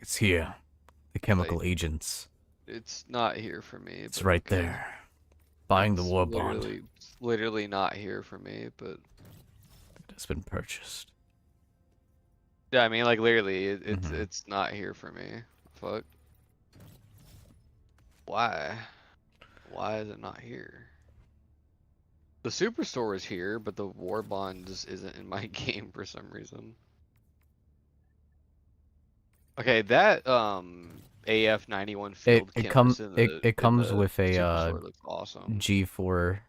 It's here. The chemical Like, agents. it's not here for me, It's but right okay. there. Buying the It's war bond. literally not here for me, but It has been purchased. yeah, I mean, like literally, Mm-hmm. it's not here for me. Fuck. Why? Why is it not here? The superstore is here, but the war bond just isn't in my game for some reason. Okay, that AF91 field chemist in It comes the with a superstore looks awesome. G4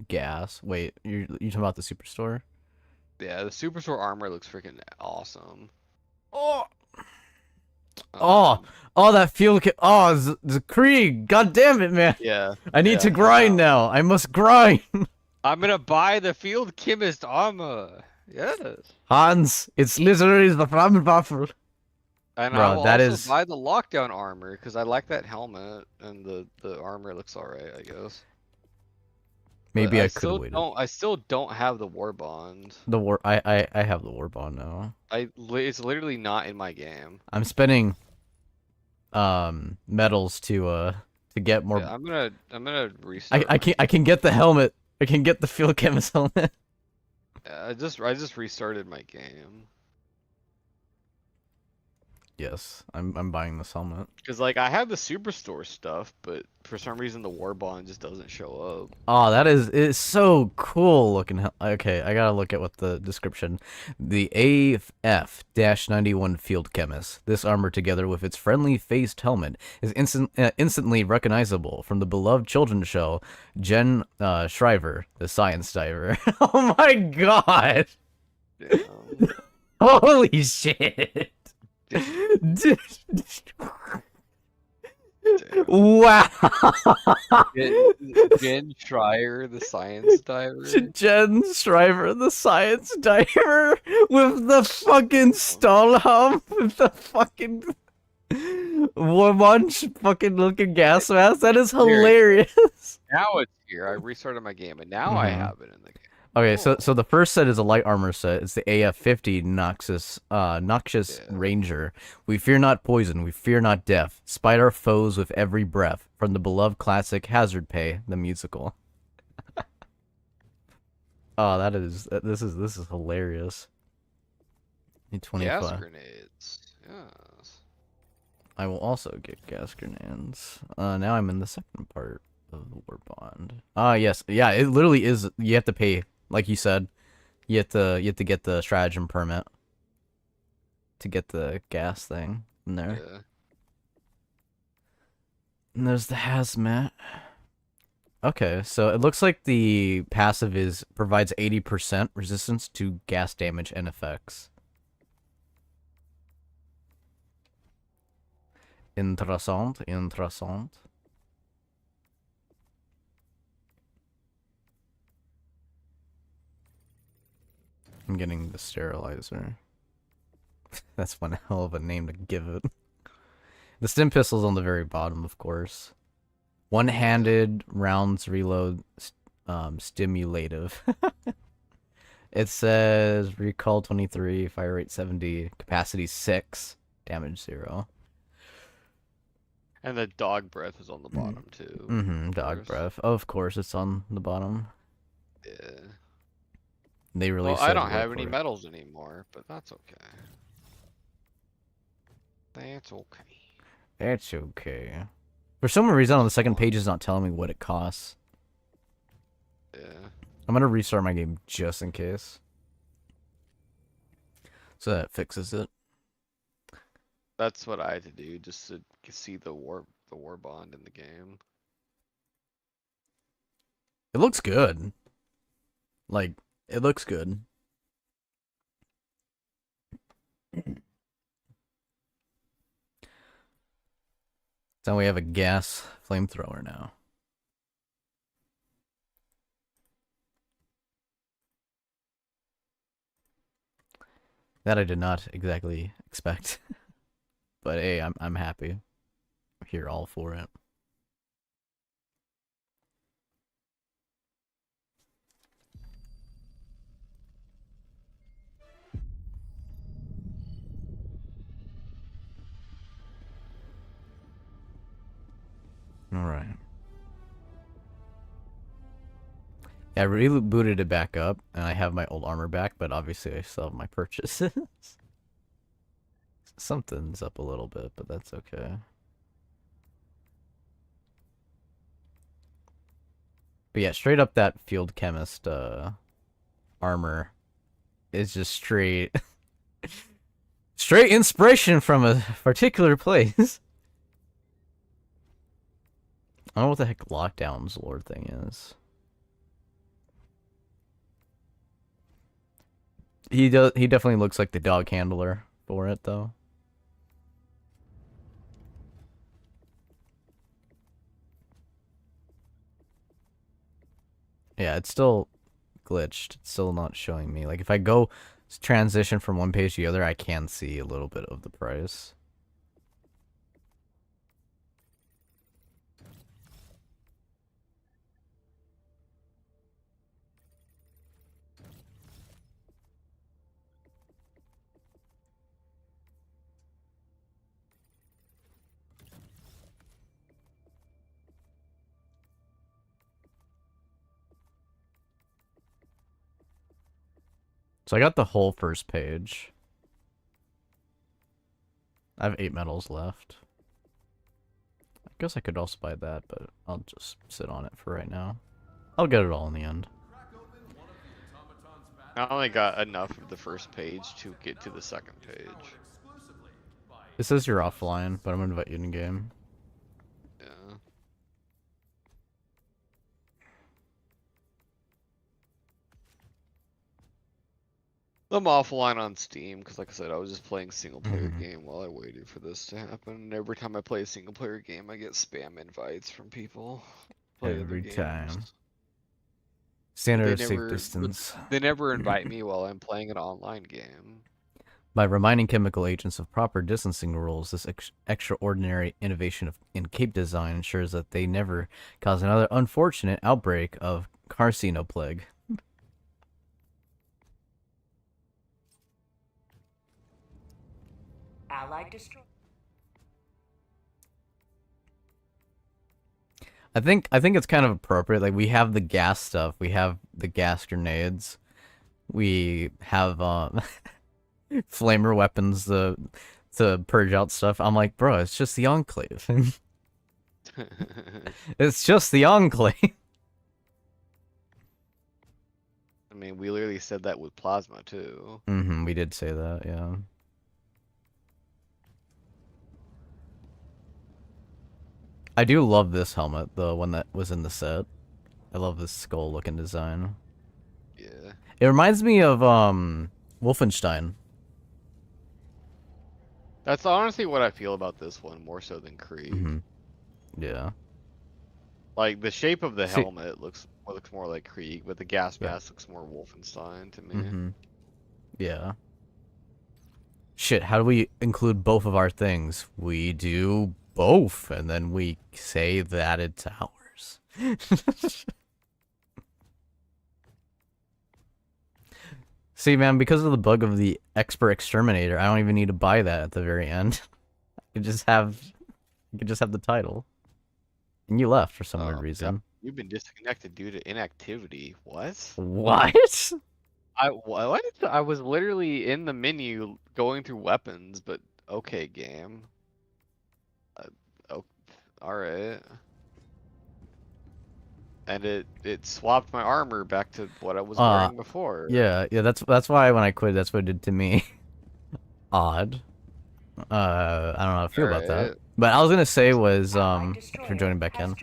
gas. Wait, you talking about the superstore? Yeah, the superstore armor looks freaking awesome. Oh, oh, Um, oh! That fuel kit. Oh, the Krieg. God damn it, man! yeah, I need to yeah, I grind know. now. I must grind. I'm gonna buy the field chemist armor. Yes. Hans, it's literally the Flammenwaffel. And I Bro, will that also is buy the lockdown armor because I like that helmet and the armor looks alright, I guess. But maybe I could have waited. I still don't have the war bond. The war. I have the war bond now. It's literally not in my game. I'm spending medals to get more. Yeah, I'm gonna restart my I can get the helmet. I can get the field chemist helmet. yeah, I just restarted my game. Yes, I'm buying this helmet. Cause like I have the superstore stuff, but for some reason the war bond just doesn't show up. Oh, that is it's so cool looking. Okay, I gotta look at what the description. The AF-91 Field Chemist. This armor, together with its friendly-faced helmet, is instantly recognizable from the beloved children's show, Jen Shriver, the science diver. Oh my god! Damn. Holy shit! Damn. Wow! Jen Schreier, the science diver. Jen Shriver, the science diver, with the fucking Stahlhelm, with the fucking Warmunch fucking looking gas mask. That is Here, hilarious. now it's here. I restarted my game, and now I Mm-hmm. have it in the game. Okay, so Cool. the first set is a light armor set. It's the AF-50 Noxious Yeah. Ranger. We fear not poison, we fear not death. Spite our foes with every breath. From the beloved classic Hazard Pay, the musical. Oh, this is hilarious. Gas 25. grenades. Yes. I will also get gas grenades. Now I'm in the second part of the war bond. Yes, yeah, it literally is. You have to pay, like you said. You have to get the stratagem permit to get the gas thing in there. Yeah. And there's the hazmat. Okay, so it looks like the passive provides 80% resistance to gas damage and effects. Interessant, interessant. I'm getting the sterilizer. That's one hell of a name to give it. The stim pistol's on the very bottom, of course. One-handed rounds reload stimulative. It says recall 23, fire rate 70, capacity 6, damage 0. And the dog breath is on the bottom too. Mm-hmm, dog breath. Of course, it's on the bottom. Yeah. They really Well, said I don't work have any for it. medals anymore, but that's okay. That's okay. That's okay. For some reason, on the second page, it's not telling me what it costs. Yeah. I'm gonna restart my game just in case. So that fixes it. That's what I had to do just to see the war bond in the game. It looks good. Like, it looks good. So we have a gas flamethrower now. That I did not exactly expect. But hey, I'm happy. I'm here all for it. Alright. Yeah, I rebooted it back up, and I have my old armor back, but obviously I still have my purchases. Something's up a little bit, but that's okay. But yeah, straight up that field chemist armor is just straight straight inspiration from a particular place. I don't know what the heck Lockdown's Lord thing is. He definitely looks like the dog handler for it though. Yeah, it's still glitched. It's still not showing me. Like if I go transition from one page to the other, I can see a little bit of the price. So I got the whole first page. I have 8 medals left. I guess I could also buy that, but I'll just sit on it for right now. I'll get it all in the end. I only got enough of the first page to get to the second page. It says you're offline, but I'm gonna invite you in game. Yeah. I'm offline on Steam because, like I said, I was just playing single player game while I waited for this to happen. And every time I play a single player game, I get spam invites from people. Every time. Standard safe distance. They never invite me while I'm playing an online game. By reminding chemical agents of proper distancing rules, this extraordinary innovation in cape design ensures that they never cause another unfortunate outbreak of carcino plague. Allied destroy. I think it's kind of appropriate. Like we have the gas stuff, we have the gas grenades, we have flamer weapons to purge out stuff. I'm like, bro, it's just the Enclave. It's just the Enclave. I mean, we literally said that with plasma too. We did say that, yeah. I do love this helmet, the one that was in the set. I love this skull looking design. Yeah. It reminds me of Wolfenstein. That's honestly what I feel about this one, more so than Krieg. Yeah. Like the shape of the helmet looks more like Krieg, but the gas mask looks more Wolfenstein to me. Yeah. Shit, how do we include both of our things? We do both, and then we say that it's ours. See, man, because of the bug of the expert exterminator, I don't even need to buy that at the very end. I could just have the title. And you left for some weird reason. You've been disconnected due to inactivity. What? What? I was literally in the menu going through weapons, but okay, game. Alright. And it swapped my armor back to what I was wearing before. Yeah, that's why when I quit, that's what it did to me. Odd. I don't know how I feel about that. But I was gonna say was, for joining back in.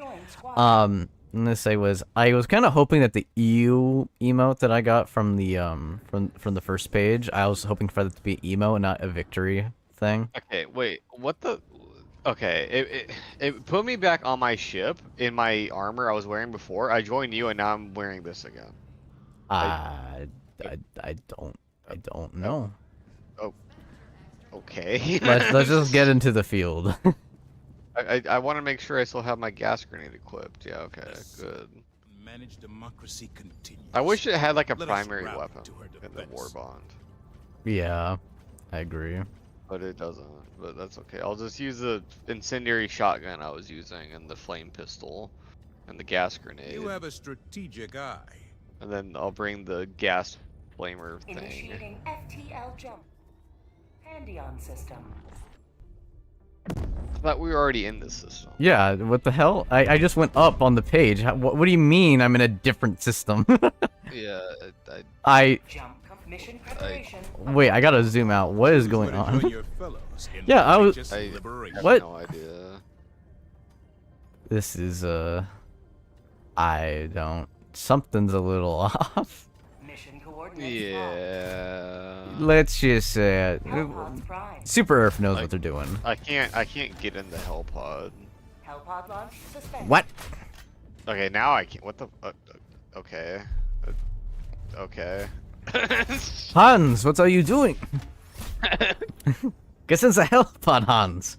I'm gonna say was, I was kind of hoping that the EU emote that I got from the from the first page, I was hoping for that to be emo and not a victory thing. Okay, wait, what the? Okay, it put me back on my ship in my armor I was wearing before. I joined you and now I'm wearing this again. I don't know. Oh, okay. let's just get into the field. I want to make sure I still have my gas grenade equipped. Yeah, okay, good. Manage democracy continues. I wish it had like a primary weapon in the WARBOND. Yeah, I agree. but it doesn't. But that's okay. I'll just use the incendiary shotgun I was using and the flame pistol and the gas grenade. You have a strategic eye. And then I'll bring the gas flamer thing. Initiating FTL jump. Handy-on system. I thought we were already in this system. Yeah, what the hell? I just went up on the page. What do you mean I'm in a different system? Yeah, Jump mission preparation. Wait, I gotta zoom out. What is going But join on? your fellows in Yeah, I was- righteous I liberation. have What? no idea. This is, I don't... Something's a little off. Mission coordinates locked. Yeah. Let's just say... Hellpods prime. Super Earth knows what they're doing. I can't get in the hell pod. Hellpod launch suspended. What? Okay, now I can't. What the? Okay. Okay. Hans, what are you doing? Get into the hell pod, Hans.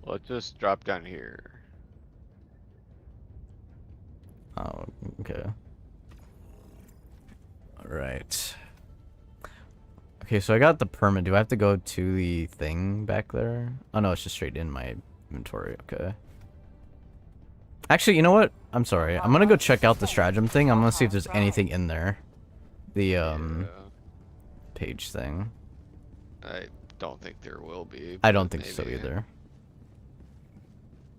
Let's just drop down here. Oh, okay. Alright. Okay, so I got the permit. Do I have to go to the thing back there? Oh no, it's just straight in my inventory. Okay. Actually, you know what? I'm sorry. I'm gonna go check out the stratagem thing. I'm gonna see if there's anything in there. The, Yeah. page thing. I don't think there will be. I don't but think so maybe. either.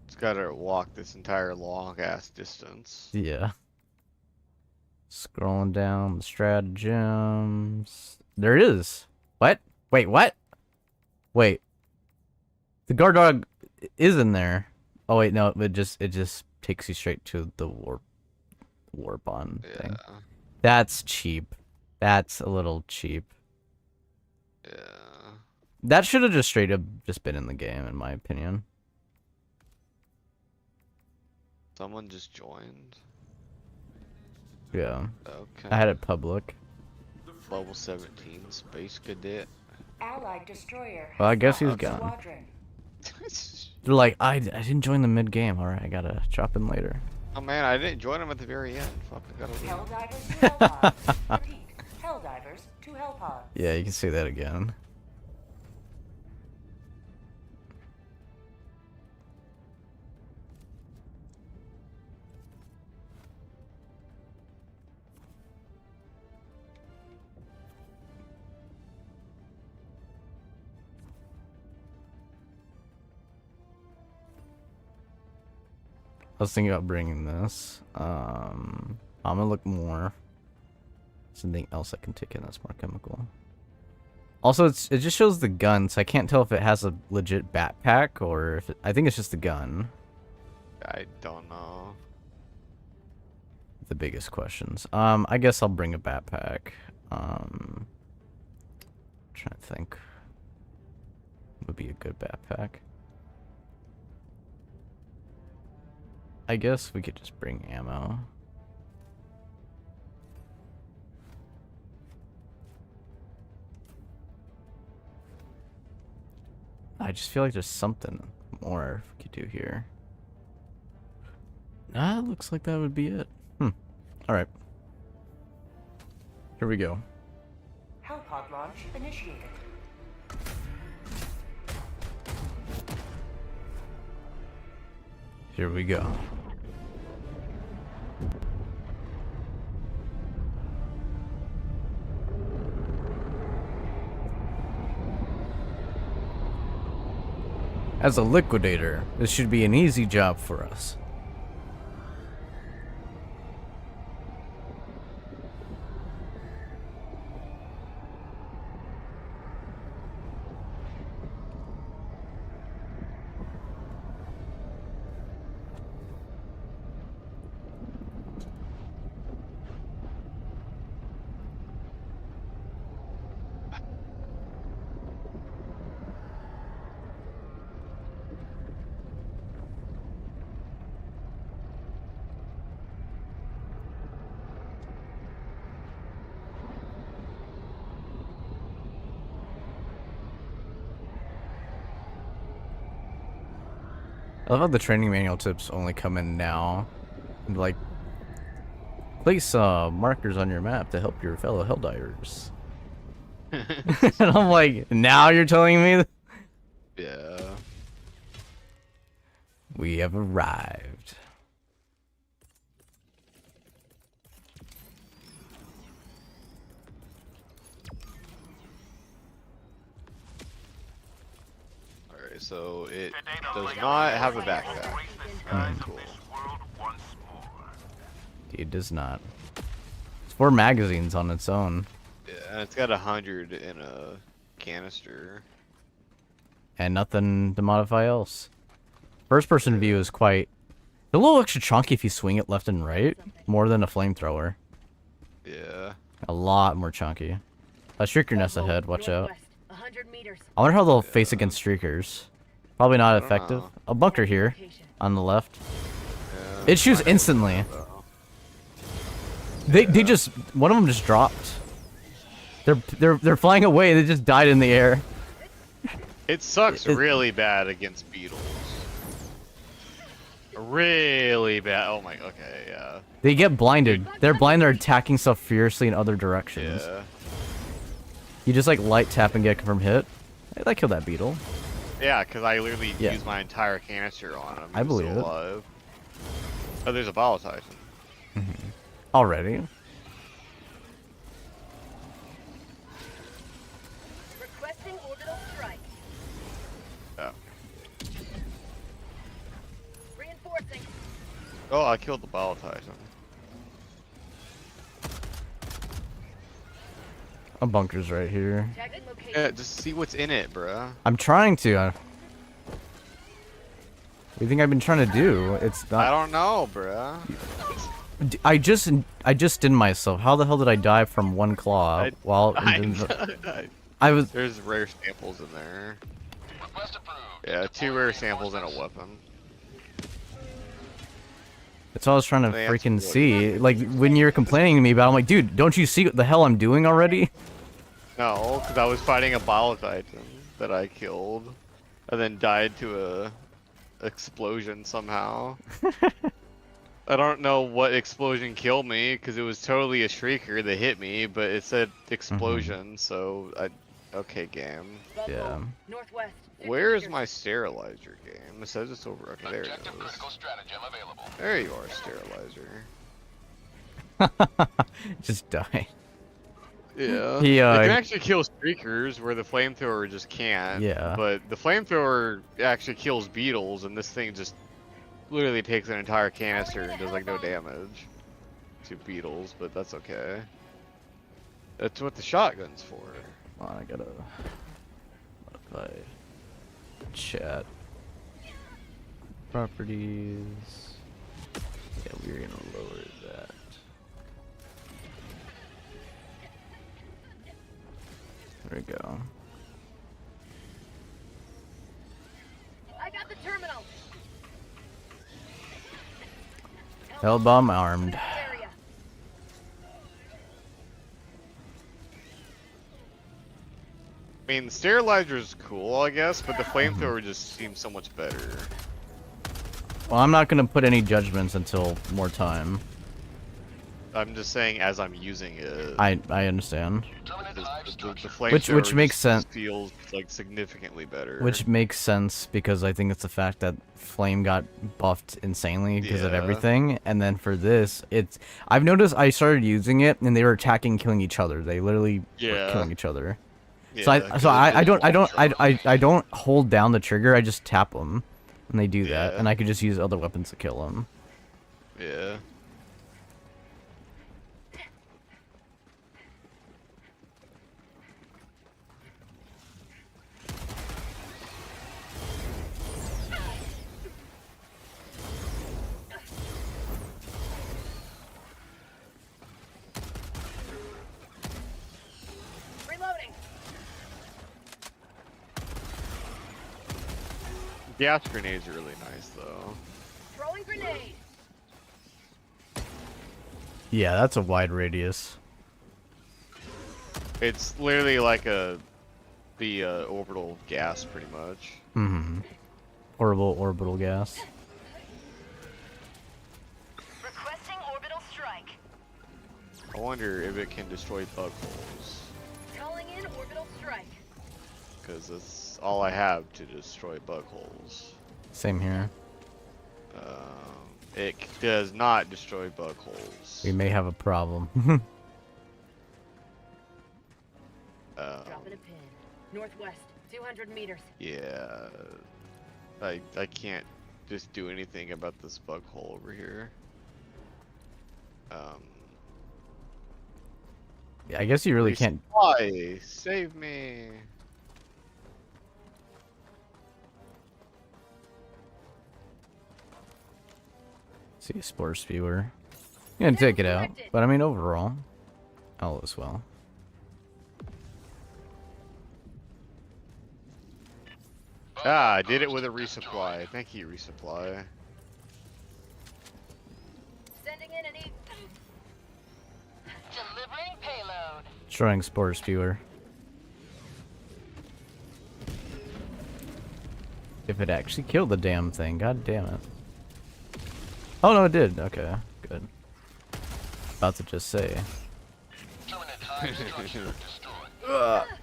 It's gotta walk this entire long ass distance. Yeah. Scrolling down the stratagems. There it is. What? Wait, what? Wait. The guard dog is in there. Oh wait, no, it just takes you straight to the WARBOND thing. Yeah. That's cheap. That's a little cheap. Yeah. That should have just straight up just been in the game, in my opinion. Someone just joined. Yeah. Okay. I had it public. Level 17 space cadet. Allied destroyer. Well, I guess has he's gone. squadron. They're like, I didn't join the mid game. All right, I gotta chop in later. Oh man, I didn't join him at the very end. Fuck, I gotta leave. Helldivers to Hellpods. Repeat. Helldivers to Hellpods. Yeah, you can say that again. I was thinking about bringing this. I'm gonna look more. Something else I can take in that's more chemical. Also, it just shows the gun, so I can't tell if it has a legit backpack or if I think it's just the gun. I don't know. The biggest questions. I guess I'll bring a backpack. Trying to think. Would be a good backpack. I guess we could just bring ammo. I just feel like there's something more we could do here. Nah, looks like that would be it. Alright. Here we go. Hellpod launch initiated. Here we go. As a liquidator, this should be an easy job for us. I love how the training manual tips only come in now. Like, place markers on your map to help your fellow Helldivers. And I'm like, now you're telling me Yeah. we have arrived. Alright, so it does not have a backpack. Cool. It does not. It's 4 magazines on its own. Yeah, and it's got 100 in a canister. And nothing to modify else. First person view is quite... a little extra chunky if you swing it left and right. More than a flamethrower. Yeah. A lot more chunky. A streaker nest ahead, watch out. Northwest, 100 meters. I wonder how they'll face against streakers. Probably not don't effective. know. A bunker here, Location. on the left. Yeah. It shoots instantly. They just... one of them just dropped. They're flying away, they just died in the air. It sucks really bad against beetles. Really bad. Oh my. Okay, yeah. They get blinded. They're blind, they're attacking stuff fiercely in other directions. Yeah. You just like light tap and get a confirmed hit. Hey, that killed that beetle. Yeah, because I literally Yeah. used my entire canister on him. I believe it. Alive. Oh, there's a volatile. Already. Requesting orbital strike. Yeah. Reinforcing. Oh, I killed the volatile. A bunker's right here. Tagging location. Yeah, just see what's in it, bruh. I'm trying to. What do you think I've been trying to do? It's I not. don't know, bruh. I just did myself. How the hell did I die from one claw? While I was. There's rare samples in there. Yeah, 2 rare samples and a weapon. That's all I was trying to They have freaking to do see. Like when you're complaining to me about, it, I'm like, dude, don't you see what the hell I'm doing already? No, because I was fighting a volatile that I killed, and then died to a explosion somehow. I don't know what explosion killed me because it was totally a shrieker that hit me, but it said explosion, so okay, game. Yeah. Northwest. 50 Where is meters. my sterilizer game? It says it's over. Okay, there it is. There you are, sterilizer. Just die. Yeah. He, it can actually kill streakers where the flamethrower just can't. Yeah. But the flamethrower actually kills beetles, and this thing just literally takes an entire canister and does like no damage to beetles, but that's okay. That's what the shotgun's for. Hold on, I gotta modify chat properties. Yeah, we're gonna lower that. There we go. I got the terminal. Hell bomb armed. Area. I mean, the sterilizer's cool, I guess, but the flamethrower just seems so much better. Well, I'm not gonna put any judgments until more time. I'm just saying as I'm using it. I understand. The flamethrower Which makes just sense. feels like significantly better. Which makes sense because I think it's the fact that Flame got buffed insanely because of Yeah. everything, and then for this, I've noticed I started using it and they were attacking, killing each other. They literally were Yeah. killing each other. Yeah, So because I don't hold down the trigger. I just tap them, and they do that, Yeah. and I could just use other weapons to kill them. Yeah. Reloading. Gas grenades are really nice though. Throwing grenade. Yeah, that's a wide radius. It's literally like the orbital gas, pretty much. Mm-hmm. Horrible orbital gas. Requesting orbital strike. I wonder if it can destroy bug holes. Calling in orbital strike. Because that's all I have to destroy bug holes. Same here. It does not destroy bug holes. We may have a problem. Dropping a pin. Northwest, 200 meters. Yeah. I can't just do anything about this bug hole over here. Yeah, I guess you really can't. Why? Save me. See a spore spewer. You can take it out, but I mean overall, all is well. Ah, I did it with a resupply. Thank you, resupply. Sending in an E. Delivering payload. Destroying spore spewer. If it actually killed the damn thing, god damn it. Oh no, it did. Okay, good. About to just say.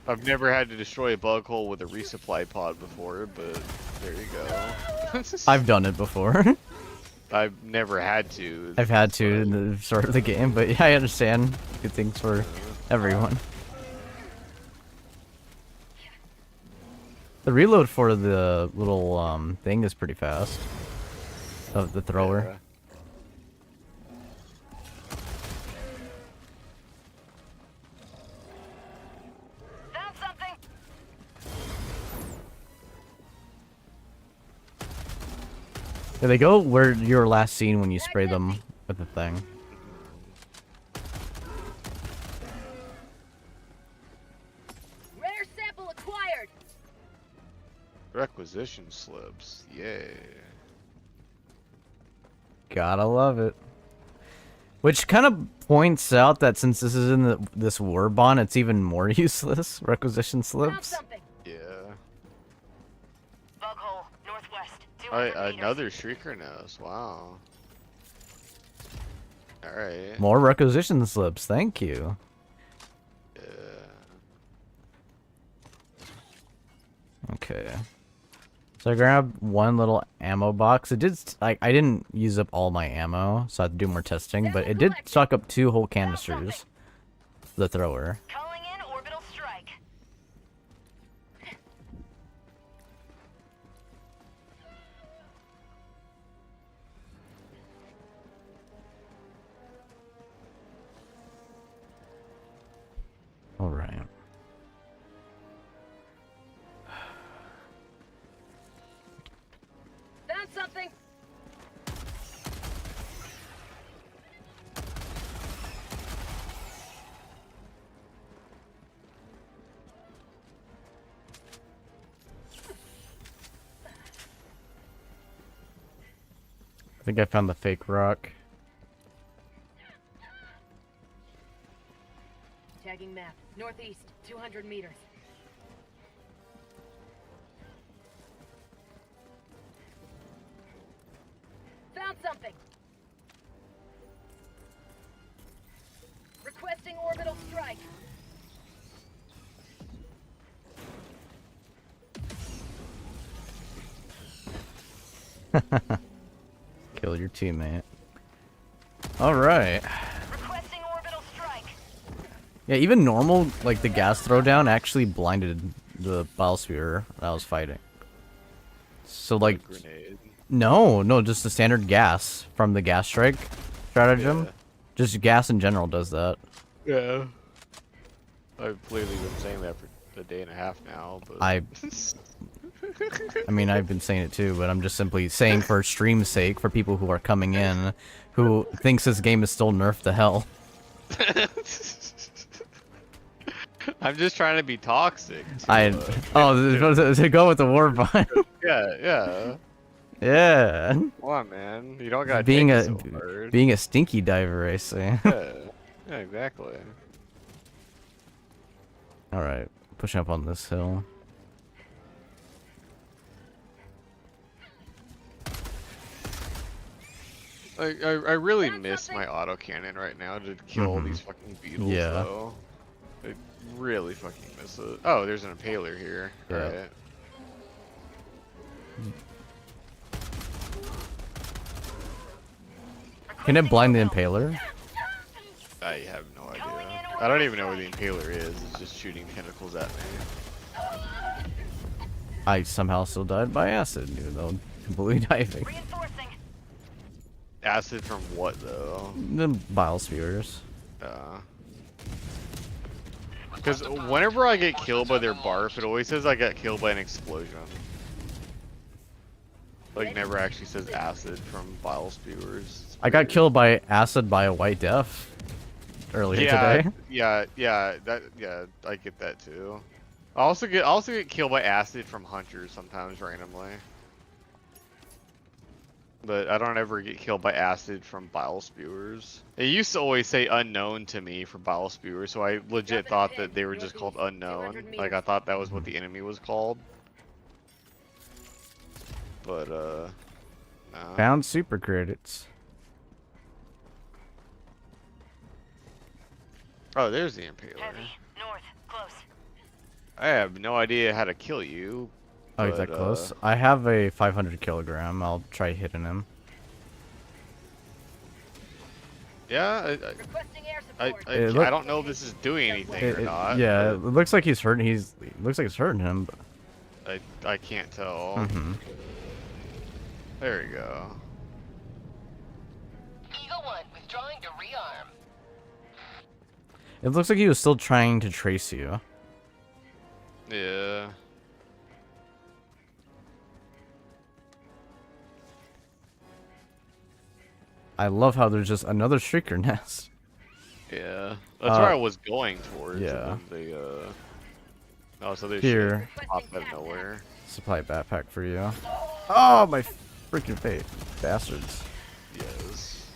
I've never had to destroy a bug hole with a resupply pod before, but there you go. I've done it before. I've never had to. I've had to in the start of the game, but yeah, I understand. Good things for everyone. The reload for the little thing is pretty fast. Of the thrower. Yeah. Found something. Yeah, they go where you were last seen when you spray them with the thing. Rare sample acquired. Requisition slips. Yay. Gotta love it. Which kind of points out that since this is in this WARBOND, it's even more useless. Requisition Found slips. something. Yeah. Bug hole, northwest, 200 Alright, meters. another shrieker nest. Wow. Alright. More requisition slips. Thank you. Yeah. Okay. So I grabbed one little ammo box. It did, like, I didn't use up all my ammo, so I had to do more testing, but it did stock up 2 whole canisters. The thrower. Calling in orbital strike. Alright. Found something. I think I found the fake rock. Tagging map. Northeast, 200 meters. Found something. Requesting orbital strike. Kill your teammate. Alright. Requesting orbital strike. Yeah, even normal, like the gas throwdown actually blinded the biosphere I was fighting. So like, Grenade. no, just the standard gas from the gas strike stratagem. Yeah. Just gas in general does that. Yeah. I've clearly been saying that for a day and a half now, but I mean, I've been saying it too, but I'm just simply saying for stream's sake, for people who are coming in, who thinks this game is still nerfed to hell. I'm just trying to be toxic. To go with the WARBOND. Yeah. Yeah. Come on, man. You don't gotta Being take a it so hard. being a stinky diver, I say. Yeah, exactly. All right, pushing up on this hill. I really miss my autocannon right now to kill all these fucking beetles, Yeah. though. really fucking miss it. Oh, there's an impaler here. Yeah. Alright. Can it blind the impaler? I have no idea. I don't even know where the impaler is. It's just shooting tentacles at me. I somehow still died by acid, even though completely diving. Reinforcing. Acid from what though? The bile spewers. Because whenever I get killed by their barf, it always says I got killed by an explosion. Like, never actually says acid from bile spewers. It's I got weird. killed by acid by a white death earlier today. Yeah, I get that too. I also get killed by acid from hunters sometimes randomly. But I don't ever get killed by acid from bile spewers. It used to always say unknown to me for bile spewers, so I legit thought that they were just called unknown. Like, I thought that was what the enemy was called. But, no. Found super credits. Oh, there's the impaler. Heavy. North. Close. I have no idea how to kill you. Oh, is that close? I have a 500 kilogram. I'll try hitting him. Yeah, Requesting air support. I don't know if this is doing anything or not. Yeah, it looks like he's hurting. Looks like it's hurting him. But... I can't tell. Mm-hmm. There we go. Eagle 1 withdrawing to rearm. It looks like he was still trying to trace you. Yeah. I love how there's just another streaker nest. Yeah. That's where I was going towards. yeah. And then they, oh, so there's Here. shit popped out of nowhere. Supply backpack for you. Oh, my freaking fate. Bastards. Yes.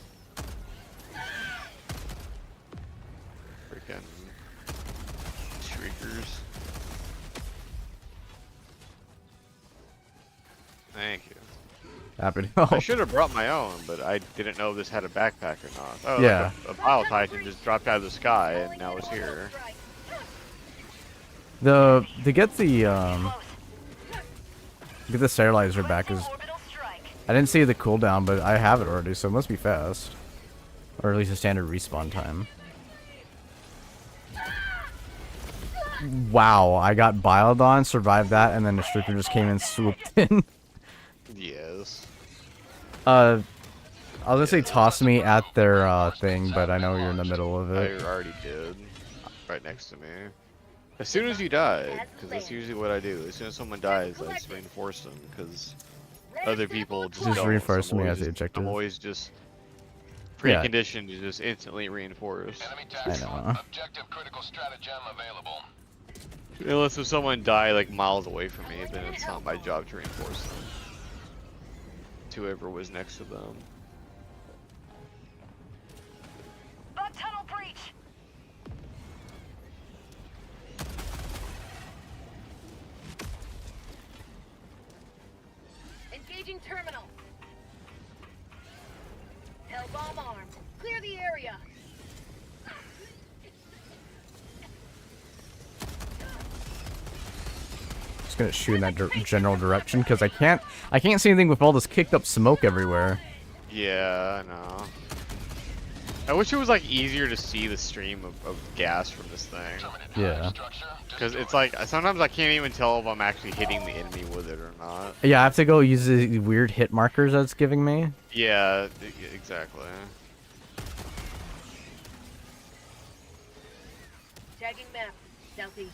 Freaking shriekers. Thank you. Happy to help. I should have brought my own, but I didn't know this had a backpack or not. Oh, Yeah. like a bile titan just dropped out of the sky and now it's here. To get the sterilizer back is Orbital strike. I didn't see the cooldown, but I have it already, so it must be fast. Or at least a standard respawn time. Wow, I got biled on, survived that, and then the streaker just came and swooped in. Yes. I was gonna say toss me at their thing, but I know you're in the middle of I it. already did. Right next to me. As soon as you died, because that's usually what I do. As soon as someone dies, I just reinforce them, because other people just Just don't. reinforce So I'm me as always- the objective. I'm always just Yeah. preconditioned to just instantly reinforce. Enemy I task know. objective critical stratagem available. Unless if someone die like miles away from me, then it's not my job to reinforce them. To whoever was next to them. Bug tunnel breach. Engaging terminal. Hell bomb armed. Clear the area. Just gonna shoot in that general direction because I can't see anything with all this kicked up smoke everywhere. Yeah, I know. I wish it was like easier to see the stream of gas from this thing. Yeah. Structure Because it's like, sometimes I can't even tell if I'm actually hitting the enemy with it or not. Yeah, I have to go use the weird hit markers that it's giving me. Yeah, exactly. Tagging map. Southeast.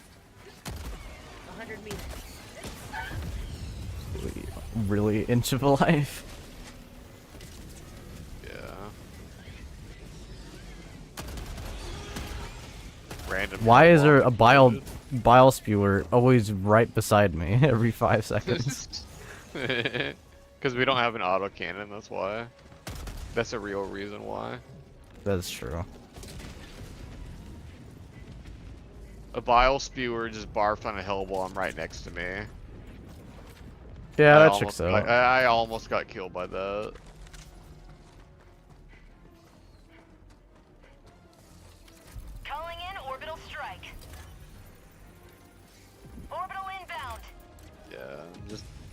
100 meters. Really inch of life. Yeah. Random. Why is there a bile spewer always right beside me every 5 seconds? Because we don't have an autocannon, that's why. That's a real reason why. That's true. A bile spewer just barfed on a hell bomb right next to me. Yeah, that almost, checks out. I almost got killed by that. Calling in orbital strike.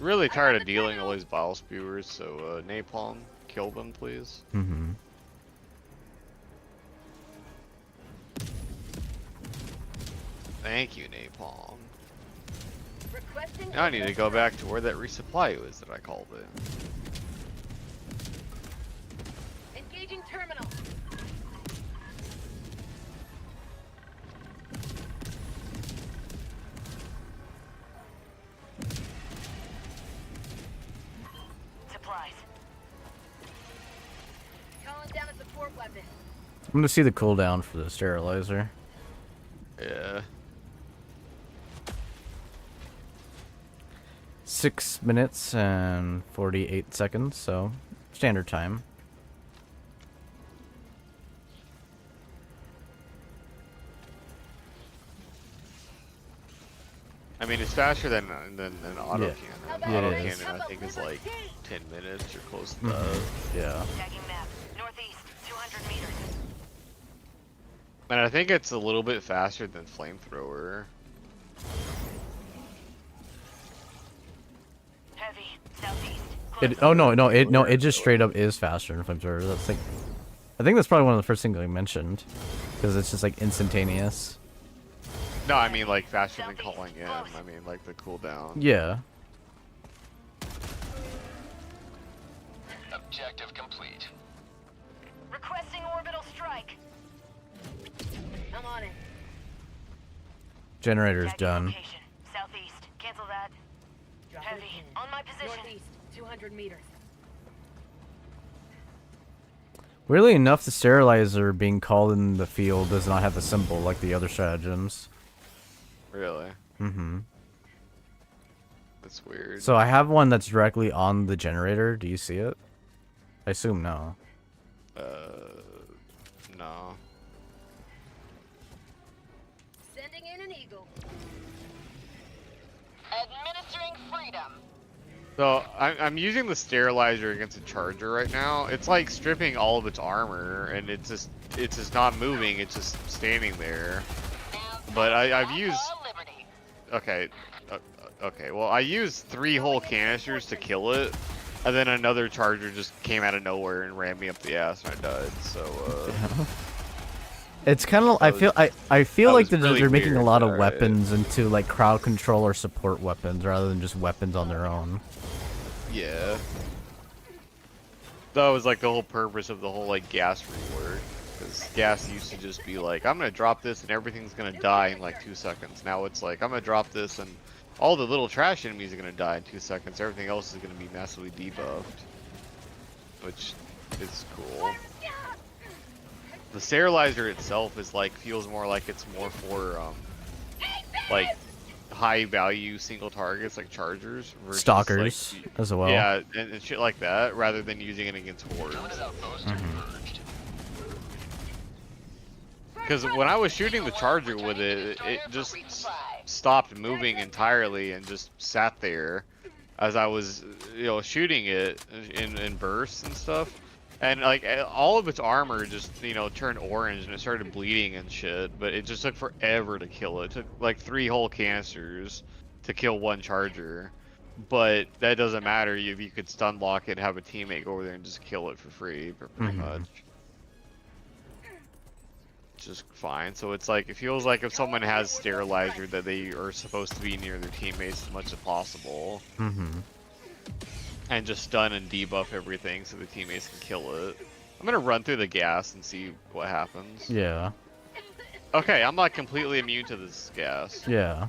really tired of dealing with all these bile spewers, so napalm, kill them, please. Mm-hmm. Thank you, napalm. Requesting Now I need to go back to where that resupply was that I called it. Engaging terminal. Supplies. Calling down a support weapon. I'm gonna see the cooldown for the sterilizer. Yeah. 6 minutes and 48 seconds, so standard time. I mean, it's faster than an auto Yeah. cannon. Yeah, Auto it is. cannon, I think, is like 10 minutes or close to that. Mm-hmm. Yeah. Tagging map. Northeast, 200 meters. And I think it's a little bit faster than flamethrower. Heavy, southeast. It just straight up is faster than flamethrower. That's like, I think that's probably one of the first things I mentioned, because it's just like instantaneous. No, I mean like faster than calling in. I mean like the cooldown. Yeah. Objective complete. Requesting orbital strike. I'm on it. Generator's Tagging done. location. Southeast. Cancel that. Heavy. On my position. Northeast, 200 meters. Weirdly enough, the sterilizer being called in the field does not have a symbol like the other stratagems. Really? Mm-hmm. That's weird. So I have one that's directly on the generator. Do you see it? I assume no. No. Sending in an eagle. Administering freedom. So I'm using the sterilizer against a charger right now. It's like stripping all of its armor, and it's just not moving. It's just standing there. But I've used. Okay. Okay. Well, I used 3 whole canisters to kill it, and then another charger just came out of nowhere and ran me up the ass, and I died. So. It's kind of. I feel that like was really they're making a weird, lot of alright. weapons into like crowd control or support weapons rather than just weapons on their own. Yeah. That was like the whole purpose of the whole like gas rework. Because gas used to just be like, I'm gonna drop this and everything's gonna die in like 2 seconds. Now it's like, I'm gonna drop this and all the little trash enemies are gonna die in 2 seconds. Everything else is gonna be massively debuffed. Which is cool. The sterilizer itself is like, feels more like it's more for, like, high value single targets like chargers. Versus, Stalkers like, as well. Yeah, and shit like that, rather than using it against hordes. Because when I was shooting the charger with it, it just stopped moving entirely and just sat there as I was, shooting it in bursts and stuff. And like all of its armor just, turned orange and it started bleeding and shit. But it just took forever to kill it. It took like 3 whole canisters to kill 1 charger. But that doesn't matter. You could stun lock it, have a teammate go over there and just kill it for free, pretty much. Just fine. So it's like, it feels like if someone has sterilizer that they are supposed to be near their teammates as much as possible. And just stun and debuff everything so the teammates can kill it. I'm gonna run through the gas and see what happens. Yeah. Okay, I'm not completely immune to this gas. Yeah.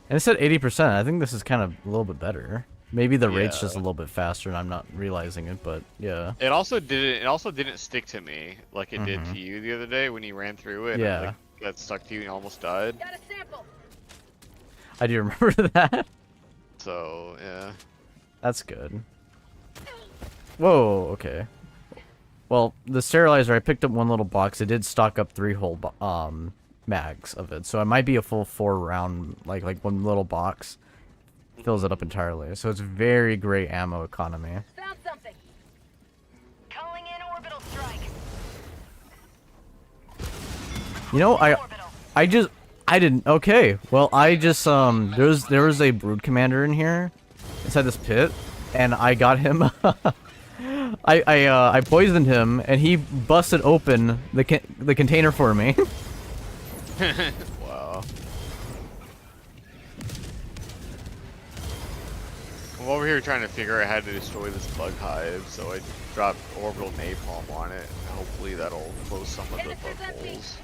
And it said 80%. I think this is kind of a little bit better. Maybe the rate's Yeah. just a little bit faster and I'm not realizing it, but yeah. It also didn't stick to me like it did to you the other day when you ran through it. Yeah. And, like, that stuck to you and you almost died. Got a sample. I do remember that. So yeah. That's good. Whoa, okay. Well, the sterilizer, I picked up 1 little box. It did stock up 3 whole mags of it, so it might be a full 4 round, like 1 little box fills it up entirely. So it's very great ammo economy. Found something. Calling in orbital strike. You know, Orbital. I didn't. Okay, well, there was a brood commander in here, inside this pit, and I got him. I poisoned him, and he busted open the container for me. Wow. I'm over here trying to figure out how to destroy this bug hive, so I dropped orbital napalm on it, and hopefully that'll close some of the bug holes.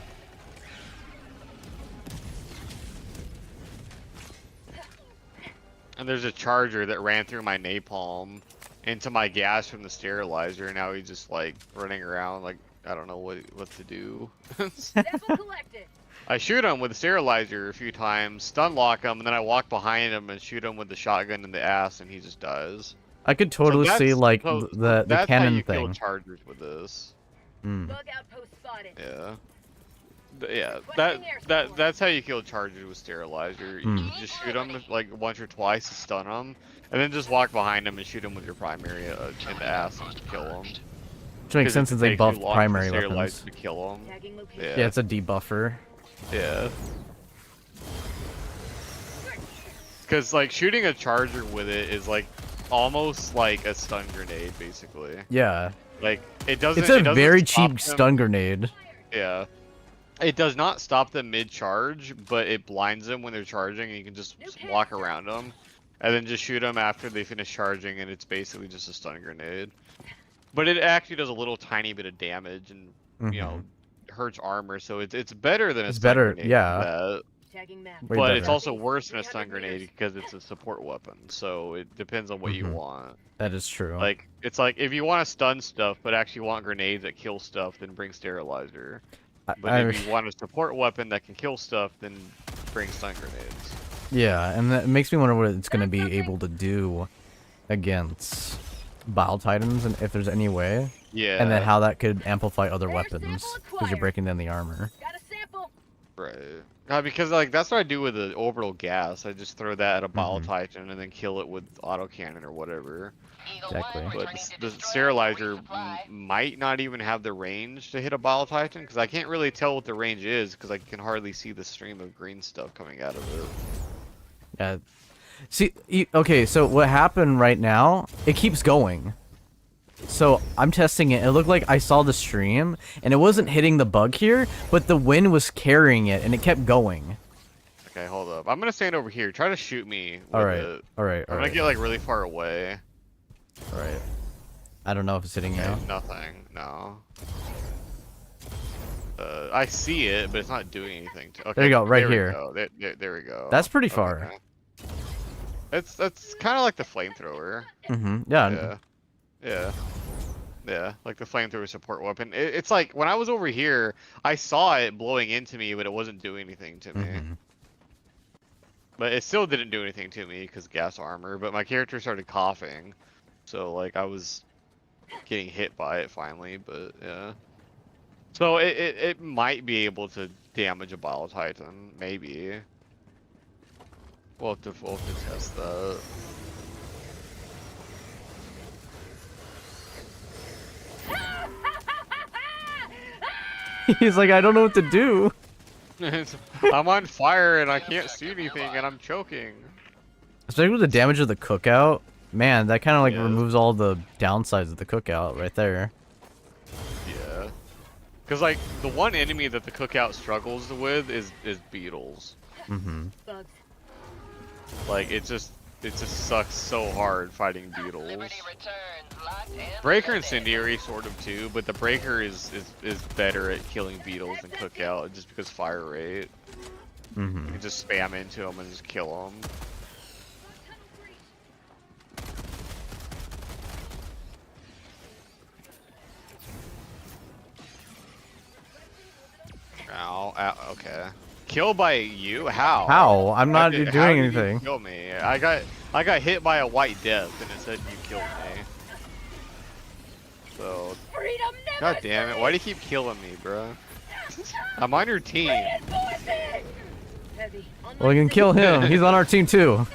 And there's a charger that ran through my napalm into my gas from the sterilizer, and now he's just like running around like I don't know what to do. Sample collected. I shoot him with the sterilizer a few times, stun lock him, and then I walk behind him and shoot him with the shotgun in the ass, and he just dies. I could totally see like the that's cannon how you thing. kill chargers with this. Mm. Bug outpost spotted. Yeah. That's how you kill chargers with sterilizer. You just shoot them like once or twice to stun them, and then just walk behind them and shoot them with your primary in the ass and kill them. Which makes sense since they buff primary weapons. To kill them. Tagging location. Yeah. Yeah, it's a debuffer. Yeah. Because like shooting a charger with it is like almost like a stun grenade, basically. Yeah. Like it doesn't. It's a very stop cheap them. stun grenade. Yeah. It does not stop them mid-charge, but it blinds them when they're charging, and you can just walk around them, and then just shoot them after they finish charging, and it's basically just a stun grenade. But it actually does a little tiny bit of damage, and you know, hurts armor, so it's better than a stun grenade. Yeah. Tagging map. Way But better. it's also worse than a stun grenade because it's a support weapon, so it depends on what you want. That is true. Like it's like if you want to stun stuff, but actually want grenades that kill stuff, then bring sterilizer. But if you want a support weapon that can kill stuff, then bring stun grenades. Yeah, and that makes me wonder what it's going to be able to do against Bile Titans, and if there's any way. Yeah. And then how that could amplify other Air weapons, sample because you're acquired. breaking down the armor. Got a sample. Right. Because like that's what I do with the orbital gas. I just throw that at a Bile Titan and then kill it with autocannon or whatever. Exactly. But the sterilizer might not even have the range to hit a Bile Titan, because I can't really tell what the range is, because I can hardly see the stream of green stuff coming out of it. Yeah. See, okay, so what happened right now, it keeps going. So I'm testing it. It looked like I saw the stream, and it wasn't hitting the bug here, but the wind was carrying it, and it kept going. Okay, hold up. I'm gonna stand over here. Try to shoot me with All right. it. All right. I'm gonna get like really far away. All right. I don't know if it's hitting you. Okay, nothing. No. I see it, but it's not doing anything. Okay, There you go, right there we here. go. There we go. That's pretty far. Okay. That's kind of like the flamethrower. Yeah. Yeah, like the flamethrower support weapon. It's like when I was over here, I saw it blowing into me, but it wasn't doing anything to me. But it still didn't do anything to me because gas armor. But my character started coughing, so like I was getting hit by it finally. But yeah. So it might be able to damage a Bile Titan, maybe. We'll have to test that. He's like, I don't know what to do. I'm on fire and I can't see anything and I'm choking. Especially with the damage of the cookout. Man, that kind of like Yeah. removes all the downsides of the cookout right there. Yeah. Because like the one enemy that the cookout struggles with is beetles. Bugs. Like it just sucks so hard fighting beetles. Liberty returns, locked in. Breaker Incendiary sort of too, but the Breaker is better at killing beetles than Cookout just because fire rate. You can just spam into them and just kill them. Ow, ow, okay. Kill by you? How? How? I'm not How doing did you anything. kill me. I got hit by a white death and it said you killed me. So, Freedom god never damn it! Why do you keep killing me, bro? I'm on your team. Heavy. On Well, you can kill him. He's on our team too.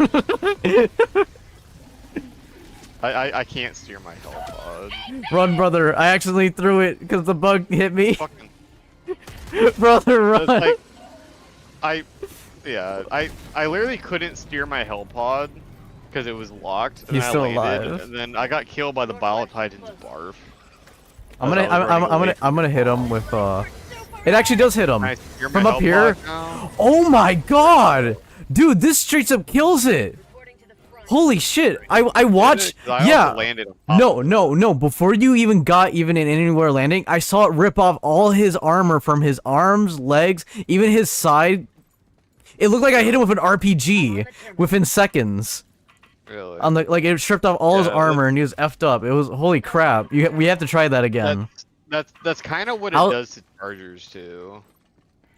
I can't steer my health pod. Run, brother. I accidentally threw it because the bug hit me. Fucking. Brother, run. It's like, I literally couldn't steer my hell pod because it was locked. And He's then I still landed, alive. And then I got killed by the Bile Titan's barf. I'm As I was running away from gonna hit him with It actually does hit him Can I secure my from up health here. block now? Oh my god, dude, this straight up kills it. Holy shit! I watched. I Yeah. also landed on top No, of it. no. Before you even got in anywhere landing, I saw it rip off all his armor from his arms, legs, even his side. It looked like I hit him with an RPG within seconds. Really? On the like, it stripped off all his Yeah, armor and he was effed up. It was holy crap. We have to try that again. That's kind of what it I'll- does to chargers too.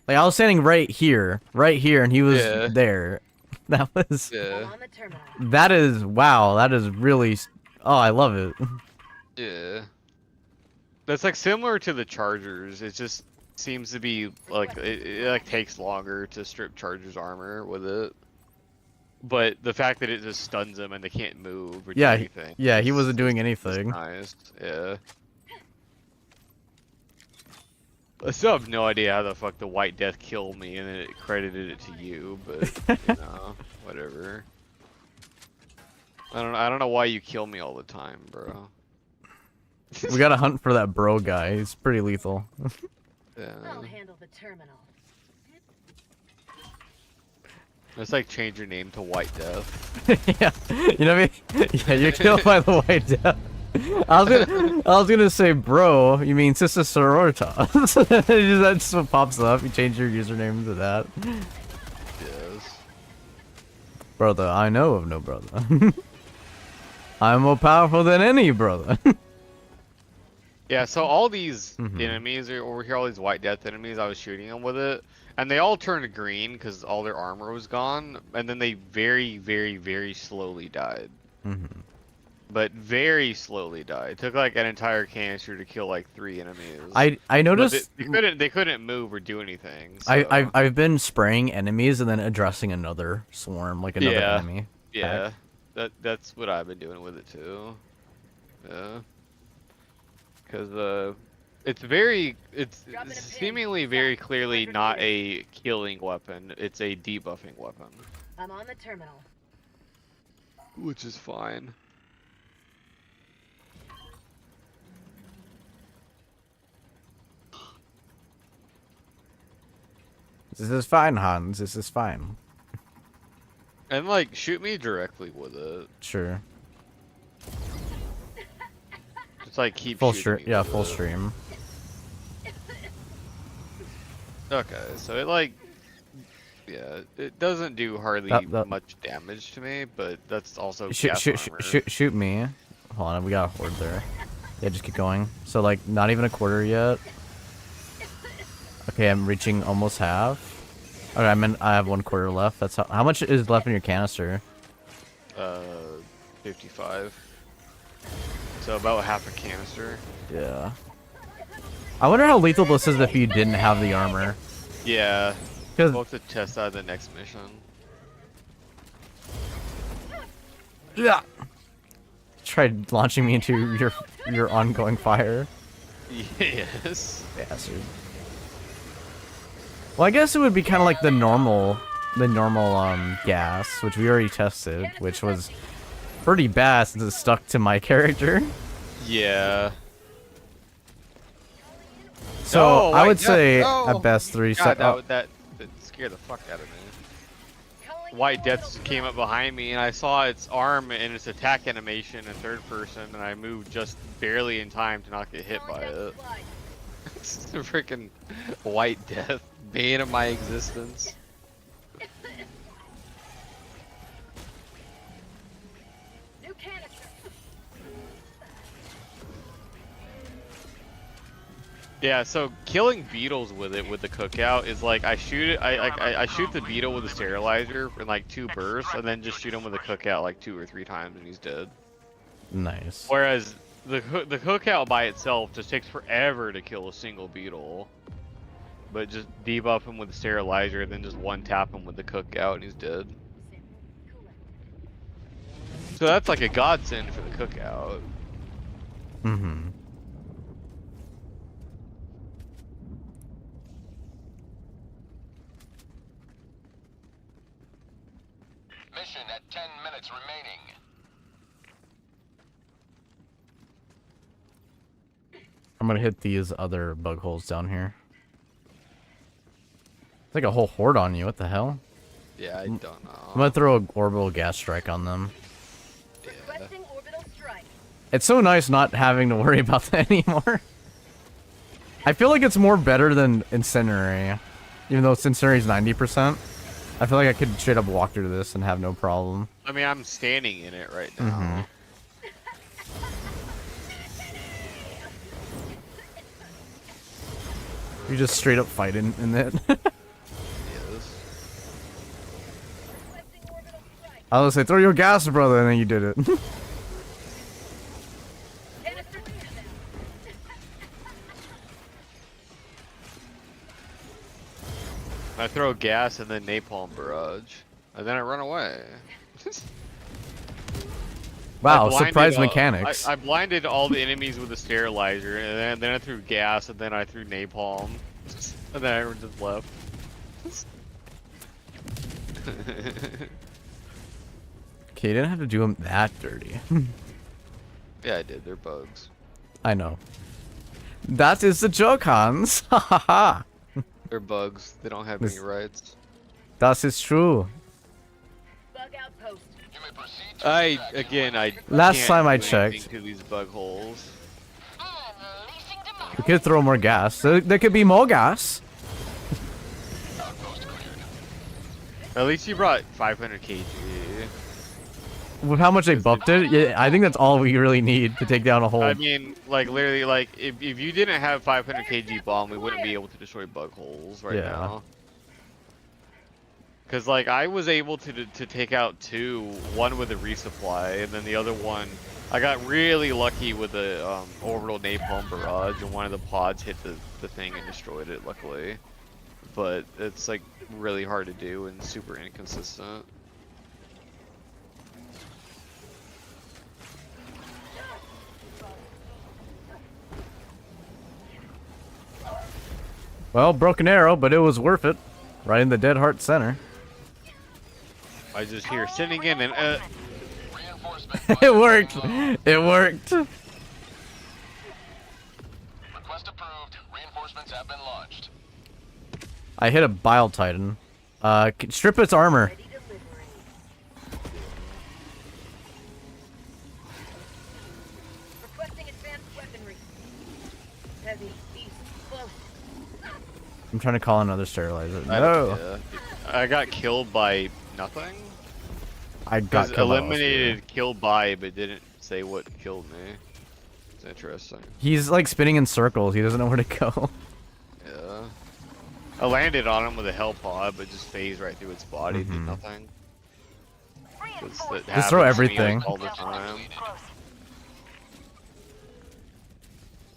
Like I was standing right here, and he was Yeah. there. That was. Yeah. On the terminal. That is wow. That is really. Oh, I love it. Yeah. That's like similar to the chargers. It just seems to be like it like takes longer to strip chargers armor with it. But the fact that it just stuns them and they can't move or do Yeah, anything. yeah. He is- wasn't doing is anything. Nice. Yeah. I still have no idea how the fuck the White Death killed me and then it credited it to you, but you know, whatever. I don't know why you kill me all the time, bro. We gotta hunt for that bro guy. He's pretty lethal. Yeah. I'll handle the terminal. It's like change your name to White Death. Yeah, you know what I mean? Yeah, you're killed by the White Death. I was gonna say, bro. You mean Sister Sororitas? That's just what pops up. You change your username to that. Yes. Brother, I know of no brother. I'm more powerful than any brother. Yeah, so all these Mhm. enemies are over here, all these White Death enemies, I was shooting them with it, and they all turned green because all their armor was gone, and then they very, very, very slowly died. Mhm. But very slowly died. It took like an entire canister to kill like 3 enemies. I But noticed. they couldn't move or do anything. I've been spraying enemies and then addressing another swarm, like another Yeah. enemy. Yeah, that's what I've been doing with it too. Yeah, because it's Dropping a pin. seemingly very clearly not a killing weapon. It's a debuffing weapon, I'm on the terminal. which is fine. This is fine, Hans. This is fine. And like, shoot me directly with it. Sure. Just like keep Full shooting stream. me Yeah, with full it. stream. Okay, so it like, yeah, it doesn't do hardly That- much damage to me, but that's also Shoot, gas shoot, armor. shoot me. Hold on, we got a horde there. Yeah, just keep going. So like, not even a quarter yet. Okay, I'm reaching almost half. Okay, I have 1/4 left. That's how much is left in your canister? 55. So about half a canister. Yeah. I wonder how lethal this is if you didn't have the armor. Yeah. Because We'll have to test out the next mission. yeah, tried launching me into your ongoing fire. Yes. Bastard. Well, I guess it would be kind of like the normal gas, which we already tested, which was pretty bad since it stuck to my character. Yeah. So No, I would White say Death, no! at best 3 God, seconds. that scared the fuck out of me. White Death came up behind me and I saw its arm and its attack animation in third person and I moved just barely in time to not get hit by it. It's the freaking White Death, bane of my existence. New canister. Yeah, so killing beetles with it with the cookout is like I shoot it. I shoot the beetle with a sterilizer in like 2 bursts, and then just shoot him with a cookout like 2 or 3 times, and he's dead. Nice. Whereas the cookout by itself just takes forever to kill a single beetle, but just debuff him with the sterilizer, then just one tap him with the cookout, and he's dead. So that's like a godsend for the cookout. Mm-hmm. Mission at 10 minutes remaining. gonna hit these other bug holes down here. It's like a whole horde on you. What the hell? Yeah, I don't know. I'm gonna throw a orbital gas strike on them. Requesting orbital strike. It's so nice not having to worry about that anymore. I feel like it's more better than Incendiary. Even though Incendiary is 90%. I feel like I could straight up walk through this and have no problem. I mean, I'm standing in it right now. You just straight up fight in it. Yes. I was gonna say, throw your gas, brother, and then you did it. Canister down. I throw gas and then napalm barrage, and then I run away. Wow, I blinded, surprise mechanics. I blinded all the enemies with a sterilizer, and then I threw gas, and then I threw napalm, and then everyone just left. Okay, you didn't have to do them that dirty. Yeah, I did. They're bugs. I know. That is the joke, Hans. Ha ha ha. They're bugs. They don't have This- any rights. That is true. Bug outpost. You may proceed to I Last can't time I do anything checked. to these bug holes. Unleashing democracy. We could throw more gas. There could be more gas. Outpost cleared. At least you brought 500 kg. With how much they buffed it, yeah, I think that's all we really need to take down a whole. I mean, like literally, like if you didn't have 500 kg bomb, we wouldn't be able to destroy bug holes right Yeah. now. Cause like I was able to take out two, one with a resupply, and then the other one, I got really lucky with the orbital napalm barrage, and one of the pods hit the thing and destroyed it. Luckily, but it's like really hard to do and super inconsistent. Well, broken arrow, but it was worth it. Right in the dead heart center. I just hear sitting in and Reinforcement. It worked. It worked. Request approved. Reinforcements have been launched. I hit a bile titan. Strip its armor. Ready delivery. Requesting advanced weaponry. Heavy, east, close. I'm trying to call another sterilizer. No, I got killed by nothing. I got Because killed by eliminated kill by, but didn't say what killed me. It's interesting. He's like spinning in circles. He doesn't know where to go. Yeah. I landed on him with a hell pod, but just phased right through its body. Did nothing. Just throw everything. All the time.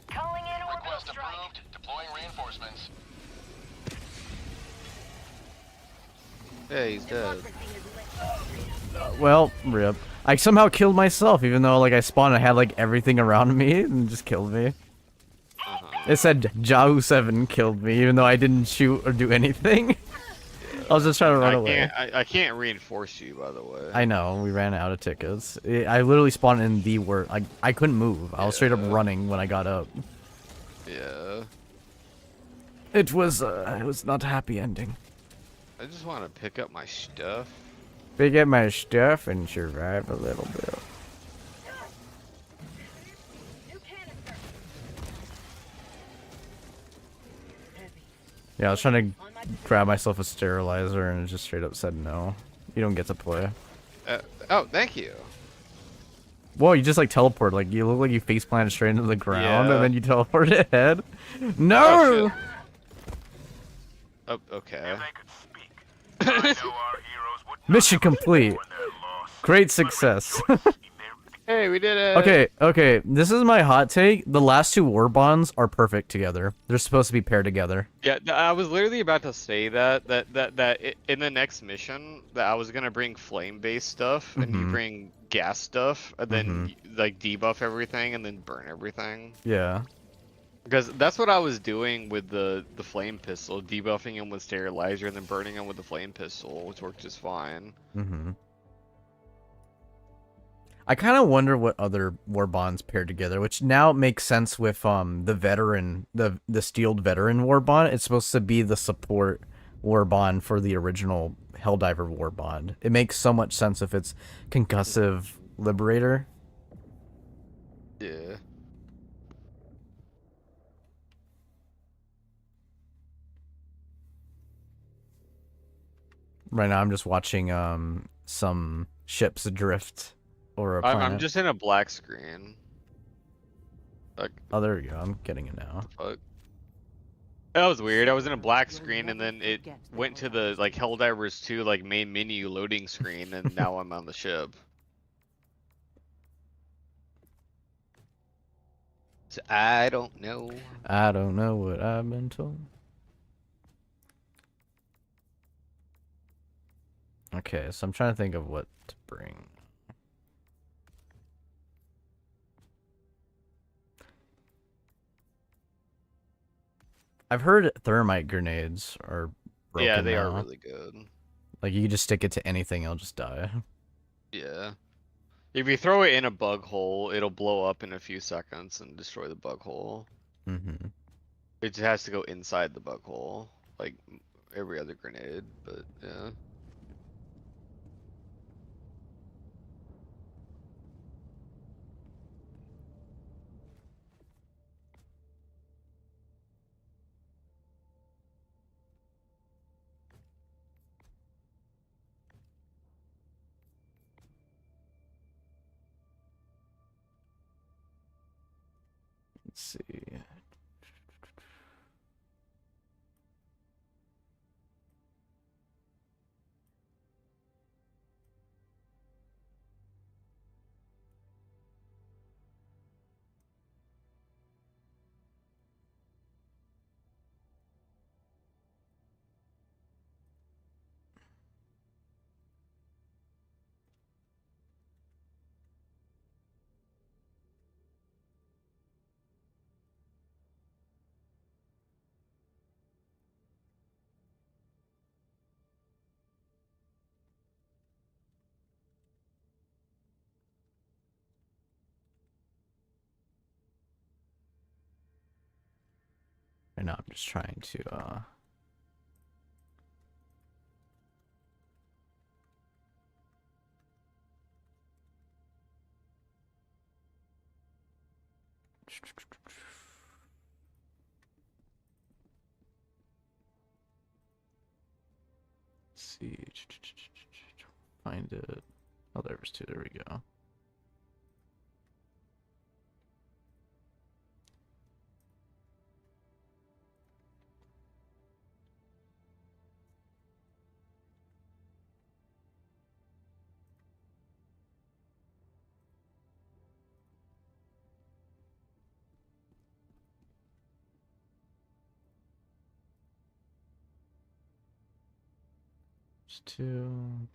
Calling in orbital Request strike. approved. Deploying reinforcements. Yeah, he's dead. Democracy is lit. Well, rip. I somehow killed myself, even though like I spawned and I had like everything around me and just killed me. It said Jahu 7 killed me, even though I didn't shoot or do anything. I was just trying to run away. I can't reinforce you, by the way. I know, we ran out of tickets. I literally spawned in the worst. I couldn't move. I was straight up running when I got up. Yeah. It was not a happy ending. I just want to pick up my stuff. Pick up my stuff and survive a little bit. New canister. Heavy. Yeah, I was trying to On my grab myself a sterilizer and it just straight up said no. You don't get to play. Oh, thank you. Whoa, you just like teleport. Like you look like you face planted straight into the ground Yeah. and then you teleport ahead. No! Oh, shit. Oh, okay. Mission complete. Great success. Hey, we did it. Okay. This is my hot take. The last two war bonds are perfect together. They're supposed to be paired together. Yeah, I was literally about to say that in the next mission that I was gonna bring flame-based stuff and you bring gas stuff and then like debuff everything and then burn everything. Yeah. Because that's what I was doing with the flame pistol, debuffing him with sterilizer and then burning him with the flame pistol, which worked just fine. I kind of wonder what other war bonds pair together, which now makes sense with the veteran, the steeled veteran war bond. It's supposed to be the support war bond for the original Helldiver war bond. It makes so much sense if it's concussive liberator. Yeah. Right now, I'm just watching some ships drift over a planet. I'm just in a black screen. Like, Oh, there we go. I'm getting it now. fuck. That was weird. I was in a black screen and then it went to the like Helldivers 2 like main menu loading screen and now I'm on the ship. So I don't know. I don't know what I've been told. Okay, so I'm trying to think of what to bring. I've heard thermite grenades are broken Yeah, they now. are really good. Like, you can just stick it to anything, it'll just die. Yeah. If you throw it in a bug hole, it'll blow up in a few seconds and destroy the bug hole. Mm-hmm. It just has to go inside the bug hole, like every other grenade, but yeah. Let's see. Right now, I'm just trying to, see. Find it. Oh, there was two. There we go. There's two.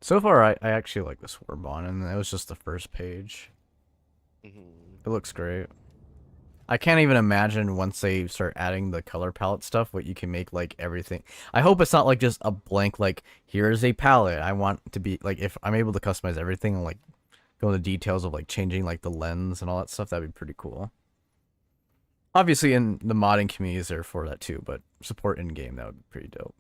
So far, I actually like this Warbond, and that was just the first page. Mhm. It looks great. I can't even imagine once they start adding the color palette stuff, what you can make, like, everything. I hope it's not, like, just a blank, like, here's a palette. I want to be, like, if I'm able to customize everything and, like, go into details of, like, changing, like, the lens and all that stuff, that'd be pretty cool. Obviously, in the modding community is there for that, too, but support in-game, that would be pretty dope.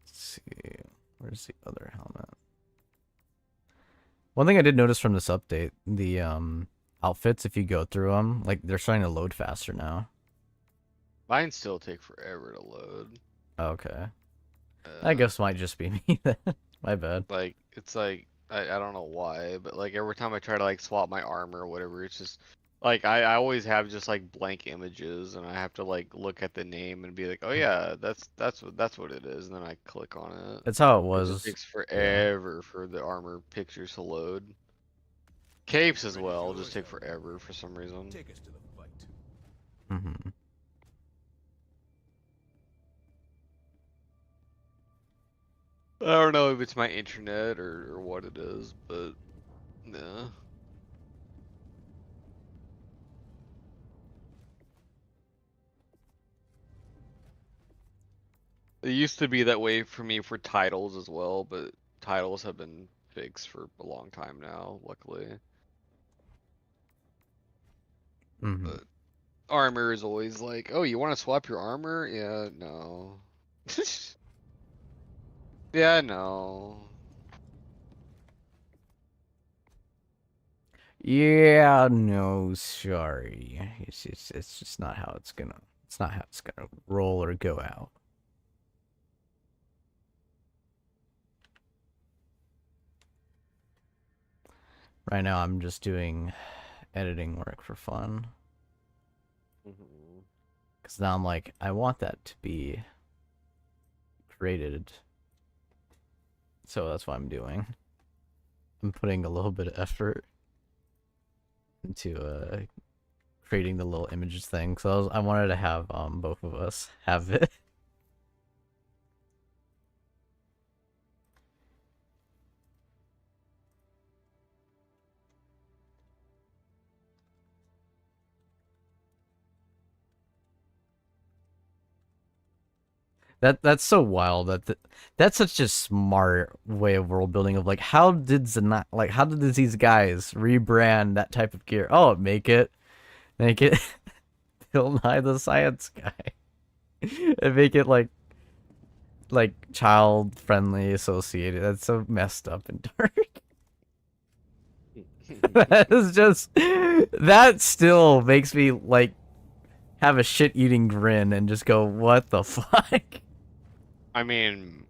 See, where's the other helmet? One thing I did notice from this update, the outfits, if you go through them, like, they're starting to load faster now. Mine still take forever to load. Okay. I guess it might just be me then. My bad. Like it's like I don't know why, but like every time I try to like swap my armor or whatever, it's just like I always have just like blank images and I have to like look at the name and be like, oh yeah, that's what it is, and then I click on it. That's how it It just was. takes forever for the armor pictures to load. Capes as well just take forever for some reason. Take us to the fight. Mm-hmm. I don't know if it's my internet or what it is, but yeah. It used to be that way for me for titles as well, but titles have been fixed for a long time now, luckily. Mm-hmm. But armor is always like, oh, you want to swap your armor? Yeah, no. Yeah, no. Yeah, no, sorry. It's just not how it's gonna roll or go out. Right now I'm just doing editing work for fun. Cause now I'm like, I want that to be created. So that's what I'm doing. I'm putting a little bit of effort into creating the little images thing. So I wanted to have both of us have it. That's so wild that's such a smart way of world building of like how did these guys rebrand that type of gear? Oh, make it Bill Nye the Science Guy. And make it like child friendly associated. That's so messed up and dark. That is just that still makes me like have a shit eating grin and just go, what the fuck? I mean,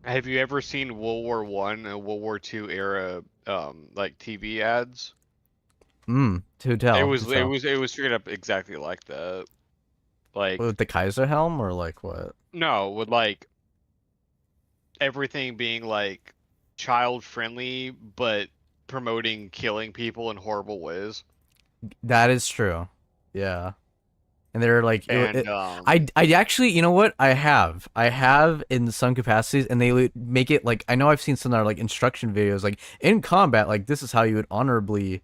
have you ever seen World War One and World War Two era like TV ads? To tell. It was straight up exactly like that. Like With the Kaiser helm or like what? no, with like everything being like child friendly but promoting killing people in horrible ways. That is true. Yeah. And they're like, And I actually, you know what? I have in some capacities, and they make it like, I know I've seen some that are like instruction videos, like in combat, like this is how you would honorably,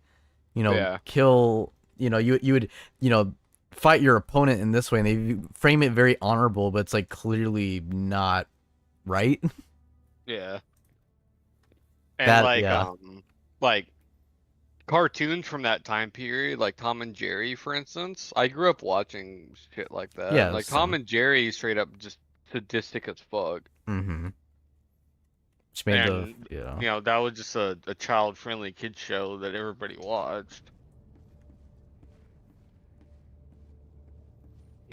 kill, you would, fight your opponent in this way, and they frame it very honorable, but it's like clearly not right. yeah. And That, like yeah. like cartoons from that time period, like Tom and Jerry, for instance. I grew up watching shit like that. Yeah, Like same. Tom and Jerry, straight up just sadistic as fuck. Mm-hmm. Which made And that was just a child-friendly kid show that everybody watched.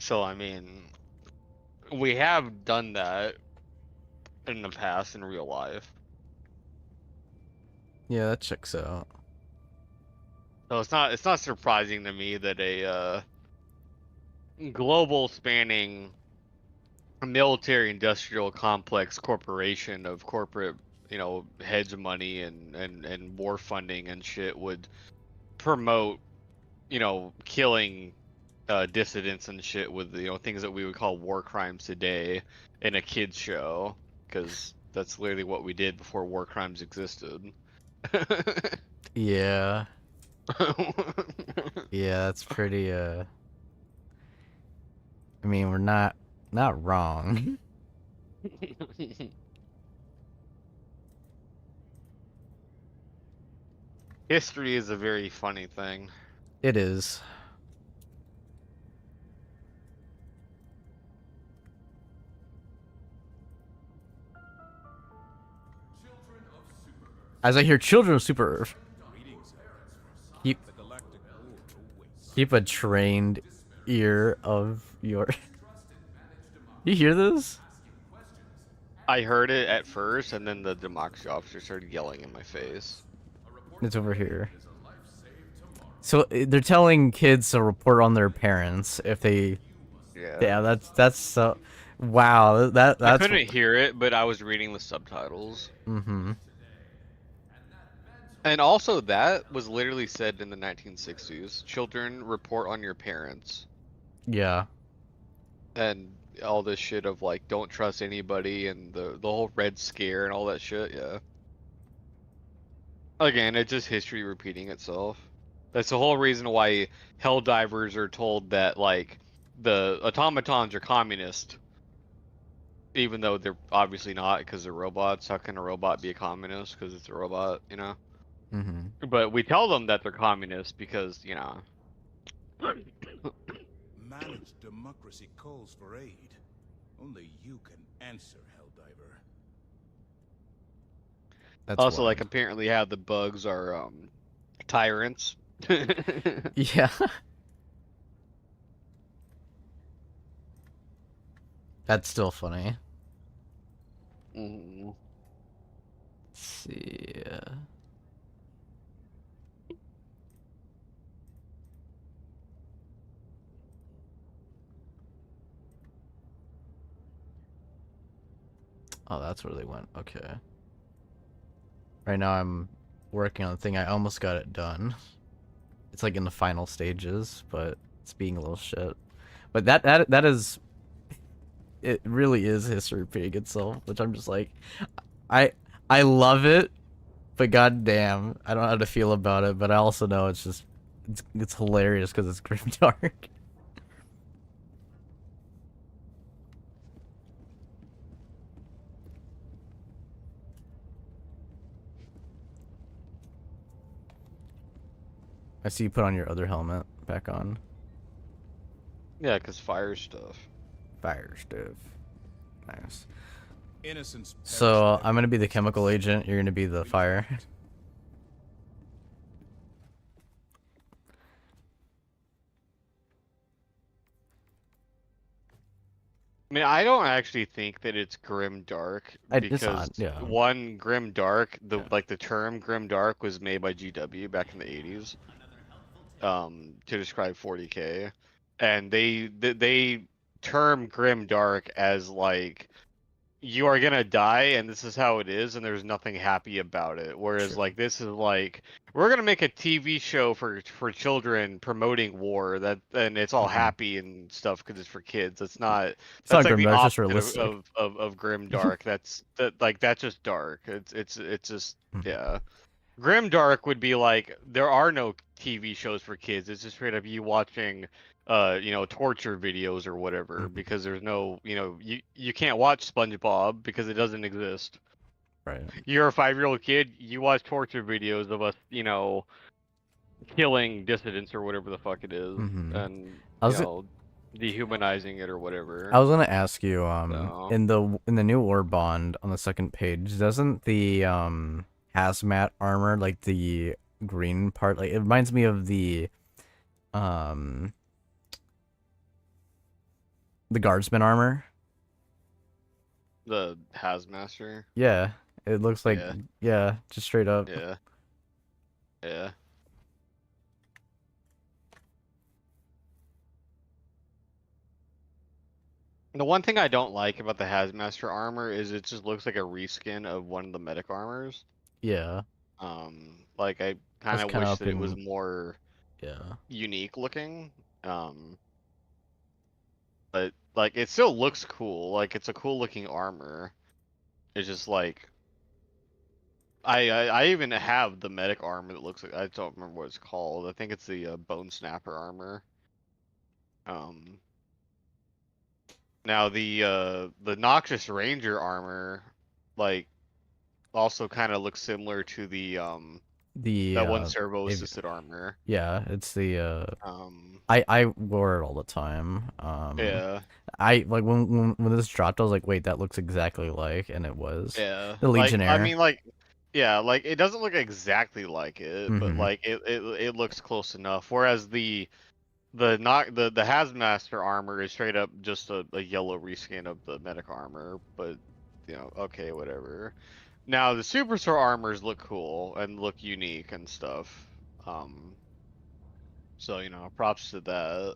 So I mean, we have done that in the past in real life. Yeah, that checks out. So it's not surprising to me that a global spanning military industrial complex corporation of corporate, heads of money and war funding and shit would promote, killing dissidents and shit with, things that we would call war crimes today in a kids show, because that's literally what we did before war crimes existed. Yeah. Yeah, that's pretty, I mean, we're not wrong. History is a very funny thing. It is. As I hear children of Super Earth, keep a trained ear of your... You hear this? I heard it at first, and then the democracy officer started yelling in my face. It's over here. So they're telling kids to report on their parents if they... Yeah, that's so... Wow, that's... I couldn't hear it, but I was reading the subtitles. Mm-hmm. And also, that was literally said in the 1960s. Children report on your parents, Yeah. and all this shit of like, don't trust anybody, and the whole Red Scare and all that shit. Yeah. Again, it's just history repeating itself. That's the whole reason why Helldivers are told that like the automatons are communist, even though they're obviously not because they're robots. How can a robot be a communist? Because it's a robot, you know. Mm-hmm. But we tell them that they're communists because, you know. Managed democracy calls for aid. Only you can answer, Helldiver. That's Also, like, wild. apparently how the bugs are tyrants. Yeah. That's still funny. Mhm. Let's see. Oh, that's where they went. Okay. Right now I'm working on the thing. I almost got it done. It's like in the final stages, but it's being a little shit. But that is, it really is history repeating itself, which I'm just like, I I love it, but goddamn, I don't know how to feel about it. But I also know it's just it's hilarious because it's grimdark. I see you put on your other helmet back on. Yeah, because fire stuff. Fire stuff. Nice. Innocents perish So in I'm their gonna be the own chemical sins. agent. You're gonna be the We fire. fight. I mean, I don't actually think that it's grim dark It's because not. Yeah. one grim dark, Yeah. the term grim dark was made by GW back in the 80s, to describe 40K, and they term grim dark as like you are gonna die and this is how it is and there's nothing happy about it. Whereas True. like this is like we're gonna make a TV show for children promoting war that and it's all Mhm. happy and stuff because it's for kids. It's not. It's That's not like grim the dark. It's just opposite realistic. of grim dark. That's just dark. It's just Mhm. yeah. Grim Dark would be like there are no TV shows for kids. It's just straight up you watching torture videos or whatever Mhm. because there's no, you can't watch SpongeBob because it doesn't exist. Right. You're a 5-year-old kid, you watch torture videos of us, killing dissidents or whatever the fuck it is Mhm. and, I was dehumanizing it or whatever. I was gonna ask you, So, in the new WARBOND on the second page, doesn't the hazmat armor, like the green part, like it reminds me of um the guardsman armor? the Hazmaster. Yeah, it looks like, Yeah, yeah, just straight up. yeah, yeah. The one thing I don't like about the Hazmaster armor is it just looks like a reskin of one of the medic armors. Yeah, Like I I kind was of kind of wish up that it was in, more yeah. unique looking. But like it still looks cool. Like it's a cool looking armor. It's just like I even have the medic armor that looks like I don't remember what it's called. I think it's the Bone Snapper armor. Um, Now the Noxious Ranger armor, like also kind of looks similar to the The that one servo if, assisted armor. yeah, it's the Um, I wore it all the time. yeah, I like when this dropped, I was like, wait, that looks exactly like, and it was yeah. the Like I Legionnaire. mean, like yeah, like it doesn't look exactly like it, but Mm-hmm. like it looks close enough. Whereas the Hazmaster armor is straight up just a yellow reskin of the medic armor, but okay, whatever. Now the Superstore armors look cool and look unique and stuff. Um, so props to that.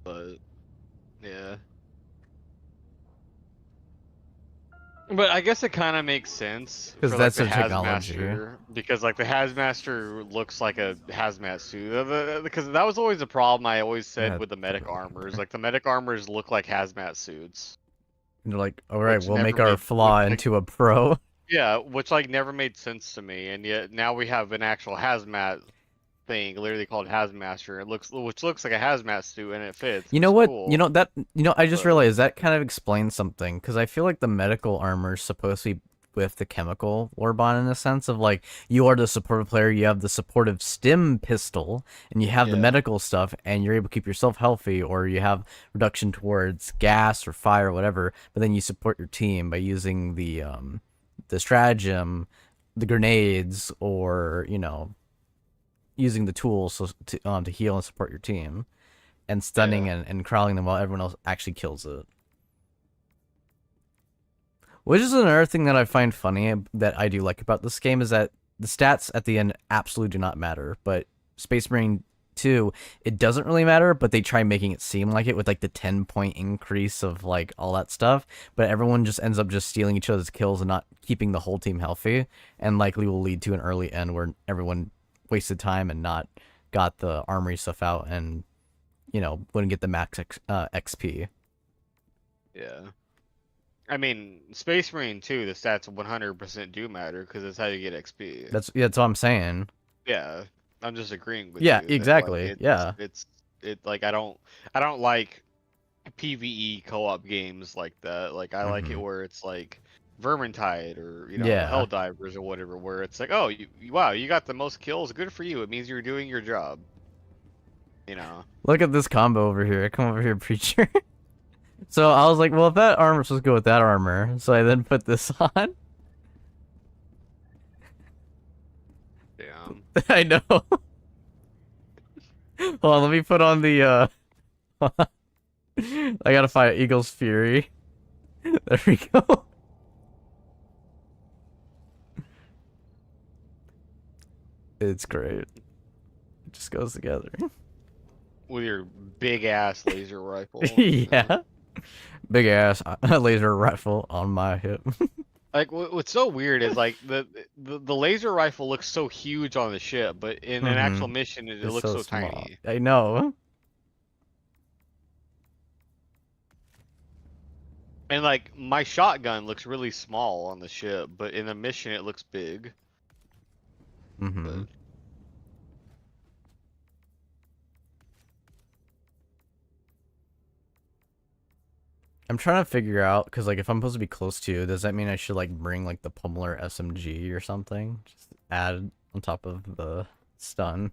But yeah. But I guess it kind of makes sense 'Cause for like that's the their technology. Hazmaster, because like the Hazmaster looks like a hazmat suit. Because that was always a problem I always said Yeah, with the put medic it over armors. there. Like the medic armors look like hazmat suits, And they're like, all right, which we'll never make our made, which flaw like into a pro. yeah, which like never made sense to me. And yet now we have an actual hazmat thing, literally called Hazmaster. Which looks like a hazmat suit and it fits. You And know it's what? You cool. know that. I just But realized that kind of explains something because I feel like the medical armor is supposed to be with the chemical warbond in a sense of like you are the supportive player, you have the supportive stim pistol, and you have the yeah, medical stuff, and you're able to keep yourself healthy, or you have reduction towards gas or fire or whatever. But then you support your team by using the stratagem, the grenades, or using the tools to heal and support your team and stunning yeah. and crawling them while everyone else actually kills it. Which is another thing that I find funny that I do like about this game is that the stats at the end absolutely do not matter. But Space Marine 2, it doesn't really matter, but they try making it seem like it with like the 10-point increase of like all that stuff. But everyone just ends up just stealing each other's kills and not keeping the whole team healthy, and likely will lead to an early end where everyone wasted time and not got the armory stuff out and wouldn't get the max XP. Yeah. I mean, Space Marine 2, the stats 100% do matter because it's how you get XP. That's what I'm saying. Yeah, I'm just agreeing with Yeah, you that like exactly. Yeah. it like I don't like PvE co-op games like that. Like I like it Hmm. where it's like Vermintide or Yeah. Helldivers or whatever, where it's like, oh, wow, you got the most kills, good for you. It means you're doing your job. You know. Look at this combo over here. Come over here, preacher. So I was like, well, if that armor's supposed to go with that armor, so I then put this on. Damn. I know. Hold on, let me put on the I gotta fight Eagle's Fury. There we go. It's great. It just goes together. With your big ass laser rifle. Yeah. Big ass laser rifle on my hip. Like what's so weird is like the laser rifle looks so huge on the ship, but in an actual Mm-hmm. mission it It's looks so so small. tiny. I know. And like my shotgun looks really small on the ship, but in the mission it looks big. Mm-hmm. But I'm trying to figure out because like if I'm supposed to be close to you, does that mean I should like bring like the pummeler SMG or something? Just add on top of the stun.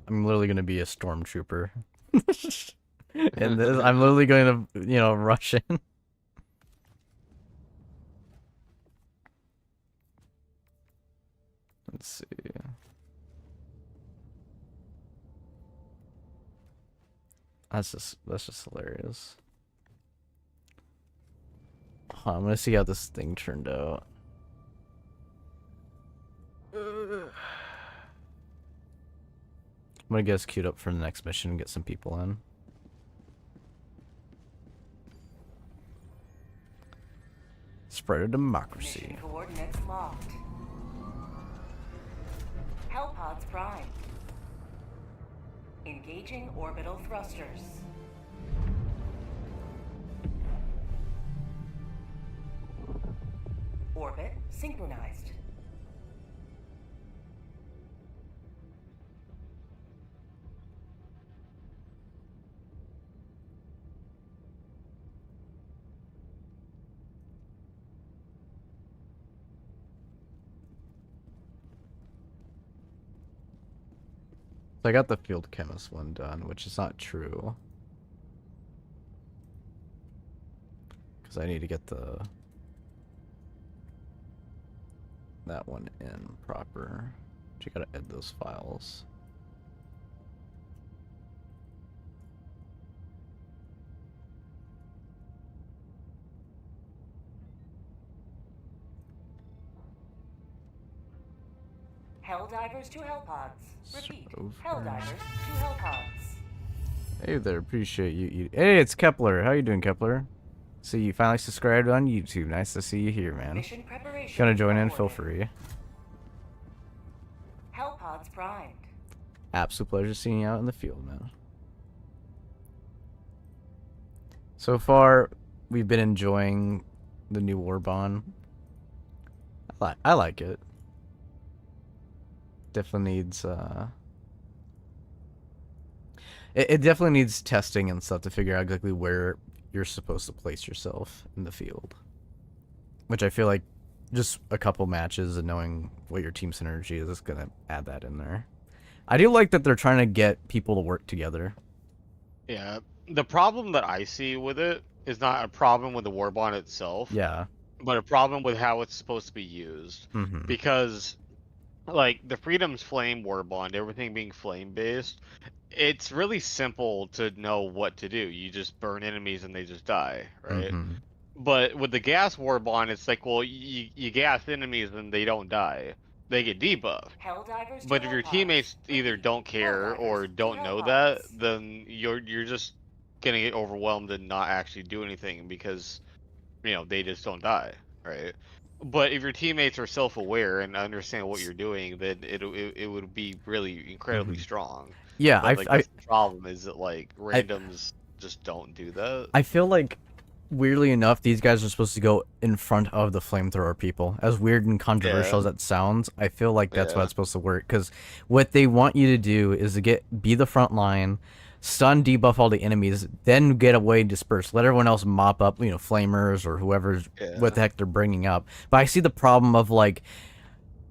I'm literally gonna be a stormtrooper. And this, I'm literally going to, rush in. Let's see. That's just hilarious. I'm gonna see how this thing turned out. I'm gonna get us queued up for the next mission and get some people in. Spread of democracy. Mission coordinates locked. Hellpods prime. Engaging orbital thrusters. Orbit synchronized. So I got the field chemist one done, which is not true. Because I need to get that one in proper. But you gotta edit those files. Helldivers to Hellpods. Repeat. So Helldivers to Hellpods. Hey there, appreciate you. Hey, it's Kepler. How you doing, Kepler? See, you finally subscribed on YouTube. Nice to see you here, man. Mission preparation. Gonna join in, feel aborted. free. Hellpods primed. Absolute pleasure seeing you out in the field, man. So far, we've been enjoying the new WARBOND. I like it. Definitely needs it definitely needs testing and stuff to figure out exactly where you're supposed to place yourself in the field. Which I feel like just a couple matches and knowing what your team synergy is gonna add that in there. I do like that they're trying to get people to work together. Yeah, the problem that I see with it is not a problem with the WARBOND itself, Yeah. but a problem with how it's supposed to be used. Mm-hmm. Because, like, the Freedom's Flame WARBOND, everything being flame-based, it's really simple to know what to do. You just burn enemies and they just die, right? Mm-hmm. But with the gas WARBOND, it's like, well, you gas enemies and they don't die. They get debuffed. Helldivers to But if your Hellpods. teammates either Repeat. don't care or Helldivers don't to know that, Hellpods. then you're just gonna get overwhelmed and not actually do anything because, you know, they just don't die, right? But if your teammates are self-aware and understand what you're doing, then it would be really incredibly Mhm. strong. Yeah, But like that's the problem is that like randoms just don't do that. I feel like, weirdly enough, these guys are supposed to go in front of the flamethrower people. As weird and controversial as that sounds, I feel like that's Yeah. how it's supposed to work. Because what they want you to do is to be the front line, stun, debuff all the enemies, then get away, disperse, let everyone else mop up, you know, flamers or whoever's what the heck they're bringing up. But I see the problem of like,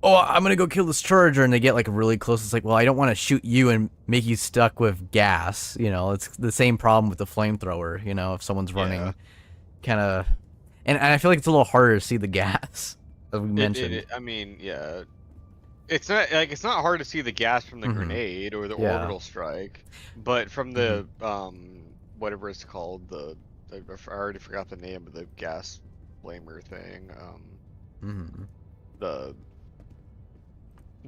oh, I'm gonna go kill this charger, and they get like really close. It's like, well, I don't want to shoot you and make you stuck with gas. You know, it's the same problem with the flamethrower. You know, if someone's running, kind of, and I feel like it's a little harder to see the gas, as we mentioned. I mean, yeah. It's not hard to see the gas from the grenade or the orbital strike, but from the whatever it's called, I already forgot the name of the gas flamer thing.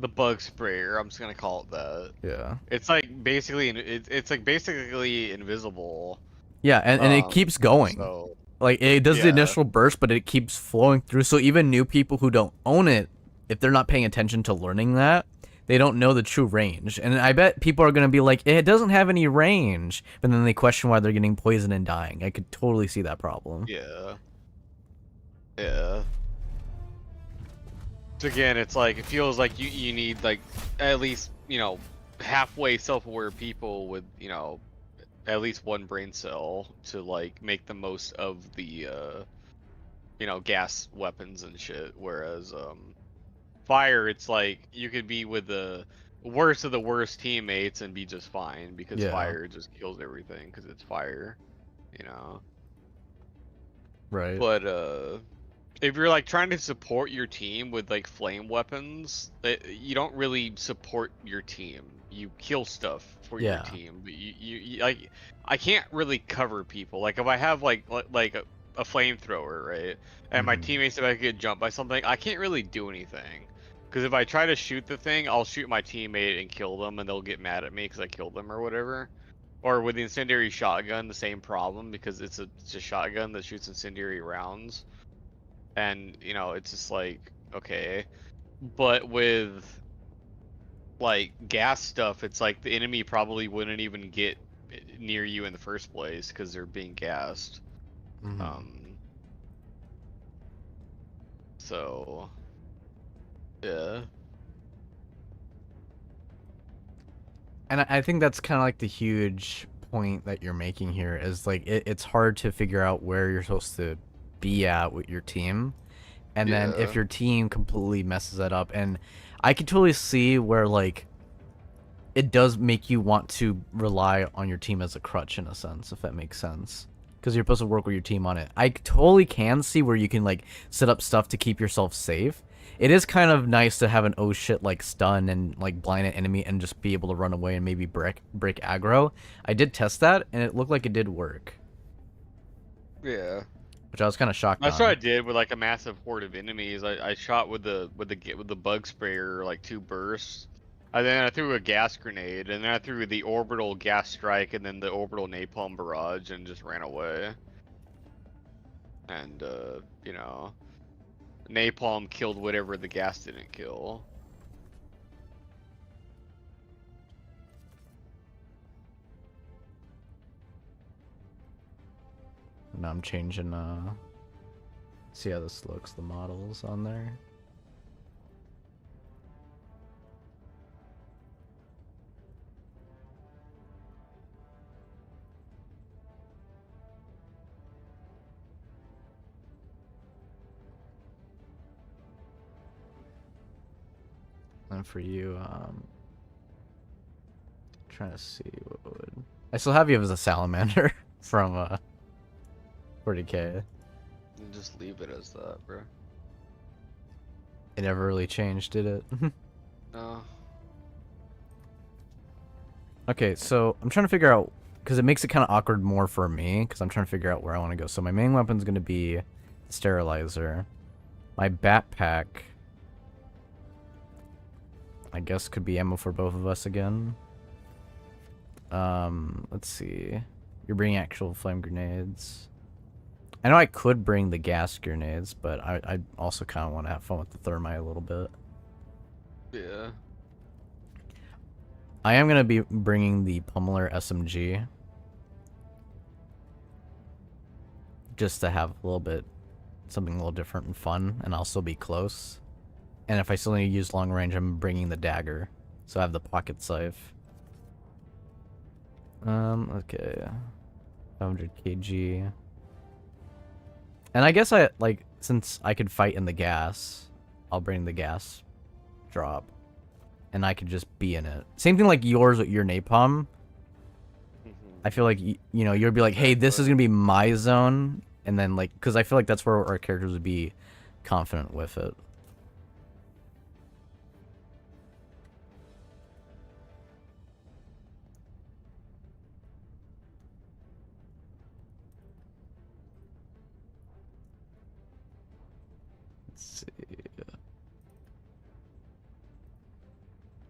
The bug sprayer. I'm just gonna call it that. Yeah. It's like basically it's like basically invisible. Yeah, and it keeps going. So, like it does the initial burst, but it keeps flowing through. So even new people who don't own it, if they're not paying attention to learning that, they don't know the true range. And I bet people are going to be like, it doesn't have any range. But then they question why they're getting poisoned and dying. I could totally see that problem. Yeah. Yeah. So again, it's like, it feels like you need like at least, you know, halfway self-aware people with, you know, at least one brain cell to like make the most of the, you know, gas weapons and shit. Whereas, fire, it's like you could be with the worst of the worst teammates and be just fine because fire just kills everything because it's fire, you know. Right. But if you're like trying to support your team with like flame weapons, you don't really support your team. You kill stuff for your team, but you like, I can't really cover people. Like if I have like a flamethrower, right, and my teammates, if I get jumped by something, I can't really do anything. Because if I try to shoot the thing, I'll shoot my teammate and kill them, and they'll get mad at me because I killed them or whatever. Or with the incendiary shotgun, the same problem because it's a shotgun that shoots incendiary rounds, and you know it's just like okay. But with like gas stuff, it's like the enemy probably wouldn't even get near you in the first place because they're being gassed. So. Yeah. And I think that's kind of like the huge point that you're making here is like it's hard to figure out where you're supposed to be at with your team. And then if your team completely messes that up, and I can totally see where like it does make you want to rely on your team as a crutch in a sense, if that makes sense. Because you're supposed to work with your team on it. I totally can see where you can like set up stuff to keep yourself safe. It is kind of nice to have an oh shit like stun and like blind an enemy and just be able to run away and maybe break aggro. I did test that and it looked like it did work. Yeah. which I was kind of shocked That's what I on. did with like a massive horde of enemies. I shot with the bug sprayer like 2 bursts, and then I threw a gas grenade, and then I threw the orbital gas strike, and then the orbital napalm barrage, and just ran away. And you know, napalm killed whatever the gas didn't kill. Now I'm changing, see how this looks, the models on there. And for you, trying to see what would... I still have you as a salamander from, 40k. Just leave it as that, bro. It never really changed, did it? No. Okay, so I'm trying to figure out, because it makes it kind of awkward more for me, because I'm trying to figure out where I want to go. So my main weapon's going to be the sterilizer. My backpack, I guess, could be ammo for both of us again. Let's see. You're bringing actual flame grenades. I know I could bring the gas grenades, but I also kind of want to have fun with the thermite a little bit. Yeah. I am going to be bringing the pummeler SMG. Just to have a little bit, something a little different and fun, and I'll still be close. And if I still need to use long range, I'm bringing the dagger. So I have the pocket scythe. Okay. 500 kg. And I guess since I could fight in the gas, I'll bring the gas drop. And I could just be in it. Same thing like yours with your napalm. I feel like, you know, you'd be like, hey, this is going to be my zone. And then, like, because I feel like that's where our characters would be confident with it. Let's see.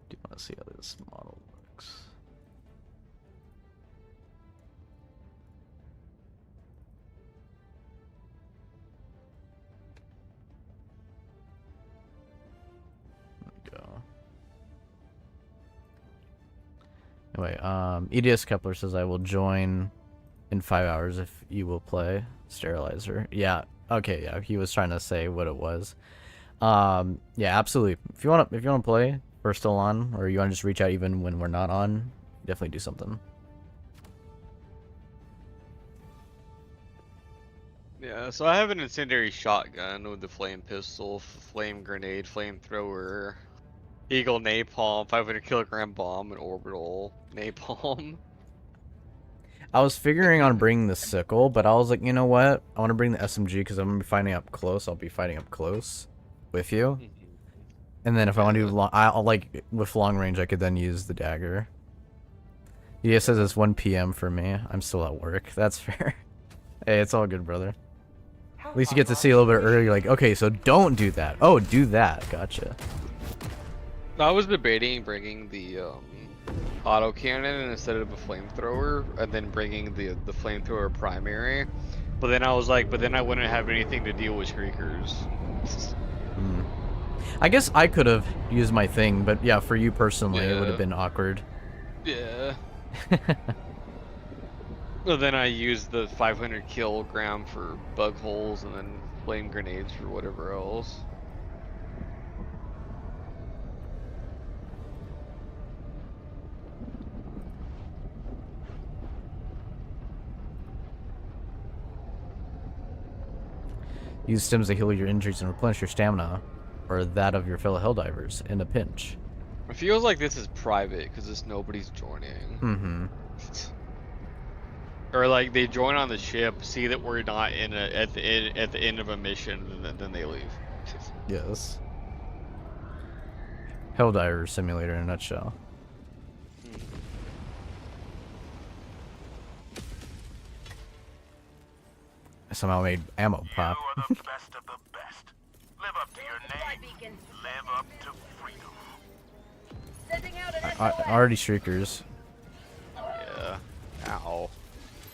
Do you want to see how this model looks? Go. Anyway, EDS Kepler says I will join in 5 hours if you will play sterilizer. Yeah, okay, yeah, he was trying to say what it was. Yeah, absolutely. If you wanna play, if we're still on, or you wanna just reach out even when we're not on, definitely do something. Yeah, so I have an incendiary shotgun with the flame pistol, flame grenade, flamethrower, eagle napalm, 500 kilogram bomb, and orbital napalm. I was figuring on bringing the sickle, but I was like, you know what? I want to bring the SMG because I'm gonna be fighting up close. I'll be fighting up close with you, and then if I want to do long, I'll like with long range, I could then use the dagger. He says it's 1 p.m. for me. I'm still at work. That's fair. Hey, it's all good, brother. At least you get to see a little bit earlier. Like, okay, so don't do that. Oh, do that. Gotcha. I was debating bringing the autocannon instead of a flamethrower, and then bringing the flamethrower primary. But then I was like, but then I wouldn't have anything to deal with shriekers. I guess I could have used my thing, but yeah, for you personally, it would have been awkward. Yeah. Well, then I used the 500 kilogram for bug holes, and then flame grenades for whatever else. Use stims to heal your injuries and replenish your stamina, or that of your fellow Helldivers in a pinch. It feels like this is private because it's nobody's joining. Mm-hmm. Or like they join on the ship, see that we're not in at the end of a mission, and then they leave. Yes. Helldiver simulator in a nutshell. somehow made ammo pop. You are the best of the best. Live up to your Supply name. beacon. Live up to freedom. Sending out an SOS. Already shriekers. Yeah. Ow.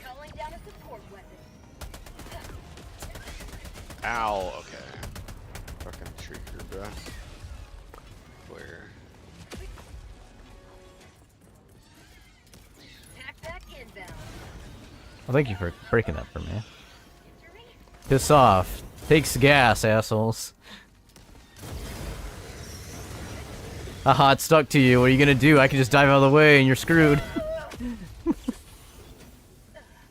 Calling down a support weapon. Ow. Okay. Fucking shrieker, bro. Where? Backpack inbound. Well, thank you for breaking that for me. Piss off. Takes gas, assholes. Haha, it's stuck to you. What are you gonna do? I can just dive out of the way and you're screwed.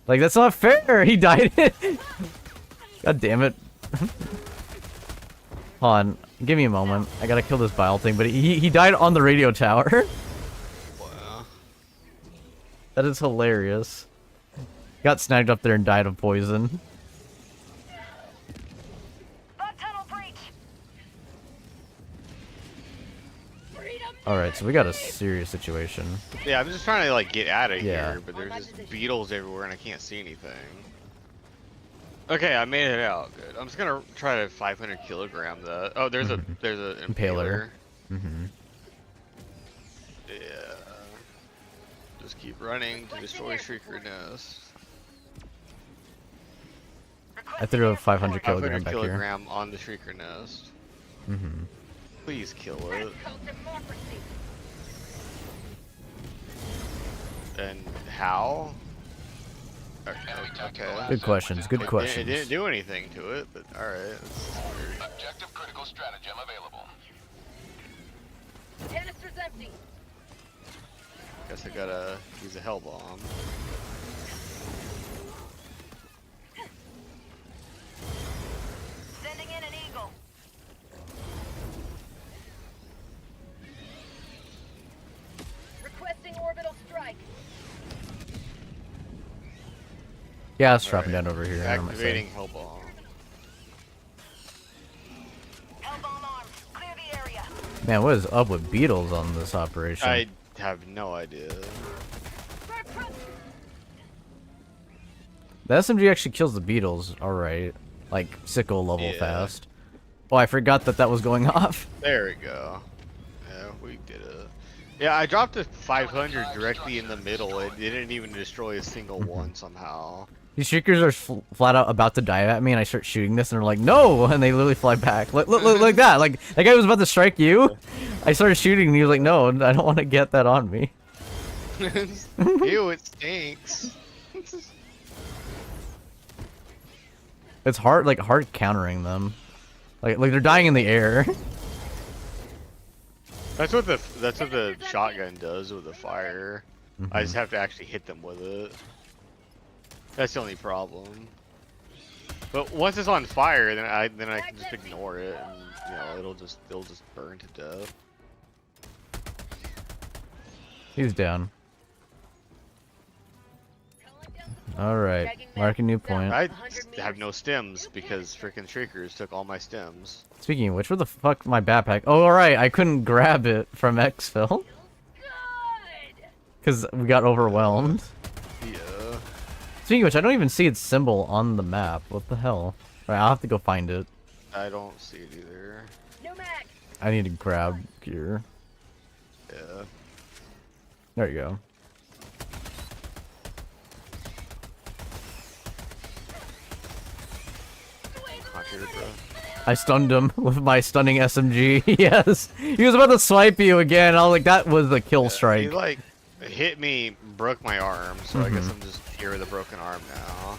Like, that's not fair! He died! God damn it. Hold on. Give me a moment. I gotta kill this bile thing, but he died on the radio tower. Wow. That is hilarious. Got snagged up there and died of poison. Bug tunnel breach. Freedom. Alright, so we got a serious situation. Yeah, I'm just trying to like get out of Yeah. here, but there's just beetles everywhere and I can't see anything. Okay, I made it out. Good. I'm just gonna try to 500 kilogram that. Oh, there's a impaler. Mm-hmm. Yeah. Just keep running to destroy Shrieker Nest. I threw a 500 500 kilogram back here. kilogram on the Shrieker Nest. Mm-hmm. Please kill it. Democracy. And how? Okay. Good questions, good It questions. didn't do anything to it, but alright. Objective critical stratagem available. Canister's empty. Guess I gotta use a hell bomb. Sending in an eagle. Requesting orbital strike. Yeah, it's dropping Alright. down over here. on my side. Activating hell bomb. Hellbomb armed. Clear the area. Man, what is up with beetles on this operation? I have no idea. The SMG actually kills the beetles, alright. Like, sicko level Yeah. fast. Oh, I forgot that was going off. There we go. Yeah, we did it. Yeah, I dropped a 500 directly in the middle. It didn't even destroy a single one somehow. These shriekers are flat out about to die at me, and I start shooting this, and they're like, "No!" And they literally fly back. Look, like that. Like that guy was about to strike you. I started shooting, and he was like, "No, I don't want to get that on me." Ew, it stinks. It's hard, like hard countering them. Like they're dying in the air. That's what the shotgun does with the fire. I just have to actually hit them with it. That's the only problem. But once it's on fire, then I can just ignore it, and you know it'll just burn to death. He's down. All right, marking new point. I have no stems because freaking Shriekers took all my stems. Speaking of which, where the fuck my backpack? Oh, all right, I couldn't grab it from exfil Good. because we got overwhelmed. Yeah. Speaking of which, I don't even see its symbol on the map. What the hell? Right, I'll have to go find it. I don't see it either. No mag. I need to grab gear. Yeah. There you go. Hunter, bro. I stunned him with my stunning SMG. Yes, he was about to swipe you again. I was like, that was the kill He strike. like hit me, broke my arm, so I guess I'm just here with a broken arm now.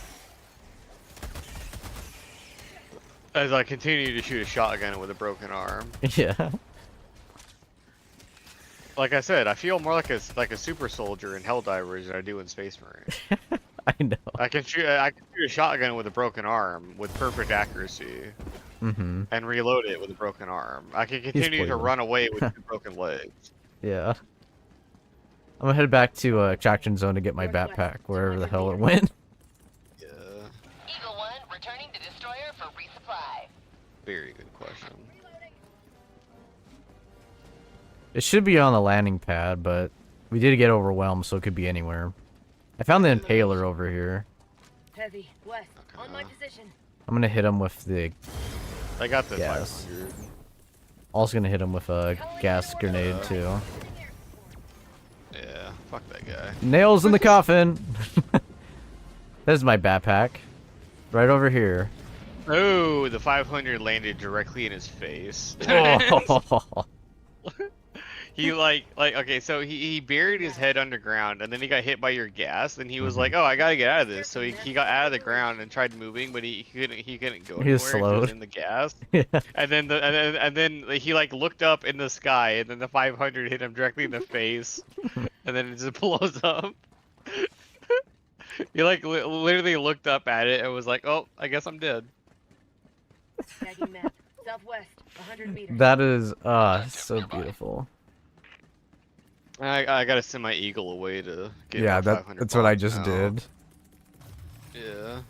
As I continue to shoot a shotgun with a broken arm. Yeah. Like I said, I feel more like a super soldier in Helldivers than I do in Space Marine. I know. I can shoot a shotgun with a broken arm with perfect accuracy, and reload it with a broken arm. I can continue to pointless. run away with 2 broken legs. Yeah. I'm gonna head back to extraction zone to get my backpack, wherever the hell it went. Yeah, Eagle 1 returning to destroyer for resupply. very good question. It should be on the landing pad, but we did get overwhelmed, so it could be anywhere. I found the impaler over here. Heavy, west, on my position. I'm gonna hit him with the I got the gas. 500. Also gonna hit him with a gas grenade too. Yeah, fuck that guy. Nails in the coffin. There's my backpack. Right over here. Oh, the 500 landed directly in his face. Oh. He okay, so he buried his head underground, and then he got hit by your gas, and he was like, "Oh, I gotta get out of this." So he got out of the ground and tried moving, but he couldn't go anywhere. He was 'cause slowed. in the gas. Yeah. And then he like looked up in the sky, and then the 500 hit him directly in the face, and then it just blows up. He like literally looked up at it and was like, "Oh, I guess I'm dead." Tagging map, southwest, 100 meters. That is so beautiful. I gotta send my eagle away to get Yeah, my 500 that's what I bombs just now. did. Yeah.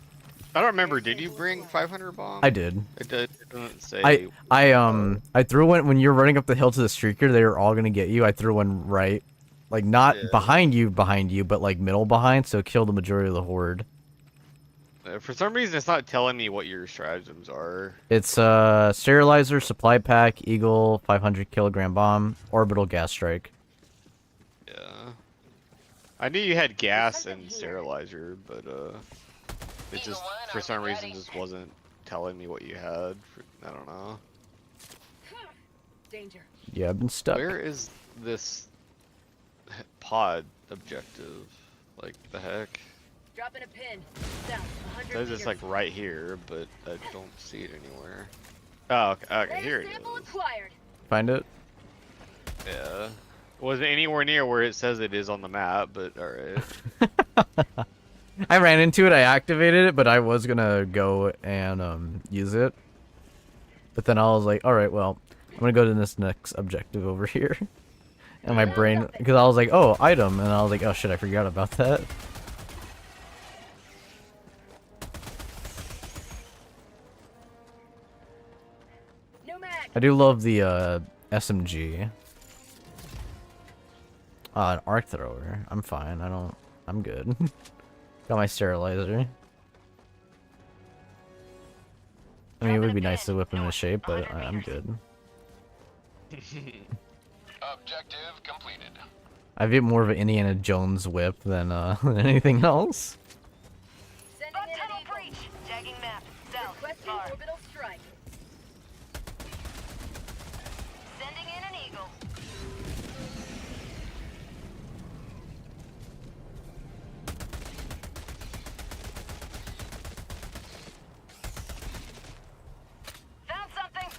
I don't remember. Did you bring 500 bombs? I did. It doesn't say. I threw one when you're running up the hill to the streaker. They were all gonna get you. I threw one right, like not behind you, but like middle behind, so kill the majority of the horde. For some reason, it's not telling me what your stratagems are. It's sterilizer, supply pack, eagle, 500 kilogram bomb, orbital gas strike. Yeah. I knew you had gas and sterilizer, but it just for some reason just wasn't telling me what you had. I don't know. Danger. Yeah, I've been stuck. Where is this pod objective? Like the heck? Dropping a pin. South, 100 There's meters. just like right here, but I don't see it anywhere. Oh, okay, here it Sample is. acquired. Find it. Yeah. Wasn't anywhere near where it says it is on the map, but alright. I ran into it. I activated it, but I was gonna go and use it. But then I was like, all right, well, I'm gonna go to this next objective over here. And my brain, because I was like, oh, item, and I was like, oh shit, I forgot about that. No mag. I do love the SMG. An arc thrower. I'm fine. I'm good. Got my sterilizer. I mean, it would be nice to whip him into shape, but I'm good. Objective completed. I have more of an Indiana Jones whip than than anything else. Sending in an Tunnel eagle. breach. Tagging map. South. Requesting Far. orbital strike. Sending in an eagle. Found something.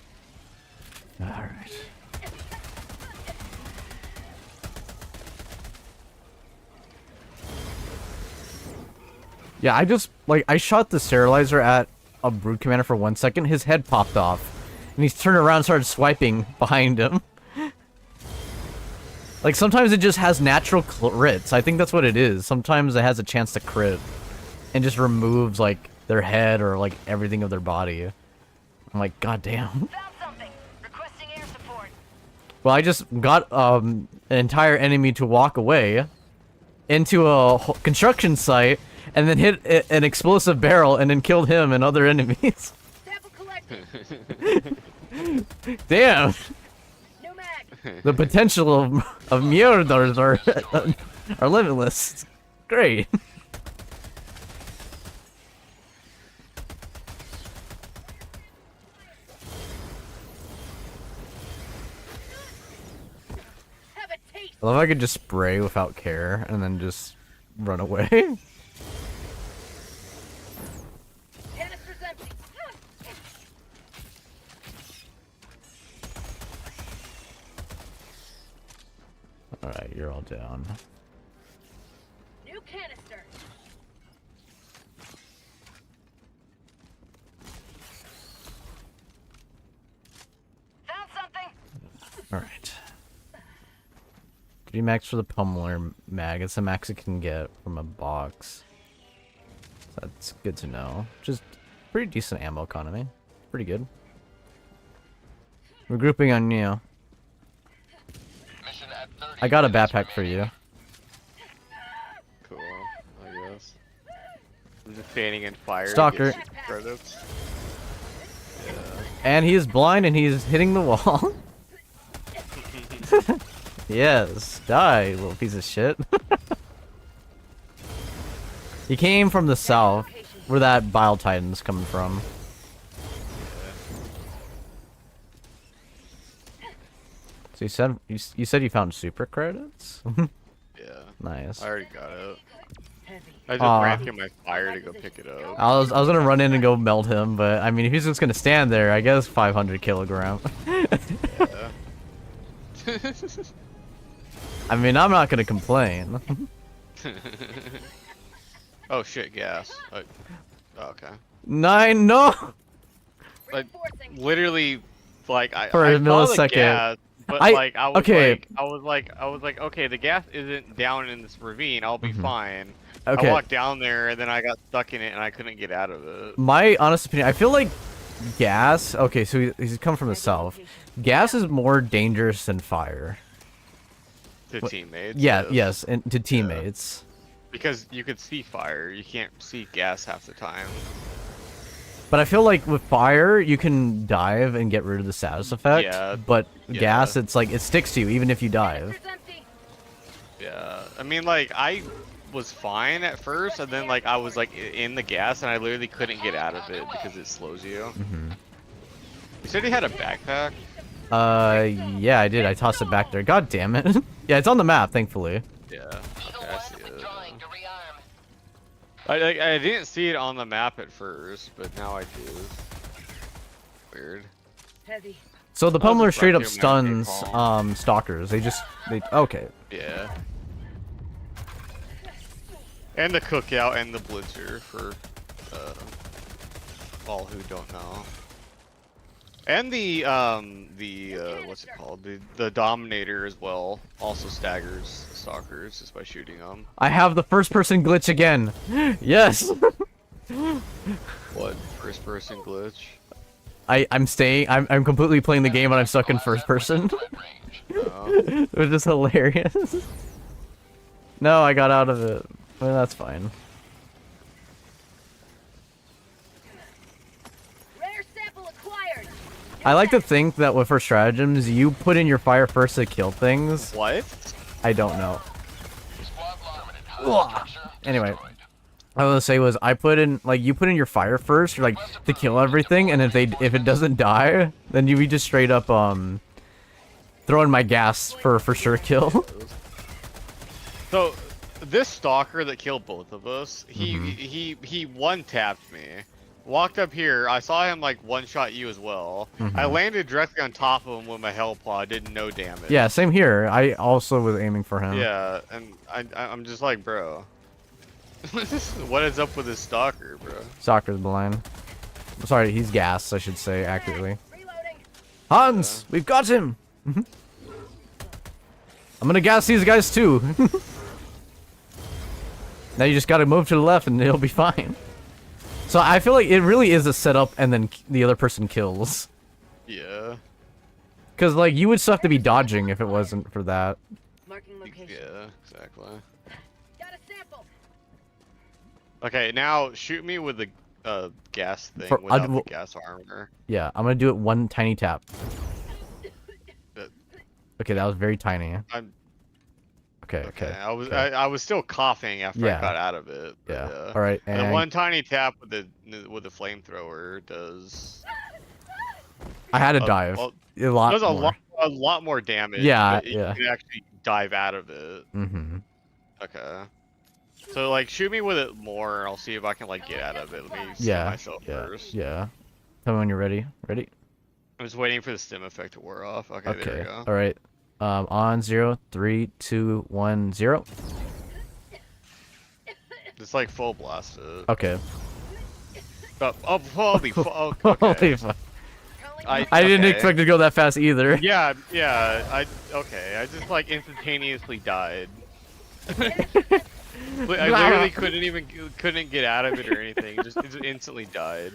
All right. Yeah, I just I shot the sterilizer at a brood commander for 1 second. His head popped off, and he's turned around and started swiping behind him. Like sometimes it just has natural crits. I think that's what it is. Sometimes it has a chance to crit, and just removes like their head or like everything of their body. I'm like, god damn. Found something. Requesting air support. Well, I just got an entire enemy to walk away into a construction site, and then hit an explosive barrel, and then killed him and other enemies. Sample collected. Damn, No mag. the potential of murders are limitless. It's great. Have a taste. I love if I could just spray without care and then just run away. Canister's empty. Alright, you're all down. New canister. Found something. Alright. 3 max for the pummeler mag. It's the max it can get from a box. That's good to know. Just pretty decent ammo economy. Pretty good. Regrouping on you. Mission at 30 I got a minutes backpack for remaining. you. Cool, I guess. standing in fire. to Stalker. get super credits. And he is blind and he's hitting the wall. Yes, die, little piece of shit. He came from the south, where that Bile Titan's coming from. So you said you found super credits? Yeah. Nice. I already got it. Heavy. I just Aw. ran through my fire to go pick it up. I was gonna run in and go melt him, but I mean if he's just gonna stand there, I guess 500 kilogram. Yeah. I mean I'm not gonna complain. Oh shit, gas. Okay. 9, no! Like literally, like For I a saw the millisecond. gas, but I was okay. like, okay, the gas isn't down in this ravine. I'll be fine. Okay. I walked down there and then I got stuck in it and I couldn't get out of it. My honest opinion, I feel like gas. Okay, so he's come from the south. Gas is more dangerous than fire. To teammates. Yeah, yes, and to teammates. Because you could see fire, you can't see gas half the time. But I feel like with fire, you can dive and get rid of the status effect. Yeah, But yeah. gas, it's like it sticks to you even if you dive. It's empty. Yeah, I mean, like I was fine at first, and then like I was like in the gas, and I literally couldn't get out of it because it slows you. You said he had a backpack. Yeah, I did. I tossed it back there. God damn it. Yeah, it's on the map, thankfully. Yeah, okay, I see it. Withdrawing to rearm. I didn't see it on the map at first, but now I do. Weird. Heavy. So the I'll pummeler just straight up run through my stuns stalkers. They okay. Yeah. And the cookout and the blitzer for all who don't know. And the what's it called? The Dominator as well also staggers stalkers just by shooting them. I have the first person glitch again. Yes. What first person glitch? I'm completely playing the game and I'm stuck in first person. Oh. Which is hilarious. No, I got out of it. Well, that's fine. Rare sample acquired. I like to think that with her stratagems, you put in your fire first to kill things. What? I don't know. Squad plummeted. Ugh. Structure Anyway, destroyed. I was gonna say was I put in like you put in your fire first, like to kill everything, and if it doesn't die, then you just straight up throw in my gas for sure kill. So this stalker that killed both of us, he one tapped me. Walked up here, I saw him like one shot you as well. I landed directly on top of him with my hell pod, did no damage. Yeah, same here. I also was aiming for him. Yeah, and I'm just like, bro. What is up with this stalker, bro? Stalker's blind. Sorry, he's gas, I should say accurately. Reloading. Hans, we've got him. I'm gonna gas these guys too. Now you just gotta move to the left and it'll be fine. So I feel like it really is a setup and then the other person kills. Yeah. Cause like you would still have to be dodging if it wasn't for that. Marking location. Yeah, exactly. Got a sample. Okay, now shoot me with the gas thing For- without I'd- the gas armor. Yeah, I'm gonna do it one tiny tap. That- Okay, that was very tiny. I'm Okay, okay. okay. I was still coughing after Yeah. I got out of it. But, Yeah. All right. And the And one tiny tap with the flamethrower does I had to a- dive. well, A lot does more. a lot more damage. Yeah, but yeah. You can actually dive out of it. Mm-hmm. Okay. So like shoot me with it more, and I'll see if I can like get out of it. Let me see Yeah. myself Yeah. first. Yeah. Tell me when you're ready. Ready? I'm just waiting for the stim effect to wear off. Okay, there we Okay. go. All right. On 0, 3, 2, 1, 0. It's like full blasted. Okay. Holy fuck. Holy Okay. fuck. Calling I didn't okay. expect it to go that fast either. Yeah, okay. I just like instantaneously died. I literally couldn't get out of it or anything. Just instantly died.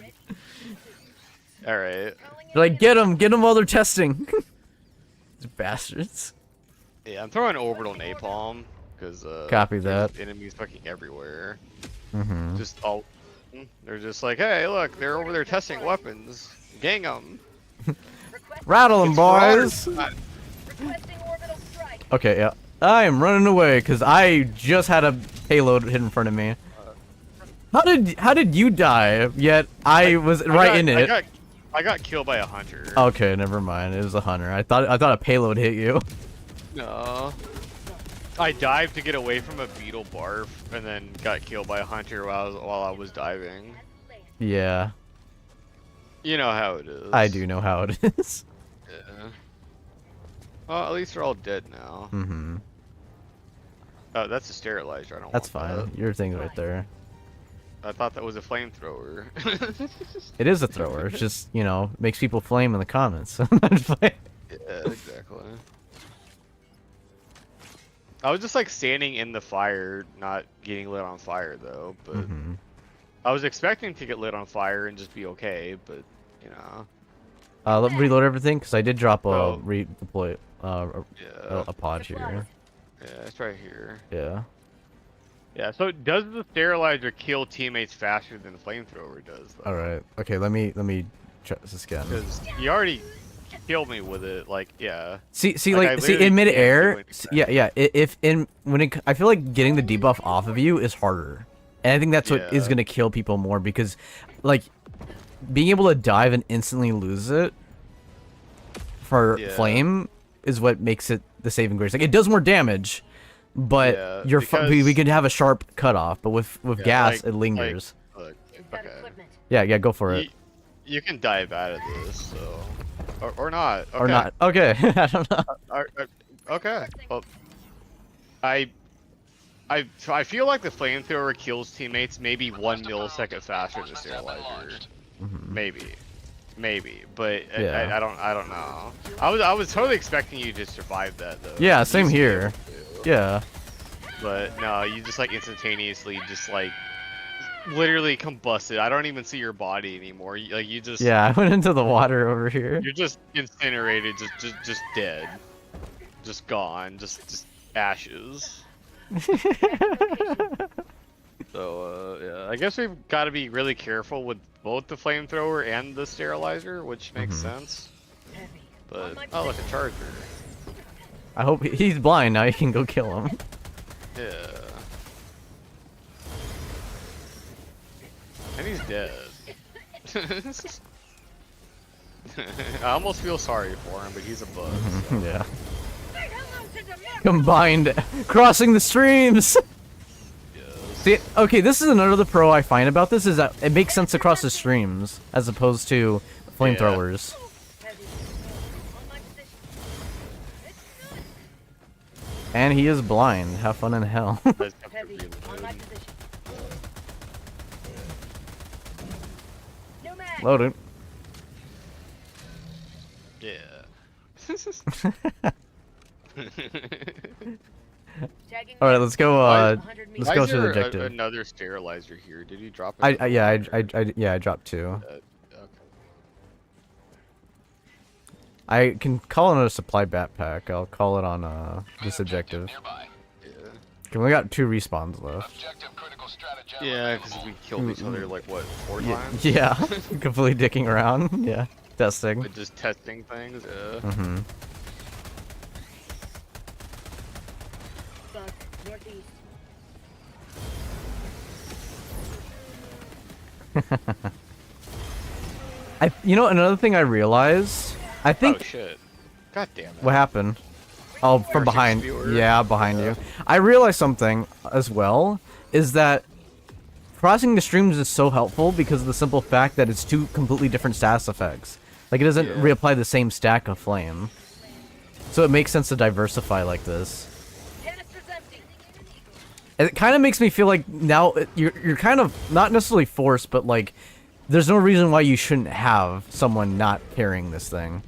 All right. They're like, get them while they're testing. These bastards. Yeah, I'm throwing orbital napalm because Copy there's that. enemies fucking everywhere. Mm-hmm. Just all They're just like, hey, look, they're over there testing weapons. Gang them. Rattle them, boys. Requesting orbital strike. Okay, yeah. I am running away because I just had a payload hit in front of me. How did you die? Yet I was right in it. I got killed by a hunter. Okay, never mind. It was a hunter. I thought a payload hit you. No. I dived to get away from a beetle barf, and then got killed by a hunter while I was diving. Yeah, You know how it is. I do know how it is. Yeah. Well, at least they're all dead now. Mm-hmm. Oh, that's a sterilizer. I don't That's want fine. Your thing's right there. that. I thought that was a flamethrower. It is a thrower. It's just, you know, makes people flame in the comments. Yeah, exactly. I was just like standing in the fire, not getting lit on fire though, but Mm-hmm. I was expecting to get lit on fire and just be okay, but you know. Let me reload everything because I did drop a Oh. redeploy Yeah. a pod here. Yeah, it's right here. Yeah. Yeah, so does the sterilizer kill teammates faster than the flamethrower does though? All right. Okay. Let me try this again. Because you already killed me with it, like, yeah. See, Like, I in literally can't do midair, anything yeah. If I feel like getting the debuff off of you is harder, and I think that's what is Yeah. gonna kill people more because, like, being able to dive and instantly lose it for Yeah. flame is what makes it the saving grace. Like, it does more damage, but Yeah, we because- can have a sharp cutoff, but with Yeah, gas like- it lingers. Look, Inbound okay. equipment. Yeah, go for it. You can dive out of this, so or not. Okay. Or not. Okay, I don't know. Okay. Well, I feel like the flamethrower kills teammates maybe 1 millisecond faster than the Reinforcements have been sterilizer. launched. Maybe, but Yeah. I don't know. I was totally expecting you to survive that though. Yeah, You same used to be here. able to. Yeah. But no, you just like instantaneously just like literally combusted. I don't even see your body anymore. You just Yeah, I went into the water over here. you're just incinerated, just dead, just gone, just ashes. So yeah, I guess we've got to be really careful with both the flamethrower and the sterilizer, which makes sense. But oh, look, a charger. I hope he's blind now. You can go kill him. Yeah. And he's dead. I almost feel sorry for him, but he's a bug. So. Yeah. Combined, crossing the streams. See, okay, this is another pro I find about this is that it makes sense to cross the streams as opposed to flamethrowers. And he is blind. Have fun in hell. I just have to Heavy on my reload. position. No mag. Loaded. Yeah. Tagging All right, let's go. Why- 100 Let's Why go is to the there objective. another sterilizer here? Did you drop it? I dropped 2. Okay. I can call it a supply backpack. I'll call it on this objective. Nearby. Yeah. Okay, we got 2 respawns left. Objective critical strategy. Yeah, because we killed each other like what 4 times? Yeah, completely dicking around. Yeah, testing. Like, just testing things. Yeah. Mm-hmm. bug northeast. You know, another thing I realized. I think Oh shit! God damn it! what happened. Oh, from Airship behind. spewers. Yeah, behind you. I realized something as well. Is that crossing the streams is so helpful because of the simple fact that it's 2 completely different status effects. Like it doesn't Yeah. reapply the same stack of flame. So it makes sense to diversify like this. Canister's empty. And it kind of makes me feel like now you're kind of not necessarily forced, but like there's no reason why you shouldn't have someone not carrying this thing.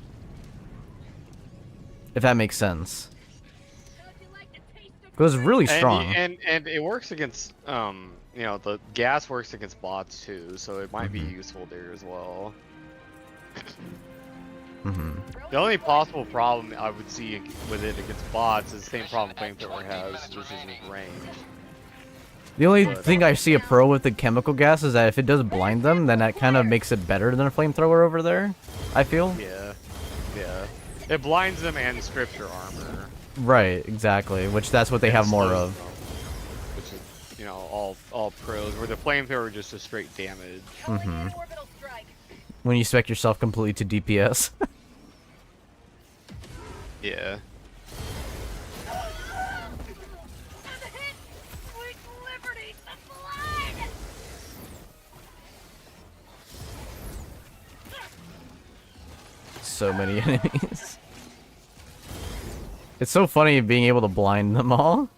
If that makes sense. Because it's really strong. And it works against you know, the gas works against bots too, so it might be useful there as well. The only possible problem I would see with it against bots is the same problem flamethrower has, which is with range. The only thing I see a pro with the chemical gas is that if it does blind them, then that kind of makes it better than a flamethrower over there, I feel. Yeah. Yeah. It blinds them and strips your armor. Right, exactly. Which that's what they have more of. Which is, you know, all pros. Where the flamethrower is just a straight damage. Calling in orbital strike. When you spec yourself completely to DPS. Yeah. Sweet liberty, the blood! So many enemies. It's so funny being able to blind them all.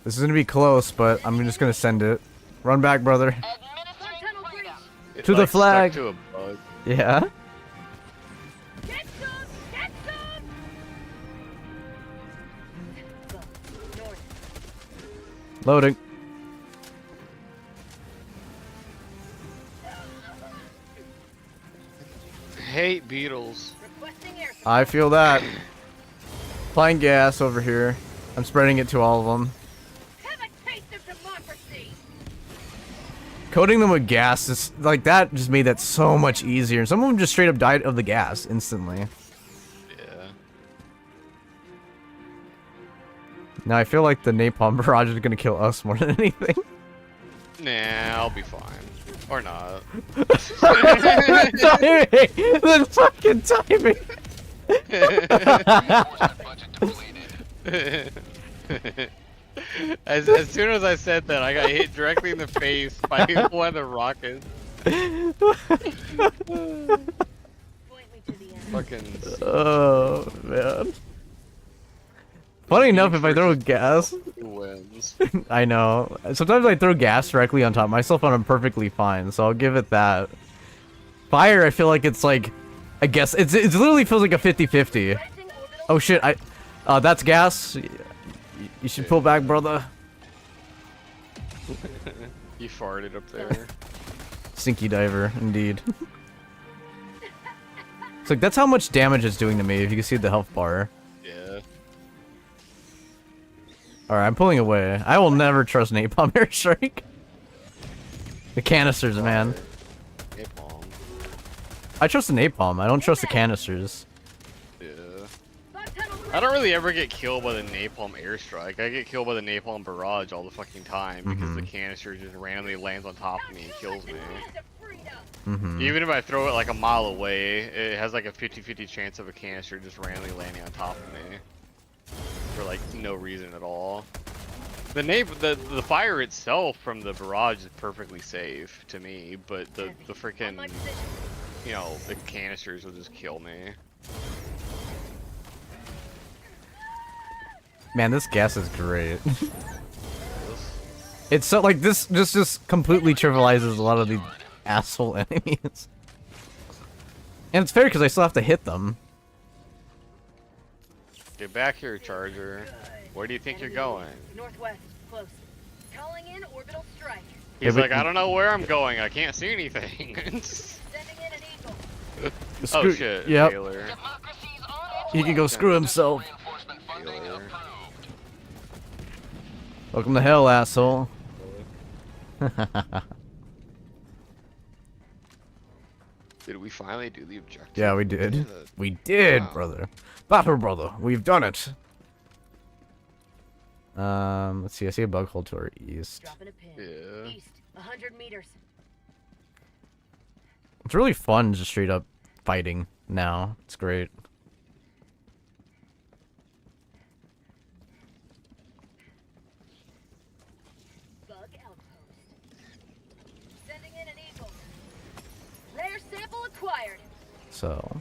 This is gonna be close, but I'm just gonna send it. Run back, brother. Administering freedom. It's To the like stuck flag. to a bug. Yeah. Get some! Get some! North. Loading. Hate beetles. Requesting air. I feel that. Applying gas over here. I'm spreading it to all of them. Have a taste of democracy! Coating them with gas is like that just made that so much easier. Some of them just straight up died of the gas instantly. Yeah. Now I feel like the napalm barrage is gonna kill us more than anything. Nah, I'll be fine. Or not. Timing! The fucking timing! Reinforcement budget depleted. As soon as I said that, I got hit directly in the face by one of the rockets. Point me to the end. Fucking Oh man. Funny enough, if I throw gas, wins. I know. Sometimes I throw gas directly on top of myself and I'm perfectly fine, so I'll give it that. Fire, I feel like it's like, I guess, it literally feels like a 50-50. Requesting orbital. Oh shit, that's gas. You should pull back, brother. You farted up there. Stinky diver, indeed. It's like, that's how much damage it's doing to me, if you can see the health bar. Yeah. Alright, I'm pulling away. I will never trust napalm airstrike. The canisters, man. Napalm. I trust the napalm, I don't trust the canisters. Yeah. Bug tunnel I don't really ever get killed by the napalm airstrike. I get killed by the napalm barrage all the fucking time because the canister just randomly lands on top of me and kills me. Even if I throw it like a mile away, it has like a 50-50 chance of a canister just randomly landing on top of me. For like no reason at all. The fire itself from the barrage is perfectly safe to me, but the freaking, you know, the canisters will just kill me. Man, this gas is great. It's so, like, this just completely trivializes a lot of these asshole enemies. And it's fair because I still have to hit them. Get back here, Charger. Where do you think you're going? Northwest, close. Calling in orbital strike. He's but- like, I don't know where I'm going. I can't see anything. Sending in an eagle. Oh Screw- shit, Yep. Taylor. Democracy's on its He can go screw himself. reinforcement funding Taylor. approved. Welcome to hell, asshole. Did we finally do the objective? Yeah, we did. Good. We did, Wow. brother. Battle brother, we've done it. Let's see. I see a bug hole to our east. Dropping a pin. Yeah. East, 100 meters. It's really fun just straight up fighting now. It's great. Bug outpost. Sending in an eagle. Rare sample acquired. So,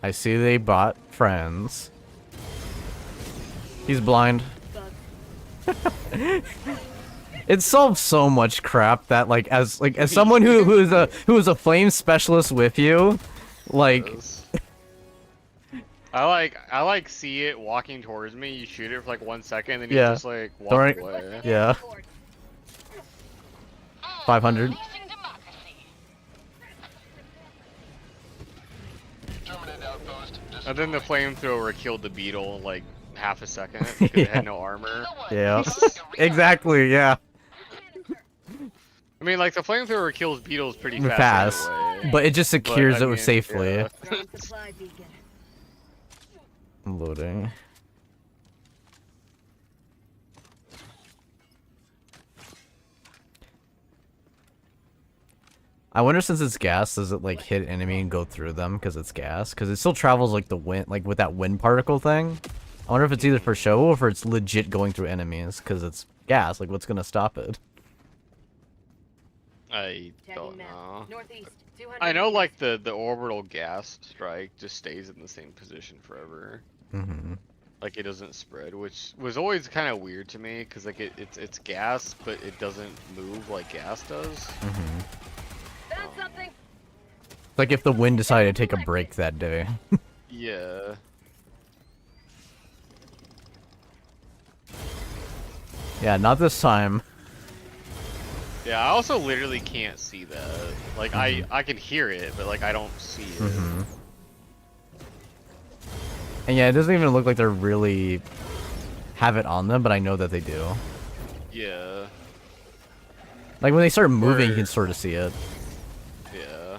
I see they bought friends. He's blind. Bug. It solves so much crap that as someone who is a flame specialist with you, like I like see it walking towards me. You shoot it for like 1 second, then you Yeah. just like walk Don't- away. yeah, 500. Unleashing democracy. Terminate outpost And then the flamethrower killed the beetle in like half a second because it had no armor. Yeah. Exactly. Yeah. I mean, like the flamethrower kills beetles pretty Fast, fast anyway. but it just secures I it mean, safely. yeah. Drone supply beacon. Loading. I wonder, since it's gas, does it like hit enemy and go through them because it's gas? Because it still travels like the wind, like with that wind particle thing. I wonder if it's either for show or if it's legit going through enemies because it's gas. Like, what's gonna stop it? I Tagging don't map. know. Northeast. 200 I know meters. like the orbital gas strike just stays in the same position forever. Mm-hmm. Like it doesn't spread, which was always kind of weird to me because like it's gas, but it doesn't move like gas does. Mm-hmm. Found something. Like if the wind decided to take a break that day. Yeah. Yeah, not this time. Yeah, I also literally can't see that. Like I can hear it, but like I don't see it. Mm-hmm. And yeah, it doesn't even look like they're really have it on them, but I know that they do. Yeah. Like when they start moving, you Or- can sort of see it. Yeah.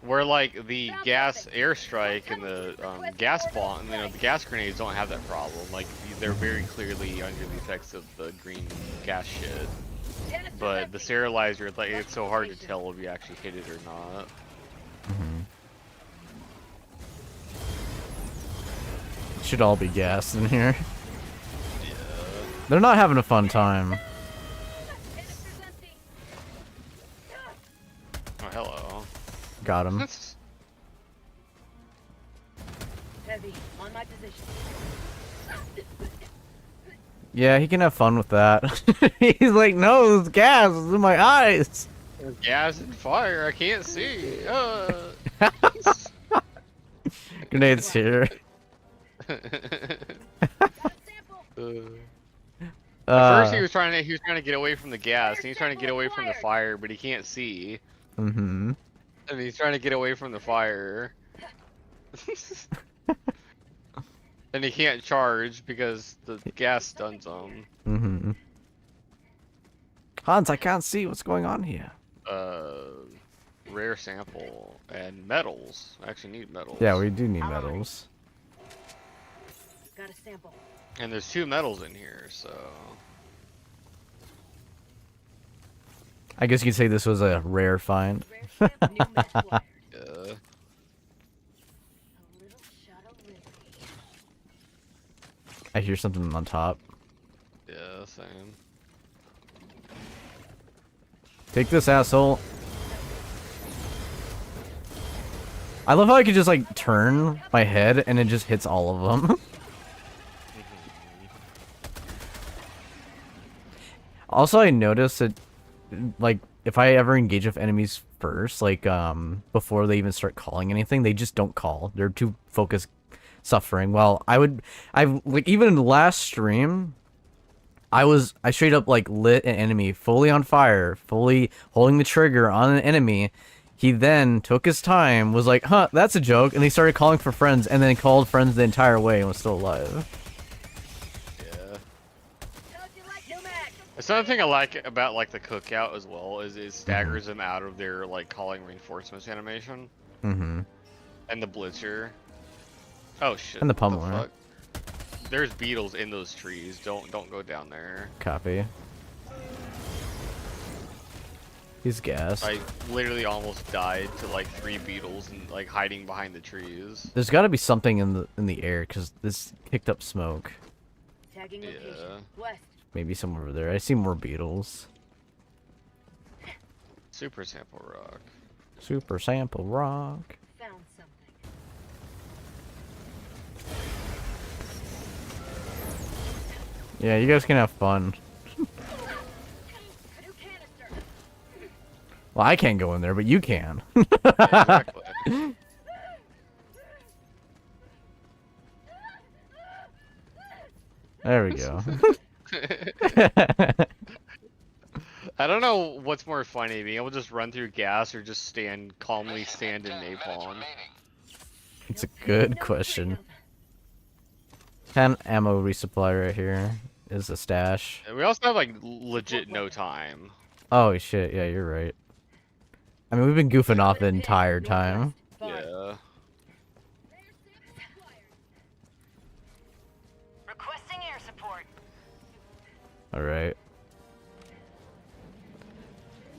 Where like the gas airstrike and the gas bomb, you know, the gas grenades don't have that problem. Like they're very clearly under the effects of the green gas shit. But the sterilizer, like it's so hard to tell if you actually hit it or not. Mm-hmm. Should all be gas in here. Yeah. They're not having a fun time. Canister's empty. Oh, hello. Got him. Heavy. On my position. Yeah, he can have fun with that. He's like, no, it's gas. It's in my eyes. Gas and fire, I can't see. Grenades here. At first he was trying to get away from the gas, and he's trying to get away from the fire, but he can't see. Mm-hmm. And he's trying to get away from the fire. And he can't charge because the gas stuns him. Mm-hmm. Hans, I can't see what's going on here. Rare sample and metals. I actually need metals. Yeah, we do need metals. Got a sample. And there's 2 metals in here, so. I guess you could say this was a rare find. Rare sample. New mech wired. Yeah. A little shot of liberty. I hear something on top. Yeah, same. Take this, asshole. I love how I could just like turn my head and it just hits all of them. Also, I noticed that, like, if I ever engage with enemies first, like, before they even start calling anything, they just don't call. They're too focused suffering. Well, like, even in the last stream, I straight up, like, lit an enemy fully on fire, fully holding the trigger on an enemy. He then took his time, was like, huh, that's a joke, and he started calling for friends, and then called friends the entire way and was still alive. Yeah. How'd you like new mech? It's another thing I like about like the cookout as well is it staggers them out of their like calling reinforcements animation. Mm-hmm. And the blitzer. Oh shit. And the what pummeler. fuck? There's beetles in those trees. Don't go down there. Copy. He's gas. I literally almost died to like 3 beetles and like hiding behind the trees. There's got to be something in the air because this picked up smoke. Tagging Yeah. location. West. Maybe somewhere over there. I see more beetles. Super sample rock. Super sample rock. Found something. Yeah, you guys can have fun. New canister. Well, I can't go in there, but you can. Exactly. There we go. I don't know what's more funny, being able to just run through gas or just calmly stand in 10 minutes napalm. remaining. It's a good question. 10 ammo resupply right here is a stash. And we also have like legit no time. Oh shit, yeah, you're right. I mean, we've been goofing off the entire time. Yeah. Requesting air support. Alright.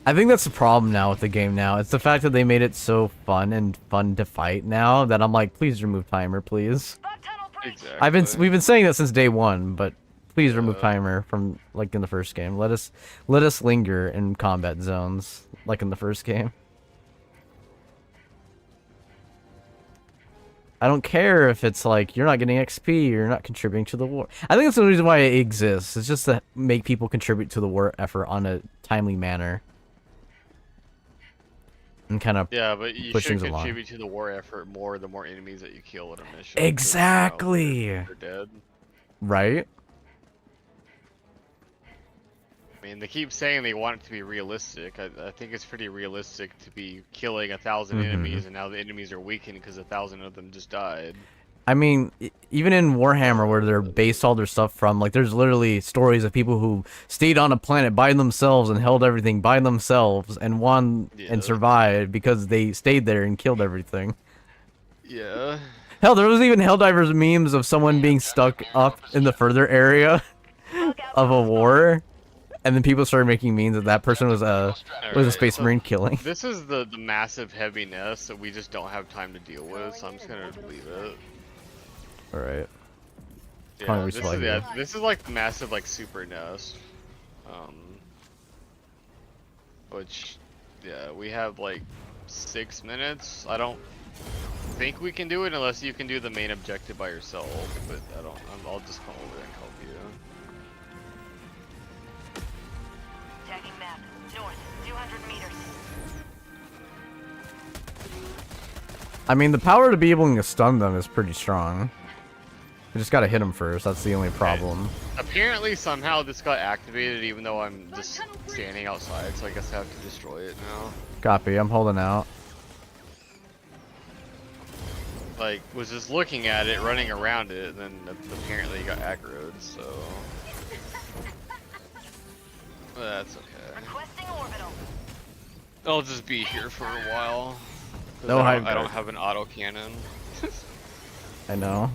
I think that's the problem now with the game now. It's the fact that they made it so fun and fun to fight now that I'm like, please remove timer, please. Bug tunnel breach. Exactly. We've been saying that since day one, but please remove timer from like in the first game. Let us linger in combat zones like in the first game. I don't care if it's like you're not getting XP, you're not contributing to the war. I think that's the reason why it exists. It's just to make people contribute to the war effort on a timely manner. And kind of Yeah, but you push should things along. contribute to the war effort more the more enemies that you kill in a mission. Exactly. They're dead. Right? I mean, they keep saying they want it to be realistic. I think it's pretty realistic to be killing 1,000 enemies, and now the enemies are weakened because 1,000 of them just died. I mean, even in Warhammer, where they're based all their stuff from, like, there's literally stories of people who stayed on a planet by themselves and held everything by themselves and won and survived because they stayed there and killed everything. Yeah. Hell, there was even Helldivers memes of someone being stuck up in the further area of a war, and then people started making memes that that person was a Space Marine killing. This is the massive heaviness that we just don't have time to deal with, so I'm just gonna leave it. Alright. Yeah, this is like massive like super nest. Which, yeah, we have like 6 minutes. I don't think we can do it unless you can do the main objective by yourself, but I'll just come over and help you. Tagging map. North, 200 meters. I mean, the power to be able to stun them is pretty strong. We just gotta hit them first, that's the only problem. Apparently, somehow this got activated even though I'm just standing outside, so I guess I have to destroy it now. Copy, I'm holding out. Like, was just looking at it, running around it, and then apparently it got aggroed, so... That's okay. Requesting orbital. I'll just be here for a while. No, I don't have an autocannon. I know.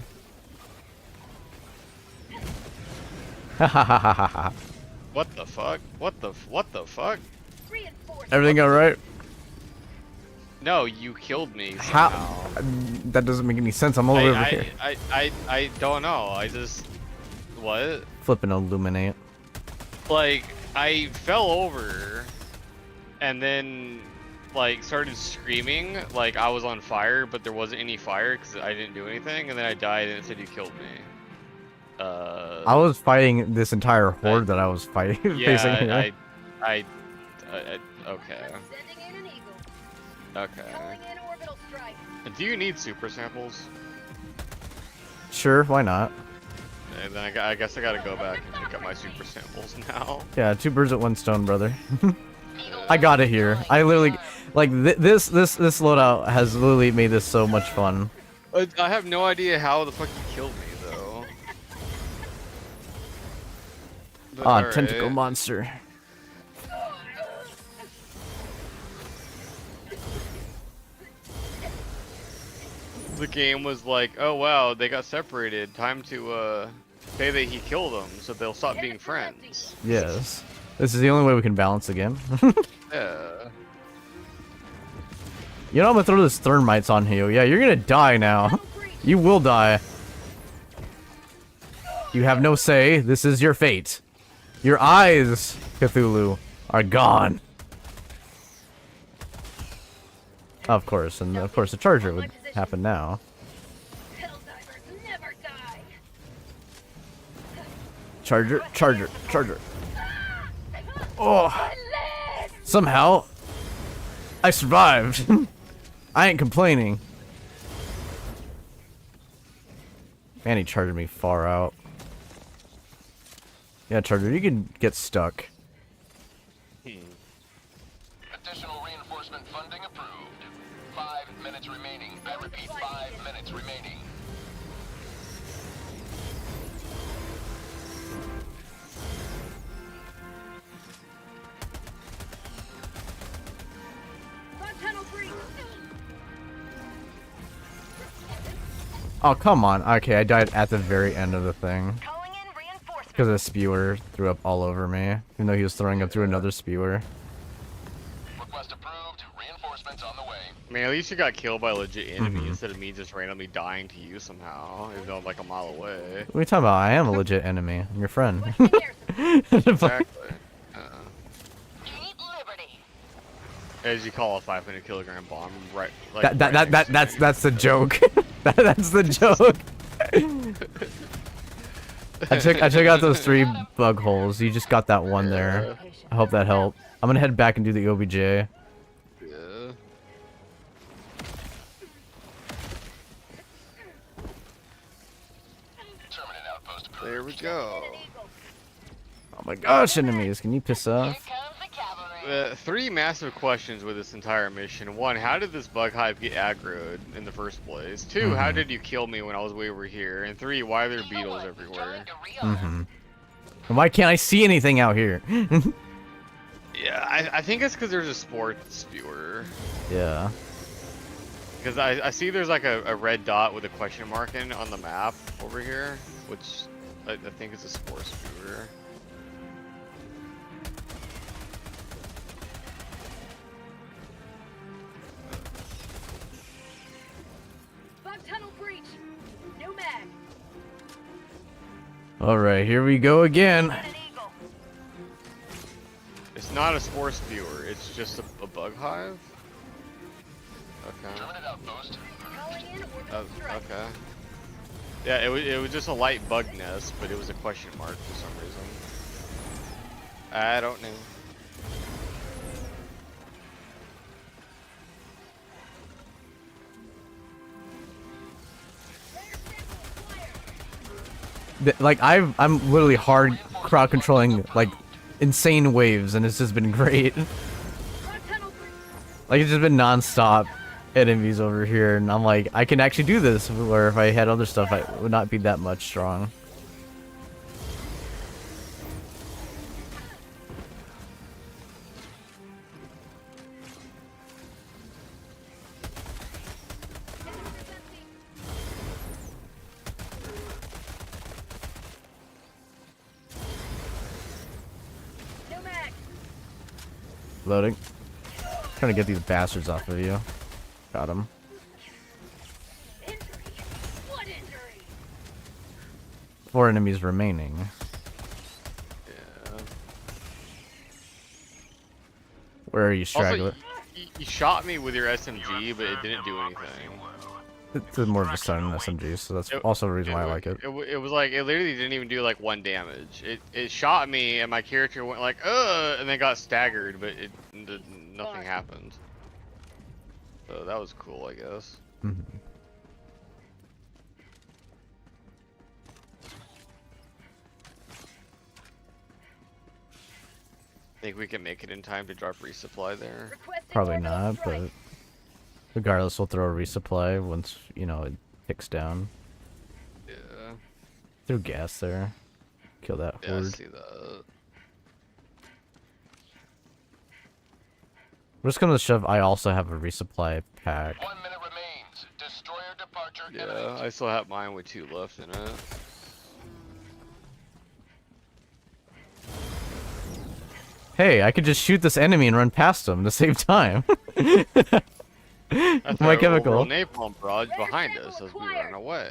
Hahaha. What the fuck? What the fuck? Everything alright? No, you killed me How? somehow. That doesn't make any sense. I'm over here. I don't know. I just... What? Flipping illuminate. Like, I fell over and then like started screaming like I was on fire, but there wasn't any fire because I didn't do anything, and then I died and it said you killed me. I was fighting this entire horde that I was fighting. Yeah, basically. Okay. Sending in an eagle. Okay. Calling in orbital strike. Do you need super samples? Sure, why not? And then I guess I gotta go back and pick up my super samples now. Yeah, 2 birds with 1 stone, brother. I got it here. I literally, like, this loadout has literally made this so much fun. I have no idea how the fuck you killed me though. But Ah, alright. tentacle monster. The game was like, oh wow, they got separated. Time to say that he killed them, so they'll stop being friends. Yes. This is the only way we can balance the game. Yeah. You know, I'm gonna throw this thermites on you. Yeah, you're gonna die now. You will die. You have no say. This is your fate. Your eyes, Cthulhu, are gone. Of course, and of course the charger would happen now. Helldivers never die. Charger, charger, charger. Oh! Somehow, I survived. I ain't complaining. Man, he charged me far out. Yeah, Charger, you can get stuck. Additional reinforcement funding approved. 5 minutes remaining. I repeat, 5 minutes Oh, come on. Okay, I died at the very end of the thing. Calling in reinforcements. Because a spewer threw up all over me. Even though he was throwing up through another spewer. Request approved. Reinforcements on the way. I mean, at least you got killed by a legit enemy instead of me just randomly dying to you somehow, even though I'm like a mile away. What are you talking about? I am a legit enemy. I'm your friend. Exactly. Keep liberty. As you call a 500-kilogram bomb, right? Like, That's the joke. That's the joke. I took out those 3 bug holes. You just got that one there. I hope that helped. I'm gonna head back and do the OBJ. Yeah. Terminate outpost approved. There we go. Oh my gosh, enemies! Can you piss Here off? comes the cavalry. 3 massive questions with this entire mission. 1, how did this bug hive get aggroed in the first place? 2, how did you kill me when I was way over here? And 3, why are there beetles everywhere? And why can't I see anything out here? Yeah, I think it's because there's a spore spewer. Yeah. Because I see there's like a red dot with a question mark in on the map over here, which I think is a spore spewer. Bug tunnel breach. No mag. Alright, here we go again. An eagle. It's not a spore spewer, it's just a bug hive? Okay. Terminate outpost. Calling in orbital strike. Okay. Yeah, it was just a light bug nest, but it was a question mark for some reason. I don't know. Like I'm literally hard crowd controlling like insane waves, and it's just been great. Bug tunnel breach. Like it's just been non-stop enemies over here, and I'm like, I can actually do this. Where if I had other stuff, I would not be that much strong. No mag. Loading. Trying to get these bastards off of you. Got him. Injury. What injury? 4 enemies remaining. Yeah. Where are you, Also, straggler? you shot me with your SMG, but it didn't do anything. It's more of a stun SMG, so that's also a reason why I like it. It was like, it literally didn't even do like 1 damage. It shot me, and my character went like, and then got staggered, but nothing happened. So that was cool, I guess. Think we can make it in time to drop resupply there? Requesting Probably orbital not, strike. but regardless, we'll throw a resupply once, you know, it ticks down. Yeah. Threw gas there. Kill that Yeah, I horde. see that. Worst comes to shove, I also have a resupply pack. 1 minute remains. Destroyer departure Yeah, imminent. I still have mine with 2 left in it. Hey, I could just shoot this enemy and run past him to save time. I My threw a chemical. napalm barrage behind us as we ran away.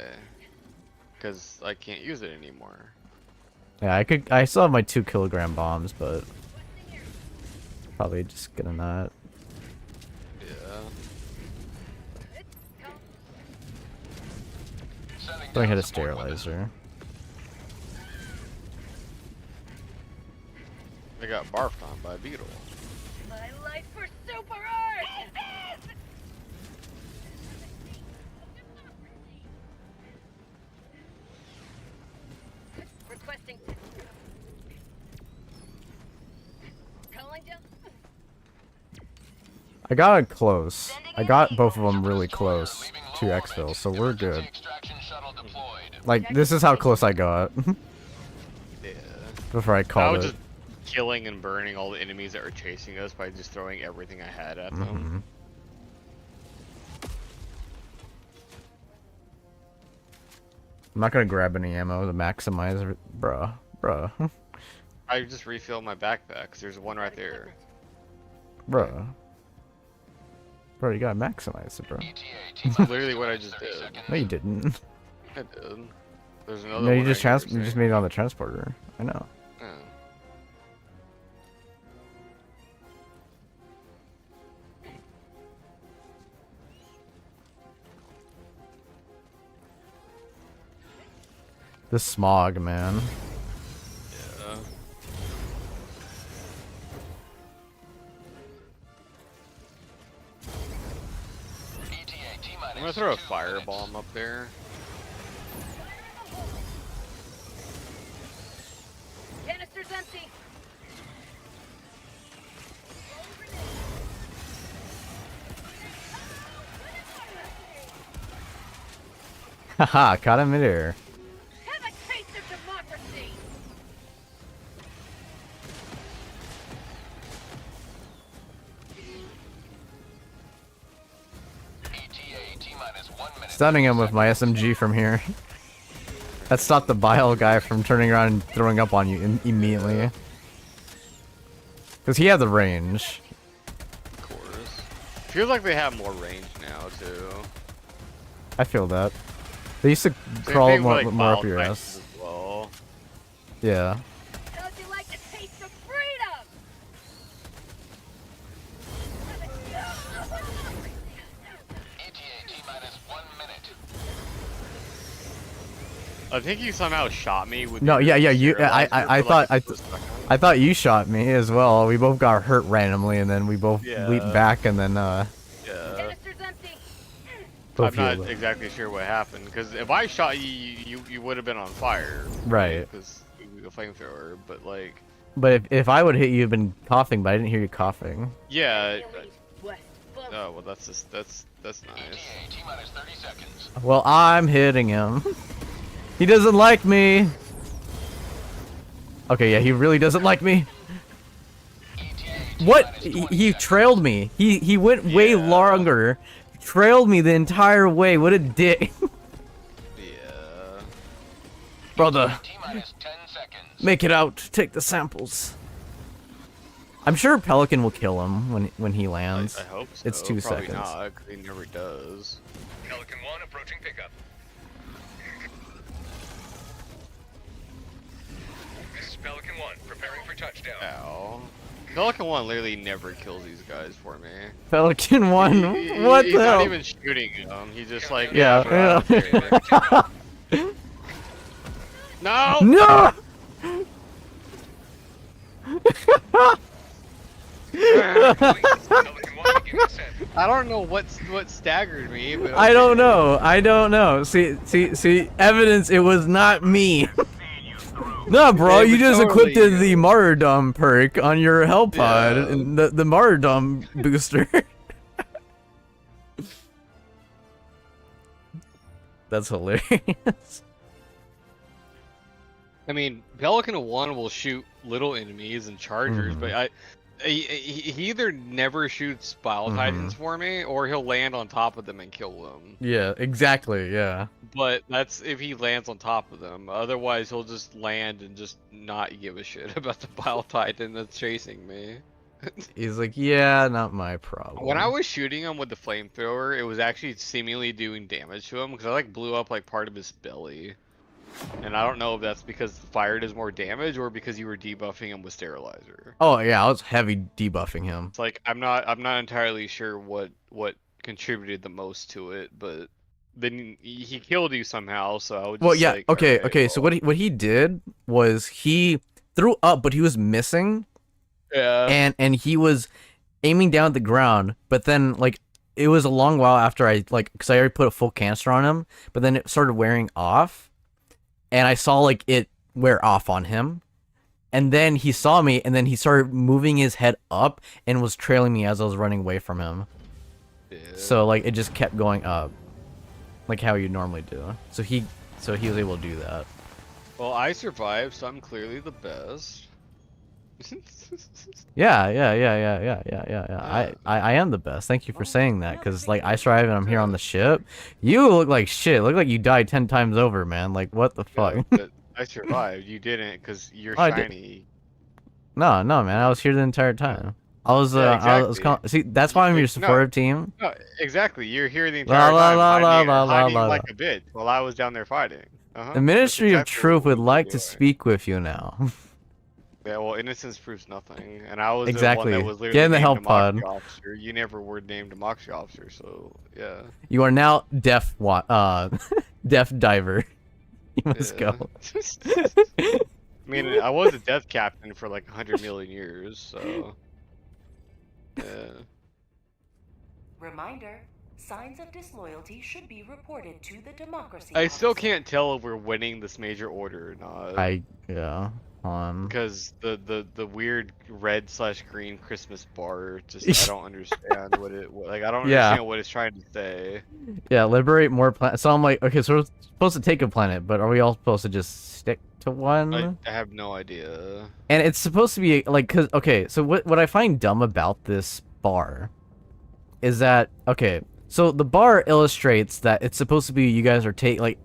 Because I can't use it anymore. Yeah, I still have my 2 kilogram bombs, but probably just gonna not. Yeah. Sending Don't hit down a support weapon. sterilizer. I got barfed on by a beetle. My life for super art. Requesting. Calling down. I got it close. I got both of them really close to exfil, so we're good. Extraction shuttle deployed. Like, this is how close I got Yeah. before I I called was it. just killing and burning all the enemies that were chasing us by just throwing everything I had at them. I'm not gonna grab any ammo to maximize it. Bruh. I just refill my backpack 'cause there's one right there. Bro, you gotta maximize it, bro. That's literally what I just did. No, you didn't. I did. There's another No, one you just right here, you just made it on the transporter. I know. Yeah. The smog, man. Yeah. I'm gonna throw a firebomb up there. Canister's empty. Haha, caught him midair. Have a taste of democracy. Stunning him with my SMG from here. That stopped the bile guy from turning around and throwing up on you immediately. Because he had the range. Of course. Feels like they have more range now too. I feel that. They used to Same crawl thing more, with, like, more up Bile your Titans ass. as well. Yeah. Don't you like the taste of freedom? I think you somehow shot me with. No, your yeah, you. sterilizer I for, like, thought a split second. I thought you shot me as well. We both got hurt randomly, and then we both Yeah. leaped back, and then Yeah. Canister's empty. both I'm not healed. exactly sure what happened because if I shot you, you would have been on fire. Right. Because a flamethrower, but like. But if I would hit you, you'd been coughing, but I didn't hear you coughing. Yeah. Elite. West. Close. Oh well, that's just that's nice. T-minus 30 seconds. Well, I'm hitting him. He doesn't like me. Okay, yeah, he really doesn't like me. What? He trailed me. He went way Yeah. longer. Trailed me the entire way. What a dick. Yeah. Brother, T-minus 10 seconds. make it out. Take the samples. I'm sure Pelican will kill him when he lands. I hope so. It's 2 Probably seconds. not, 'cause he never does. Pelican 1 approaching pickup. This is Pelican 1, preparing for touchdown. Ow. Pelican 1 literally never kills these guys for me. Pelican 1? What He's the not hell? even shooting them. He's just like, Yeah, yeah. No! No! Pelican 1 beginning descent. I don't know what staggered me, but I don't know. I don't know. See, evidence it was not me. No, bro, It you was just totally equipped you. the martyrdom perk on your hell pod, Yeah. and the martyrdom booster. That's hilarious. I mean, Pelican 1 will shoot little enemies and chargers, but he either never shoots Bile Titans for me, or he'll land on top of them and kill them. Yeah, exactly. Yeah. But that's if he lands on top of them. Otherwise, he'll just land and just not give a shit about the Bile Titan that's chasing me. He's like, yeah, not my problem. When I was shooting him with the flamethrower, it was actually seemingly doing damage to him because I like blew up like part of his belly. And I don't know if that's because fire does more damage or because you were debuffing him with sterilizer. Oh yeah, I was heavy debuffing him. It's like I'm not entirely sure what contributed the most to it, but then he killed you somehow, so I would just Well, yeah, like, okay, alright, okay. So well, what he did was he threw up, but he was missing, yeah. and he was aiming down at the ground. But then like it was a long while after I because I already put a full canister on him, but then it started wearing off, and I saw like it wear off on him, and then he saw me, and then he started moving his head up and was trailing me as I was running away from him. Yeah. So like it just kept going up, like how you normally do. So he was able to do that. Well, I survived, so I'm clearly the best. Yeah. I am the best. Thank you for saying that, because like I survived and I'm here on the ship. You look like shit. Look like you died 10 times over, man. Like what the fuck? Yeah, but I survived. You didn't, because you're Oh, I did. shiny. No, man. I was here the entire time. I was Yeah, see, that's why I'm your No, supportive team. No, exactly. You're here the La, entire la, time, la, hiding, la, la, hiding la, like la. a bitch while I was down there fighting. The That's Ministry of exactly Truth what would we were like to doing. speak with you now. Yeah, well, innocence proves nothing, and I was Exactly. the one that was literally Get in the named help a Moxie pod. officer. You never were named a Moxie officer, so yeah. You are now deaf deaf diver. You must Yeah. go. I mean, I was a death captain for like 100 million years, so yeah. Reminder, signs of disloyalty should be reported to the democracy. I still officer. can't tell if we're winning this major order or not. Yeah. Because the weird red/green Christmas bar, just I don't understand like I don't Yeah. understand what it's trying to say. Yeah, liberate more planets. So I'm like, okay, so we're supposed to take a planet, but are we all supposed to just stick to one? I have no idea. And it's supposed to be like, cause okay, so what I find dumb about this bar is that, okay, so the bar illustrates that it's supposed to be you guys are like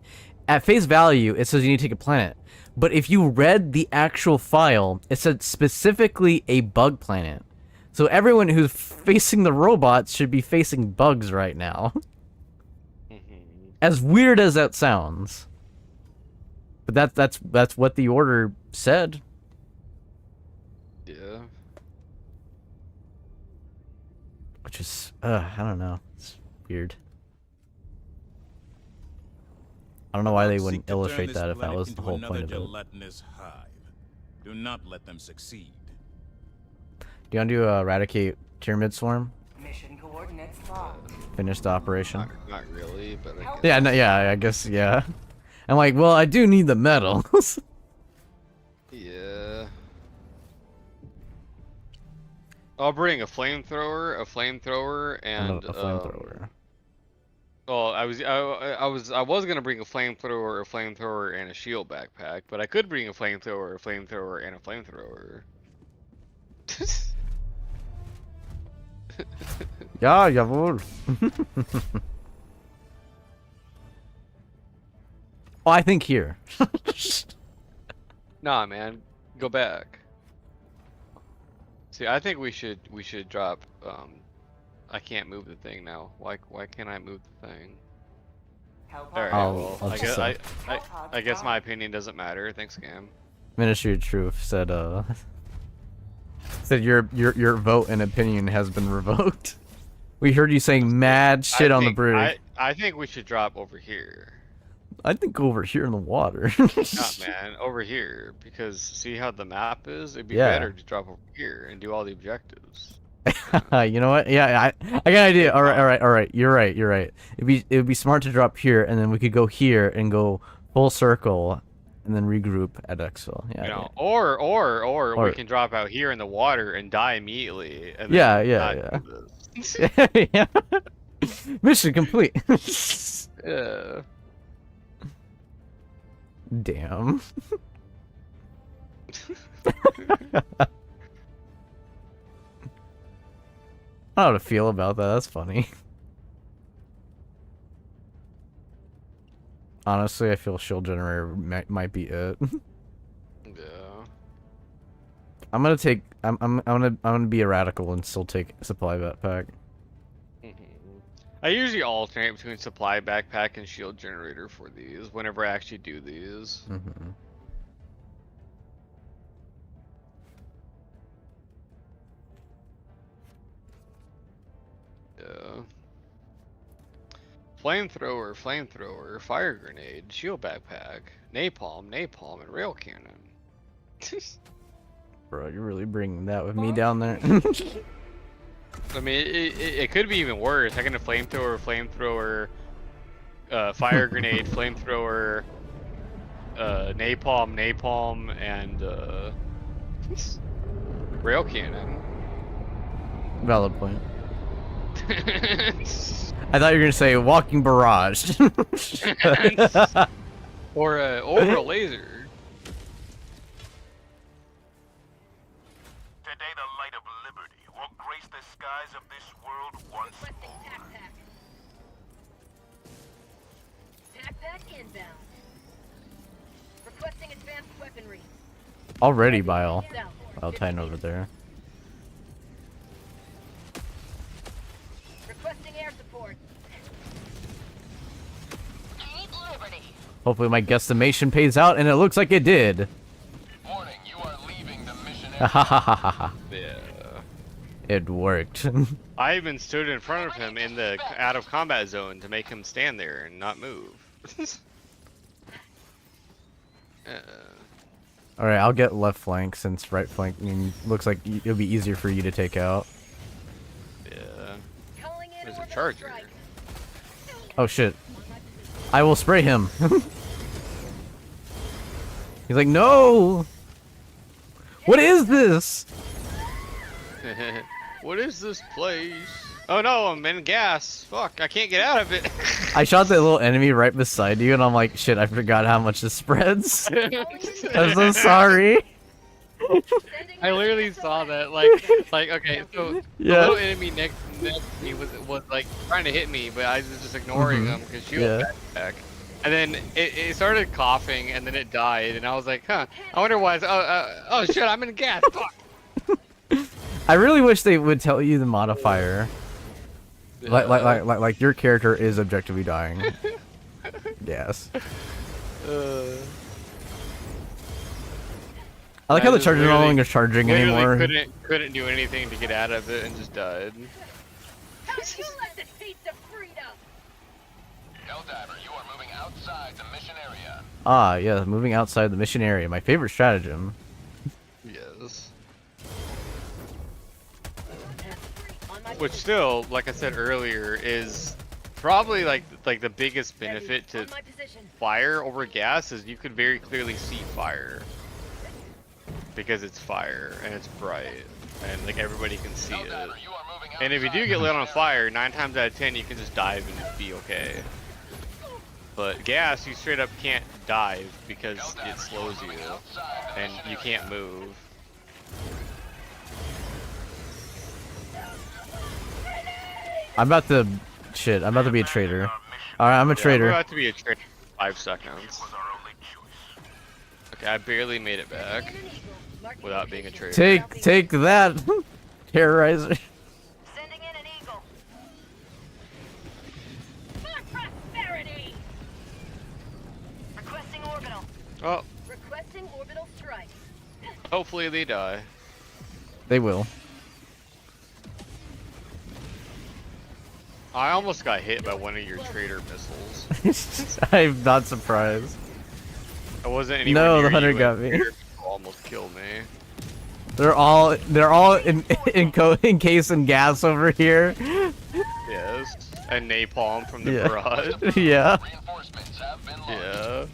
at face value it says you need to take a planet, but if you read the actual file it said specifically a bug planet. So everyone who's facing the robots should be facing bugs right now. As weird as that sounds. But that's what the order said. Yeah. Which is, I don't know. It's weird. I don't know why they Seek wouldn't to turn illustrate this that if that planet was the into whole another point of it. gelatinous hive. Do not let them succeed. Do you want to do eradicate Pyramid Swarm? Mission coordinates locked. Finish the operation? Not really, but I guess. Yeah, no, yeah, I guess, yeah. I'm like, well, I do need the metals. Yeah. I'll bring a flamethrower, and a flamethrower. Well, I was gonna bring a flamethrower, and a shield backpack, but I could bring a flamethrower, and a flamethrower. Ja, jawohl. Oh, I think here. Nah, man, go back. See, I think we should drop. I can't move the thing now. Why can't I move the thing? Help All right, I'll well, just say. I guess my opinion doesn't matter. Thanks, Cam. Ministry of Truth said, said your vote and opinion has been revoked. We heard you saying mad shit on the bridge. I think we should drop over here. I think over here in the water. Nah, man, over here, because see how the map is? It'd be Yeah. better to drop over here and do all the objectives. You know what? Yeah, I got an idea. All right. You're right. It would be smart to drop here, and then we could go here and go full circle, and then regroup at Exfil. Yeah. You know, or we can drop out here in the water and die immediately. And then Yeah. do this. Yeah. Mission complete. Yeah. Damn. I don't know how to feel about that. That's funny. Honestly, I feel shield generator might be it. Yeah. I'm gonna be a radical and still take supply backpack. I usually alternate between supply backpack and shield generator for these whenever I actually do these. Yeah. Flamethrower, fire grenade, shield backpack, napalm, and rail cannon. Bro, you're really bringing that with me down there. I mean, it could be even worse. I can have flamethrower, fire grenade, flamethrower, napalm, and rail cannon. Valid point. I thought you were gonna say walking barrage. Or a orbital laser. inbound. Requesting advanced weaponry. Already Bile. South. Bile Titan over there. Requesting air support. Keep Liberty. Hopefully my guesstimation pays out, and it looks like it did. Warning, you are leaving the mission Ha ha ha ha ha ha. Yeah. It worked. I even stood in front of him in the out of combat zone to make him stand there and not move. Alright, I'll get left flank since right flank looks like it'll be easier for you to take out. Yeah. Calling in There's a orbital charger. strike. Oh shit. I will spray him. He's like, no! What is this? What is this place? Oh no, I'm in gas. Fuck, I can't get out of it. I shot that little enemy right beside you, and I'm like, shit, I forgot how much this spreads. I'm so sorry. I literally saw that, like, okay, so the Yeah. little enemy next to me was like trying to hit me, but I was just ignoring him because she was back. And then it started coughing, and then it died, and I was like, huh, I wonder why. Oh shit, I'm in gas. Fuck. I really wish they would tell you the modifier. Like your character is objectively dying. Yes. I like how the charger no longer charging anymore. Couldn't do anything to get out of it and just died. Don't you let the taste of freedom. Helldiver, you are moving outside the mission area. Ah, yeah, moving outside the mission area. My favorite stratagem. Yes. On my Which still, like I said earlier, is probably like the biggest benefit to on my position. fire over gas is you could very clearly see fire. Because it's fire and it's bright and like everybody can see it. Helldiver, you are moving And if you do outside get the lit on mission fire, 9 times out of 10 you can just dive and be okay. But gas, you straight up can't dive because Helldiver, it slows are you moving outside the and mission you area. can't move. I'm about to... Shit, I'm about to be a traitor. Alright, I'm a Yeah, I'm traitor. about to be a traitor in 5 seconds. Okay, I barely made it back without being a traitor. Take that, terrorizer. Sending in an eagle. For prosperity. Requesting orbital. Oh, Requesting orbital strike. hopefully they die. They will. I almost got hit by one of your traitor missiles. I'm not surprised. I wasn't anywhere No, near the hunter you, got and me. your missile almost killed me. They're all encased in gas over here. Yes, and napalm from the Yeah. barrage. Yeah. Reinforcements have been launched.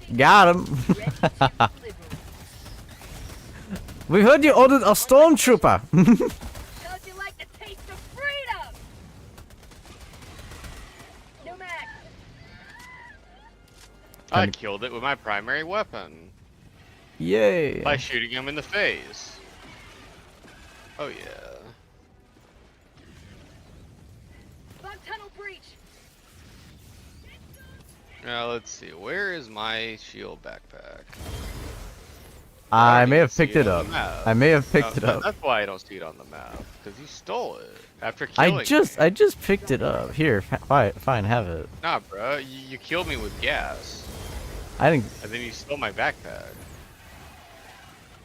Yeah. Got him. We heard you ordered a stormtrooper. How'd you like the taste of freedom? New mag. I killed it with my primary weapon Yay. by shooting him in the face. Oh yeah. Bug tunnel breach. Now let's see. Where is my shield backpack? I don't may even have see picked it on up. the map. I may have picked Oh, it up. That's why I don't see it on the map. Because you stole it after killing I me. just picked it up. Here, fine, have it. Nah, bro. You killed me with gas, I didn't. and then you stole my backpack.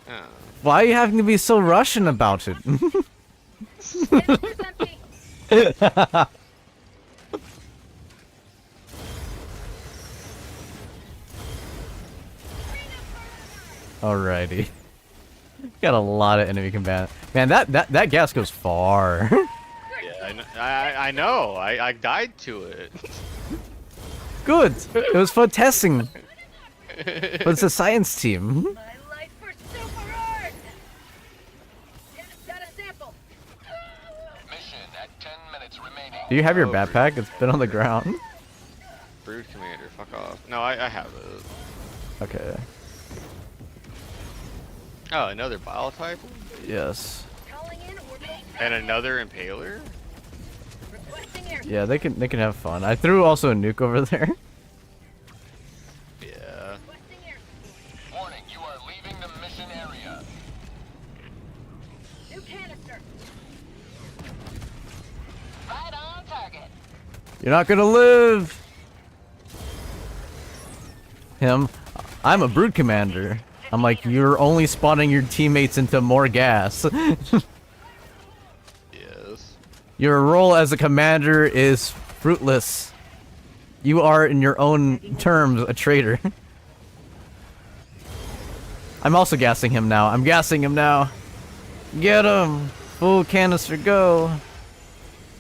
Oh. Why are you having to be so Russian about it? Canister's empty. Alrighty. Got a lot of enemy combat. Man, that gas goes far. Yeah, I know. I died to it. Good. It was for testing. But it's a science team. My life for super art. Got a sample. Mission at 10 minutes remaining. Do you have your Oh, backpack? It's been on the ground. Brood Commander, fuck off. No, I have it. Okay. Oh, another bile type? Yes. Calling in orbital strike. And another impaler? Requesting air Yeah, they can have fun. I threw also a nuke over there. Yeah. Warning, you are leaving the mission area. New canister. Right on target. You're not gonna live. Him. I'm a brood commander. I'm like, you're only spawning your teammates into more gas. Yes. Your role as a commander is fruitless. You are, in your own terms, a traitor. I'm also gassing him now. I'm gassing him now. Get him! Full canister, go!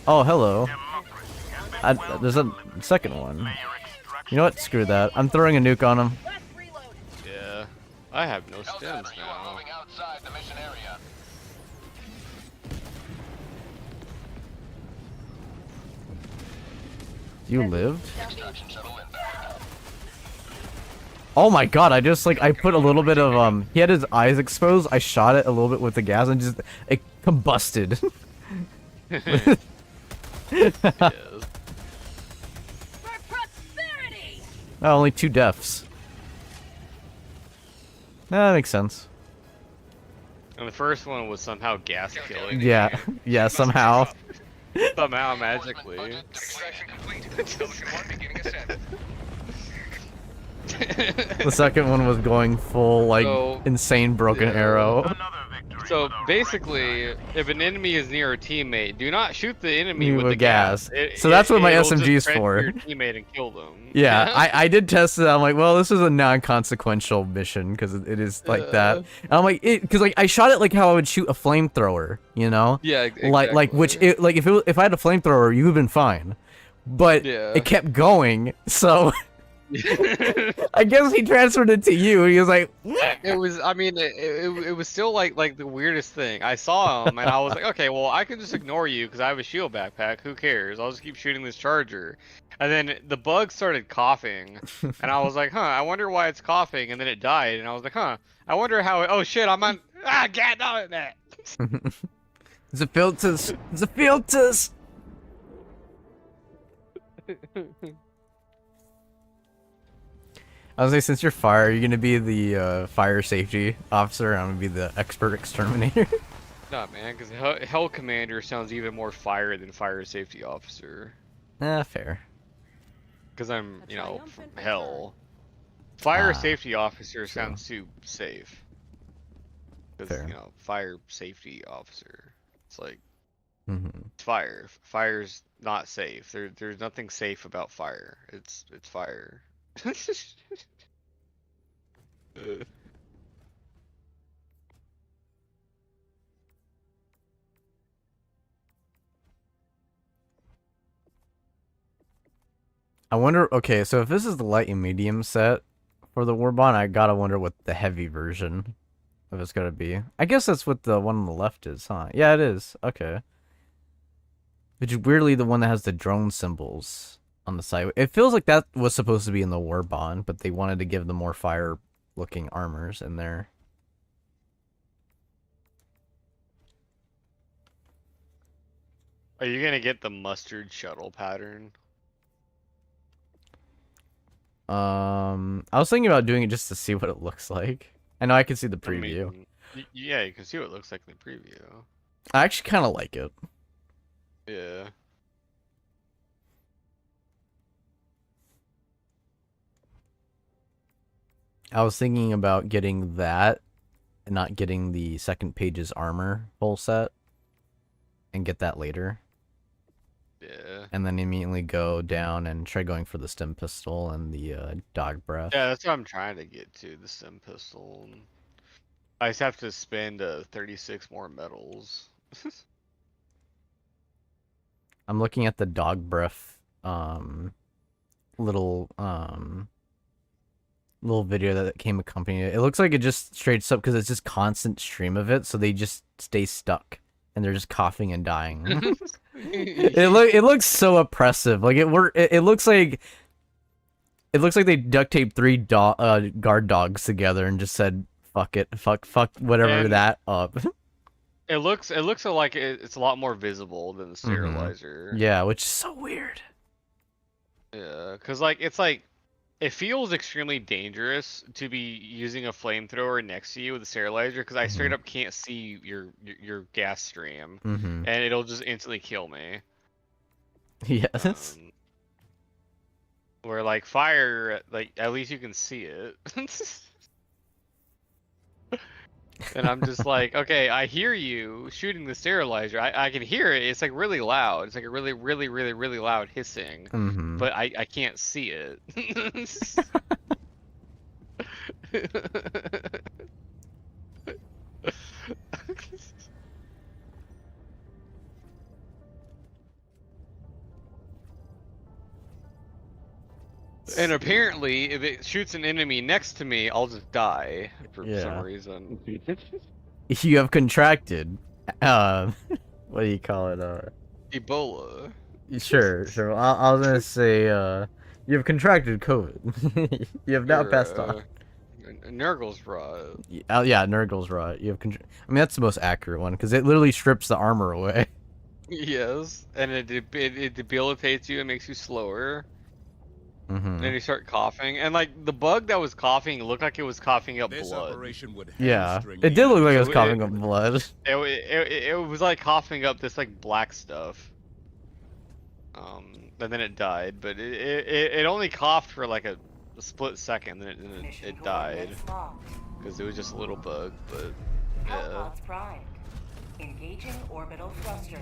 Oh, hello. There's a second one. You know what? Screw that. I'm throwing a nuke on him. Last reload. Yeah. I have no stems Helldiver, you are now. moving outside the mission area. You lived? Extraction shuttle inbound. Oh my god, I just, like, I put a little bit of, he had his eyes exposed, I shot it a little bit with the gas, and just, it combusted. Yes. For prosperity. Oh, only 2 deaths. That makes sense. And the first one was somehow gas killing. Yeah, yeah, somehow. Somehow magically. Extraction complete. Pelican 1 beginning ascent. The second one was going full, like, So, insane broken yeah. arrow. So basically, if an enemy is near a teammate, do not shoot the enemy with the gas. gas. So that's what my it'll just SMG is friend for. Your teammate and kill them. Yeah, I did test it. I'm like, well, this is a non-consequential mission because it is like that. And I'm like, because like I shot it like how I would shoot a flamethrower, you know? Yeah, Like which if I had a flamethrower, you would have been fine, but Yeah. it kept going. So I guess he transferred it to you. He was like, It was, I mean, it was still like the weirdest thing. I saw him and I was like, okay, well, I can just ignore you because I have a shield backpack. Who cares? I'll just keep shooting this charger. And then the bug started coughing, and I was like, huh, I wonder why it's coughing. And then it died, and I was like, huh, I wonder how. Oh shit, I'm on. Ah, get on that. the filters, the filters. I was like, since you're fire, you're gonna be the fire safety officer. I'm gonna be the expert exterminator. Nah, man, because Hell Commander sounds even more fire than Fire Safety Officer. Fair. Because I'm, you know, from Hell. Fire Safety Officer sounds too safe. Because, Fair. you know, Fire Safety Officer. It's like, Mm-hmm. it's fire. Fire's not safe. There's nothing safe about fire. It's fire. I wonder. Okay, so if this is the light and medium set for the Warbond, I gotta wonder what the heavy version of it's gonna be. I guess that's what the one on the left is, huh? Yeah, it is. Okay. Which is weirdly the one that has the drone symbols on the side. It feels like that was supposed to be in the Warbond, but they wanted to give the more fire-looking armors in there. Are you gonna get the mustard shuttle pattern? I was thinking about doing it just to see what it looks like. I know I can see the I preview. mean, yeah, you can see what it looks like in the preview. I actually kind of like it. Yeah. I was thinking about getting that and not getting the second page's armor full set and get that later. Yeah. And then immediately go down and try going for the stem pistol and the dog breath. Yeah, that's what I'm trying to get to, the stem pistol. I just have to spend 36 more medals. I'm looking at the dog breath little video that came accompanying it. It looks like it just straight up because it's just constant stream of it, so they just stay stuck and they're just coughing and dying. It looks so oppressive. Like it looks like they duct taped 3 guard dogs together and just said fuck it, fuck whatever And- that up. It looks like it's a lot more visible than the sterilizer. Yeah, which is so weird. Yeah, cause like it feels extremely dangerous to be using a flamethrower next to you with a sterilizer, because I straight up can't see your gas stream, and it'll just instantly kill me. Yes. Where like fire, like at least you can see it. And I'm just like, okay, I hear you shooting the sterilizer. I can hear it. It's like really loud. It's like a really, really, really, really loud hissing. But I can't see it. And apparently, if it shoots an enemy next to me, I'll just die for some reason. You have contracted. What do you call it? Ebola. Sure. I was gonna say, you have contracted COVID. You have now passed on. Nurgle's rot. Yeah, Nurgle's rot. You have. I mean, that's the most accurate one because it literally strips the armor away. Yes, and it debilitates you and makes you slower. And you start coughing, and like the bug that was coughing looked like it was coughing up blood. Yeah, it did look like it was coughing up blood. It was like coughing up this like black stuff. And then it died, but it only coughed for like a split second, and then it died because it was just a little bug. But yeah. Primed. Engaging orbital thrusters.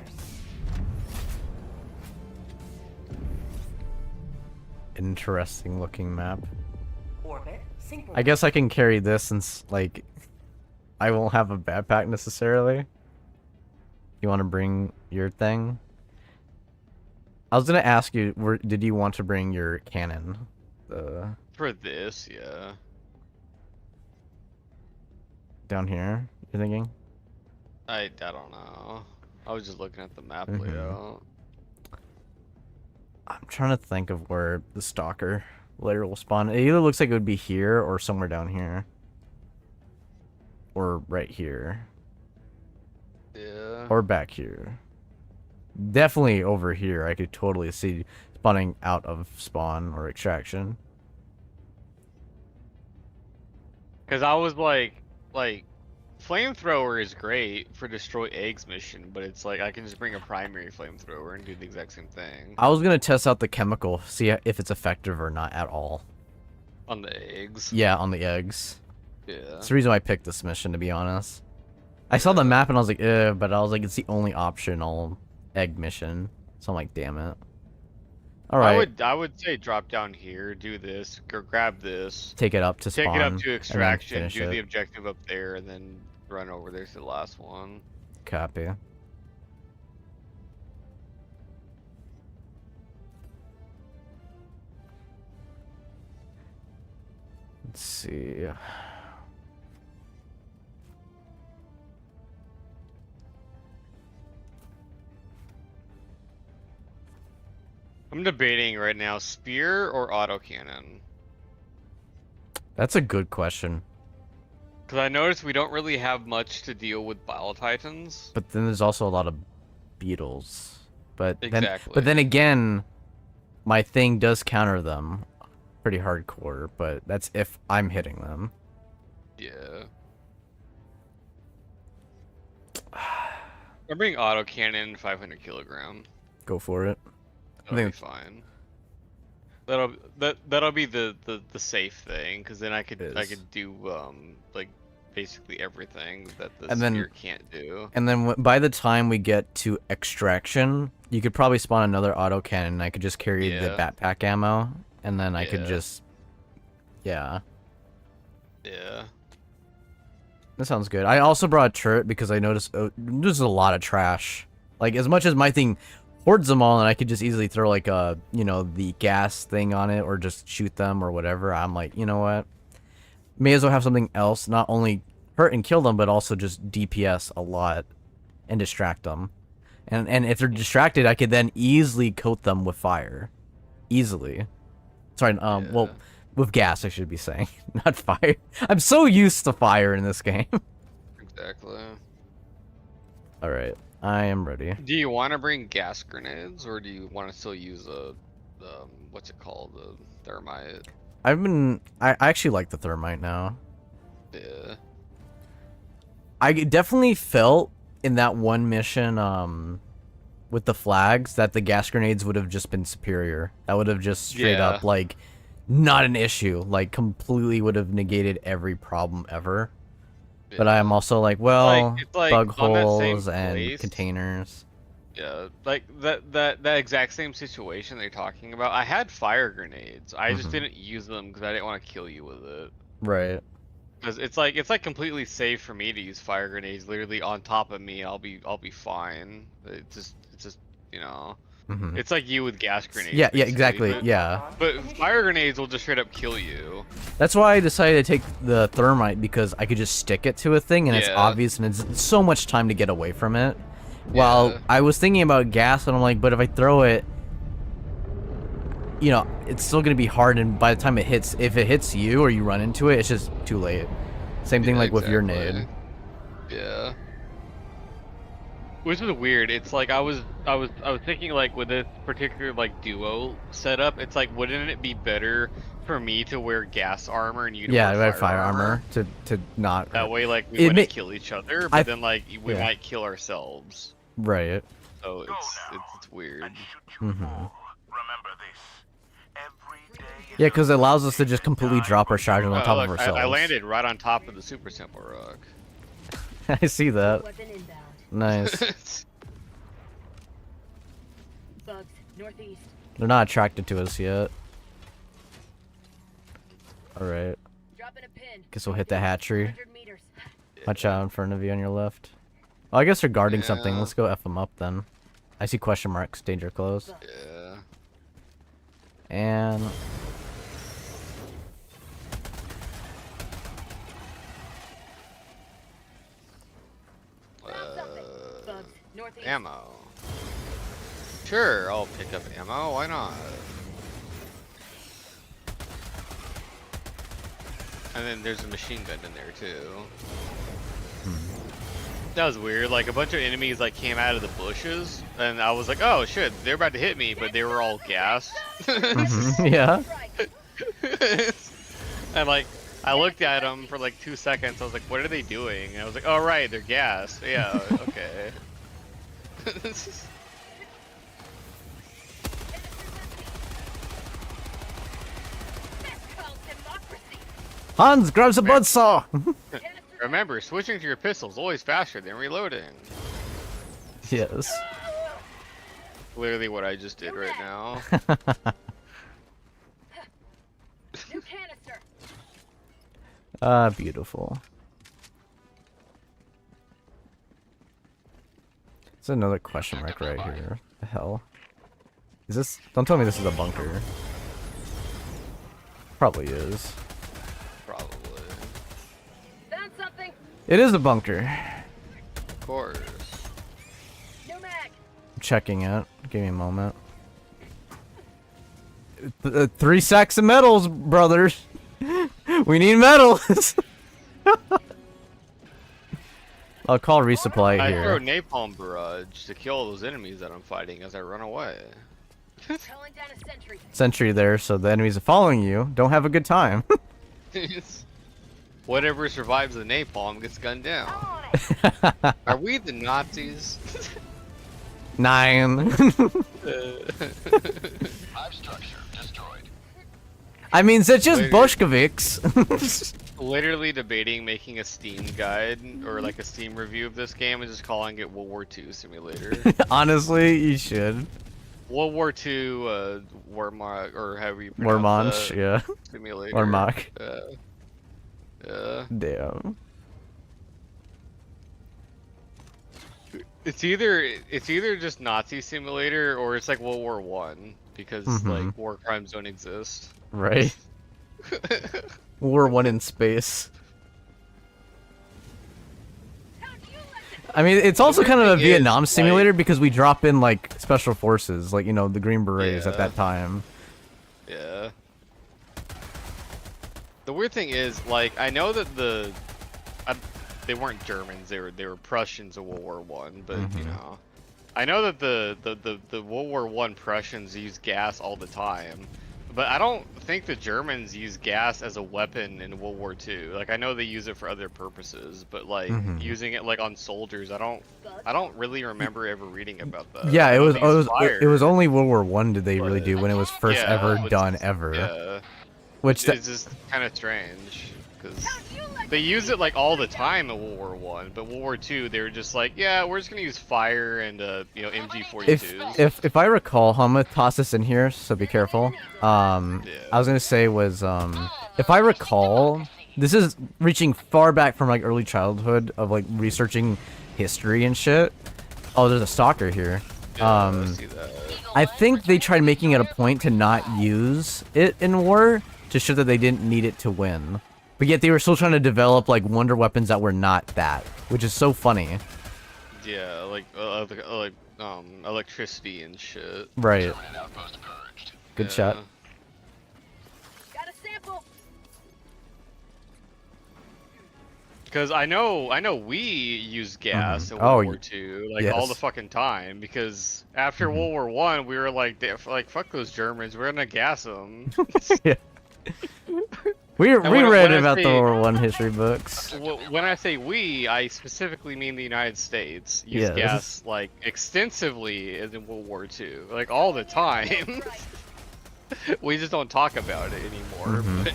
Interesting looking map. Orbit I guess I can carry this since, like, I won't have a backpack necessarily. You want to bring your thing? I was gonna ask you, did you want to bring your cannon? For this, yeah. Down here, you're thinking? I don't know. I was just looking at the map layout. I'm trying to think of where the stalker later will spawn. It either looks like it would be here or somewhere down here. Or right here. Yeah. Or back here. Definitely over here. I could totally see spawning out of spawn or extraction. Because I was like, flamethrower is great for destroy eggs mission, but it's like I can just bring a primary flamethrower and do the exact same thing. I was gonna test out the chemical, see if it's effective or not at all. On the eggs? Yeah, on the eggs. Yeah. That's the reason why I picked this mission, to be honest. I saw the map and I was like, but I was like, it's the only optional egg mission. So I'm like, damn it. Alright. I would say drop down here, do this, grab this. Take it up to spawn. Take it up to extraction, do it. the objective up there, and then run over there to the last one. Copy. Let's see. I'm debating right now, spear or autocannon. That's a good question. Because I noticed we don't really have much to deal with Bile Titans. But then there's also a lot of beetles. But exactly. But then again, my thing does counter them pretty hardcore, but that's if I'm hitting them. Yeah. I'm bringing autocannon 500 kilogram. Go for it. That'll be fine. That'll be the safe thing, because then I could do like basically everything that the spear can't do. And then by the time we get to extraction, you could probably spawn another autocannon, and I could just carry the backpack ammo, and then I could just Yeah. That sounds good. I also brought a turret because I noticed there's a lot of trash. Like, as much as my thing hoards them all and I could just easily throw like the gas thing on it or just shoot them or whatever, I'm like, you know what? May as well have something else, not only hurt and kill them, but also just DPS a lot and distract them. And if they're distracted, I could then easily coat them with fire. Easily. Sorry, well, with gas, I should be saying, not fire. I'm so used to fire in this game. Exactly. Alright, I am ready. Do you want to bring gas grenades, or do you want to still use a, what's it called, the thermite? I actually like the thermite now. Yeah. I definitely felt in that one mission, with the flags, that the gas grenades would have just been superior. That would have just straight up, like, not an issue. Like, completely would have negated every problem ever. Yeah. But I am also like, well, it's like bug on that same holes and place. containers. Yeah, like that exact same situation they're talking about. I had fire grenades. I just didn't use them because I didn't want to kill you with it. Right. Because it's like completely safe for me to use fire grenades. Literally on top of me, I'll be fine. It's just you know, it's like you with gas grenades. Yeah, basically, exactly. But, Yeah. but fire grenades will just straight up kill you. That's why I decided to take the thermite, because I could just stick it to a thing and it's Yeah. obvious and it's so much time to get away from it. While I was thinking about gas and I'm like, but if I throw it, you know, it's still gonna be hard, and by the time it hits, if it hits you or you run into it, it's just too late. Same thing like with your nade. Yeah. Which is weird. It's like I was thinking, like, with this particular like duo setup, it's like, wouldn't it be better for me to wear gas armor and you to Yeah, I wear have fire armor to not. That way, like, we It wouldn't kill each other, but then like we yeah. might kill ourselves. Right. So it's weird. Yeah, because it allows us to just completely drop our charge on top of Look, ourselves. I landed right on top of the super simple rock. I see that. Weapon inbound. Nice. Bugs, northeast. They're not attracted to us yet. Alright. Dropping a pin. Guess we'll hit the hatchery. 100 meters. Watch out in front of you on your left. Oh, I guess they're guarding something. Yeah. Let's go F them up then. I see question marks. Danger close. Yeah. And... Found something. Bugs, northeast. Ammo. Sure, I'll pick up ammo. Why not? And then there's a machine gun in there too. That was weird. Like, a bunch of enemies like came out of the bushes, and I was like, "Oh shit, they're about to hit me," but they were all gassed. yeah. And like, I looked at them for like 2 seconds. I was like, "What are they doing?" And I was like, "Oh right, they're gassed." Yeah, okay. Hans grabs a buzzsaw! Remember, switching to your pistol is always faster than reloading. Yes. Literally what I just did right now. New canister. Ah, beautiful. There's another question mark right here. The hell? Is this... Don't tell me this is a bunker. Probably is. Probably. Found something. It is a bunker. Of course. New mag. I'm checking it. Give me a moment. 3 sacks of metals, brothers. We need metals. I'll call resupply I here. throw napalm barrage to kill those enemies that I'm fighting as I run away. Calling down a sentry. Sentry there, so the enemies are following you. Don't have a good time. Whatever survives the napalm gets gunned down. Are we the Nazis? 9. Hive structure destroyed. I mean, it's just Wait. Bolsheviks. Literally debating making a Steam guide or like a Steam review of this game and just calling it World War II Simulator. Honestly, you should. World War II, Warmog, or however you pronounce Warmonch, that, yeah. simulator. Or mock. Yeah. Damn. It's either just Nazi simulator or it's like World War One because like war crimes don't exist. Right. War 1 in space. I mean, it's also kind of a thing is, Vietnam like- simulator because we drop in, like, special forces, like, you know, the Green Berets at Yeah. that time. Yeah. The weird thing is, like, I know that they weren't Germans. They were Prussians in World War One. But Mm-hmm. you know, I know that the World War One Prussians used gas all the time. But I don't think the Germans use gas as a weapon in World War II. Like I know they use it for other purposes, but like Mhm. using it like on soldiers, I don't really remember ever reading about that. Yeah, I it know was they it use was fire, it was only World War One did they really but- do when it was first yeah, ever which done is- ever. Yeah, Which it's just kind of strange because they use it like all the time in World War One, but World War II they were just like, yeah, we're just gonna use fire and you know MG42s. if I recall, I'm gonna toss this in here, so be careful. I was gonna say was if I recall, this is reaching far back from like early childhood of like researching history and shit. Oh, there's a stalker here. I see that. I think they tried making it a point to not use it in war to show that they didn't need it to win. But yet they were still trying to develop like wonder weapons that were not that, which is so funny. Yeah, like electricity and shit. Right. Permanent outpost purged. Good shot. Got a sample. Because I know we use gas in Oh, World War II like all the yes. fucking time. Because after World War One, we were like, fuck those Germans, we're gonna gas them. Yeah. We when read I about the say- World War One history books. When I say we, I specifically mean the United States use Yes. gas like extensively in World War II, like all the time. We just don't talk about it anymore. Mhm.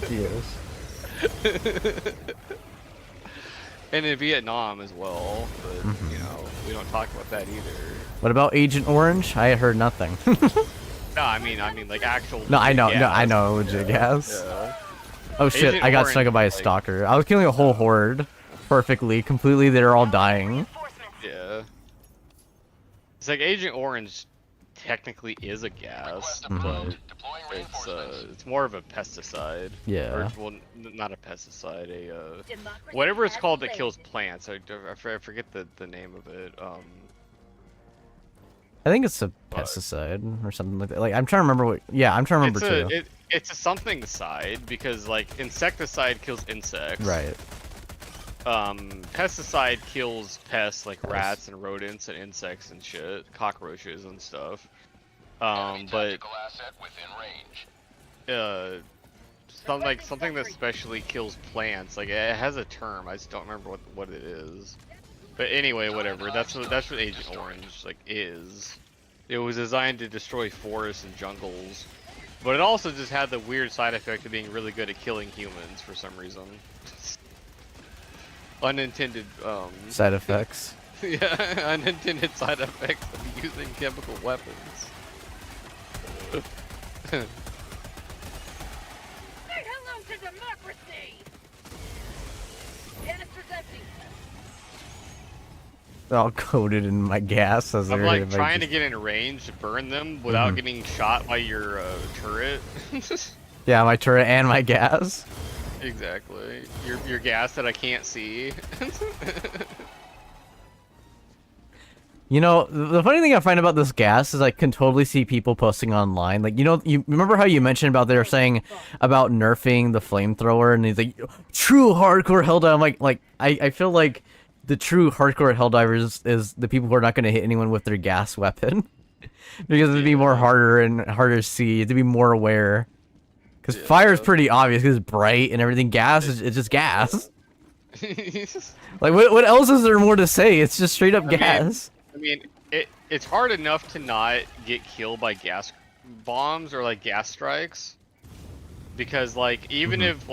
but- Yes. And in Vietnam as well, but Mhm. you know, we don't talk about that either. What about Agent Orange? I heard nothing. No, I mean like actual. No, I know, gas. no, I know, legit gas. Yeah. Oh shit, Agent I got Orange struck by a is like- stalker. I was killing a whole horde perfectly, completely. They're all dying. Yeah. It's like Agent Orange technically is a gas, Request but approved. Deploying reinforcements. it's more of a pesticide. Yeah. Or, well, not a pesticide, a Democracy whatever it's has called that failed. kills plants. I forget the name of it. I think it's a pesticide or something like that. Like I'm trying to remember what. Yeah, I'm trying to remember too. It's a something side because like insecticide kills insects. Right. Pesticide kills pests like Pests. rats and rodents and insects and shit, cockroaches and stuff. Enemy But tactical asset within range. something that specially kills plants. Like it has a term. I just don't remember what it is. But anyway, whatever. That's what Agent Orange like is. It was designed to destroy forests and jungles, but it also just had the weird side effect of being really good at killing humans for some reason. Unintended Side effects. yeah, unintended side effects of using chemical weapons. Say hello to democracy. Canister's empty. All coated in my gas as I'm they're like trying to get in range to burn them without Mhm. getting shot by your turret. Yeah, my turret and my gas. Exactly. Your gas that I can't see. You know, the funny thing I find about this gas is I can totally see people posting online. Like, you know, you remember how you mentioned about they were saying about nerfing the flamethrower, and he's like, true hardcore Helldiver. I'm like I feel like the true hardcore Helldivers is the people who are not going to hit anyone with their gas weapon. Because it'd be more harder and harder to see, to be more aware. Because fire is pretty obvious, because it's bright and everything. Gas is it's just gas. Like, what else is there more to say? It's just straight up gas. I mean, it's hard enough to not get killed by gas bombs or like gas strikes, because like even if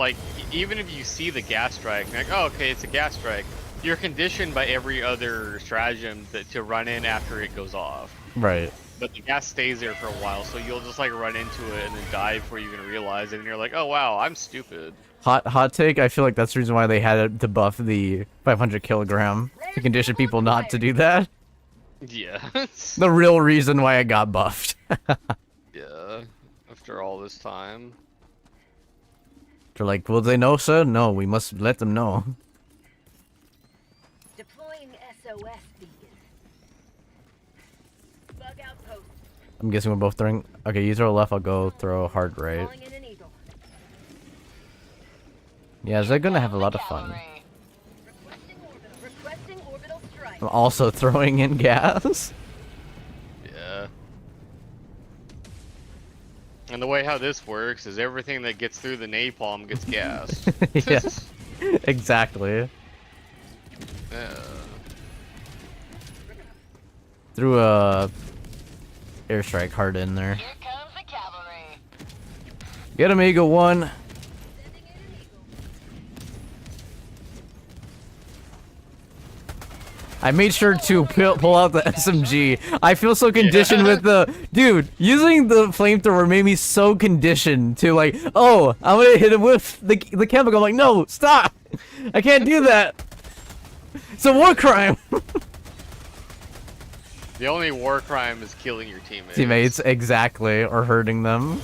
you see the gas strike, you're like, oh okay, it's a gas strike. You're conditioned by every other stratagem to run in after it goes off. Right. But the gas stays there for a while, so you'll just like run into it and then die before you even realize it, and you're like, oh wow, I'm stupid. Hot take. I feel like that's the reason why they had to buff the 500 kilogram to condition people not to do that. Yeah. The real reason why it got buffed. Yeah. After all this time. They're like, will they know, sir? No, we must let them know. Deploying SOS beacon. Bug outpost. I'm guessing we're both throwing. Okay, you throw left, I'll go throw hard right. Calling in an eagle. Yeah, they're gonna have a lot of fun. I'm also throwing in gas. Yeah. And the way how this works is everything that gets through the napalm gets gassed. Yeah, exactly. Yeah. Threw a airstrike hard in there. Here comes the cavalry. Get him, Eagle 1. I made sure to pull out the SMG. I feel so conditioned with the... Dude, using the flamethrower made me so conditioned to like, oh, I'm gonna hit him with the chemical. I'm like, no, stop! I can't do that! It's a war crime! The only war crime is killing your teammates. Teammates, exactly, or hurting them.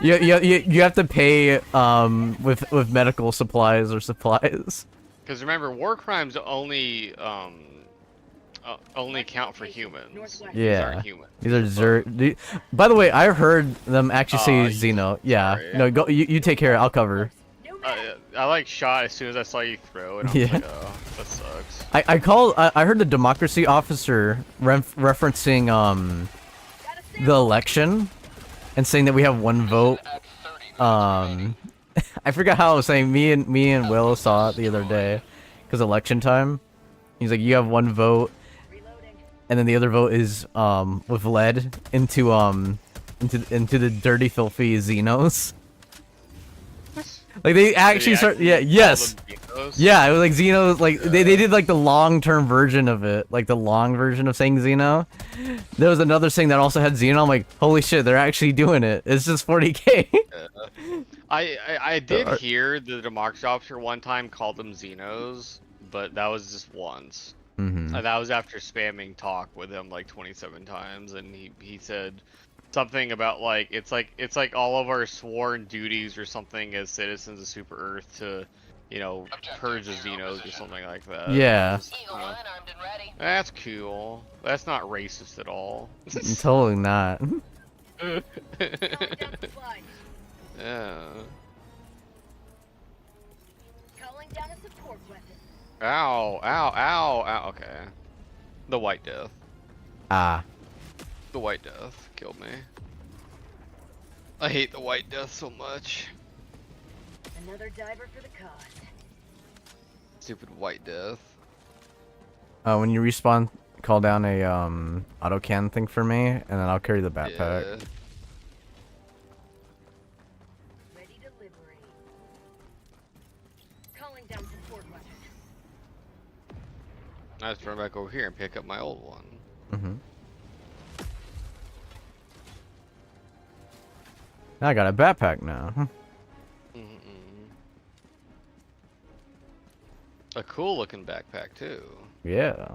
You have to pay with medical supplies or supplies. Because remember, war crimes only count for humans. These Yeah, aren't humans. these are by the way, I heard them actually say Xeno. Yeah, sorry. no, go. You take care. I'll cover. I like shot as soon as I saw you throw it. I was Yeah. like, oh, that sucks. I heard the democracy officer referencing the election and saying that we have one vote. I forgot how I was saying. Me and Will saw it the other day, because election time. He's like, you have one vote, and then the other vote is with lead into the dirty, filthy Xenos. Like they actually start. Yeah. Yes. Yeah. It was like Xeno. Like they did like the long-term version of it, like the long version of saying Xeno. There was another thing that also had Xeno. I'm like, holy shit, they're actually doing it. It's just 40K. I did hear the democracy officer one time called them Xenos, but that was just once. Mm-hmm. And that was after spamming talk with him like 27 times, and he said something about like it's like all of our sworn duties or something as citizens of Super Earth to, you know, purge the Xenos or something like that. Yeah. Eagle 1 armed and ready. That's cool. That's not racist at all. Totally not. Yeah. Calling down a support weapon. Ow, ow, ow, ow. Okay. The White Death. Ah. The White Death killed me. I hate the White Death so much. Another diver for the cause. Stupid White Death. When you respawn, call down a auto can thing for me, and then I'll carry the backpack. Yeah. Ready to liberate. Calling down support weapon. I just run back over here and pick up my old one. Mm-hmm. I got a backpack now. A cool looking backpack too. Yeah.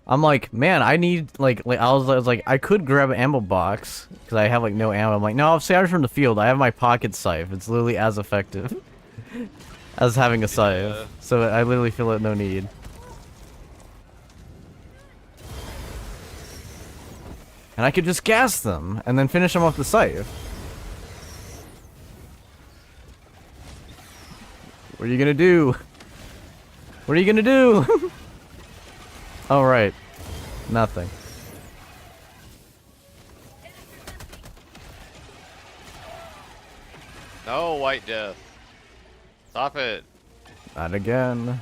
I'm like, man, I need like I was like, I could grab an ammo box because I have like no ammo. I'm like, no, say I'm from the field. I have my pocket scythe. It's literally as effective as having a scythe. Yeah. So I literally feel it no need. And I could just gas them and then finish them off the scythe. What are you gonna do? What are you gonna do? Oh, right. Nothing. No, White Death. Stop it. Not again.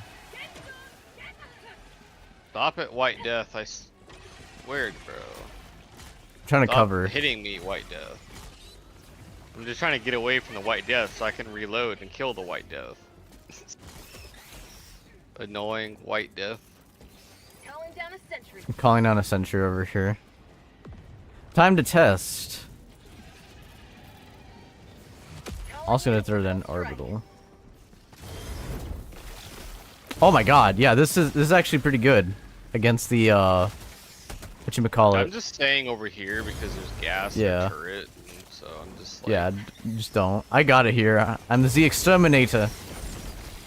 Stop it, White Death. Weird, bro. I'm trying to Stop cover. hitting me, White Death. I'm just trying to get away from the White Death so I can reload and kill the White Death. Annoying White Death. Calling down a sentry. I'm calling down a sentry over here. Time to test. Also gonna throw in orbital. Oh my god, yeah, this is actually pretty good against the whatchamacallit. I'm just staying over here because there's gas in Yeah. the turret, and so I'm just like, Yeah, just don't. I got it here. I'm the exterminator.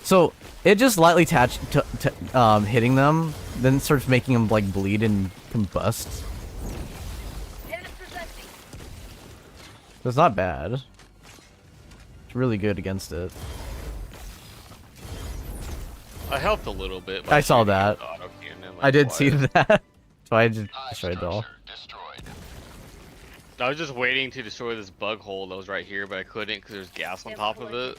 So it just lightly hitting them, then starts making them like bleed and combust. That's not bad. It's really good against it. I helped a little bit. I saw that. I did see that. So I just Hive destroyed it all. structure destroyed. I was just waiting to destroy this bug hole that was right here, but I couldn't because there's gas on top of it.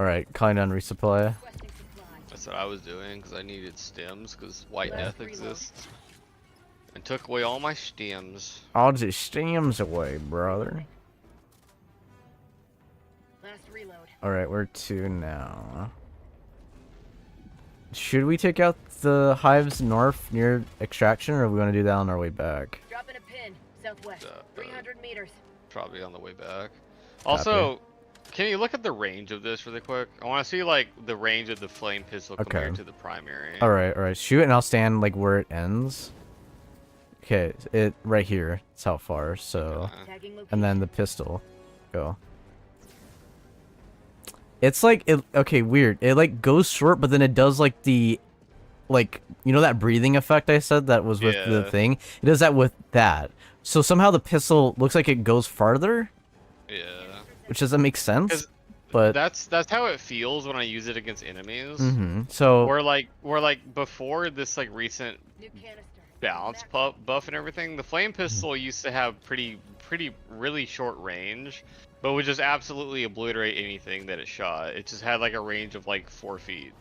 Alright, calling down resupply. Requesting supply. That's what I was doing because I needed stems because White Death exists. And took away all my stems. All the stems away, brother. Last reload. Alright, where to now? Should we take out the hives north near extraction, or are we going to do that on our way back? Dropping a pin. Southwest. 300 meters. Probably on the way back. Also, can you look at the range of this really quick? I want to see like the range of the flame pistol compared to the primary. Alright, shoot, and I'll stand like where it ends. Okay, it right here. That's how far, so... Tagging location. And then the pistol. Go. It's like, okay, weird. It like goes short, but then it does like the, like, you know that breathing effect I said that was with the thing? It does that with that. So somehow the pistol looks like it goes farther, Yeah. which doesn't make sense. 'Cause But that's how it feels when I use it against enemies. so Or like before this like recent New canister. balance buff and everything, the flame pistol used to have really short range, but would just absolutely obliterate anything that it shot. It just had like a range of like 4 feet.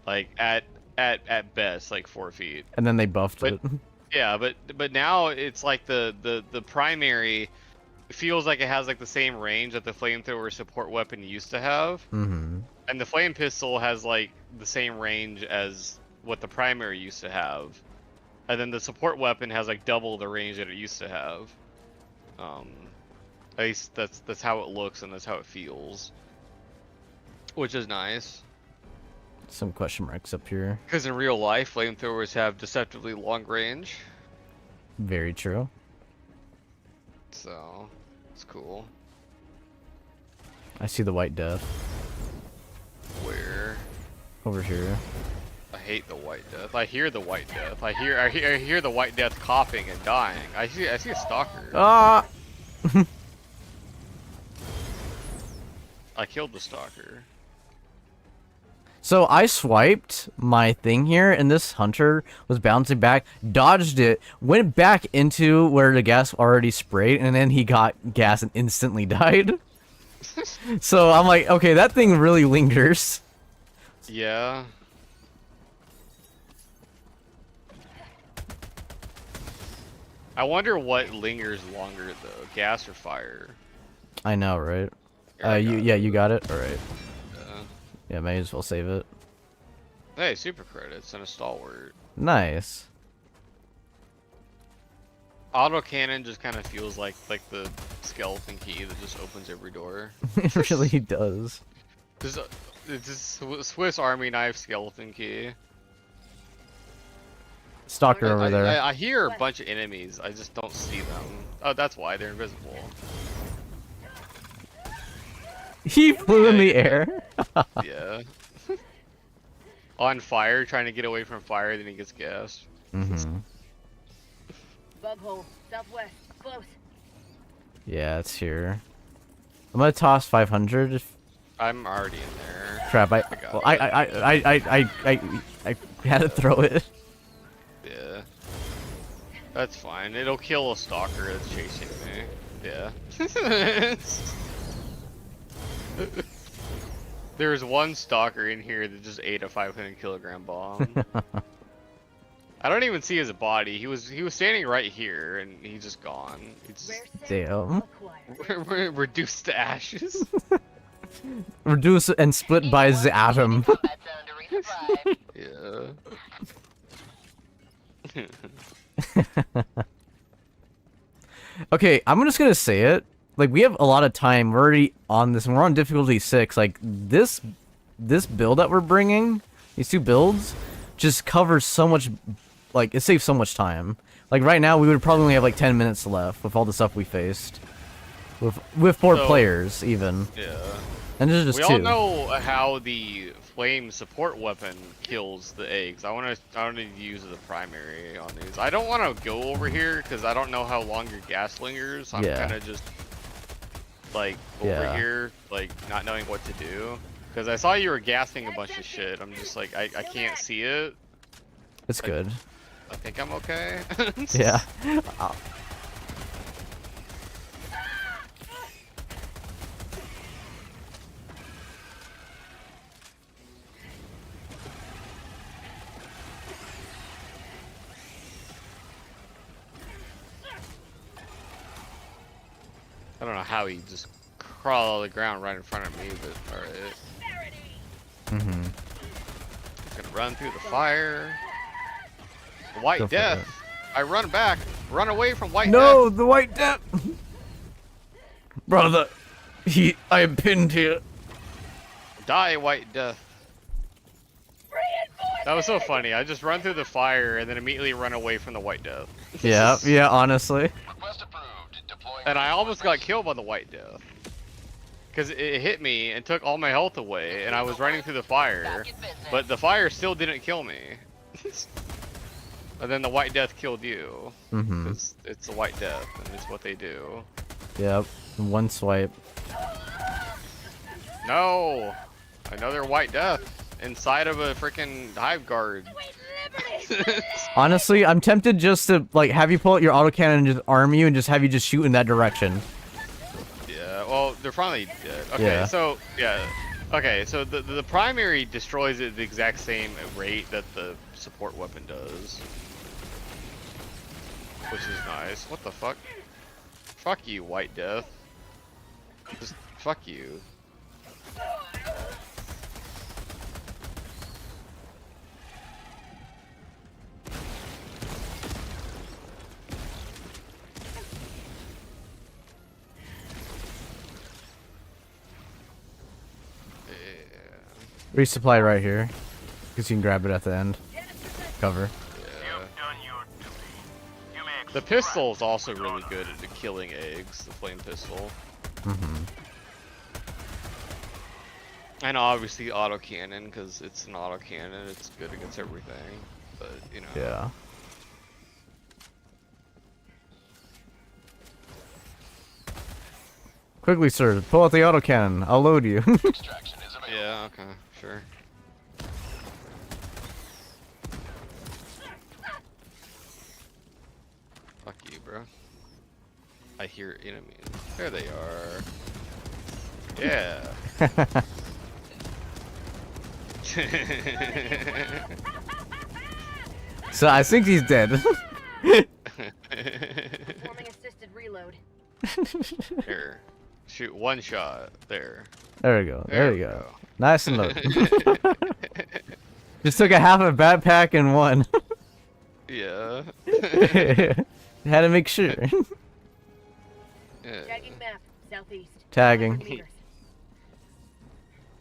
Like at best like 4 feet. and then they buffed But- it. Yeah, but now it's like the primary feels like it has like the same range that the flamethrower support weapon used to have. And the flame pistol has like the same range as what the primary used to have. And then the support weapon has like double the range that it used to have. At least that's how it looks and that's how it feels. Which is nice. Some question marks up here. Because in real life, flamethrowers have deceptively long range. Very true. So, it's cool. I see the White Death Where? over here. I hate the White Death. I hear the White Death. I hear the White Death coughing and dying. I see a stalker. Ah! I killed the stalker. So I swiped my thing here, and this hunter was bouncing back, dodged it, went back into where the gas already sprayed, and then he got gas and instantly died. So I'm like, okay, that thing really lingers. Yeah. I wonder what lingers longer though, gas or fire. I know, right? Here, I got it. You got it. All right. Yeah. Yeah, may as well save it. Hey, super credits and a stalwart. Nice. Autocannon just kind of feels like the skeleton key that just opens every door. It really does. It's just Swiss Army knife skeleton key. Stalker over there. I hear a bunch of enemies. I just don't see them. Oh, that's why they're invisible. He flew in the air. Yeah. On fire, trying to get away from fire, then he gets gassed. Bug hole. Southwest. Close. Yeah, it's here. I'm gonna toss 500. I'm already in there. Crap! I had to throw it. Yeah. That's fine. It'll kill a stalker that's chasing me. Yeah. There's one stalker in here that just ate a 500 kilogram bomb. I don't even see his body. He was standing right here and he's just gone. He's Rare sample Damn. acquired. reduced to ashes. Reduce and split by the atom. Combat zone to resupply. Yeah. Okay, I'm just gonna say it. Like, we have a lot of time. We're already on this, and we're on difficulty 6. Like, this build that we're bringing, these two builds, just covers so much. Like, it saves so much time. Like, right now, we would probably only have like 10 minutes left with all the stuff we faced. With 4 players, even. Yeah. And this is just We 2. all know how the flame support weapon kills the eggs. I want to use the primary on these. I don't want to go over here because I don't know how long your gas lingers. I'm Yeah. kind of just like over here, like not knowing what to do. Because I saw you were gasping a bunch of shit. I'm just like, I can't see it. It's good. I think I'm okay. Yeah. I don't know how he just crawled on the ground right in front of me, but alright. Mm-hmm. Gonna run through the fire. The White Go for Death. it. I run back. Run away from White No, Death. the White Death. Brother, I am pinned here. Die, White Death. That was so funny. I just run through the fire and then immediately run away from the White Death. Yeah, yeah, honestly. Request approved. Deploying. And I almost got killed by the White Death. Because it hit me and took all my health away, and I was running through the fire, but the fire still didn't kill me. And then the White Death killed you. Mm-hmm. It's the White Death, and it's what they do. Yep. One swipe. No! Another White Death inside of a freaking hive guard. Honestly, I'm tempted just to like have you pull out your autocannon and just arm you and just have you just shoot in that direction. Yeah, well, they're finally dead. Okay, Yeah. so, yeah. Okay, so the primary destroys it the exact same rate that the support weapon does. Which is nice. What the fuck? Fuck you, White Death. Just fuck you. Resupply right here. Because you can grab it at the end. Cover. The pistol is also really good at killing eggs, the flame pistol. Mm-hmm. And obviously autocannon, because it's an autocannon, it's good against everything. But, you know. Yeah. Quickly, sir, pull out the autocannon. I'll load you. Extraction is available. Yeah, okay, sure. Fuck you, bro. I hear enemies. There they are. Yeah. So I think he's dead. Performing assisted reload. Here. Shoot one shot. There. There we go. There we go. Nice and loaded. Just took a half a backpack and one. Yeah. Had to make sure. Yeah. Tagging map, southeast. Tagging. 100 meters.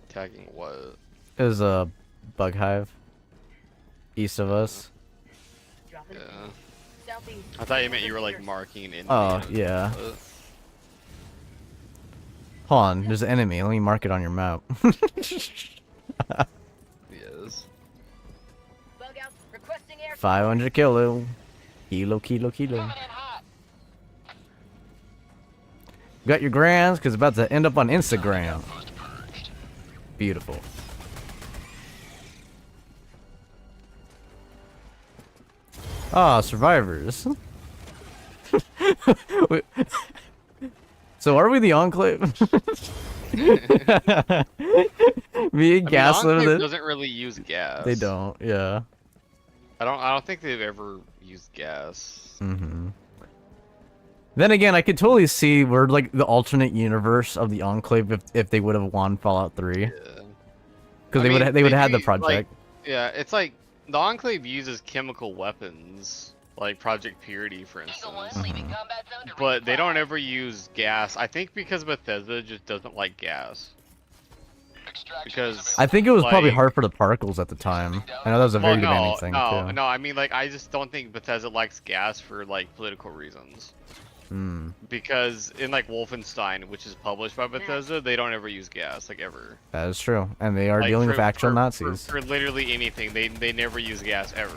Tagging what? There's a bug hive east of us. Dropping Yeah. southeast. I thought you meant you were like marking in. Oh, yeah. Hold on, there's an enemy. Let me mark it on your map. Yes. Bug out. Requesting air. 500 kilo. Kilo. Got your grams, because it's about to end up on Instagram. Beautiful. Ah, survivors. Wait. So are we the Enclave? Me and Gas Enclave Limited? doesn't really use gas. They don't, yeah. I don't think they've ever used gas. Mm-hmm. Then again, I could totally see where like the alternate universe of the Enclave if they would have won Fallout 3, Yeah. because I mean, they would have had the do, project. like, yeah, it's like the Enclave uses chemical weapons, like Project Purity, for instance. But they don't ever use gas. I think because Bethesda just doesn't like gas. Because I think it was probably like- hard for the particles at the time. I know that was a very demanding thing too. No, I mean, like, I just don't think Bethesda likes gas for, like, political reasons. Hmm. Because in, like, Wolfenstein, which is published by Bethesda, they don't ever use gas, like, ever. That is true, and they are Like, dealing for- with actual for- Nazis. For literally anything, they never use gas, ever.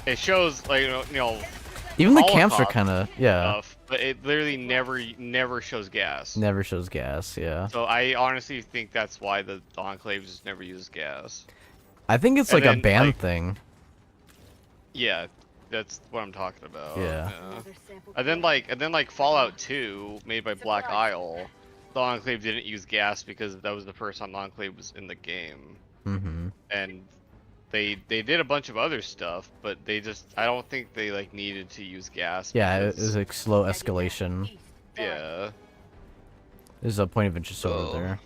It shows, like, you know, Even the camps are Holocaust kind of yeah. stuff, but it literally never shows gas. Never shows gas. Yeah. So I honestly think that's why the Enclaves just never use gas. I think it's And like a then, ban like- thing. Yeah, that's what I'm talking about. Yeah. Another sample And then like Fallout 2, made by Black Isle, the Enclave didn't use gas because that was the first time the Enclave was in the game. Mm-hmm. And they did a bunch of other stuff, but I don't think they like needed to use gas. Yeah, it because- was like slow escalation. Yeah. There's a point of interest over Oh. there.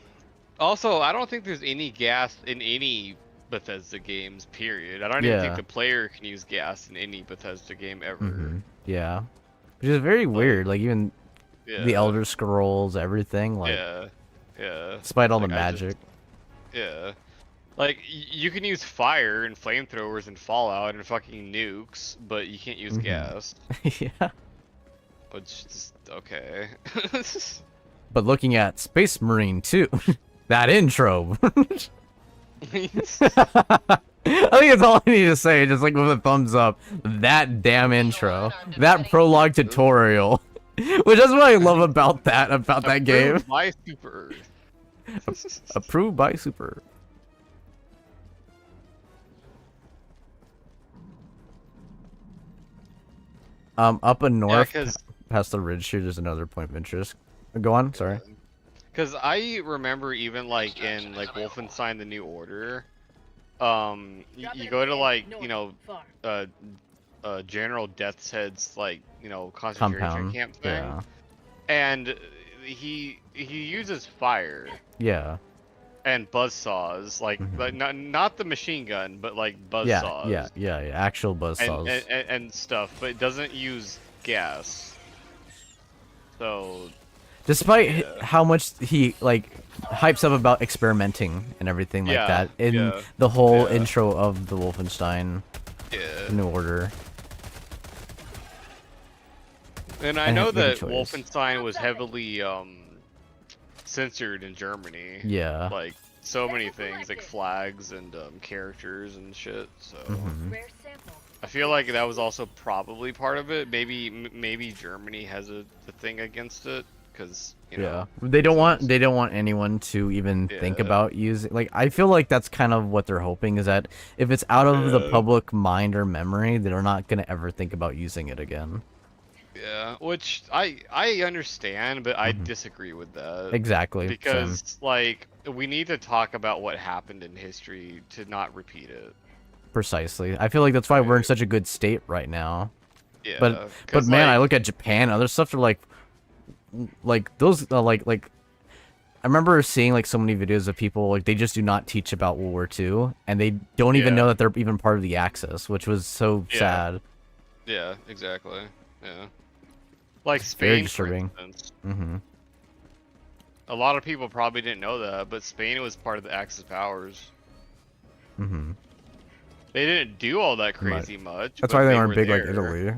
Also, I don't think there's any gas in any Bethesda games, period. I don't even think Yeah. the player can use gas in any Bethesda game ever. Mm-hmm. Yeah. Which is very weird. Like even Yeah. the Elder Scrolls, everything. Like Yeah. Yeah. despite all Like, the I just- magic. Yeah. Like, you can use fire and flamethrowers and Fallout and fucking nukes, but you can't use Mhm. gas. Yeah. Which is okay. But looking at Space Marine 2, that intro. I think that's all I need to say, just like with a thumbs up. That damn intro. That prologue tutorial. Which is what I love about that game. Approved by Super Earth. Approved by Super. Up in north, 'cause- past the ridge here, there's another point of interest. Go on, sorry. Because I remember even like in like Wolfenstein: The New Order, you go to like General Death's Head's like concentration Compound. camp thing, Yeah. and he uses fire Yeah. and buzzsaws like Mhm. like not the machine gun but like Yeah, buzzsaws yeah. Actual buzzsaws. and stuff, but it doesn't use gas. So Despite Yeah. how much he like hypes up about experimenting and everything like Yeah, that in yeah, the whole yeah. intro of the Wolfenstein yeah. New Order. And I And know make a that choice. Wolfenstein was heavily censored in Germany. Yeah. Like so many things, like flags and characters and shit. So Mhm. Rare sample. I feel like that was also probably part of it. Maybe Germany has a thing against it because Yeah. They don't want anyone to even think Yeah. about using, like, I feel like that's kind of what they're hoping, is that if it's out of the Yeah. public mind or memory, they're not going to ever think about using it again. Yeah, which I understand, but I Mhm. disagree with that. Exactly. Because like we need to talk about what happened in history to not repeat it. Precisely. I feel like that's why we're in Right. such a good state right now. Yeah. But 'cause, man, I like, look at Japan, other stuff are like those like I remember seeing like so many videos of people like they just do not teach about World War II and they don't even Yeah. know that they're even part of the Axis, which was so Yeah. sad. Yeah, exactly. Yeah. Like very Spain, for disturbing. instance. Mhm. A lot of people probably didn't know that, but Spain was part of the Axis powers. Mhm. They didn't do all that crazy much. That's but why they were aren't big like there. Italy.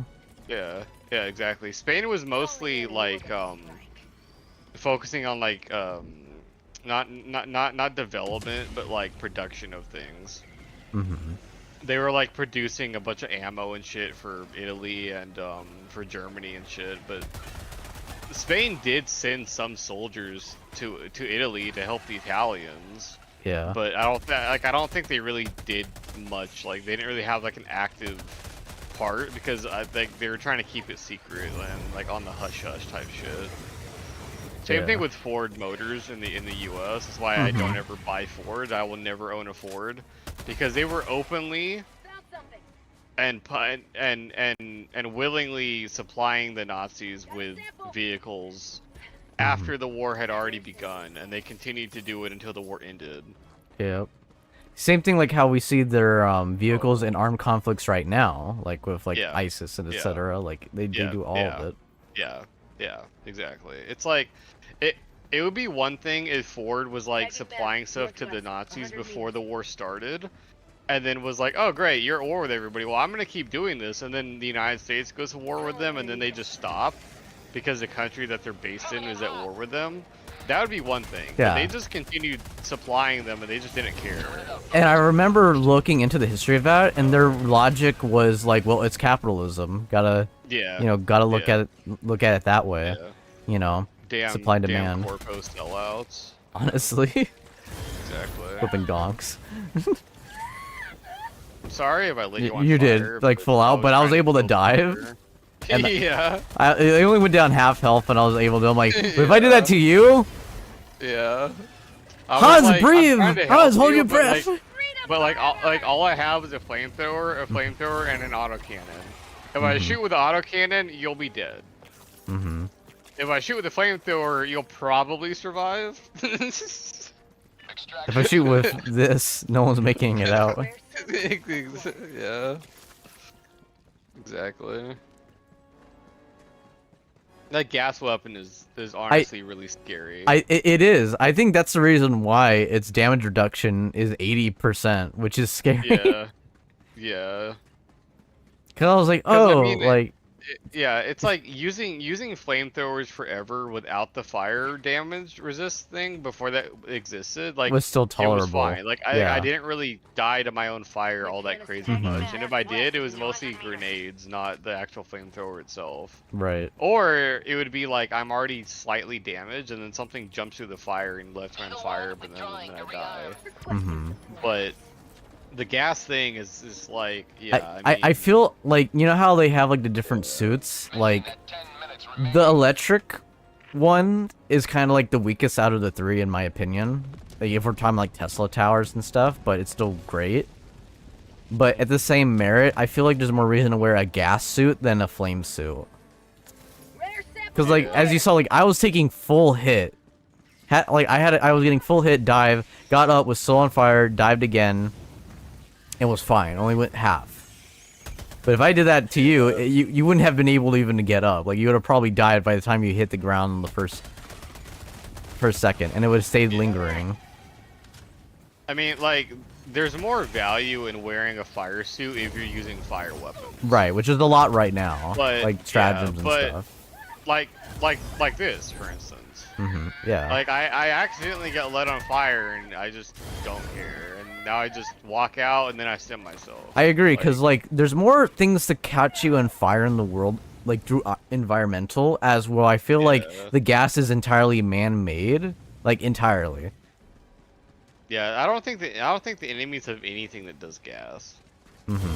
Yeah, yeah, exactly. Spain was mostly like focusing on like not development, but like production of things. Mhm. They were like producing a bunch of ammo and shit for Italy and for Germany and shit, but Spain did send some soldiers to Italy to help the Italians. Yeah. But I don't think they really did much. Like they didn't really have like an active part because I think they were trying to keep it secret and like on the hush hush type shit. Same Yeah. thing with Ford Motors in the US. That's why I don't ever buy Ford. I will never own a Ford because they were openly Found something. and willingly supplying the Nazis with vehicles after the war had already begun, and they continued to do it until the war ended. Yep. Same thing like how we see their vehicles in armed conflicts right now, like with like Yeah. ISIS and Yeah. etc. Like they Yeah, do all yeah. of it. Yeah, exactly. It's like it would be one thing if Ford was like supplying stuff to the Nazis before the war started, and then was like, oh great, you're at war with everybody, well I'm gonna keep doing this, and then the United States goes to war with them, and then they just stop because the country that they're based in is at war with them. That would be one thing. Yeah. But they just continued supplying them, and they just didn't care. And I remember looking into the history of that, and their logic was like, well, it's capitalism. Gotta, Yeah. you know, gotta look at it that way. Yeah. You know, Damn, supply and damn demand. corpo sellouts. Honestly, Exactly. flipping donks. I'm sorry if I lit you on You fire, did, like, full out, but I was trying to able to focus dive. here. And- Yeah. I only went down half health, and I was able to. I'm like, but if I did that to you, Yeah. I was Hans, like, I'm breathe! trying to Hans, help hold you, your but, breath! all I have is a flamethrower, and an autocannon. If I shoot with the autocannon, you'll be dead. Mm-hmm. If I shoot with a flamethrower, you'll probably survive. If I shoot with this, no one's making it out. Yeah. Exactly. That gas weapon is honestly really scary. It is. I think that's the reason why its damage reduction is 80%, which is scary. Yeah. Yeah. Cause I was like, 'Cause, I oh, mean, like, yeah, it's like using flamethrowers forever without the fire damage resist thing before that existed. Like was still it was tolerable. fine. Like Yeah. I didn't really die to my own fire all that crazy Mhm. much, and if I did, it was mostly grenades, not the actual flamethrower itself. Right. Or it would be like I'm already slightly damaged, and then something jumps through the fire and lets me on fire, but then I die. Mm-hmm. But the gas thing is like, yeah. I feel like, you know how they have like the different suits? Like, the electric one is kind of like the weakest out of the three, in my opinion. Like, if we're talking like Tesla towers and stuff, but it's still great. But at the same merit, I feel like there's more reason to wear a gas suit than a flame suit. Because, like, as you saw, like, I was taking full hit. I was getting full hit, dive, got up, was still on fire, dived again. It was fine. Only went half. But if I did that to you, you wouldn't have been able to even to get up. Like, you would have probably died by the time you hit the ground in the first second, and it would have stayed lingering. I mean, like, there's more value in wearing a fire suit if you're using fire weapons. Right, which is a lot right now. But, like stratagems yeah, and stuff. Like this, for instance. Mm-hmm. Yeah. Like, I accidentally get lit on fire, and I just don't care. And now I just walk out, and then I stim myself. I agree, because, like, there's more things to catch you on fire in the world, like, through environmental, as well. I feel like the gas is entirely man-made. Like, entirely. Yeah, I don't think the enemies have anything that does gas. Mm-hmm.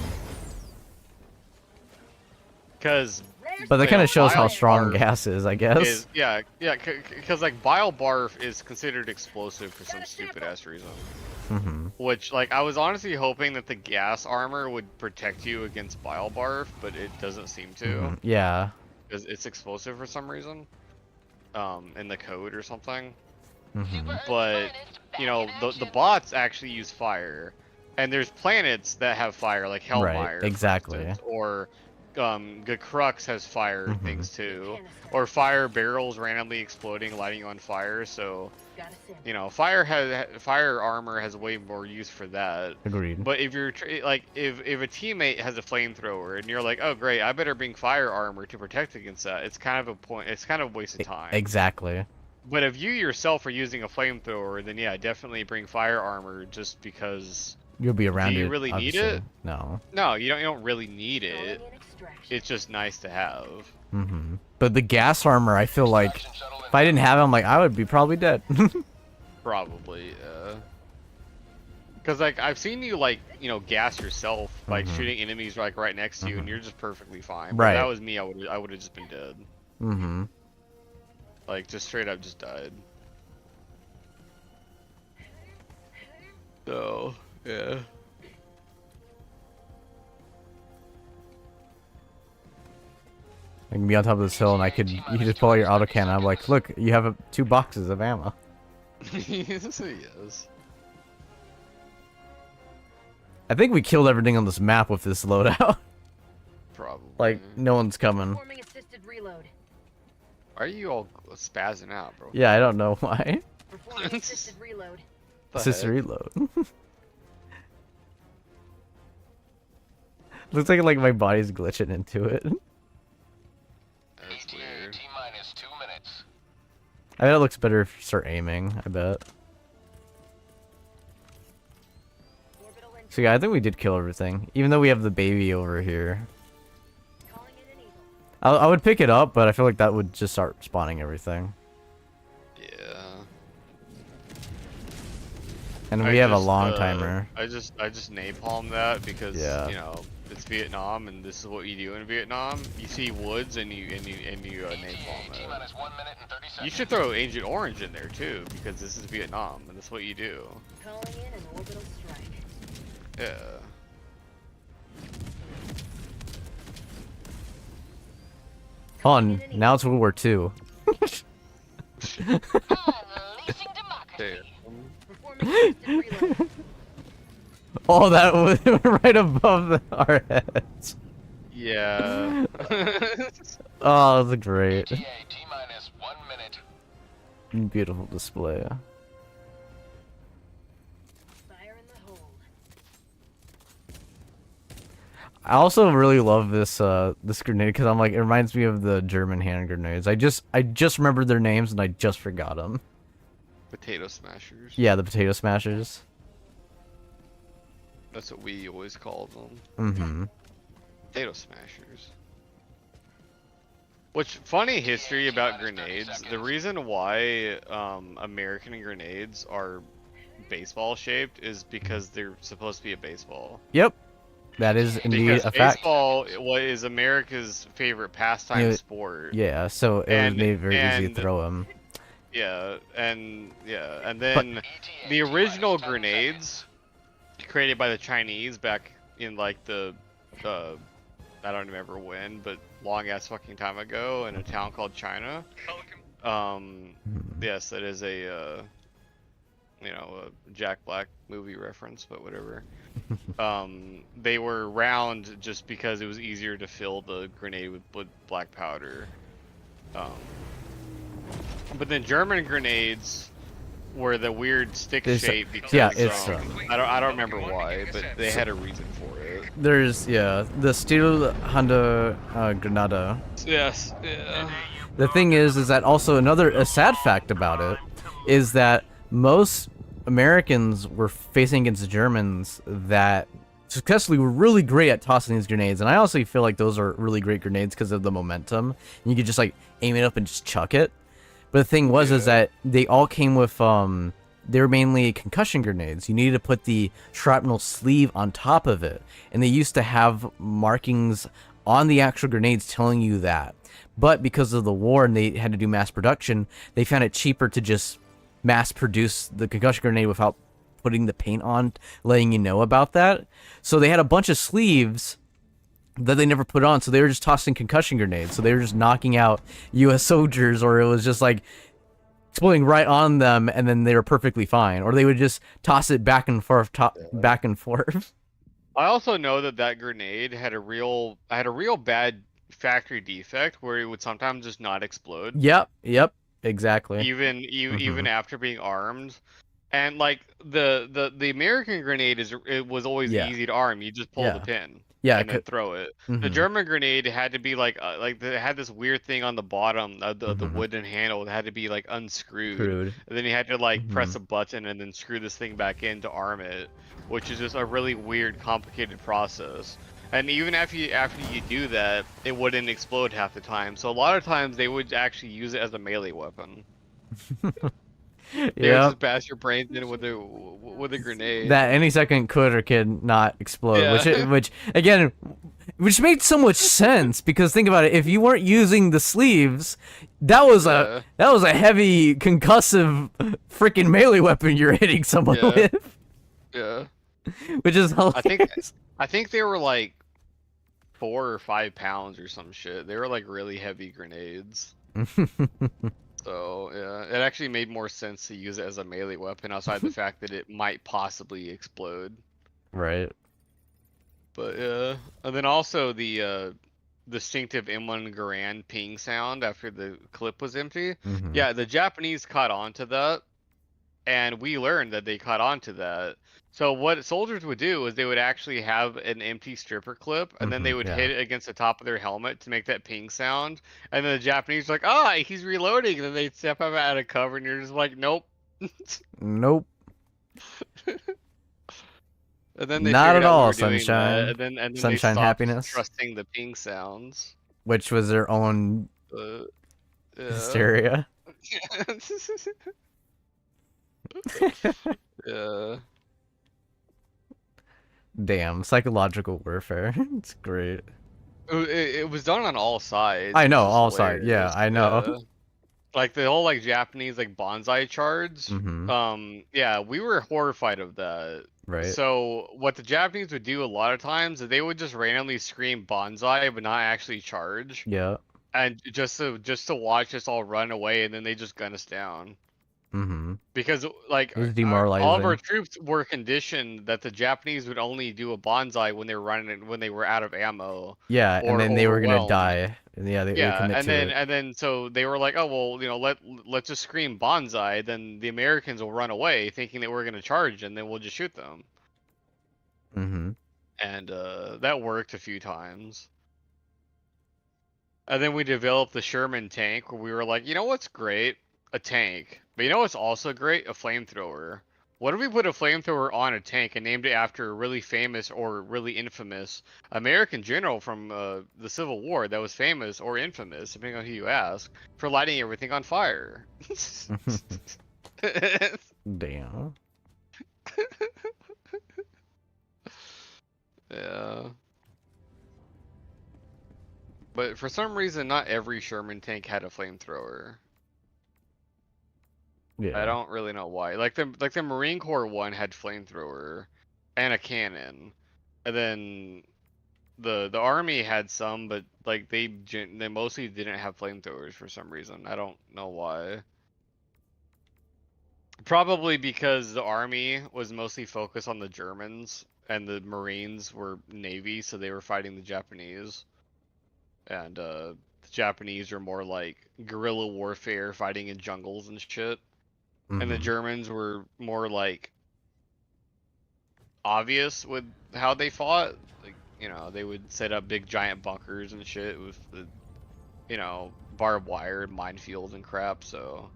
Because... But that kind of shows how bile strong barf gas is, I guess. Yeah, because, like, bile barf is considered explosive for some stupid-ass reason. Mm-hmm. Which, like, I was honestly hoping that the gas armor would protect you against bile barf, but it doesn't seem to. Mm-hmm. Yeah. Because it's explosive for some reason. In the code or something. Mm-hmm. But, you know, the bots actually use fire. And there's planets that have fire, like Hellmire. Right, exactly. For instance, or Crux has fire things too. Or fire barrels randomly exploding, lighting you on fire, so... You know, fire armor has way more use for that. Agreed. But if you're like, if a teammate has a flamethrower and you're like, oh great, I better bring fire armor to protect against that. It's kind of a point. It's kind of a waste of time. Exactly. But if you yourself are using a flamethrower, then yeah, definitely bring fire armor just because. You'll be around it. Do you really need obviously. it? No. No, you don't really need it. It's just nice to have. Mm-hmm. But the gas armor, I feel like, if I didn't have it, I'm like, I would be probably dead. Probably, because like I've seen you like gas yourself by shooting enemies like right next to you, and you're just perfectly fine. But Right. if that was me, I would have just been dead. Mm-hmm. Like just straight up just died. So yeah. I can be on top of this hill, and you could just pull out your autocannon. I'm like, look, you have 2 boxes of ammo. Yes. I think we killed everything on this map with this loadout. Probably. Like, no one's coming. Performing assisted reload. Why are you all spazzing out, bro? Yeah, I don't know why. Performing assisted reload. The It's just heck? reload. Looks like my body's glitching into it. That's weird. T-minus 2 minutes. I bet it looks better if you start aiming, I bet. Orbital in So yeah, I think we did kill everything. Even though we have the baby over here. calling in an eagle. I would pick it up, but I feel like that would just start spawning everything. Yeah. And I we have a just, long timer. I just napalm that because Yeah. you know it's Vietnam and this is what you do in Vietnam. You see woods and you napalm ETA it. T-minus 1 minute and 30 seconds. You should throw Agent Orange in there too because this is Vietnam and that's what you do. Calling in an orbital strike. Yeah. Hold on, now it's World War II. Unleashing democracy. Damn. Performing instant reload. Oh, that was right above our heads. Yeah. Oh, that's great. ETA T-minus 1 minute. Beautiful display. Fire in the hole. I also really love this this grenade because I'm like, it reminds me of the German hand grenades. I just remembered their names and I just forgot them. Potato smashers. Yeah, the potato smashers. That's what we always called them. Mm-hmm. Potato smashers. Which, funny history about grenades. The reason why American grenades are baseball shaped is because they're supposed to be a baseball. Yep. That is indeed Because a fact. baseball is America's favorite pastime Yeah, sport. Yeah, so it was made very easy to throw them. Yeah, and then the original grenades created by the Chinese back in like the I don't remember when, but long ass fucking time ago in a town called China. Yes, that is a you know, a Jack Black movie reference, but whatever. They were round just because it was easier to fill the grenade with black powder. But then German grenades were the weird stick shape because yeah, it's I don't remember why, but they had a reason for it. there's the Steel Honda Granada. Yes. Yeah. The thing is that also a sad fact about it is that most Americans were facing against Germans that successfully were really great at tossing these grenades, and I also feel like those are really great grenades because of the momentum. You could just like aim it up and just chuck it. But the thing was is that they all came with they were mainly concussion grenades. You needed to put the shrapnel sleeve on top of it, and they used to have markings on the actual grenades telling you that. But because of the war and they had to do mass production, they found it cheaper to just mass produce the concussion grenade without putting the paint on, letting you know about that. So they had a bunch of sleeves that they never put on, so they were just tossing concussion grenades. So they were just knocking out U.S. soldiers, or it was just like exploding right on them, and then they were perfectly fine. Or they would just toss it back and forth, back and forth. I also know that grenade had a real bad factory defect where it would sometimes just not explode. Yep, exactly. Even after being armed. And like the American grenade it was always easy to arm. You just pull the pin. Yeah, and then throw it. The German grenade had to be like it had this weird thing on the bottom of the wooden handle. It had to be like unscrewed. And then you had to like press a button and then screw this thing back in to arm it, which is just a really weird, complicated process. And even after you do that, it wouldn't explode half the time. So a lot of times they would actually use it as a melee weapon. They would just bash your brains in with a grenade. That any second could or could not explode, which again, which made so much sense because think about it. If you weren't using the sleeves, that was a heavy concussive freaking melee weapon you're hitting someone with. Yeah. Which is hilarious. I think they were like 4 or 5 pounds or some shit. They were like really heavy grenades. So yeah, it actually made more sense to use it as a melee weapon outside the fact that it might possibly explode. Right. But yeah, and then also the distinctive M1 Garand ping sound after the clip was empty. Yeah, the Japanese caught on to that, and we learned that they caught on to that. So what soldiers would do is they would actually have an empty stripper clip, and then they would yeah. hit it against the top of their helmet to make that ping sound. And then the Japanese are like, "Ah, he's reloading." And then they step out of cover, and you're just like, "Nope." Nope. And then they Not figured at out we all, were doing sunshine. that, and then they Sunshine stopped happiness. trusting the ping sounds. Which was their own Yeah. hysteria. Yeah. Damn, psychological warfare. It's great. It was done on all sides. I know, It was all sides. Yeah, hilarious. I know. Yeah. Like the whole like Japanese like bonsai charge. Mhm. Yeah, we were horrified of that. Right. So what the Japanese would do a lot of times is they would just randomly scream bonsai but not actually charge. Yeah. And just to watch us all run away, and then they just gun us down. Mhm. Because like It was all of demoralizing. our troops were conditioned that the Japanese would only do a bonsai when they were running when they were out of ammo. Yeah, or and then they were gonna overwhelmed. die. Yeah, they Yeah, commit and to then it. so they were like, oh well, let's just scream bonsai, then the Americans will run away thinking that we're gonna charge, and then we'll just shoot them. Mhm. And that worked a few times. And then we developed the Sherman tank, where we were like, you know what's great? A tank. But you know what's also great? A flamethrower. What if we put a flamethrower on a tank and named it after a really famous or really infamous American general from the Civil War that was famous or infamous, depending on who you ask, for lighting everything on fire? Damn. Yeah. But for some reason, not every Sherman tank had a flamethrower. Yeah. I don't really know why. Like the Marine Corps one had flamethrower and a cannon, and then the Army had some, but like they mostly didn't have flamethrowers for some reason. I don't know why. Probably because the Army was mostly focused on the Germans, and the Marines were Navy, so they were fighting the Japanese. And the Japanese are more like guerrilla warfare, fighting in jungles and shit. And the Mhm. Germans were more like obvious with how they fought. Like, they would set up big giant bunkers and shit with the, barbed wire and minefields and crap, so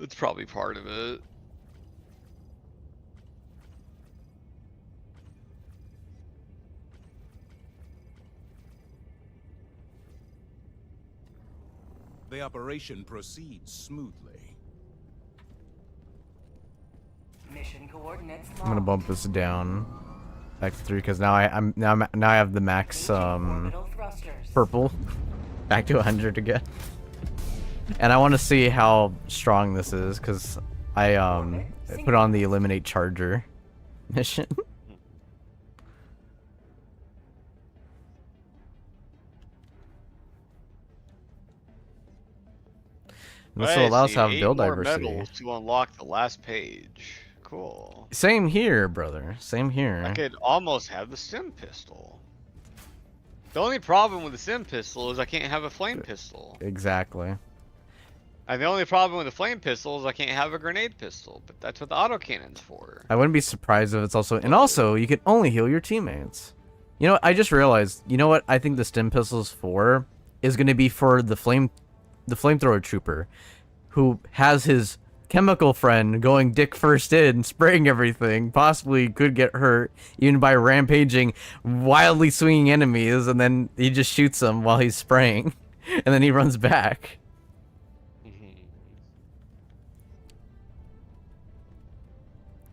it's probably part of it. The operation proceeds smoothly. Mission coordinates I'm gonna bump this down back to 3 because now now I have the max orbital thrusters. purple back to 100 again. And I want to see how strong this is because I put on the eliminate charger mission. This will allow us to have build diversity. Medals to unlock the last page. Cool. Same here, brother. Same here. I could almost have the stim pistol. The only problem with the stim pistol is I can't have a flame pistol. Exactly. And the only problem with the flame pistol is I can't have a grenade pistol. But that's what the autocannon's for. I wouldn't be surprised if it's also... And also, you can only heal your teammates. You know, I just realized... You know what I think the stim pistol's for? Is going to be for the flamethrower trooper. Who has his chemical friend going dick first in, spraying everything. Possibly could get hurt. Even by rampaging, wildly swinging enemies. And then he just shoots them while he's spraying. And then he runs back.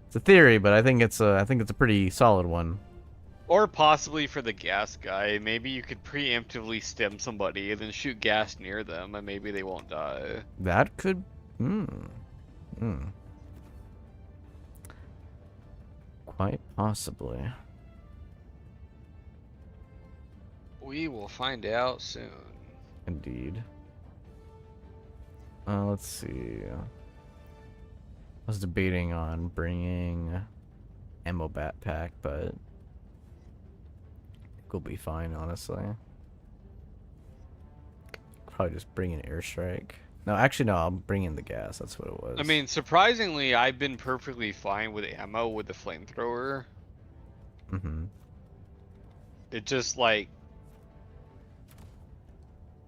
It's a theory, but I think it's a pretty solid one. Or possibly for the gas guy. Maybe you could preemptively stim somebody and then shoot gas near them, and maybe they won't die. That could... Quite possibly. We will find out soon. Indeed. Let's see. I was debating on bringing ammo backpack, but we'll be fine, honestly. Probably just bring an airstrike. No, actually, no. I'll bring in the gas. That's what it was. I mean, surprisingly, I've been perfectly fine with ammo with the flamethrower. Mm-hmm. It just like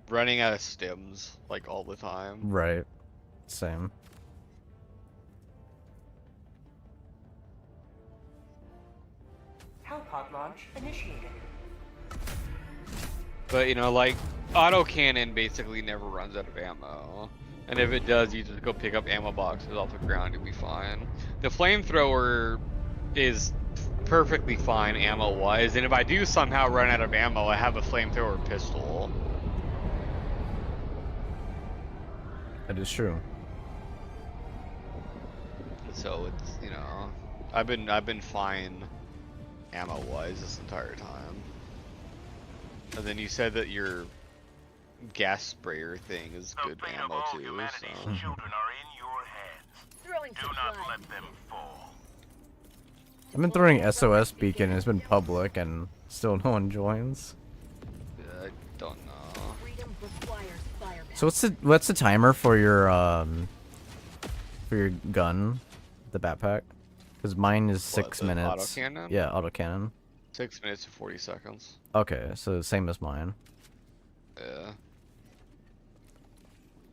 running out of stims like all the time. Right. Same. Hellpod launch initiated. But you know, like autocannon basically never runs out of ammo. And if it does, you just go pick up ammo boxes off the ground, you'll be fine. The flamethrower is perfectly fine ammo-wise, and if I do somehow run out of ammo, I have a flamethrower pistol. That is true. So it's, you know, I've been fine ammo-wise this entire time. And then you said that your gas sprayer thing is good ammo too, so. Children are in your hands. Throwing Do not supplies. let them fall. I've been throwing SOS beacon and it's been public and still no one joins. Yeah, I don't know. Freedom requires firepower. So what's the timer for your gun, the backpack? Because mine is 6 the minutes. autocannon? Yeah, autocannon. 6 minutes and 40 seconds. Okay, so same as mine. Yeah.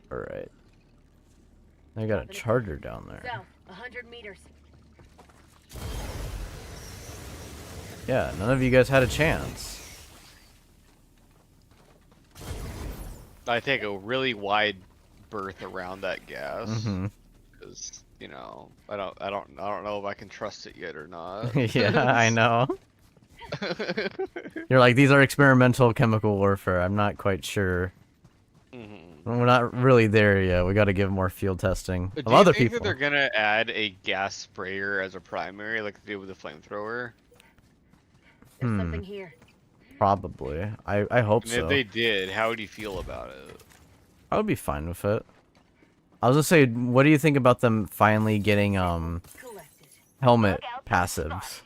All right. I got a charger down there. South, 100 meters. Yeah, none of you guys had a chance. I take a really wide berth around that gas Mm-hmm. because you know I don't know if I can trust it yet or not. Yeah, I know. You're like, these are experimental chemical warfare. I'm not quite sure. We're not really there yet. We got to give more field testing Do of you other think people. that they're gonna add a gas sprayer as a primary, like they did with the flamethrower? There's something here. Probably. I hope And so. if they did, how would you feel about it? I would be fine with it. I was gonna say, what do you think about them finally getting Collected. helmet passives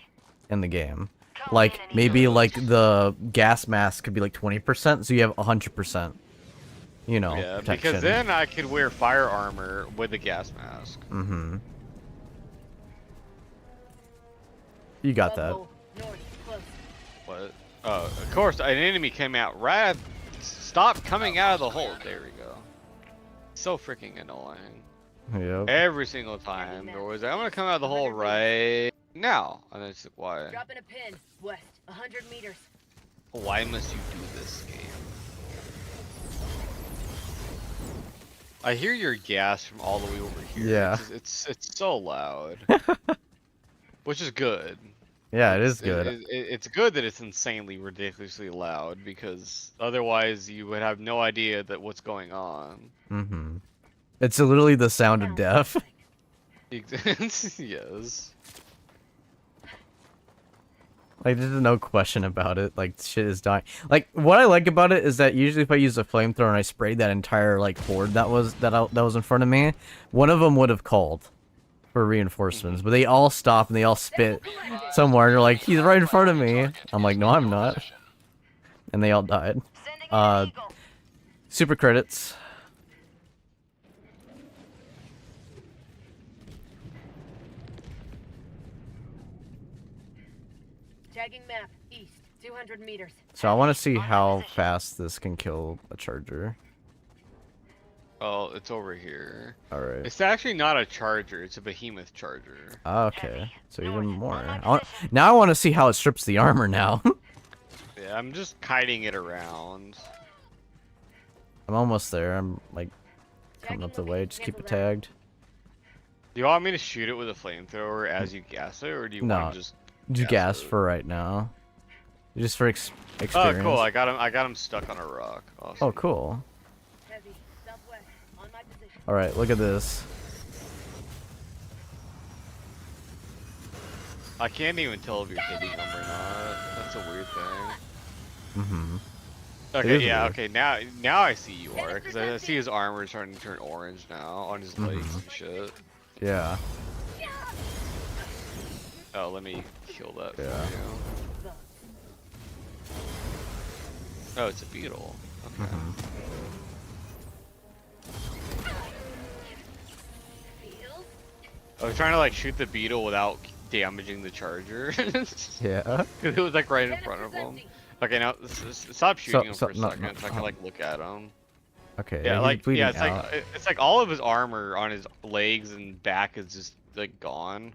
in the game? Like maybe like the gas mask could be like 20%, so you have 100%. You know, Yeah, protection. because then I could wear fire armor with a gas mask. Mm-hmm. You got that. Bubble, north, close. What? Of course, an enemy came out right. Stop coming out of the hole. There we go. So freaking annoying. Yep. Every single time there was, I'm gonna come out of the hole right now. And it's like, why? Dropping a pin. West, 100 meters. Why must you do this game? I hear your gas from all the way over here. Yeah. It's so loud. Which is good. Yeah, it is good. It's good that it's insanely, ridiculously loud because otherwise you would have no idea that what's going on. Mm-hmm. It's literally the sound of death. Yes. Like, there's no question about it. Like, shit is dying. Like, what I like about it is that usually if I use a flamethrower and I sprayed that entire, like, horde that was in front of me, one of them would have called for reinforcements. But they all stop and they all spit somewhere. And they're like, he's right in front of me. I'm like, no, I'm not. And they all died. Sending in an eagle. Super credits. Tagging map. East, 200 meters. So I want to see how fast this can kill a charger. Oh, it's over here. Alright. It's actually not a charger, it's a behemoth charger. Okay. So even more. Now I want to see how it strips the armor now. Yeah, I'm just kiting it around. I'm almost there. I'm, like, coming up the way. Just keep it tagged. Do you want me to shoot it with a flamethrower as you gas it, or do you No, want to just Just gas it? for right now. Just for Oh, experience. cool! I got him stuck on a rock. Awesome. Oh, cool. Heavy, southwest, on my position. Alright, look at this. I can't even tell if you're hitting him or not. That's a weird thing. Mm-hmm. Okay, is yeah, weird. okay, now I see you are, because I see his armor starting to turn orange now on his legs and shit. Yeah. Oh, let me kill that for Yeah. you. Oh, it's a beetle. Okay. I was trying to like shoot the beetle without damaging the charger. Yeah. Cause it was like right in front of him. Okay, now stop shooting him for a no, second so I can like look at him. Okay. Yeah, he's like bleeding it's out. like it's like all of his armor on his legs and back is just like gone.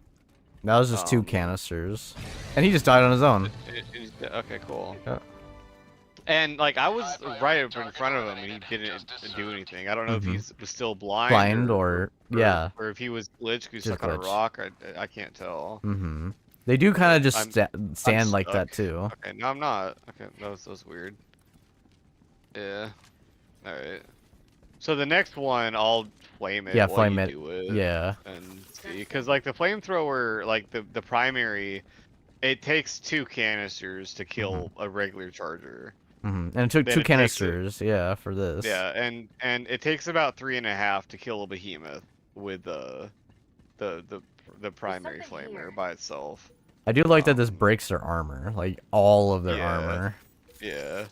That was just 2 canisters, and he just died on his own. Okay, cool. Yeah. And like I was right up in front of him and he didn't do anything. I don't know if he was still blind. Blind or yeah. Or if he was glitched because Just stuck on a glitched. rock. I can't tell. Mm-hmm. They do kind of just I'm stand like stuck. that too. Okay, no, I'm not. Okay, that was weird. Yeah. All right. So the next one, I'll flame it. Yeah, while flame you it. do it. Yeah. And see, because like the flamethrower, like the primary, it takes 2 canisters to kill a regular charger. Mm-hmm. And it took Then 2 it takes canisters, yeah, for this. Yeah, and it takes about 3.5 to kill a behemoth with the primary something flamer here. by itself. I do like that this breaks their armor, like all of their armor. Yeah.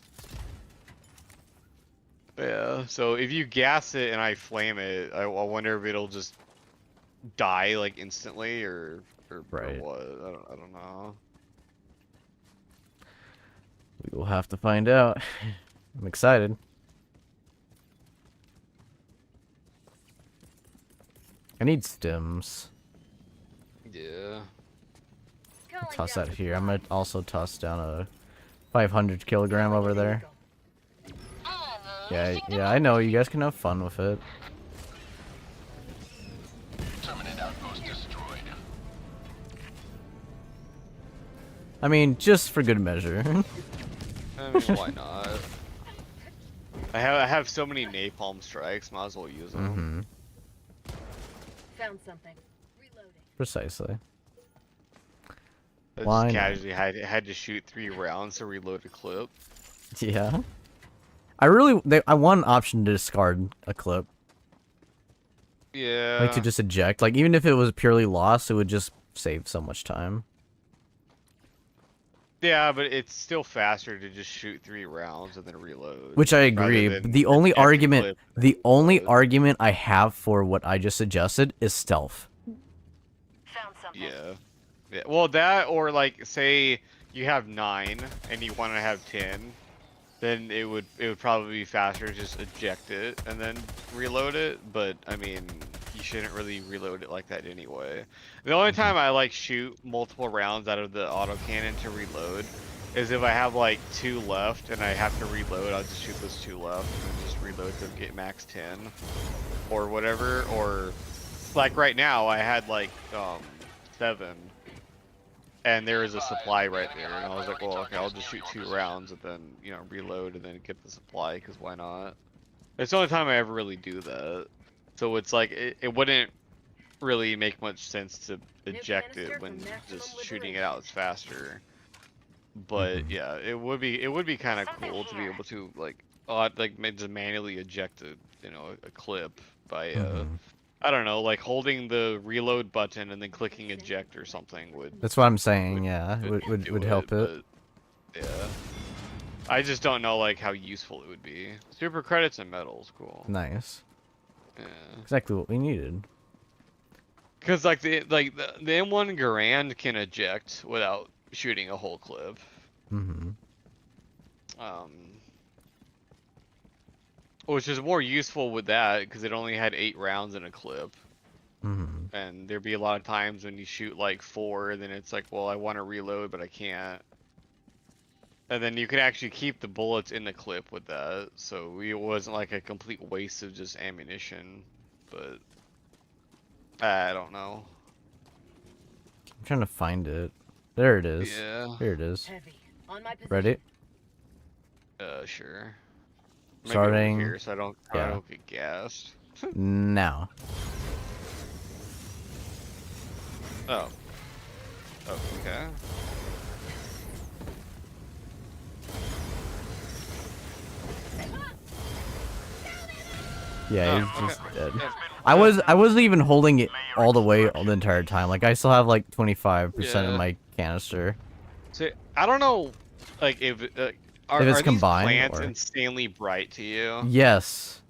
Yeah. So if you gas it and I flame it, I wonder if it'll just die like instantly or Right. what. I don't know. We will have to find out. I'm excited. I need stims. Yeah. I'll toss that here. I'm gonna also toss down a 500 kilogram over there. Yeah, I know. You guys can have fun with it. Terminate outpost destroyed. I mean, just for good measure. I mean, why not? I have so many napalm strikes, might as well use them. Mm-hmm. Found something. Reloading. Precisely. I Why just not? casually had to shoot 3 rounds to reload a clip. Yeah. I want an option to discard a clip. Yeah. Like to just eject. Like even if it was purely lost, it would just save so much time. Yeah, but it's still faster to just shoot 3 rounds and then reload. Which I rather agree. than The only eject a argument clip. the only argument I have for what I just suggested is stealth. Found something. Yeah. Yeah. Well, that or like say you have 9 and you want to have 10, then it would probably be faster to just eject it and then reload it. But I mean, you shouldn't really reload it like that anyway. The only time I like shoot multiple rounds out of the autocannon to reload is if I have like 2 left and I have to reload. I'll just shoot those 2 left and then just reload to get max 10 or whatever. Or like right now I had like 7 and there is a supply right there, and I was like, well, okay, I'll just shoot 2 rounds and then, you know, reload and then get the supply, because why not? It's the only time I ever really do that. So it's like, it wouldn't really make much sense to eject it when just shooting it out is faster. But yeah, it would be kind of cool to be able to like just manually eject a clip by I don't know, like holding the reload button and then clicking eject or something would. That's what I'm saying. Yeah, would help it. But, yeah. I just don't know like how useful it would be. Super credits and medals, cool. Nice. Yeah. Exactly what we needed. Cause like the M1 Garand can eject without shooting a whole clip. Mm-hmm. Which is more useful with that because it only had 8 rounds in a clip. Mm-hmm. And there'd be a lot of times when you shoot like 4, and then it's like, well, I want to reload, but I can't. And then you could actually keep the bullets in the clip with that, so it wasn't like a complete waste of just ammunition. But I don't know. I'm trying to find it. There it is. Yeah. Here it is. Heavy. On my position. Ready? Sure. I'm gonna go over Starting. here so I don't get gassed. Now. Oh. Oh, okay. Yeah, Oh, he's just dead. Yeah. I wasn't even holding it all the way the entire time. Like I still have like 25% of my canister. So I don't know, like if are it's these combined, plants or- insanely bright to you? Yes.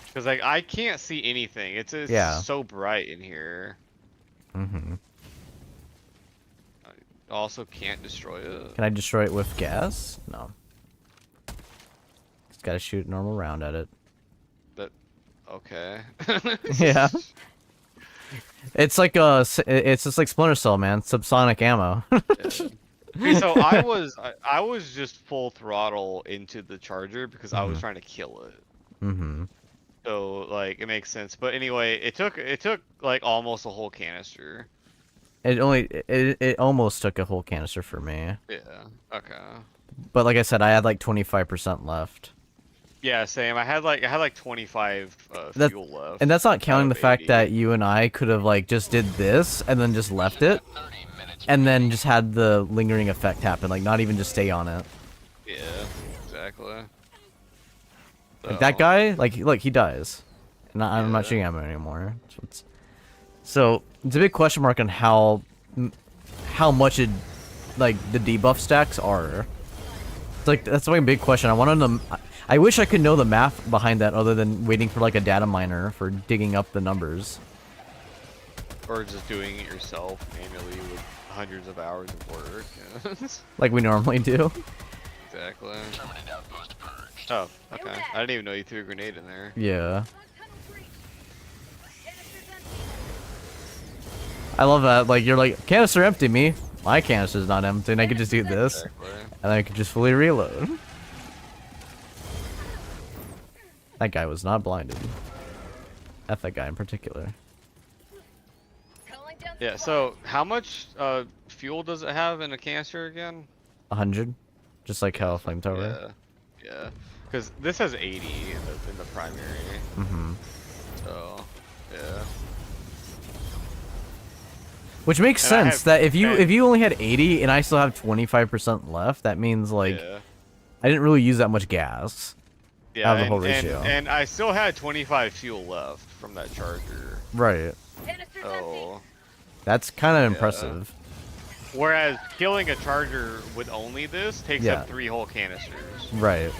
Because like I can't see anything. It's Yeah. so bright in here. Mm-hmm. I also can't destroy it. Can I destroy it with gas? No. Just gotta shoot a normal round at it. That okay. Yeah. It's like it's just like Splinter Cell, man. Subsonic ammo. See, so I was just full throttle into the charger because I was trying to kill it. Mm-hmm. So like it makes sense. But anyway, it took like almost a whole canister. It almost took a whole canister for me. Yeah. Okay. But like I said, I had like 25% left. Yeah, same. I had like 25 fuel left. And that's not counting out the of fact 80. that you and I could have like just did this and then just left it, and then just had the lingering effect happen, like not even just stay on it. Yeah, exactly. Like that guy, like look, he dies, and I'm not shooting ammo anymore. So it's a big question mark on how much it, like the debuff stacks are. It's like that's like a big question. I want to know. I wish I could know the math behind that, other than waiting for like a data miner for digging up the numbers. Or just doing it yourself manually with hundreds of hours of work. Like we normally do. Exactly. Permanent outpost purged. Oh, okay. I didn't even know you threw a grenade in there. Yeah. I love that. Like you're like, canister empty, me. My canister's not empty, and I could just do this, Exactly. and I could just fully reload. That guy was not blinded. F that guy in particular. Yeah, so how much fuel does it have in a canister again? 100, just like how flamethrower. Yeah, yeah. Because this has 80 in the primary. Mm-hmm. So, yeah. Which makes And I sense have that if you only had 80 and I still have 25% left, that means like Yeah. I didn't really use that much gas. Yeah, Out of the whole ratio. and I still had 25 fuel left from that charger. Right. So, That's kind of impressive. whereas killing a charger with only this takes Yeah. up 3 whole canisters. Right.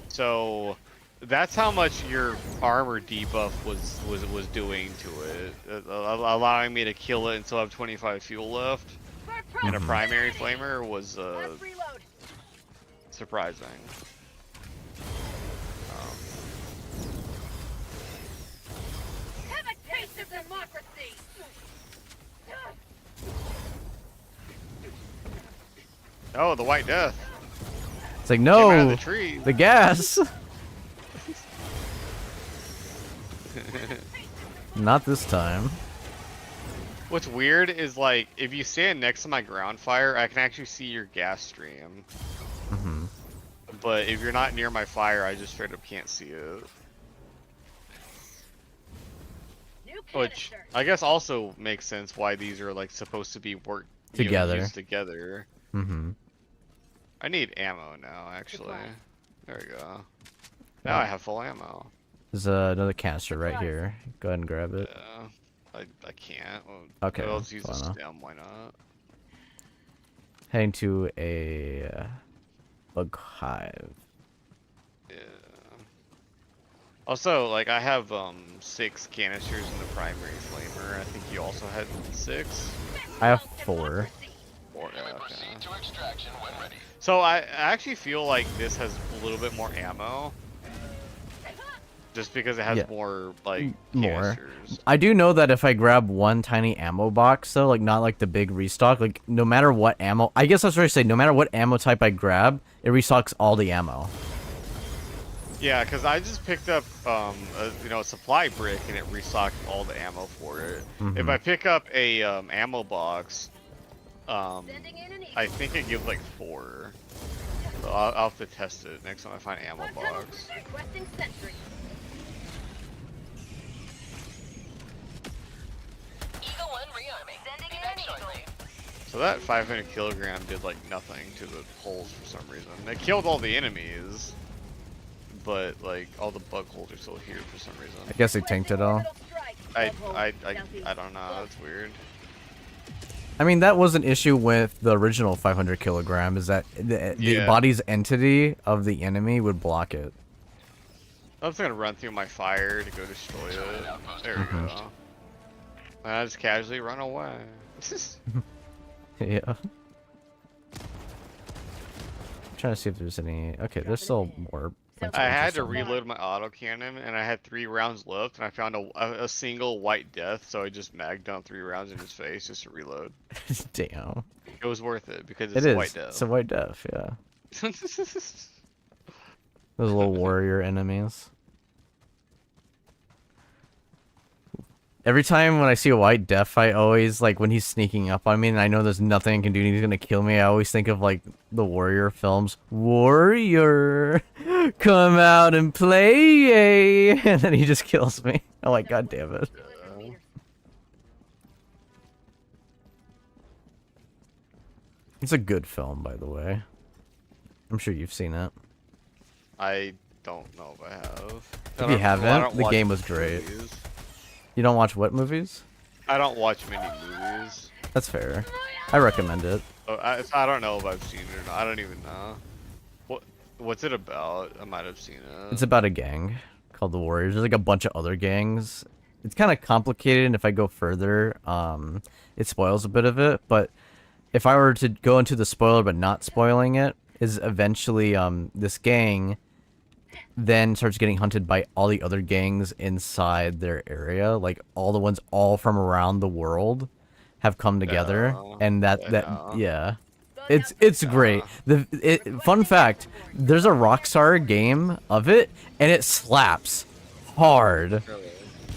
So that's how much your armor debuff was doing to it, allowing me to kill it and still have 25 fuel left. And a primary flamer was surprising. Have a taste of democracy! Oh, the White Death. It's like Came out of no, the tree. the gas. Not this time. What's weird is like if you stand next to my ground fire, I can actually see your gas stream. Mm-hmm. But if you're not near my fire, I just straight up can't see it. Which I guess also makes sense why these are like supposed to be worked Together. used together. Mm-hmm. I need ammo now, actually. There we go. Now I have full ammo. There's another canister right here. Go ahead and grab it. Yeah, I can't. Well, Okay, let's use the fair enough. stem. Why not? Heading to a bug hive. Yeah. Also, like I have 6 canisters in the primary flamer. I think you also had 6. I have 4. 4. Yeah, okay. Proceed to extraction when ready. So I actually feel like this has a little bit more ammo. Just because it has Yeah. more, like, More. canisters. I do know that if I grab one tiny ammo box, though, like not like the big restock, like no matter what ammo, I guess that's what I say. No matter what ammo type I grab, it restocks all the ammo. Yeah, because I just picked up, a supply brick and it restocked all the ammo for it. If I pick up a ammo box, I think it gives like 4. So I'll have to test it next time I find an ammo box. Requesting sentry. Eagle 1 rearming. Sending in Evac an eagle. shortly. So that 500 kilogram did like nothing to the holes for some reason. It killed all the enemies, but like all the bug holes are still here for some reason. I guess they tanked it all. I don't know. That's weird. I mean, that was an issue with the original 500 kilogram, is that the Yeah. body's entity of the enemy would block it. I'm just gonna run through my fire to go destroy it. There we go. I just casually run away. Yeah. Trying to see if there's any. Okay, there's still more. bunch of I had to interesting- reload my autocannon, and I had 3 rounds left, and I found a single white death, so I just magged down 3 rounds in his face just to reload. Damn. It was worth it because It it's is. a white death. It's a white death. Yeah. Those little warrior enemies. Every time when I see a white death, I always like when he's sneaking up on me and I know there's nothing I can do and he's gonna kill me. I always think of like the warrior films. Warrior, come out and play, and then he just kills me. I'm like, God damn it. It's a good film, by the way. I'm sure you've seen it. I don't know if I have. If you haven't, the game was great. Movies. You don't watch what movies? I don't watch many movies. That's fair. I recommend it. So I don't know if I've seen it or not. I don't even know. What's it about? I might have seen it. It's about a gang called the Warriors. There's like a bunch of other gangs. It's kind of complicated, and if I go further, it spoils a bit of it. But if I were to go into the spoiler but not spoiling it, is eventually this gang then starts getting hunted by all the other gangs inside their area. Like all the ones all from around the world have come together, and yeah. It's great. Fun fact, there's a Rockstar game of it, and it slaps hard.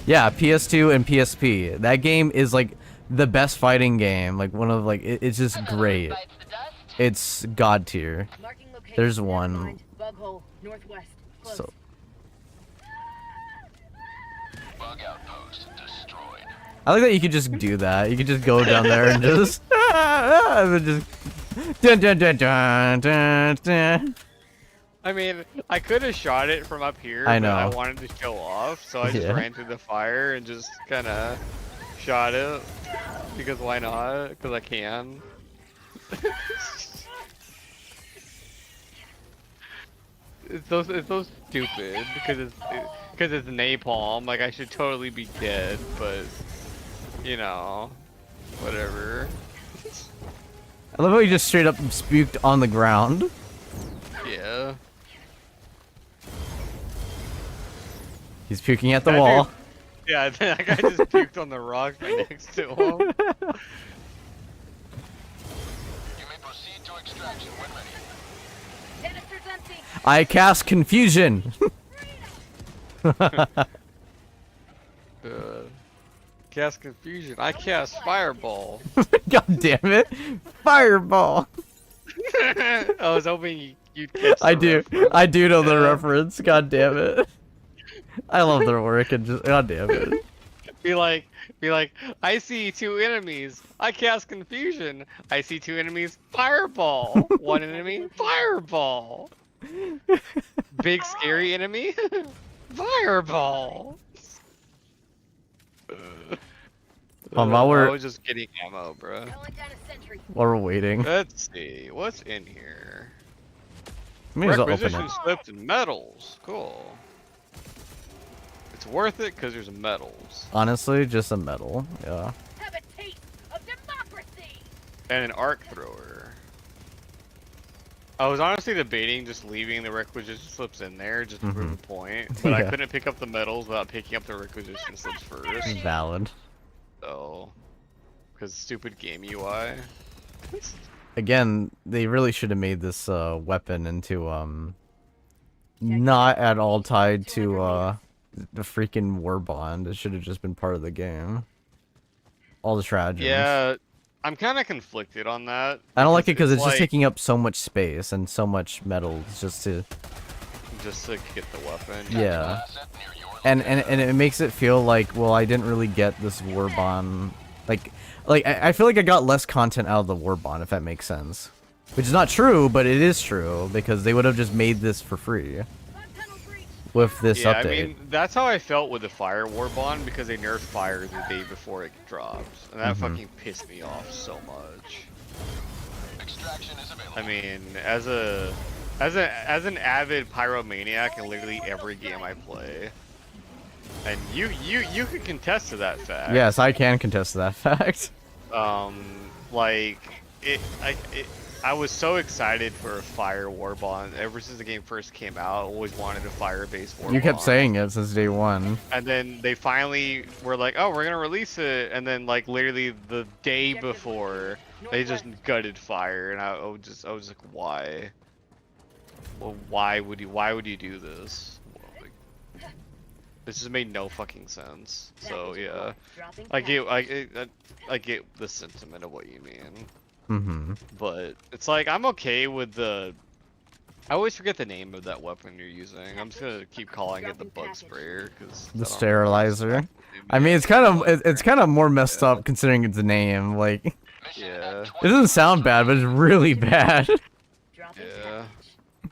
Yeah, PS2 and PSP. That game is like the best fighting game. Like one of it's just great. It's god tier. There's one. Bug hole, northwest. Close. So Bug outpost destroyed. I like that you could just do that. You could just go down there and just and then just dun, dun, dun, dun, dun, dun. I mean, I could have shot it from up here. I know. But I wanted to show off, so I just Yeah. ran through the fire and just kind of shot it. Because why not? Because I can. It's so stupid because it's napalm. Like I should totally be dead, but you know, whatever. I love how you just straight up spuked on the ground. Yeah. He's puking at the That wall. dude- Yeah, that guy just puked on the rock right next to him. You may proceed to extraction when ready. Canister's empty. I cast confusion. Cast confusion. I cast fireball. God damn it. Fireball. I was hoping you'd catch I the do. reference. I do know the reference. God damn it. I love their work and just god damn it. Be like, I see 2 enemies. I cast confusion. I see 2 enemies. Fireball. 1 enemy. Fireball. Big scary enemy. Fireball. While I we're was just getting ammo, bro. Calling down a sentry. while we're waiting, Let's see what's in here. may as well open Requisition it. slipped and metals. Cool. It's worth it because there's metals Honestly, just a medal. Yeah. Have a taste of democracy. and an arc thrower. I was honestly debating just leaving the requisition slips in there just to prove a point, but I Yeah. couldn't pick up the metals without picking up the requisition slips first. Valid. So, because stupid game UI. Again, they really should have made this weapon into not at all tied to the freaking WARBOND. It should have just been part of the game. All the tragedies. Yeah, I'm kind of conflicted on that. I don't like it because it's just like, taking up so much space and so much metals just to get the weapon. yeah. Asset near your And it makes it feel like, well, I didn't really get this WARBOND. Like I feel like I got less content out of the WARBOND, if that makes sense. Which is not true, but it is true because they would have just made this for free with this Yeah, update. I mean, that's how I felt with the Fire Warbond because they nerfed Fire the day before it dropped. And that fucking pissed me off so much. extraction is available. I mean, as an avid pyromaniac in literally every game I play, And you could contest to that fact. Yes, I can contest that fact. Like I was so excited for a fire warbond ever since the game first came out. I always wanted a fire-based warbond. You kept saying it since day one. And then they finally were like, "Oh, we're gonna release it," and then like literally the day before, they just gutted fire, and I was like, why? Well, why would you do this? Well, like, this just made no fucking sense. So yeah, I get the sentiment of what you mean. Mm-hmm. But it's like I'm okay with the. I always forget the name of that weapon you're using. I'm just gonna keep calling it the bug sprayer because The sterilizer. I mean, it's kind of more messed up considering its name. Like, Yeah. it doesn't sound bad, but it's really bad. Yeah.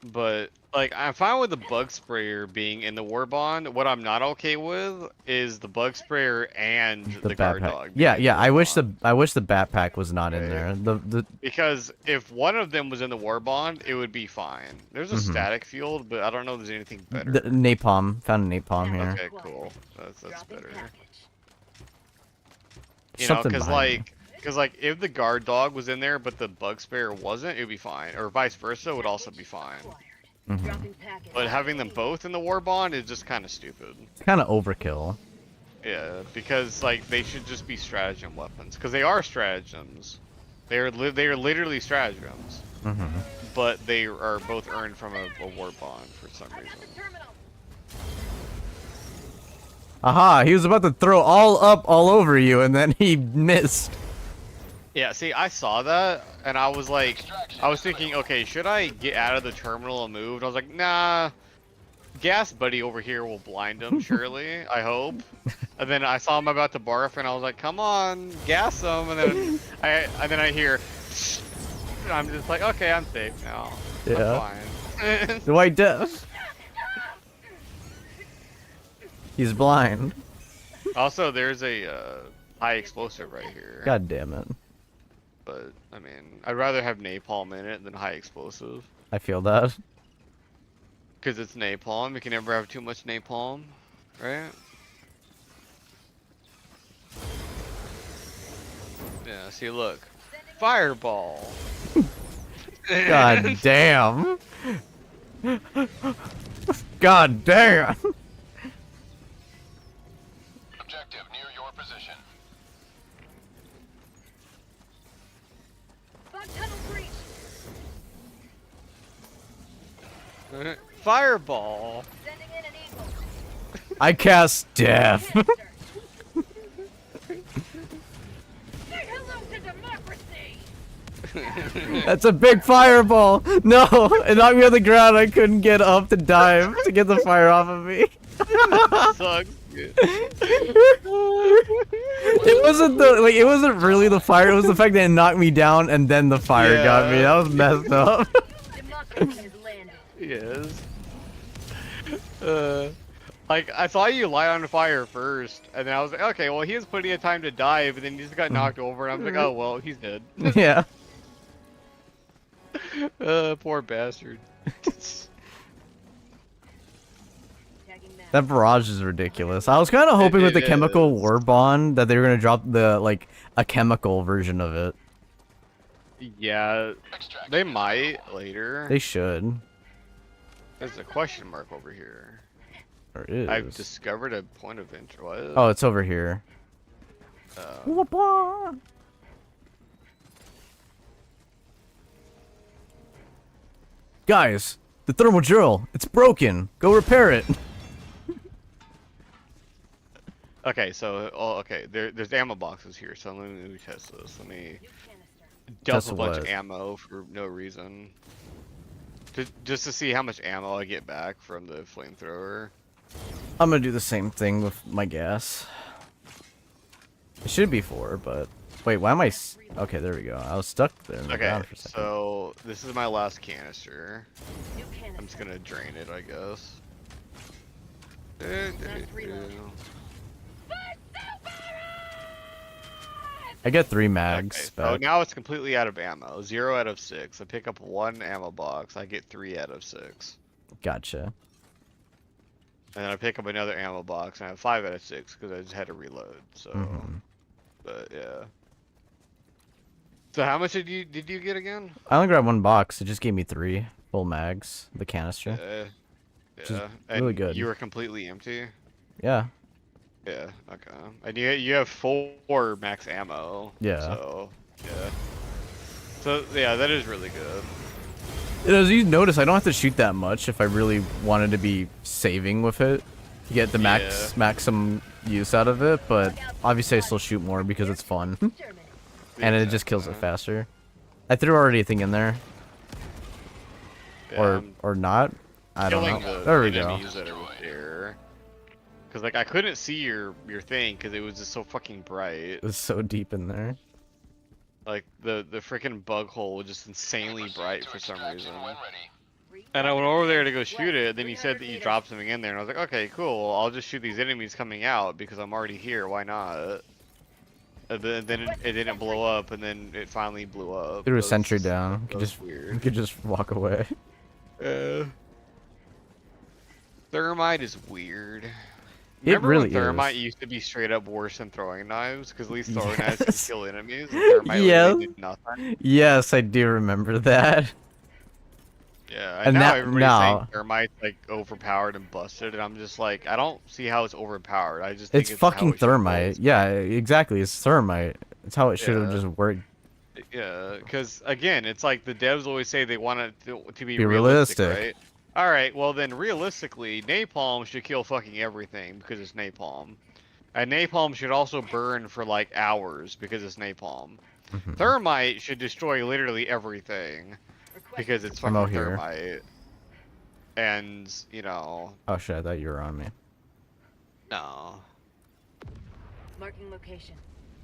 But like I'm fine with the bug sprayer being in the warbond. What I'm not okay with is the bug sprayer and the guard dog. Yeah, being in yeah. the I wish warbond. the backpack was not in there. Because if one of them was in the warbond, it would be fine. There's a static field, but I don't know if there's anything better. The napalm. Found a napalm here. Okay, cool. That's better. You know, Something because behind me. like if the guard dog was in there but the bug sprayer wasn't, it'd be fine, or vice versa would also be fine. Mm-hmm. But having them both in the warbond is just kind of stupid. Kind of overkill. Yeah, because like they should just be stratagem weapons, because they are stratagems. They are literally stratagems. Mm-hmm. But they are both earned from a warbond for some reason. Aha! He was about to throw all over you, and then he missed. Yeah, see, I saw that, and I was like, I was thinking, okay, should I get out of the terminal and move? And I was like, nah, Gas Buddy over here will blind him, surely, I hope. And then I saw him about to barf, and I was like, come on, gas him, and then I hear, and I'm just like, okay, I'm safe now. Yeah. I'm fine. The white death. He's blind. Also, there's a high explosive right here. God damn it. But, I mean, I'd rather have napalm in it than high explosive. I feel that. Because it's napalm. You can never have too much napalm, right? Yeah, see, look. Fireball! God damn. God damn. Objective near your position. Fireball! Sending in an eagle. I cast death. Say hello to democracy. That's a big fireball. No, it knocked me on the ground. I couldn't get up to dive to get the fire off of me. Sucks. Dude. It wasn't it wasn't really the fire. It was the fact that it knocked me down and then the fire got me. That was messed up. Democracy has landed. Yes. Like, I saw you light on fire first, and then I was like, okay, well, he has plenty of time to dive, and then he just got knocked over, and I was like, oh, well, he's dead. Yeah. Poor bastard. That barrage is ridiculous. I was kind of hoping with the chemical WARBOND that they were gonna drop a chemical version of it. Yeah, they might later. They should. There's a question mark over here. There is. I've discovered a point of interest. What? Oh, it's over here. Guys, the thermal drill, it's broken. Go repair it. Okay, so there's ammo boxes here, so let me test this. Let me dump Test a bunch what? of ammo for no reason. Just to see how much ammo I get back from the flamethrower. I'm gonna do the same thing with my gas. It should be 4, but wait, why am I? Okay, there we go. I was stuck there. In the Okay, ground for a second. so this is my last canister. I'm just gonna drain it, I guess. I get 3 mags. Okay, But so now it's completely out of ammo. 0 out of 6. I pick up 1 ammo box. I get 3 out of 6. Gotcha. And then I pick up another ammo box, and I have 5 out of 6 because I just had to reload. So, but yeah. So how much did you get again? I only grabbed 1 box. It just gave me 3 full mags, the canister. Yeah. really And good. you were completely empty. Yeah. Yeah. Okay. And you have 4 max ammo. Yeah. So yeah. So yeah, that is really good. As you notice, I don't have to shoot that much if I really wanted to be saving with it to get the maximum use out of it. But obviously, I still shoot more because it's fun, and it just kills it faster. I threw already a thing in there, Yeah, or not. I don't know. Killing There we the go. enemies that are there. Cause like I couldn't see your thing because it was just so fucking bright. It's so deep in there. Like the freaking bug hole was just insanely bright for some reason. When ready. And I went over there to go shoot it, and then you said that you dropped something in there, and I was like, okay, cool. I'll just shoot these enemies coming out because I'm already here. Why not? And then it didn't blow up, and then it finally blew up. Threw a That was sentry just- down. that was weird. You could just walk away. Thermite is weird. It Remember really when thermite is. used to be straight up worse than throwing knives? Because at least throwing knives Yes. could kill enemies, and thermite Yeah. literally did nothing. Yes, I do remember that. Yeah, And and now that- everybody's now- saying thermite's like overpowered and busted, and I'm just like, I don't see how it's overpowered. I just think It's how fucking it should thermite. work. Yeah, exactly. It's thermite. It's how it should have Yeah. just worked. Yeah, because again, it's like the devs always say they want it to be Be realistic, realistic. right? All right, well then, realistically, napalm should kill fucking everything because it's napalm, and napalm should also burn for like hours because it's napalm. Mhm. Thermite should destroy literally everything because it's I'm fucking out here. thermite. And you know, Oh shit, I thought you were on me. no, Marking location.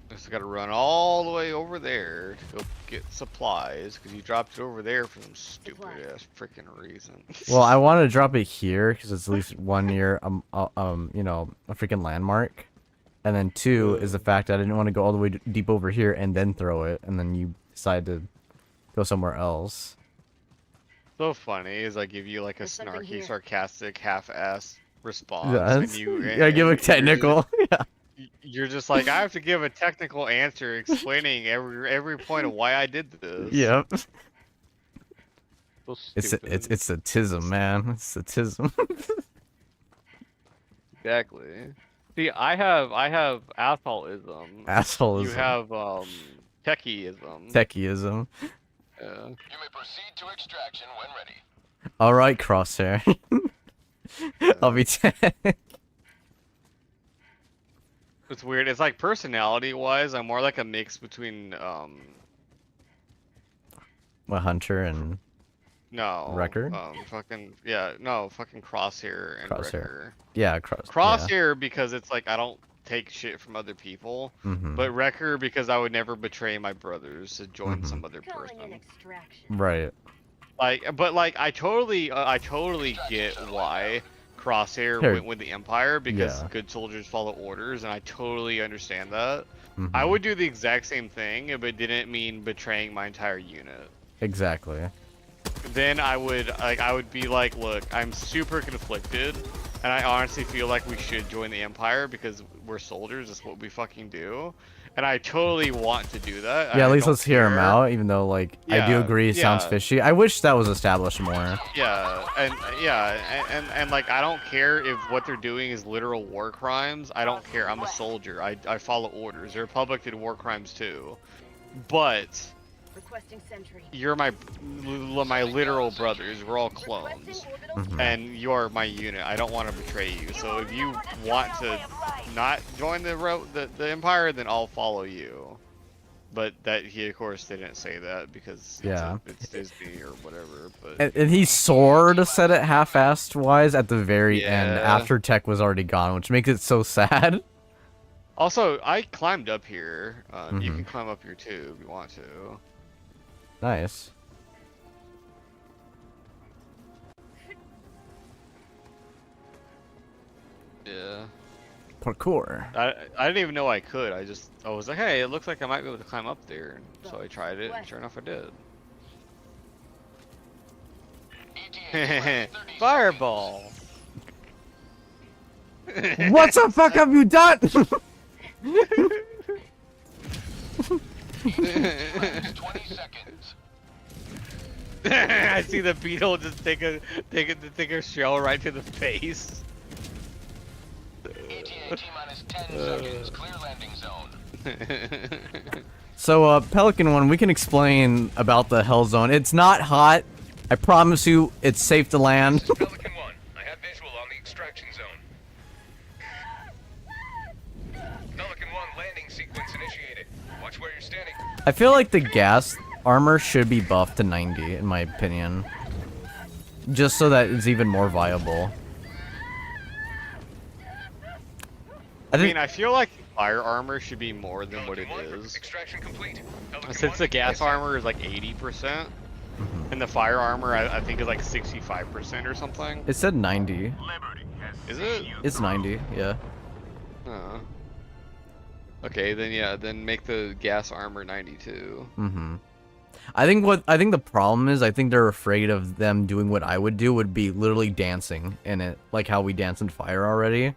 just gotta run all the way over there to go get supplies because you dropped it over there for some stupid ass freaking reason. Well, I wanted to drop it here because it's at least 1 year, you know, a freaking landmark. And then 2 is the fact that I didn't want to go all the way deep over here and then throw it, and then you decide to go somewhere else. So funny is I give you like a There's something snarky, here. sarcastic, half-ass response, Yeah, and you yeah, give a you're technical. Yeah. You're just like, I have to give a technical answer explaining every point of why I did this. Yep. So It's a tism, man. It's a tism. exactly. See, I have assholeism. Assholeism. You have techieism. Techieism. Yeah. You may proceed to extraction when ready. All right, Crosshair. I'll be tech. It's weird. It's like personality-wise, I'm more like a mix between What, Hunter and no Wrecker? fucking Crosshair and Crosshair. Wrecker. yeah, Crosshair because it's like I don't take shit from other people, Mhm. but Wrecker because I would never betray my brothers to join Mhm. some other Calling an person. extraction. Right. But I totally get why Crosshair Here. went with the Empire because Yeah. good soldiers follow orders, and I totally understand that. Mhm. I would do the exact same thing if it didn't mean betraying my entire unit. Exactly. Then I would be like, look, I'm super conflicted, and I honestly feel like we should join the Empire because we're soldiers. That's what we fucking do, and I totally want to do that. Yeah, I at least don't let's hear him care. out, even though, like, I do Yeah, agree it sounds yeah. fishy. I wish that was established more. And like I don't care if what they're doing is literal war crimes. I don't care. I'm a soldier. I follow orders. The Republic did war crimes too, but Requesting sentry. you're my literal brothers. We're all clones. Requesting orbital Mhm. And you are my unit. I don't want to betray you. So if you want to not join the Empire, then I'll follow you. But that he of course didn't say that because Yeah. it's Disney or whatever. But And he sort of said it half-assed wise at the very end, Yeah. after Tech was already gone, which makes it so sad. also, I climbed up here. You Mhm. can climb up here too if you want to. Nice. Yeah. Parkour. I didn't even know I could. I was like, hey, it looks like I might be able to climb up there. So I tried it, and sure enough, I did. ETA 30 Fireball. What the fuck have you done? 20 seconds. I see the beetle just take a shell right to the face. ETA T-minus 10 seconds. Clear landing zone. So, Pelican One, we can explain about the Hell Zone. It's not hot. I promise you, it's safe to land. This is Pelican 1. I have visual on the extraction zone. Pelican 1, landing sequence initiated. Watch where you're standing. I feel like the gas armor should be buffed to 90, in my opinion. Just so that it's even more viable. I mean, I feel like fire armor should be more than what it Pelican 1, is. extraction complete. Pelican Since 1, the gas yes, armor is like 80%, and the fire armor I think is like 65% or something. It said 90. Is it? It's 90, yeah. Oh. Okay, then yeah, then make the gas armor 92. Mm-hmm. I think the problem is, I think they're afraid of them doing what I would do, would be literally dancing in it, like how we dance in fire already.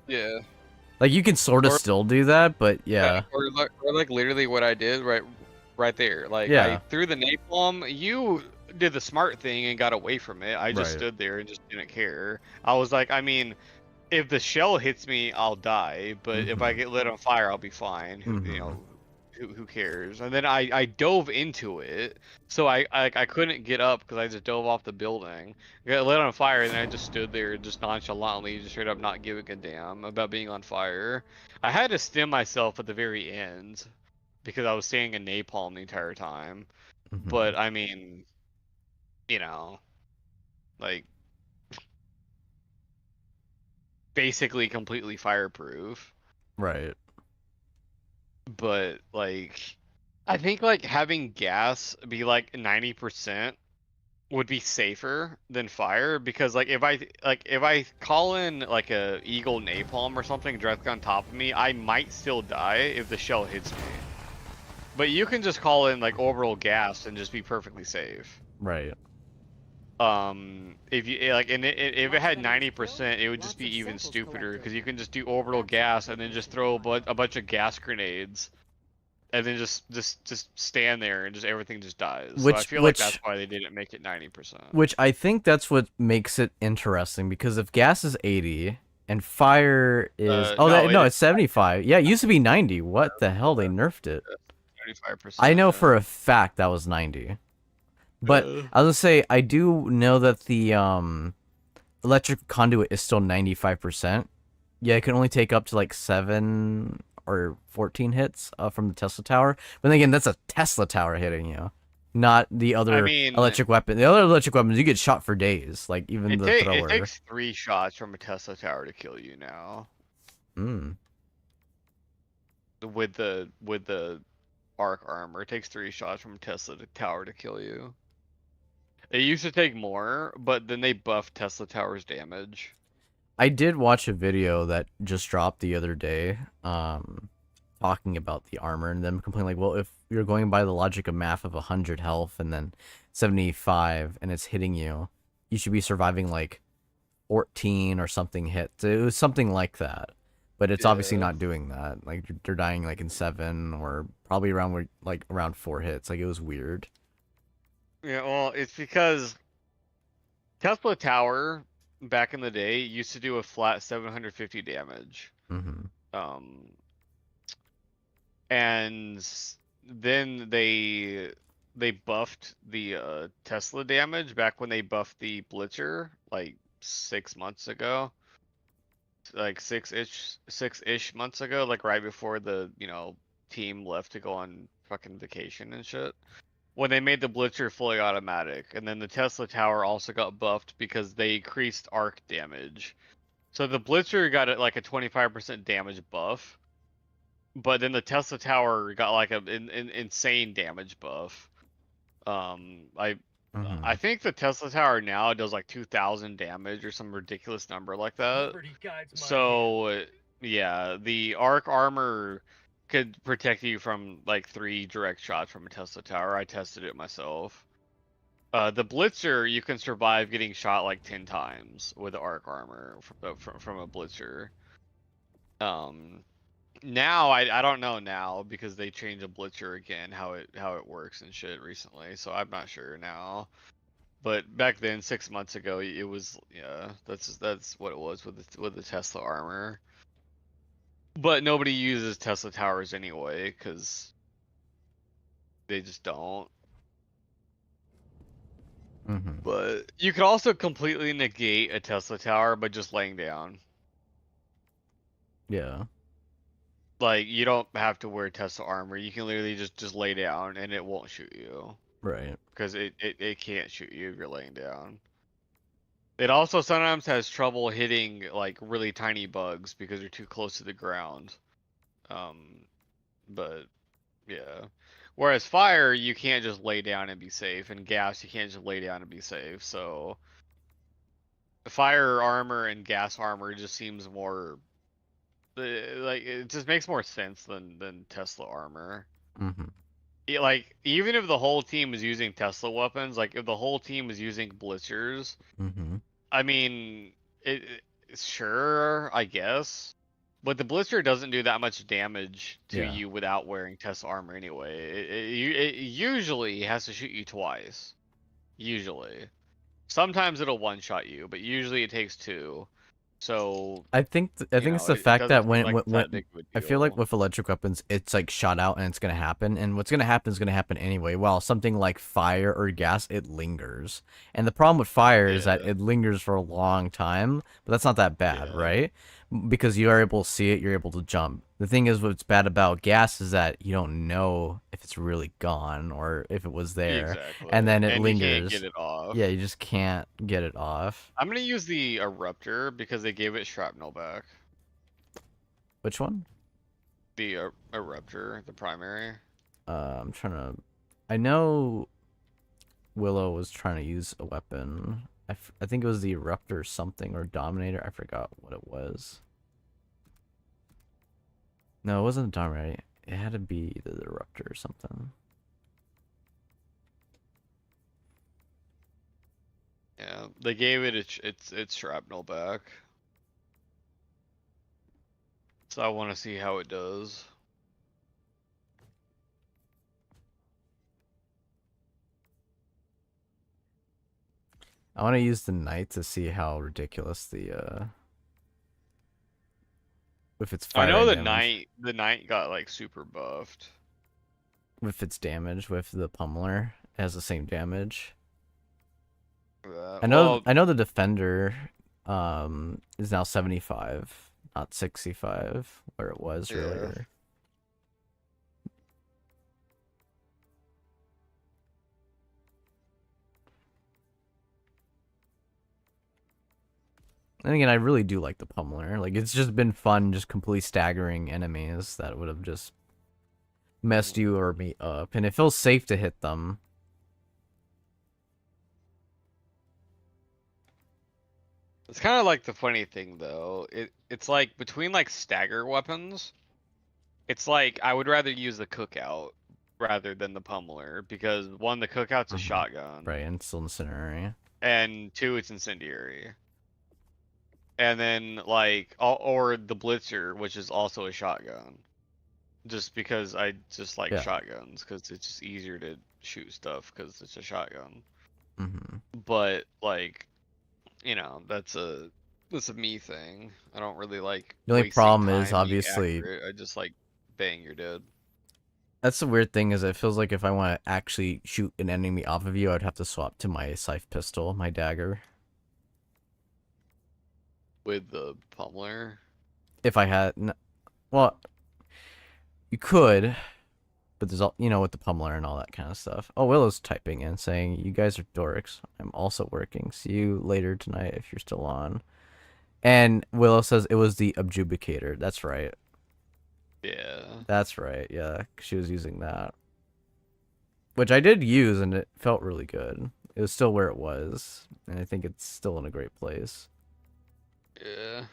Yeah. Like, you can sort of Or- still do that, but yeah. Or like literally what I did right there. Like I Yeah. threw the napalm. You did the smart thing and got away from it. I just Right. stood there and just didn't care. I was like, I mean, if the shell hits me, I'll die. But if I get lit on fire, I'll be fine. You know, who cares? And then I dove into it, so I couldn't get up because I just dove off the building. Got lit on fire, and then I just stood there just nonchalantly, just straight up not giving a damn about being on fire. I had to stem myself at the very end because I was staying in napalm the entire time. But I mean, you know, like basically completely fireproof. Right. But like I think like having gas be like 90% would be safer than fire, because like if I call in like a Eagle napalm or something directly on top of me, I might still die if the shell hits me. But you can just call in like orbital gas and just be perfectly safe. Right. If you like, and if it had 90%, it would just be even stupider, because you can just do orbital gas and then just throw a bunch of gas grenades, and then just stand there and just everything just dies. So I feel like that's why they didn't make it 90%. Which I think that's what makes it interesting, because if gas is 80 and fire is no, it's 75. Yeah, it used to be 90. What the hell? They nerfed it. 75%. I know for a fact that was 90. But I was gonna say, I do know that the electric conduit is still 95%. Yeah, it can only take up to like 7 or 14 hits from the Tesla tower. But then again, that's a Tesla tower hitting you, not the other electric weapon. The other electric weapons, you get shot for days, like even the thrower. It takes 3 shots from a Tesla tower to kill you now. With the arc armor, it takes 3 shots from a Tesla tower to kill you. It used to take more, but then they buffed Tesla tower's damage. I did watch a video that just dropped the other day, talking about the armor, and them complaining like, well, if you're going by the logic of math of 100 health and then 75 and it's hitting you, you should be surviving like 14 or something hits. It was something like that, but it's obviously not doing that. Like, they're dying like in 7 or probably around like around 4 hits. Like, it was weird. Yeah, well, it's because Tesla tower back in the day used to do a flat 750 damage. And then they buffed the Tesla damage back when they buffed the Blitzer like 6 months ago. Like six-ish months ago, like right before the, team left to go on fucking vacation and shit. When they made the Blitzer fully automatic, and then the Tesla tower also got buffed because they increased arc damage. So the Blitzer got like a 25% damage buff, but then the Tesla tower got like an insane damage buff. I think the Tesla tower now does like 2,000 damage or some ridiculous number like that. So yeah, the arc armor could protect you from like 3 direct shots from a Tesla tower. I tested it myself. The Blitzer, you can survive getting shot like 10 times with arc armor from a Blitzer. Now I don't know now because they changed the Blitzer again how it works and shit recently, so I'm not sure now. But back then, 6 months ago, it was that's what it was with the Tesla armor. But nobody uses Tesla towers anyway because they just don't. Mm-hmm. But you could also completely negate a Tesla tower by just laying down. Yeah. Like you don't have to wear Tesla armor. You can literally just lay down and it won't shoot you Right. because it can't shoot you if you're laying down. It also sometimes has trouble hitting like really tiny bugs because they're too close to the ground. But yeah. Whereas fire, you can't just lay down and be safe, and gas, you can't just lay down and be safe. So fire armor and gas armor just seems more like it just makes more sense than Tesla armor. Mm-hmm. Like even if the whole team is using Tesla weapons, like if the whole team is using blitzers, Mm-hmm. I mean, sure, I guess. But the blister doesn't do that much damage to Yeah. you without wearing Tesla armor anyway. It usually has to shoot you twice. Usually. Sometimes it'll one-shot you, but usually it takes two. So, I think it's the it fact that doesn't seem like when that big of a I feel like deal. with electric weapons, it's like shot out and it's gonna happen, and what's gonna happen is gonna happen anyway. While something like fire or gas, it lingers, and the problem with fire is that Yeah. it lingers for a long time, but that's not that bad, Yeah. right? Because you are able to see it, you're able to jump. The thing is, what's bad about gas is that you don't know if it's really gone or if it was there, Exactly. and then it And you can't lingers. get it off. Yeah, you just can't get it off. I'm gonna use the Eruptor because they gave it shrapnel back. Which one? The Eruptor, the primary. I'm trying to. I know Willow was trying to use a weapon. I think it was the Eruptor something or Dominator. I forgot what it was. No, it wasn't the Dominator. It had to be the Eruptor or something. Yeah, they gave it its shrapnel back. So I want to see how it does. I want to use the Knight to see how ridiculous the with its fire I know damage. the knight got like super buffed. With its damage with the Pummeler, it has the same damage. I Well, know the Defender is now 75, not 65 where it was Yeah. earlier. And again, I really do like the Pummeler. Like, it's just been fun just completely staggering enemies that would have just messed you or me up. And it feels safe to hit them. it's kind of like the funny thing though. It's like between like stagger weapons, it's like I would rather use the cookout rather than the pummeler because one, the cookout's a Mhm. shotgun, Right, and still incendiary. and two, it's incendiary. And then like or the blitzer, which is also a shotgun. Just because I just like Yeah. shotguns because it's just easier to shoot stuff because it's a shotgun. Mm-hmm. But like, that's a me thing. I don't really like The only wasting problem time is, being obviously, accurate. I just like bang, you're dead. that's the weird thing is it feels like if I want to actually shoot an enemy off of you, I'd have to swap to my scythe pistol, my dagger. With the pummeler. If I had... Well, you could, but there's all, with the pummeler and all that kind of stuff. Oh, Willow's typing in saying, you guys are dorks. I'm also working. See you later tonight if you're still on. And Willow says it was the Objubicator. That's right. Yeah. That's right. Yeah, she was using that. Which I did use, and it felt really good. It was still where it was, and I think it's still in a great place. Yeah.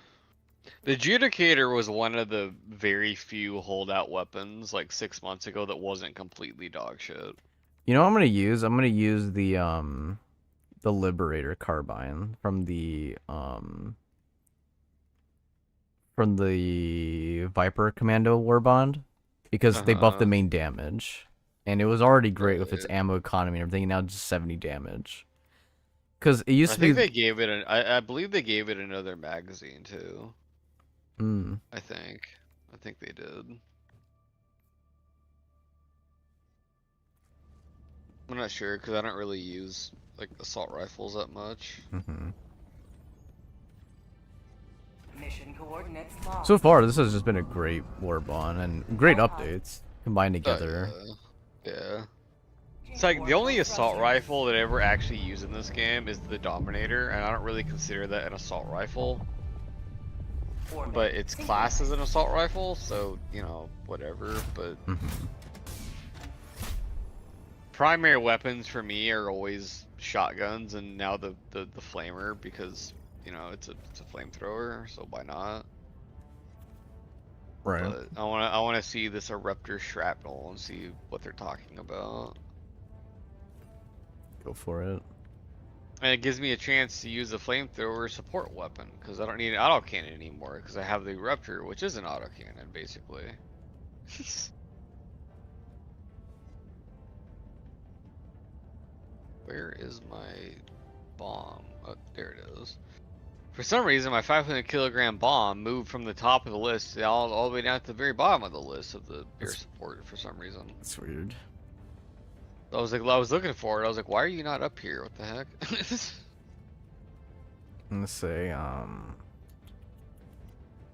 The Judicator was one of the very few holdout weapons like 6 months ago that wasn't completely dog shit. You know what I'm gonna use? I'm gonna use the Liberator carbine from the Viper Commando Warbond because they buffed the main damage, and it was already great with its ammo economy and everything. And now just 70 damage. Because it used to be. I think they gave it I believe they gave it another magazine too. I think they did. I'm not sure because I don't really use like assault rifles that much. Mission coordinates lost. So far, this has just been a great Warbond and great updates combined together. Yeah. It's like the only assault rifle that I ever actually use in this game is the Dominator, and I don't really consider that an assault rifle. But it's classed as an assault rifle, so you know, whatever. But primary weapons for me are always shotguns, and now the flamer because you know it's a flamethrower, so why not? Right. But I wanna see this Eruptor shrapnel and see what they're talking about. Go for it. And it gives me a chance to use the flamethrower support weapon because I don't need an autocannon anymore because I have the Eruptor, which is an autocannon basically. Where is my bomb? Oh, there it is. For some reason, my 500-kilogram bomb moved from the top of the list all the way down to the very bottom of the list of the air support for some reason. That's weird. I was looking for it. I was like, why are you not up here? What the heck? I'm gonna say,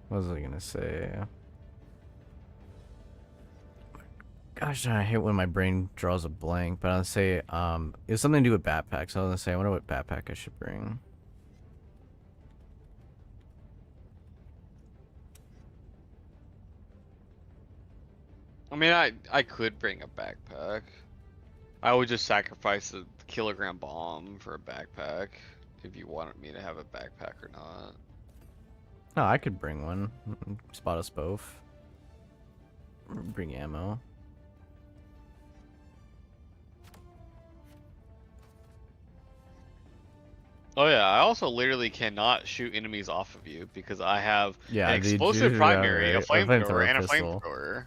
what was I gonna say? Gosh, I hate when my brain draws a blank, but I'll say, it's something to do with backpacks. So I was gonna say, I wonder what backpack I should bring. I mean, I could bring a backpack. I would just sacrifice a kilogram bomb for a backpack if you wanted me to have a backpack or not. No, I could bring one. Spot us both. Bring ammo. Oh yeah, I also literally cannot shoot enemies off of you because I have Yeah, an dude, explosive yeah, primary, right. a flamethrower, and a pistol. flamethrower.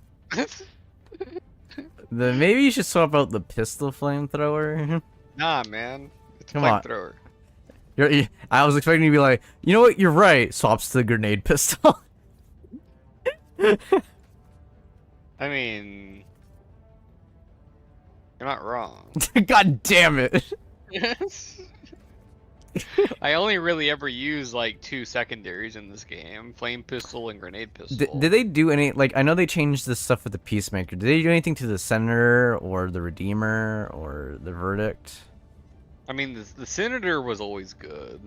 Then maybe you should swap out the pistol flamethrower. Nah, man, it's a Come on. flamethrower. I was expecting you to be like, you know what? You're right. Swaps to the grenade pistol. I mean, you're not wrong. God damn it. I only really ever use like 2 secondaries in this game: flame pistol and grenade pistol. Did they do any, like, I know they changed this stuff with the Peacemaker. Did they do anything to the Senator or the Redeemer or the Verdict? I mean, the Senator was always good.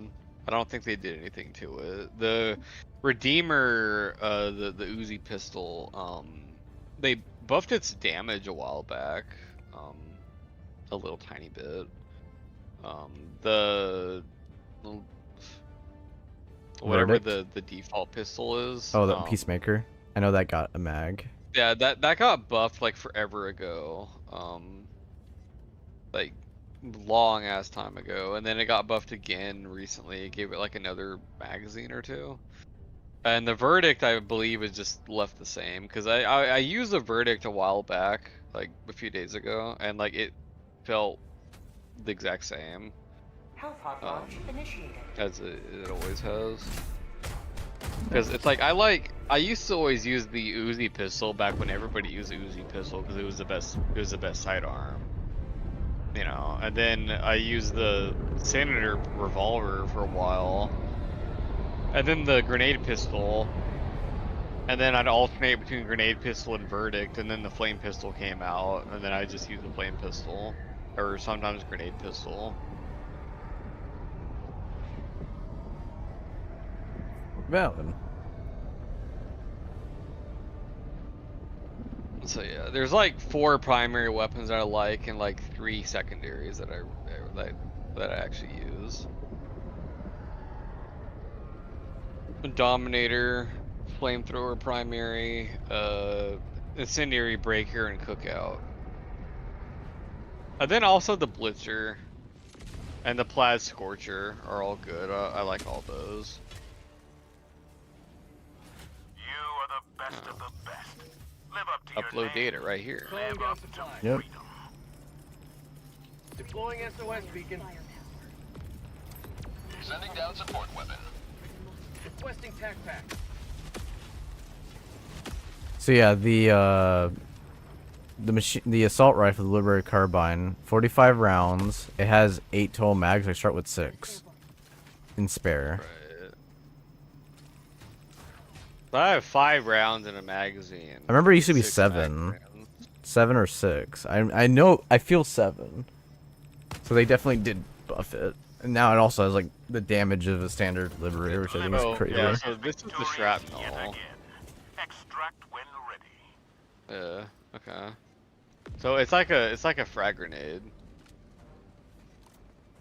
I don't think they did anything to it. The Redeemer, the Uzi pistol, they buffed its damage a while back, a little tiny bit. Whatever Verdict? the default pistol is. Oh, the Peacemaker. I know that got a mag. Yeah, that got buffed like forever ago. Like long ass time ago, and then it got buffed again recently. It gave it like another magazine or two. And the Verdict, I believe, is just left the same because I used the Verdict a while back, like a few days ago, and like it felt the exact same. Health hot launch initiated. As it always has. Because it's like I used to always use the Uzi pistol back when everybody used the Uzi pistol because it was the best sidearm. You know, and then I used the Senator revolver for a while. And then the grenade pistol. And then I'd alternate between grenade pistol and Verdict, and then the flame pistol came out, and then I just used the flame pistol. Or sometimes grenade pistol. Valid. So yeah, there's like 4 primary weapons that I like and like 3 secondaries that I actually use. Dominator, flamethrower primary, incendiary breaker, and cookout. And then also the Blitzer and the Plaid Scorcher are all good. I like all those. You are the best of the best. Live up to your Upload name. data right here. Calling down supplies. Yep. Deploying SOS beacon. Sending down support weapon. Requesting tac pack. So yeah, the assault rifle, the Liberty Carbine, 45 rounds. It has 8 total mags. I start with 6 in spare. Right. I have 5 rounds in a magazine. I remember it used to be 6 7. mag rounds. 7 or 6. I know, I feel 7. So they definitely did buff it. And now it also has like the damage of a standard Liberator, which I think Oh, is crazy. yeah, so this is the shrapnel. Extract when ready. Yeah, okay. So it's like a frag grenade.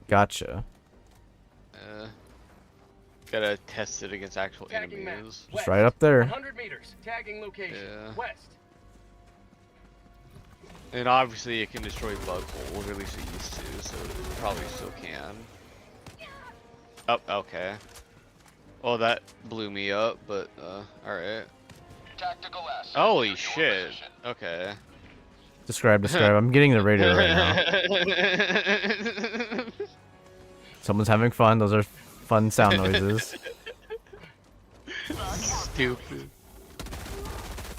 Gotcha. Gotta test it against actual Tagging map. enemies. Just right up there. 100 meters. Tagging location. Yeah. West. And obviously it can destroy bug holes, or at least it used to, so it probably still can. Oh, okay. Well, that blew me up, but, alright. Tactical asset. Holy Your shit. position. Okay. Describe. I'm getting the radio right now. Someone's having fun. Those are fun sound noises. Stupid.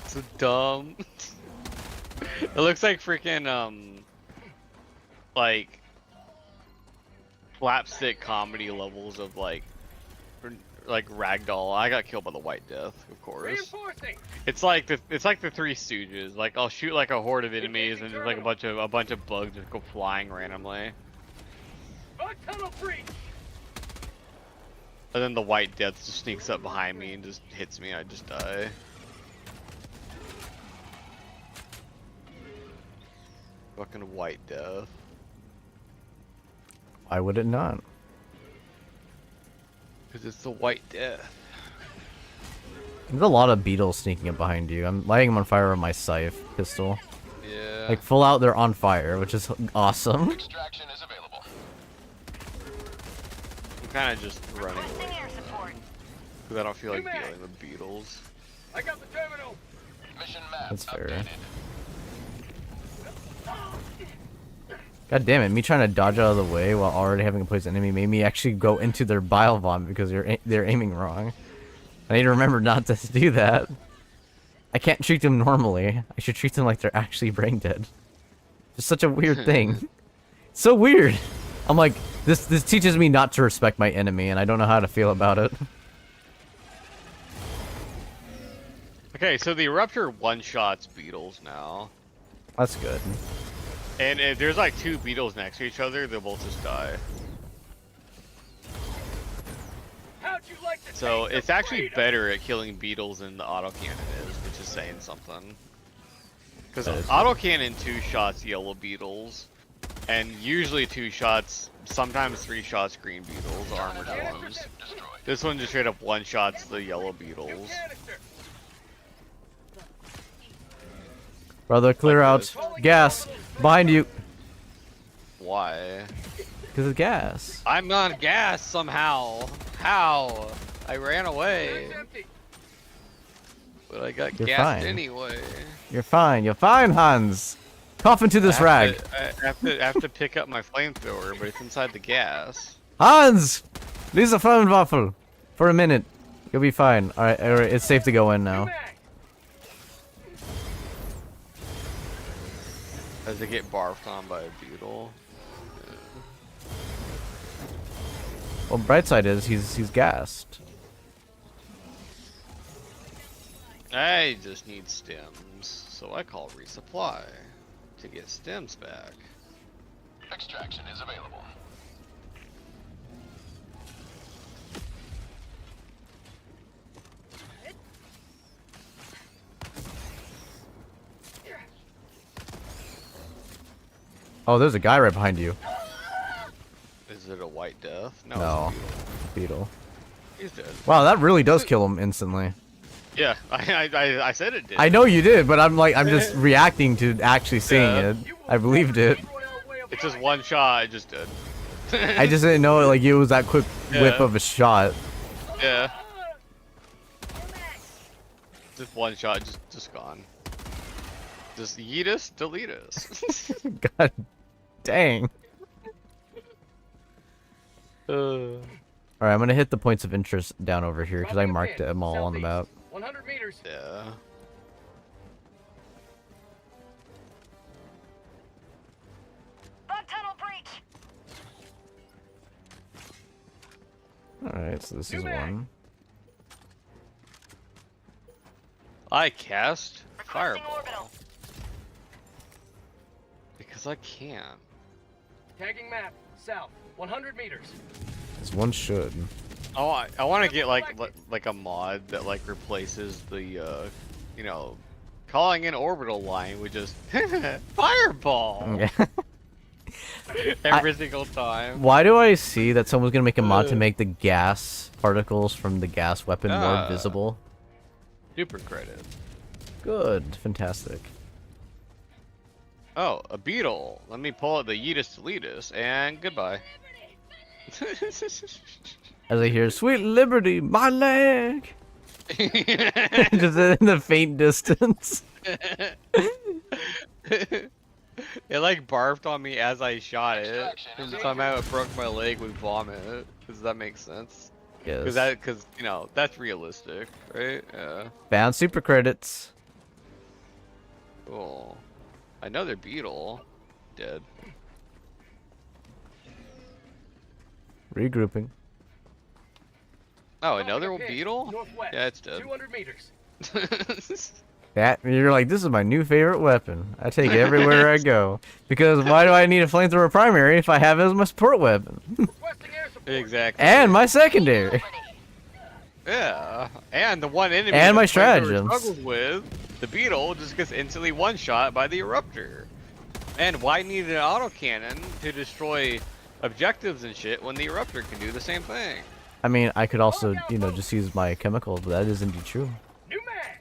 So dumb. It looks like freaking, like, slapstick comedy levels of, like Ragdoll. I got killed by the White Death, of course. Reinforcing. It's like the Three Stooges. Like, I'll shoot like a horde of enemies, and there's like a bunch of bugs just go flying randomly. Bug tunnel breach. And then the White Death just sneaks up behind me and just hits me, and I just die. Fucking White Death. Why would it not? Because it's the White Death. There's a lot of beetles sneaking up behind you. I'm lighting them on fire with my scythe pistol. Yeah. Like full out, they're on fire, which is awesome. Extraction is available. I'm kind of just running Requesting away air support. because I don't feel like New mag. dealing with beetles. I got the terminal. Mission map That's fair. updated. God damn it, me trying to dodge out of the way while already having a place enemy made me actually go into their bile vomit because they're aiming wrong. I need to remember not to do that. I can't treat them normally. I should treat them like they're actually brain dead. It's such a weird thing. It's so weird. I'm like, this teaches me not to respect my enemy, and I don't know how to feel about it. Okay, so the Eruptor one-shots beetles now. That's good. And if there's like 2 beetles next to each other, they'll both just die. How'd you like to So taste it's of actually freedom? better at killing beetles than the autocannon is, which is saying something. Because That is autocannon 2 shots yellow beetles, and usually 2 shots, sometimes 3 shots green beetles, armored ones. Destroyed. This one just straight up 1-shots the yellow New beetles. canister. Brother, clear Like out. this. Gas. Behind you. Why? Because of gas. I'm on gas somehow. How? I ran away, It's empty. but I got You're gassed fine. anyway. You're fine. You're fine, Hans. Cough into this rag. I have to pick up my flamethrower, but it's inside the gas. Hans! Leave the Flammenwaffel. For a minute. You'll be fine. Alright, it's safe to go in now. New mag. As I get barfed on by a beetle. Well, bright side is he's gassed. I just need stems, so I call resupply to get stems back. Extraction is available. Oh, there's a guy right behind you. Is it a white death? No. No. It's a beetle. Beetle. He's dead. Wow, that really does kill him instantly. Yeah, I said it did. I know you did, but I'm just reacting to actually seeing Yeah. it. I believed it. Royal way of It's just one shot. It just did. I just didn't know like it was that quick whip Yeah. of a shot. Yeah. Just one shot, just gone. Just yeet us, delete us. God dang. Uh, Alright, I'm gonna hit the points of interest down over here because I marked them all on the map. 100 meters. yeah. Bug tunnel breach. Alright, so this is New mag. one. I cast Requesting fireball orbital. because I can. Tagging map. South. 100 meters. This one should. Oh, I want to get like a mod that like replaces the you know, calling in orbital line with just fireball Yeah. every single time. Why do I see that someone's gonna make a mod to make the gas particles from the gas weapon more Ah. visible? Super credit. Good, fantastic. Oh, a beetle. Let me pull out the Yeetus Deletus and goodbye. As I hear, "Sweet liberty, my leg!" Just in the faint distance. It like barfed on me as I shot it, and somehow it broke my leg with vomit. Does that make sense? Yes. Because you know that's realistic, right? Yeah. Found super credits. Cool. Another beetle. Dead. Regrouping. Oh, another Target pin, beetle? Northwest. Yeah, it's dead. 200 meters. That you're like, this is my new favorite weapon. I take it everywhere I go. Because why do I need a flamethrower primary if I have it as my support weapon? Requesting air support. Exactly. And my secondary. Yeah, and the one enemy And my that Flamethrower stratagems. struggles with, the beetle, just gets instantly one-shot by the eruptor. And why need an autocannon to destroy objectives and shit when the eruptor can do the same thing? I mean, I could also, you know, just use my chemicals, but that is indeed true. New mag.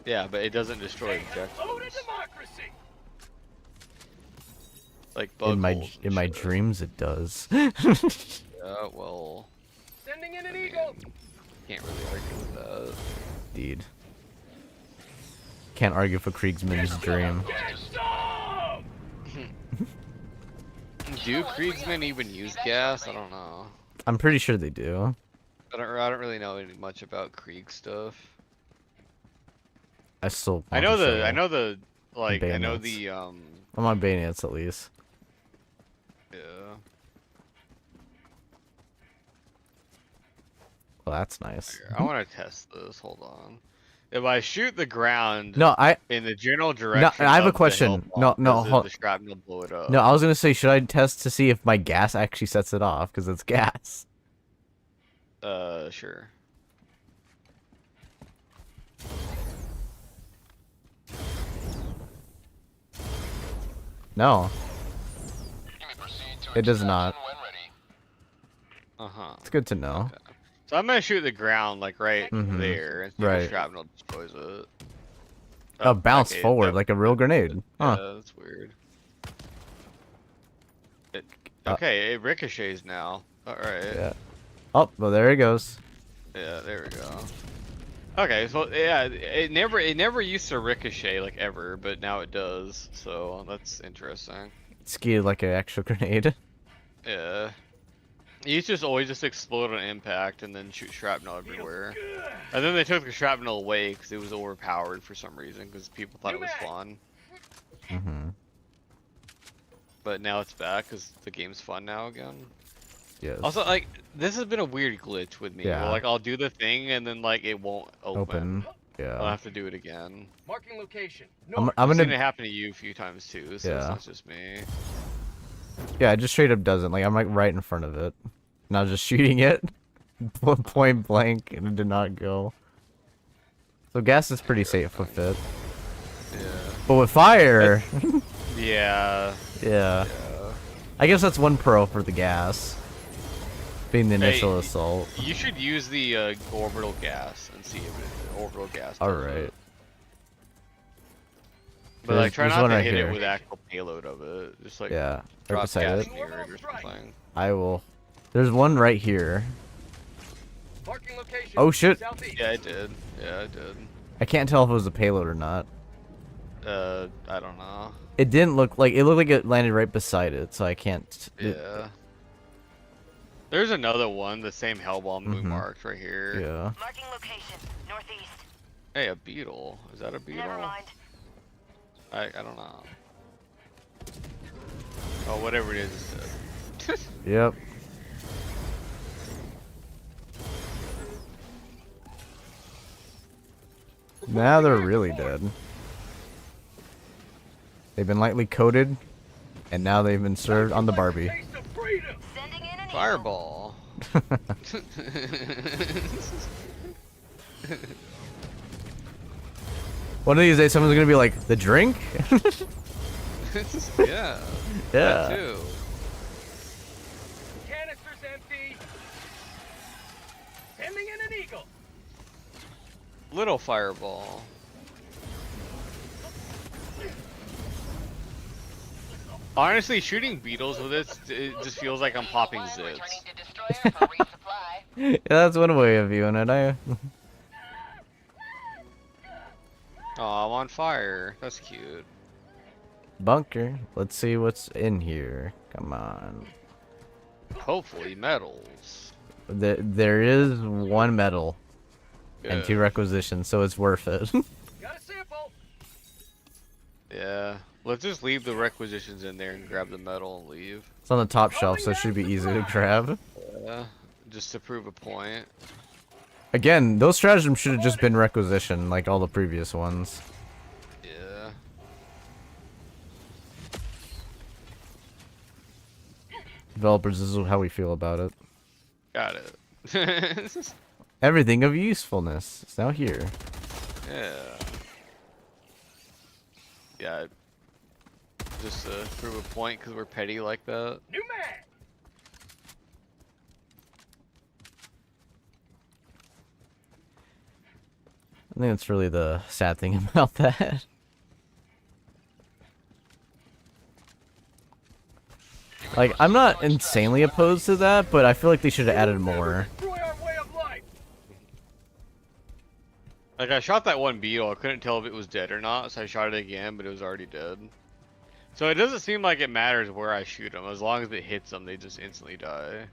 Yeah, but it doesn't destroy Ode to objectives. democracy. Like bug In my holes and in my shit. dreams, it does. Yeah, well, Sending in an eagle. can't really argue with that. Indeed. Can't argue for Kriegsman's dream. Get some. Do Kriegsmen even use gas? I don't know. I'm pretty sure they do. I don't really know much about Krieg stuff. I still. I know the Bayonets. I'm on bayonets at least. Yeah. Well, that's nice. Here, I want to test this. Hold on. If I shoot the ground No, in the general direction, I have a of the question. hell No, bomb, does hold- the shrapnel blow it up? No, I was gonna say, should I test to see if my gas actually sets it off? Because it's gas. Sure. No, You may proceed to it does not. extraction when ready. Uh huh. It's good to know. So I'm gonna shoot the ground like right Mhm. there, and see Right. if the shrapnel destroys it. Oh, bounce okay, forward that- like a real grenade. Yeah, Huh. that's weird. Okay, it ricochets now. All right. Yeah. Oh, well, there it goes. Yeah, there we go. Okay, so yeah, it never used to ricochet like ever, but now it does. So that's interesting. Skied like an actual grenade. Yeah. It used to just always just explode on impact and then shoot shrapnel everywhere. And then they took the shrapnel away because it was overpowered for some reason because people thought it was fun. Mm-hmm. But now it's back because the game's fun now again. Yes. Also, like, this has been a weird glitch with me. where, Yeah. like, I'll do the thing and then, like, it won't open. I'll Yeah. have to do it again. Marking location. I'm North. I've seen it gonna. happen to you a few times too, so it's Yeah. not just me. Yeah, it just straight up doesn't. Like, I'm like right in front of it. And I was just shooting it. Point blank, and it did not go. So gas is pretty safe with it. Yeah. But with fire. Yeah. Yeah. Yeah. I guess that's one pro for the gas. Being the initial Hey, assault. You should use the orbital gas and see if orbital gas. does Alright. it. But like, try there's not one to right hit here. it with the actual payload of it. Just like Yeah, right drop beside gas it. near it or something. I will. There's one right here. Marking location. Oh shit! Southeast. Yeah, I did. Yeah, I did. I can't tell if it was a payload or not. I don't know. It didn't look like it looked like it landed right beside it, so I can't. Yeah. There's another one, the same Hellbomb we marked right here. Yeah. Marking location. Northeast. Hey, a beetle. Is that a beetle? Never mind. I don't know. Oh, whatever it is, it's dead. Yep. Now they're really dead. They've been lightly coated, and now they've been served on the Barbie. Sending in an Fireball. One of these days, someone's gonna be like, "The drink?" Yeah. That Yeah. too. Canister's empty. Sending in an eagle. Little fireball. Honestly, shooting beetles with it just feels like I'm popping zips. Returning to destroyer for resupply. Yeah, that's one way of viewing it. Oh, I'm on fire. That's cute. Bunker. Let's see what's in here. Come on. Hopefully, metals. There is one medal and 2 Good. requisitions, so it's worth it. Got a sample. Yeah. Let's just leave the requisitions in there and grab the metal and leave. It's on the top shelf, so it should be easy to grab. Yeah. Just to prove a point. Again, those stratagems should have just been requisition, like all the previous ones. Yeah. Developers, this is how we feel about it. Got it. Everything of usefulness is now here. Yeah. Yeah. Just to prove a point because we're petty like that. New mag. I think that's really the sad thing about that. Like, I'm not insanely opposed to that, but I feel like they should have added more. Destroy our way of life. Like, I shot that one beetle. I couldn't tell if it was dead or not, so I shot it again, but it was already dead. So it doesn't seem like it matters where I shoot them. As long as it hits them, they just instantly die.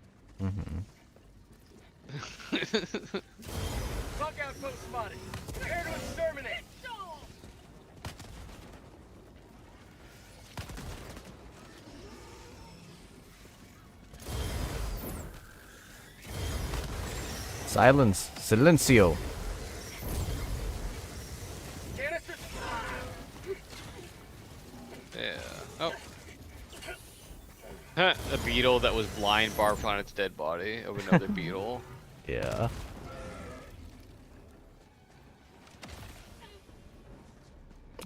Bug outpost spotted. Prepare to exterminate. Silence. Silencio. Canister. Yeah. Oh. A beetle that was blind barfed on its dead body of another beetle. Yeah.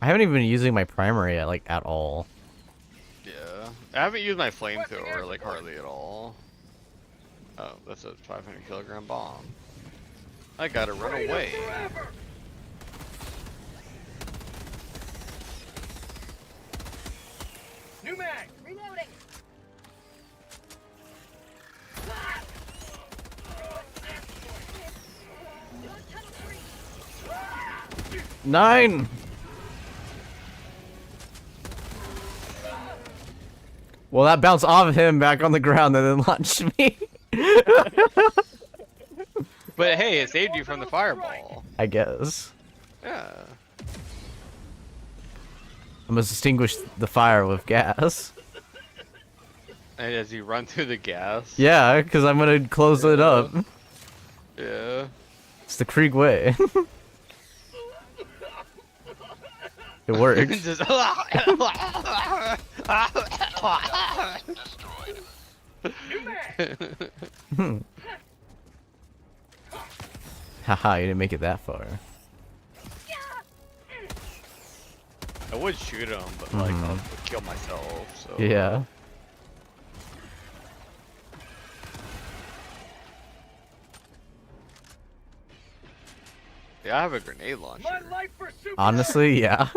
I haven't even been using my primary at all. Yeah. I haven't used my flamethrower like hardly at all. Oh, that's a 500 kilogram bomb. I gotta run away. Forever. New mag. Reloading. 9! Well, that bounced off of him back on the ground and then launched me. But hey, it saved you from the fireball. I guess. Yeah. I'm gonna extinguish the fire with gas. And as you run through the gas. Yeah, because I'm gonna close it up. Yeah. It's the Krieg way. It works. Just Destroyed. New mag. Haha, you didn't make it that far. I would shoot him, but like I'll kill myself. So. Yeah. Yeah, I have a grenade launcher. My life for super. Honestly, yeah.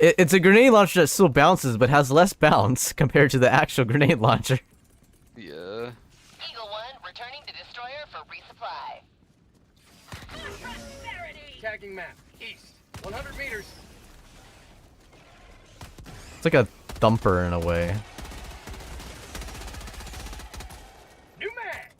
It's a grenade launcher that still bounces, but has less bounce compared to the actual grenade launcher. Yeah. Eagle 1 returning to destroyer for resupply. Prosperity! Tagging map. East. 100 meters. It's like a thumper in a way. New mag!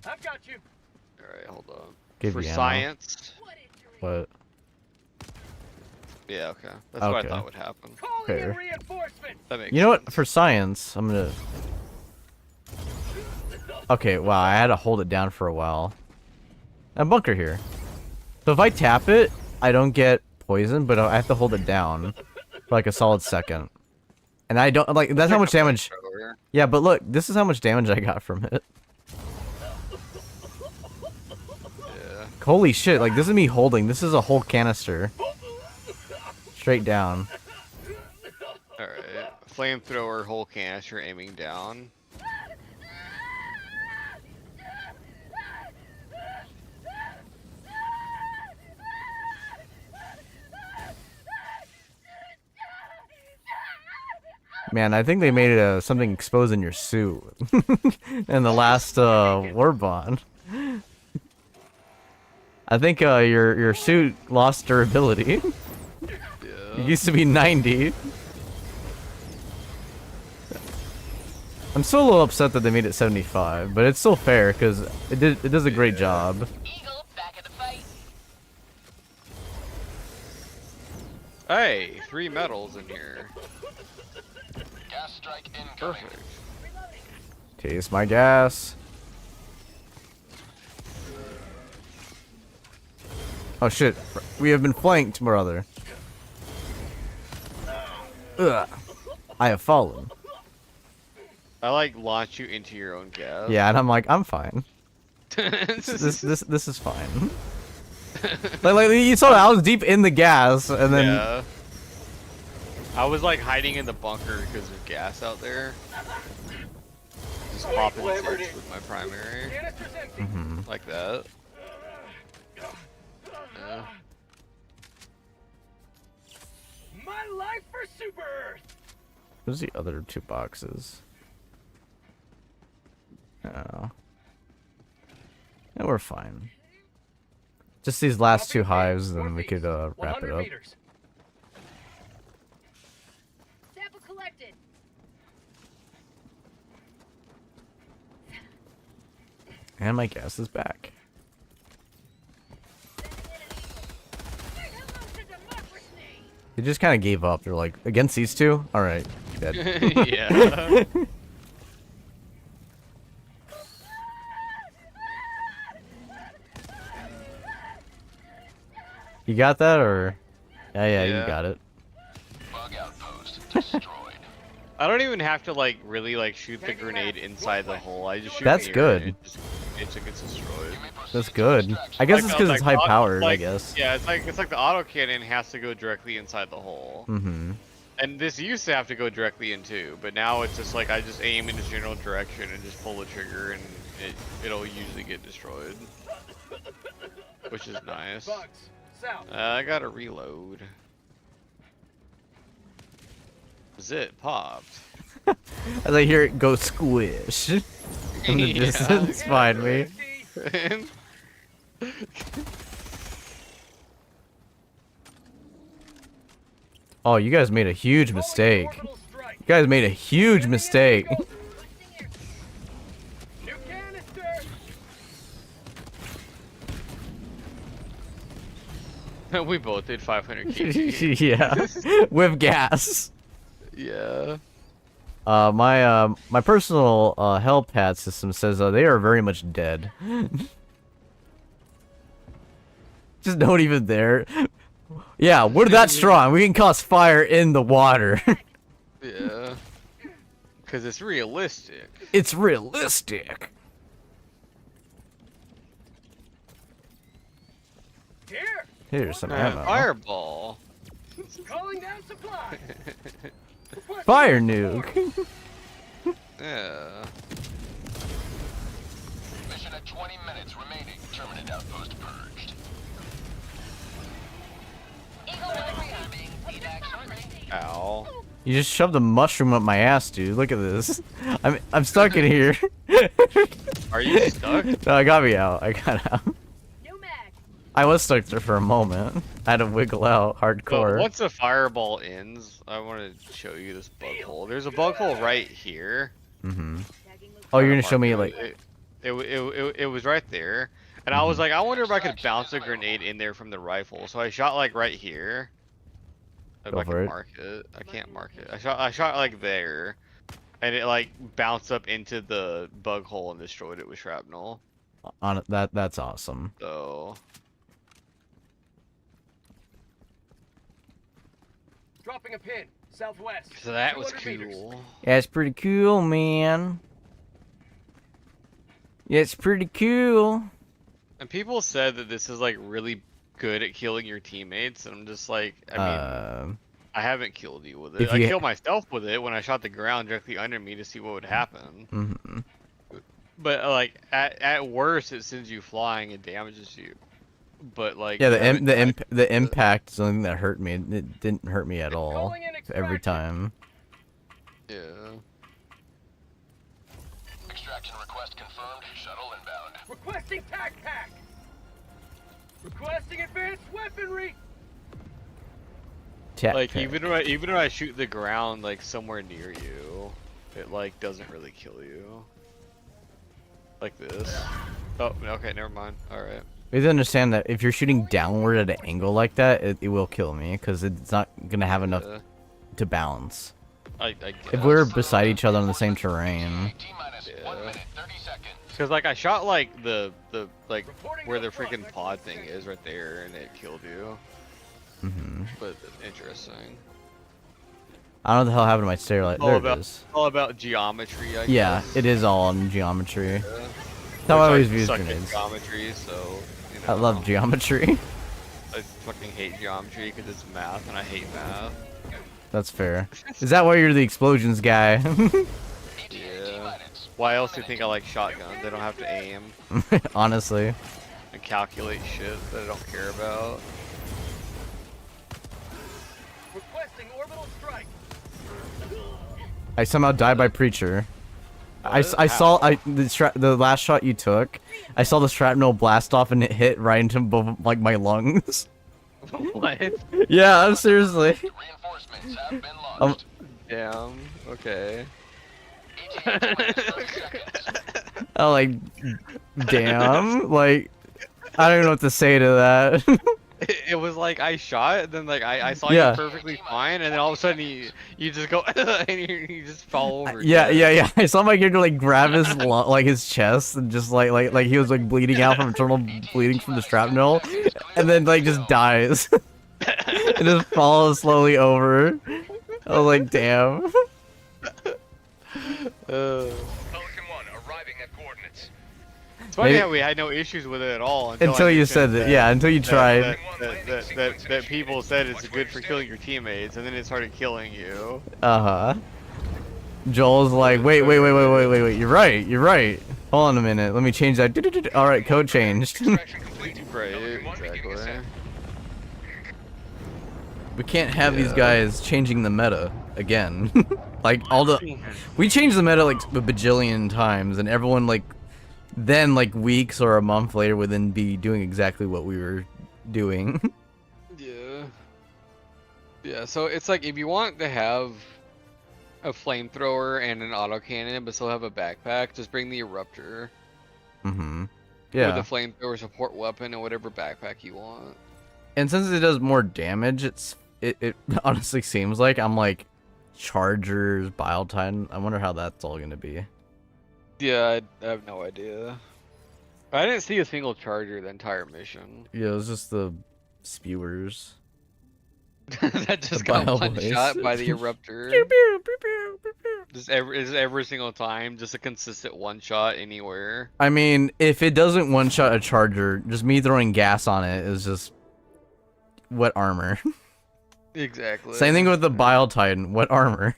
I've got you. Alright, hold on. Give For you ammo. science. What? Yeah, okay. That's what I Okay. thought would happen. Calling Fair. in reinforcements! That makes You know what? sense. For science, I'm gonna. Okay, wow, I had to hold it down for a while. A bunker here. So if I tap it, I don't get poisoned, but I have to hold it down for like a solid second. And I don't like that's how much damage. Yeah, but look, this is how much damage I got from it. Yeah. Holy shit! Like this is me holding. This is a whole canister. Straight down. Alright. Flamethrower, whole canister aiming down. Man, I think they made it something exposed in your suit in the last WARBOND. I think your suit lost durability. It used to be 90. I'm still a little upset that they made it 75, but it's still fair because it does a great job. Eagle back in the fight. Hey, 3 medals in here. Gas strike incoming. Perfect. Taste my gas. Oh shit, we have been flanked, brother. Ugh. I have fallen. I like launch you into your own gas. Yeah, and I'm like, I'm fine. This is fine. like you saw that I was deep in the gas, and then Yeah. I was like hiding in the bunker because there's gas out there. Just popping search with my primary. Canister's empty. Mhm. Like that. Yeah. My life for Super Earth! Where's the other 2 boxes? Oh. Yeah, we're fine. Just these last 2 hives, then we could wrap it 100 up. meters. Sample collected. And my gas is back. Hello to democracy! They just kind of gave up. They're like, against these 2? Alright, dead. Yeah. You got that, or? Yeah, you Yeah. got it. Bug outpost destroyed. I don't even have to like really like shoot the grenade inside the hole. I just shoot That's near good. It just gets destroyed. You may proceed That's to good. extraction. I guess Like it's the- because it's like high the- powered, I like- guess. Yeah, it's like the autocannon has to go directly inside the hole. Mm-hmm. And this used to have to go directly in too, but now it's just like I just aim in a general direction and just pull the trigger and it'll usually get destroyed. Which is nice. Bugs. South. I gotta reload. Zit popped. As I hear it go squish. In the Yeah. distance, find me. Oh, you guys made a huge mistake. Orbital strike. You guys made a huge mistake. New canister. We both did 500 kg. Yeah, with gas. Yeah. My personal hell pad system says they are very much dead. Just not even there. Yeah, we're that strong. We can cause fire in the water. Yeah. Because it's realistic. It's realistic. Here. Here's some ammo. Fireball. Calling down supply. Fire nuke. Yeah. Mission at 20 minutes remaining. Terminate outpost purged. Eagle 1 rearming. Feedback shortly. Ow. You just shoved a mushroom up my ass, dude. Look at this. I'm stuck in here. Are you stuck? No, I got me out. I got out. New mag. I was stuck there for a moment. I had to wiggle out But hardcore. once the fireball ends, I want to show you this bug hole. There's a bug hole right here. Mm-hmm. Tagging Oh, you're gonna show me like. It was right there, and I was like, I wonder if I could bounce a grenade in there from the rifle. So I shot like right here. If Go I for can it. mark it, I can't mark it. I shot like there, and it like bounced up into the bug hole and destroyed it with shrapnel. On that's awesome. So Dropping a pin. Southwest. so that was 200 meters. cool. Yeah, it's pretty cool, man. Yeah, it's pretty cool. And people said that this is like really good at killing your teammates, and I'm just like, I mean, I haven't killed you with it. if I you- killed myself with it when I shot the ground directly under me to see what would happen. Mm-hmm. But like at worst, it sends you flying and damages you. But like Yeah, you haven't died the impact is something that hurt me. It didn't hurt me at all Calling in every extraction. time. Yeah. Extraction request confirmed. Shuttle inbound. Requesting tac pack. Requesting advanced weaponry. Like even when I shoot the ground like somewhere near you, it like doesn't really kill you. Like this. Oh, okay, never mind. All right. You have to understand that if you're shooting downward at an angle like that, it will kill me because it's not gonna have enough Yeah. to balance. I guess. If we're beside each other on the same terrain, T-minus Yeah. 1 minute 30 seconds. Because like I shot like the like Reporting where the to front. freaking pod thing is right there, and it killed you. mm-hmm. But interesting. I don't know what the hell happened to my stairlight. All There about it is. all about geometry. I Yeah, guess. it is all in geometry. Yeah. That's how I always Which use suck at grenades. geometry, so you know, I love geometry. I fucking hate geometry because it's math, and I hate math. That's fair. Is that why you're the explosions guy? Yeah. Why else do you think I like shotguns? They don't have to aim Honestly. and calculate shit that I don't care about. Requesting orbital strike. I somehow died by Preacher. I What? saw the last shot you took. I saw the shrapnel blast off and it hit right into both, like my lungs. What? Yeah, seriously. Reinforcements have been Um, launched. Damn. Okay. ETA T-minus 30 seconds. I'm like, damn. Like, I don't know what to say to that. It was like I shot, then like I saw Yeah. you perfectly fine, and then all of a sudden you just go and you just fall over. Yeah, dead. yeah. I saw my character like grab his like his chest and just like he was like bleeding out from internal bleeding from the shrapnel, and then like just dies. It just falls slowly over. I was like, damn. Uh, Pelican 1 arriving at coordinates. it's funny Maybe- how we had no issues with it at all Until I you mentioned said that, yeah. Until you that- tried. that people said it's good for killing your teammates, and then it started killing you. Uh-huh. Joel's like, wait. You're right. Hold on a minute. Let me change that. All right, code changed. Extraction complete. Right, Pelican 1 beginning exactly. ascent. We can't have these Yeah. guys changing the meta again. Like we changed the meta like a bajillion times, and everyone like then like weeks or a month later would then be doing exactly what we were doing. Yeah. Yeah, so it's like if you want to have a flamethrower and an autocannon, but still have a backpack, just bring the eruptor. Mm-hmm. With Yeah. a flamethrower support weapon and whatever backpack you want. And since it does more damage, it honestly seems like I'm like Chargers, Bile Titan. I wonder how that's all gonna be. Yeah, I have no idea. I didn't see a single charger the entire mission. Yeah, it was just the spewers. That just The got bile one boys. shot by the eruptor. Just every single time, just a consistent one shot anywhere. I mean, if it doesn't one-shot a charger, just me throwing gas on it is just what armor. Exactly. Same thing with the Bile Titan. What armor?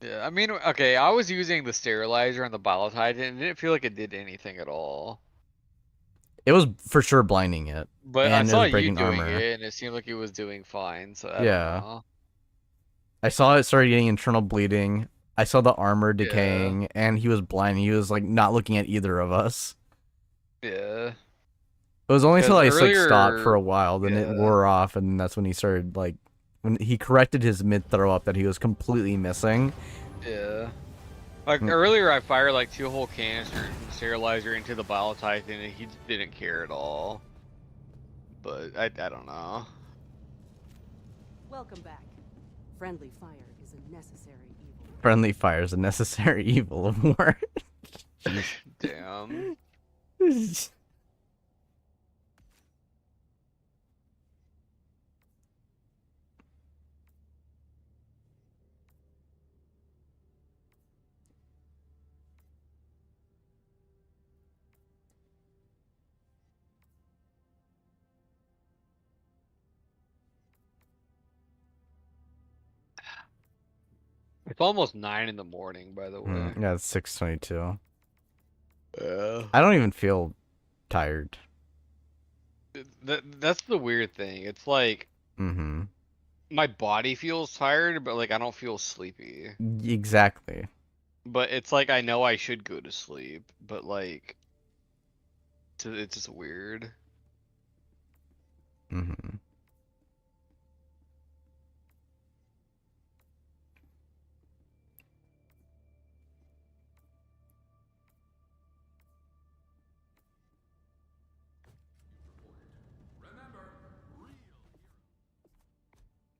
Yeah, I mean, okay, I was using the sterilizer and the biologite, and it didn't feel like it did anything at all. It was for sure blinding it, But I and it saw was you breaking doing armor. it, and it seemed like it was doing fine, so I don't Yeah. know. I saw it started getting internal bleeding. I saw the armor Yeah. decaying, and he was blind. He was like not looking at either of us. Yeah. It was only until I Because like stopped for earlier, a while, then it yeah. wore off, and that's when he started like when he corrected his mid throw up that he was completely missing. Yeah. Like earlier, I fired like 2 whole canisters from sterilizer into the biologite, and he didn't care at all. But I don't know. Welcome back. Friendly fire is a necessary evil. Friendly fire is a necessary evil of war. Damn. It's almost 9 in the morning, by the way. Yeah, it's 6:22. Yeah. I don't even feel tired. That's the weird thing. It's like my body feels tired, but like I don't feel sleepy. Exactly. But it's like I know I should go to sleep, but like it's just weird.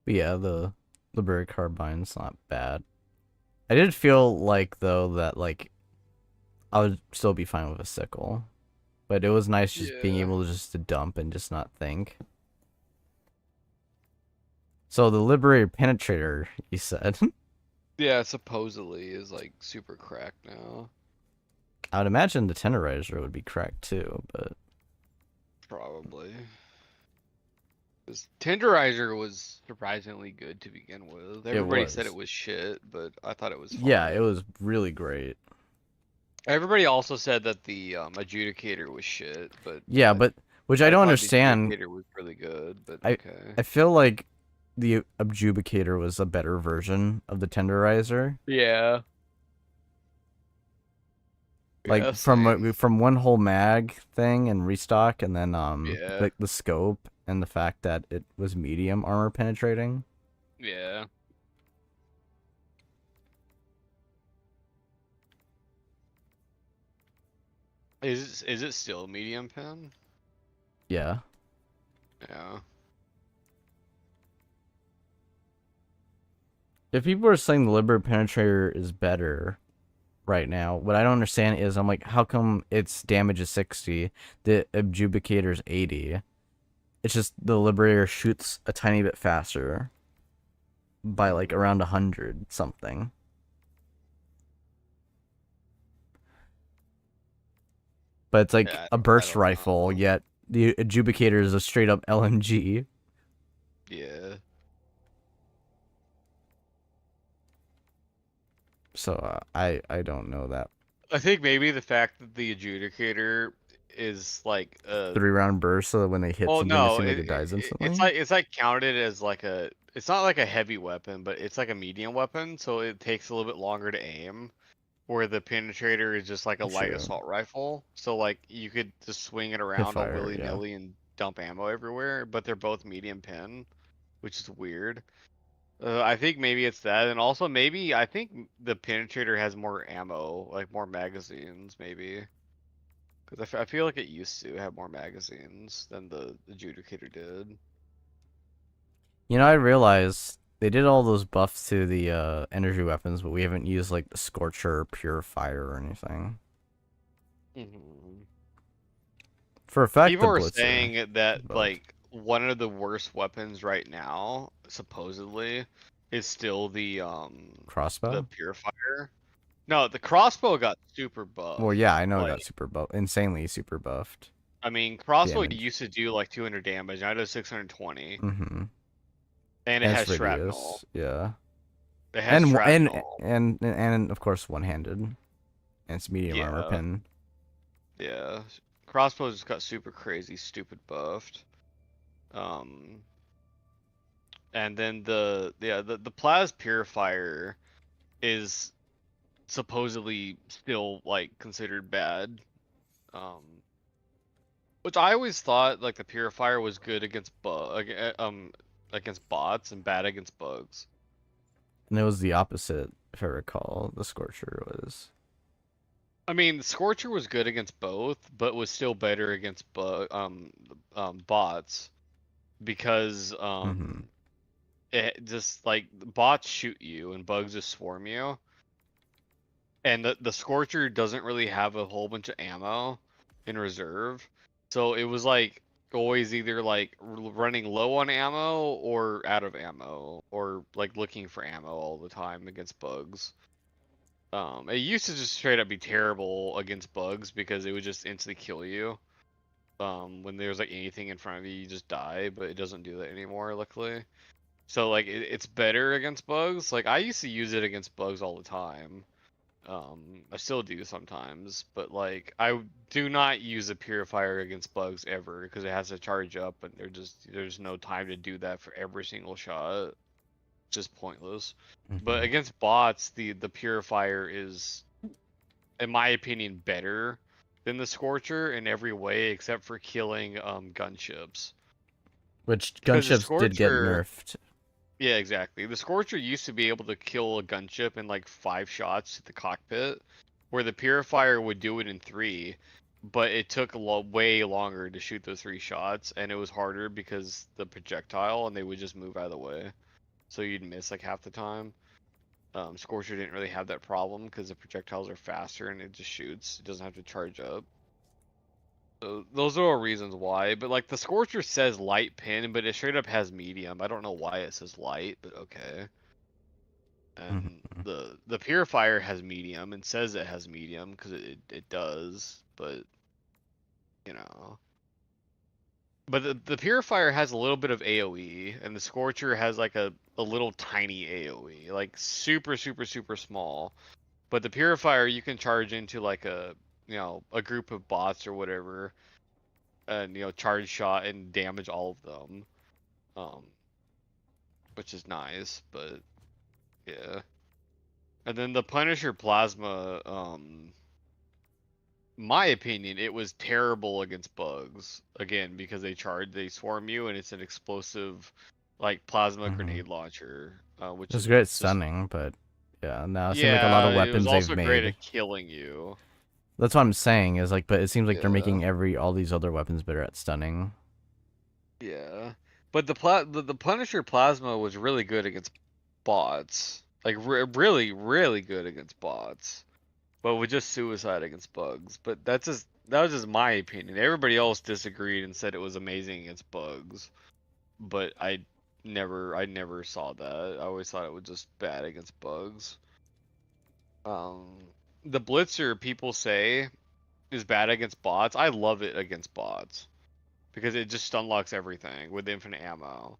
But yeah, the Libera Carbine's not bad. I did feel like though that like I would still be fine with a sickle. But it was nice just being able to dump and just not think. So the Liberator Penetrator, you said. Yeah, supposedly is like super cracked now. I would imagine the Tenderizer would be cracked too, but Probably. This Tenderizer was surprisingly good to begin with. Everybody said it was shit, but I thought it was fine. Yeah, it was really great. Everybody also said that the Adjudicator was shit, but yeah, but which I don't understand. The Adjudicator was really good, but okay. I feel like the Adjudicator was a better version of the Tenderizer. Yeah. Like Yeah, from one whole mag thing and restock, and then like the scope and the fact that it was medium armor penetrating. Yeah. Is it still medium pen? Yeah. Yeah. If people are saying the Liberator Penetrator is better right now, what I don't understand is I'm like, how come its damage is 60, the Adjudicator is 80? It's just the Liberator shoots a tiny bit faster by like around 100 something. But it's like a burst rifle, yet the Adjudicator is a straight up LMG. Yeah. So I don't know that. I think maybe the fact that the Adjudicator is like a 3-round burst, so that when they hit something, it seems like it dies instantly. it's like counted as like a. It's not like a heavy weapon, but it's like a medium weapon, so it takes a little bit longer to aim. Where the Penetrator is just like a light assault rifle, so like you could just swing it around all willy-nilly and dump ammo everywhere. But they're both medium pen, which is weird. I think maybe it's that, and also maybe I think the Penetrator has more ammo, like more magazines, maybe. Because I feel like it used to have more magazines than the Adjudicator did. You know, I realized they did all those buffs to the energy weapons, but we haven't used like the Scorcher or Purifier or anything. For a fact, people are saying that like one of the worst weapons right now, supposedly, is still the crossbow, the Purifier. No, the crossbow got super buffed. Well, yeah, I know it got super buffed, insanely super buffed. I mean, crossbow used to do like 200 damage. Now it does 620. Mm-hmm. And it has shrapnel. Yeah. It has And shrapnel. and of course one-handed. And it's medium armor Yeah. pin. Yeah. Crossbows just got super crazy, stupid buffed. And then the Plas Purifier is supposedly still like considered bad. Which I always thought like the Purifier was good against against bots and bad against bugs. And it was the opposite, if I recall. The Scorcher was. I mean, Scorcher was good against both, but was still better against bots because Mhm. it just like bots shoot you and bugs just swarm you. And the Scorcher doesn't really have a whole bunch of ammo in reserve. So it was like always either like running low on ammo or out of ammo or like looking for ammo all the time against bugs. It used to just straight up be terrible against bugs because it would just instantly kill you. When there's like anything in front of you, you just die, but it doesn't do that anymore, luckily. So like it's better against bugs. Like I used to use it against bugs all the time. I still do sometimes, but like I do not use a purifier against bugs ever because it has to charge up, and there's no time to do that for every single shot. Just pointless. But Mhm. against bots, the purifier is, in my opinion, better than the Scorcher in every way except for killing gunships. Which Because the gunships did get Scorcher, nerfed. yeah, exactly. The Scorcher used to be able to kill a gunship in like 5 shots to the cockpit, where the Purifier would do it in 3, but it took way longer to shoot those 3 shots, and it was harder because the projectile, and they would just move out of the way, so you'd miss like half the time. Scorcher didn't really have that problem because the projectiles are faster and it just shoots. It doesn't have to charge up. So those are all reasons why. But like the Scorcher says light pin, but it straight up has medium. I don't know why it says light, but okay. And Mhm. the Purifier has medium and says it has medium because it does, but you know. But the Purifier has a little bit of AoE, and the Scorcher has like a little tiny AoE, like super super super small. But the Purifier you can charge into like a group of bots or whatever, and charge shot and damage all of them, um, which is nice. But yeah, and then the Punisher Plasma, my opinion, it was terrible against bugs again because they swarm you and it's an explosive, like plasma Mhm. grenade launcher, which It was is great just stunning, but yeah, no, it seems like a lot yeah, of it was weapons they've also great made. at killing you. That's what I'm saying is like, but it seems like they're Yeah. making all these other weapons better at stunning. Yeah, but the Punisher Plasma was really good against bots, like really really good against bots, but with just suicide against bugs. But that was just my opinion. Everybody else disagreed and said it was amazing against bugs, but I never saw that. I always thought it was just bad against bugs. Um, the Blitzer people say is bad against bots. I love it against bots because it just unlocks everything with infinite ammo.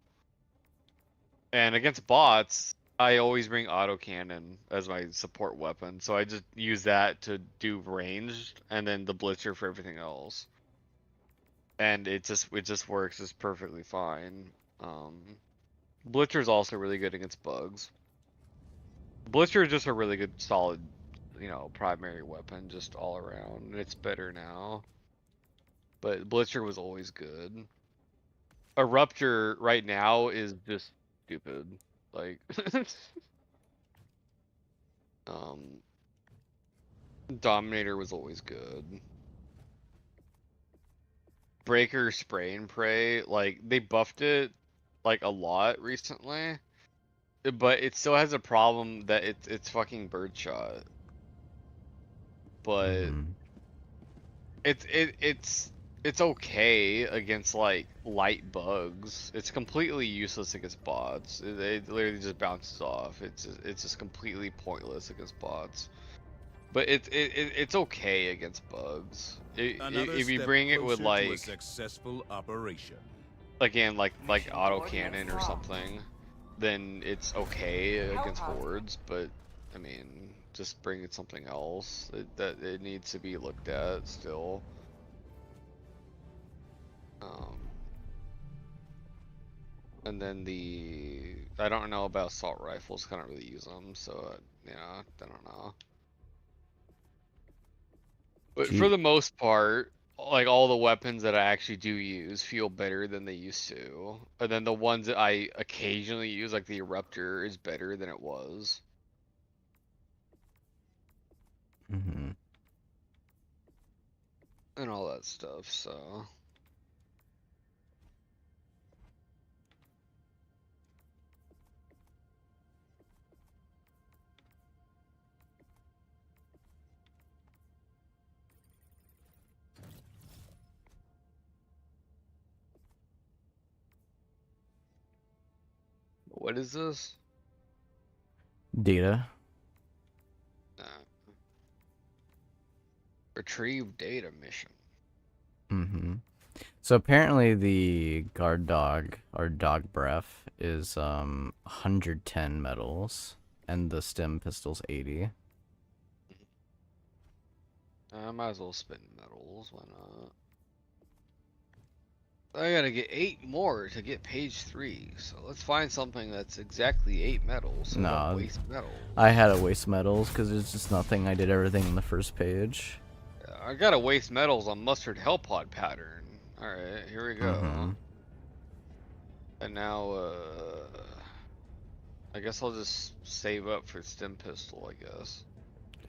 And against bots, I always bring autocannon as my support weapon, so I just use that to do ranged, and then the blitzer for everything else. And it just works just perfectly fine. Blitzer's also really good against bugs. Blitzer is just a really good, solid, primary weapon just all around. It's better now, but Blitzer was always good. A Rupture right now is just stupid. Like, um, Dominator was always good. Breaker, Spray and Pray, like they buffed it like a lot recently, but it still has a problem that it's fucking birdshot. But Mhm. it's okay against like light bugs. It's completely useless against bots. It literally just bounces off. It's just completely pointless against bots. But it's okay against bugs. Another If you step bring it with closer to a like successful operation. again like Mission autocannon coordinates or locked. something, then it's okay against hordes. But I mean, just bring it something else. It needs to be looked at still. And then I don't know about assault rifles. I don't really use them, so you know, I don't know. But for the most part, like all the weapons that I actually do use feel better than they used to. And then the ones that I occasionally use, like the Eruptor, is better than it was. Mm-hmm. And all that stuff, so. What is this? Data. Retrieve data mission. Mm-hmm. So apparently the guard dog, or dog breath, is 110 metals, and the stem pistol's 80. I might as well spend metals, why not? I gotta get 8 more to get page 3, so let's find something that's exactly 8 metals, so I don't waste metals. I had to waste metals because there's just nothing. I did everything in the first page. I gotta waste metals on mustard hellpod pattern. Alright, here we go. And now, I guess I'll just save up for stem pistol, I guess.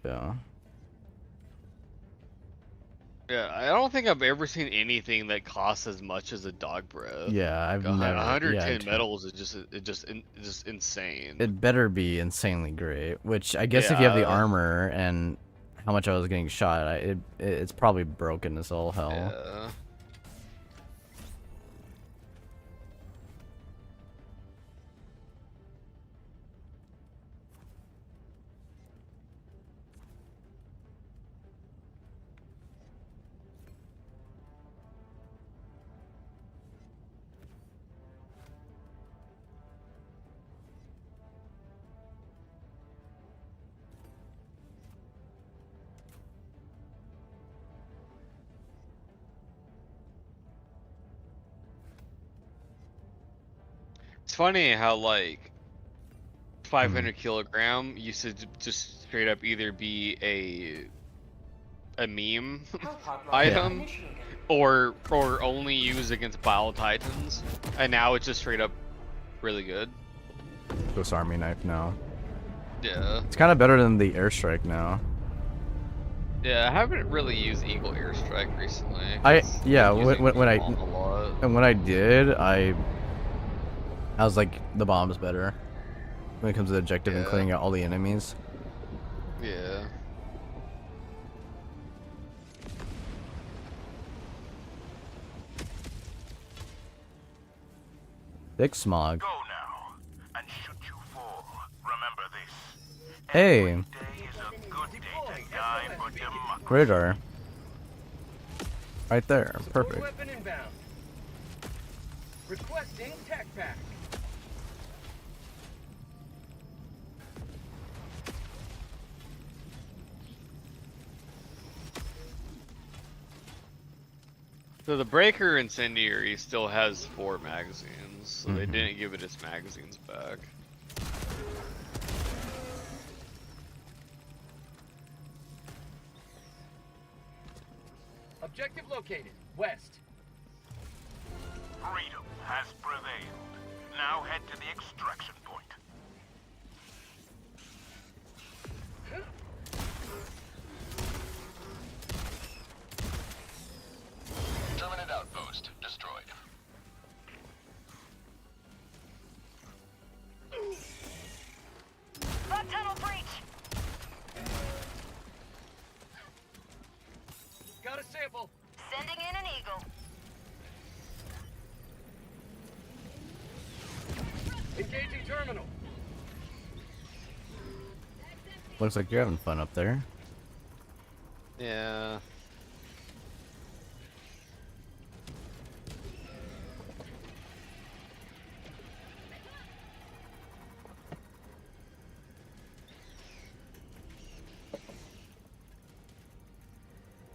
Yeah. Yeah, I don't think I've ever seen anything that costs as much as a dog breath. Yeah, I've Like, never. 110 metals is just insane. It better be insanely great. Which I guess if you have the armor and how much I was getting shot, it's probably broken as all hell. Yeah. It's funny how like 500 kilogram used to just straight up either be a meme item or only used against Bile Titans, and now it's just straight up really good. Swiss Army knife now. Yeah. It's kind of better than the airstrike now. Yeah, I haven't really used Eagle Airstrike recently. When I did, I was like, the bomb's better when it comes to the objective and clearing out all the enemies. Yeah. Thick smog. Go now and shoot you fall. Remember this. Hey. Day is a good day to die for democracy. Radar. Right there. Perfect. Weapon inbound. Requesting tech pack. So the Breaker Incendiary still has 4 magazines, so they didn't give it its magazines back. Objective located. West. Freedom has prevailed. Now head to the extraction point. Terminate outpost destroyed. Bug tunnel breach. Got a sample. Sending in an eagle. Engaging terminal. Looks like you're having fun up there. Yeah.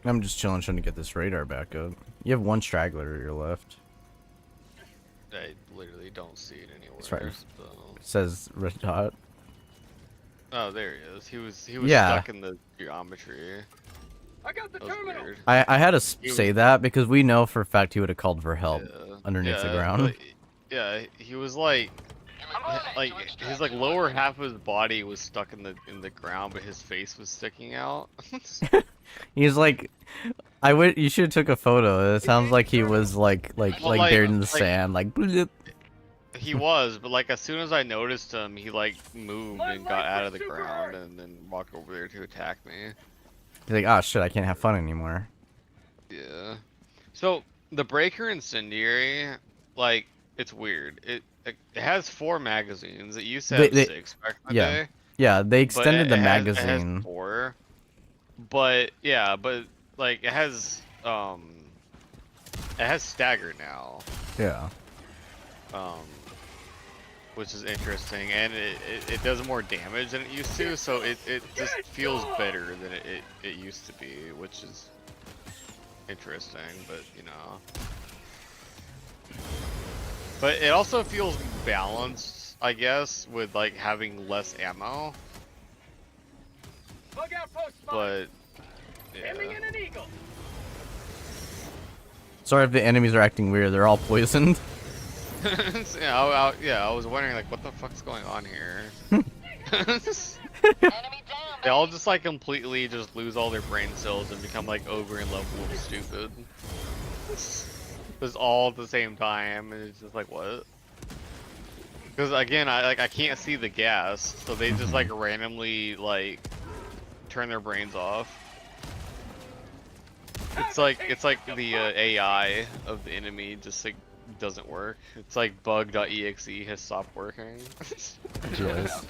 I'm just chilling, trying to get this radar back up. You have one straggler to your left. I literally don't see it anywhere. That's right. So. It says red dot. Oh, there he is. He was Yeah. stuck in the geometry. I got the That was terminal. weird. I had to He say was- that because we know for a fact he would have called for help Yeah. underneath the Yeah, ground. but- yeah, he was like his like lower half of his body was stuck in the ground, but his face was sticking out. He's like, you should have took a photo. It sounds like he was like like- buried in the like- sand, like. bloop. He was, but like as soon as I noticed him, he like moved and got out of the ground and then walked over there to attack me. He's like, oh shit, I can't have fun anymore. Yeah. So the breaker incendiary, like, it's weird. It has 4 magazines. It used to have 6 back in the yeah. day. Yeah, they But extended the it has magazine. 4. But yeah, but like it has stagger now. Yeah. Which is interesting, and it does more damage than it used to, so it just feels better than it used to be, which is interesting, but you know. But it also feels balanced, I guess, with like having less ammo. Bug outpost But Aiming yeah. in an eagle. Sorry if the enemies are acting weird. They're all poisoned. yeah, I was wondering like what the fuck's going on here. They all just like completely just lose all their brain cells and become like over in level of stupid. It's all at the same time, and it's just like what? Because again, I can't see the gas, so they just like randomly like turn their brains off. It's like the AI of the enemy just like doesn't work. It's like bug.exe has stopped working. Yes.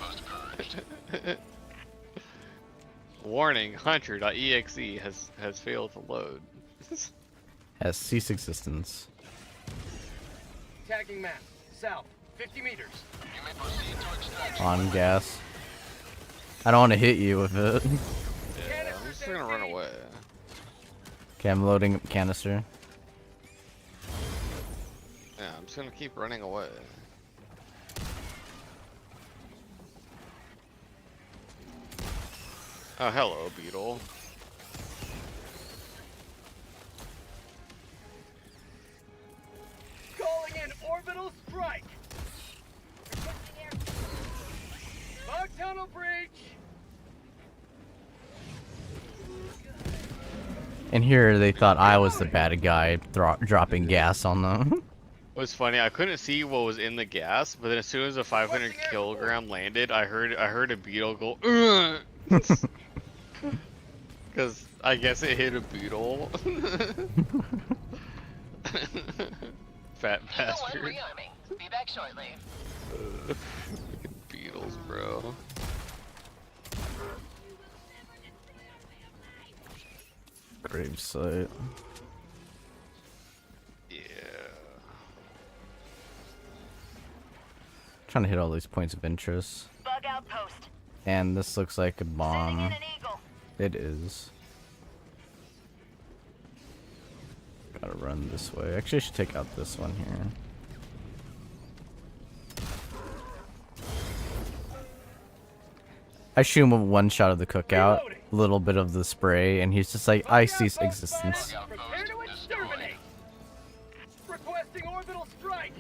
Warning, hunter.exe has failed to load. Has ceased existence. Tagging map. South. 50 meters. You may proceed to extraction. On gas. I don't want to hit you with it. Yeah, I'm just gonna run away. Okay, I'm loading canister. Yeah, I'm just gonna keep running away. Oh, hello, beetle. Calling in orbital strike. Bug tunnel breach. And here they thought I was the bad guy dropping gas on them. It was funny. I couldn't see what was in the gas, but then as soon as a 500 kilogram landed, I heard a beetle go. Because I guess it hit a beetle. Fat bastard. Rearming. Be back shortly. Beetles, bro. Grave site. Yeah. Trying to hit all these points of interest. Bug outpost. And this looks like a Sending bomb. in an eagle. It is. Gotta run this way. Actually, I should take out this one here. I shoot him with one shot of the cookout, a little bit of the spray, and he's just like, I cease existence. Prepare to exterminate. Requesting orbital strike.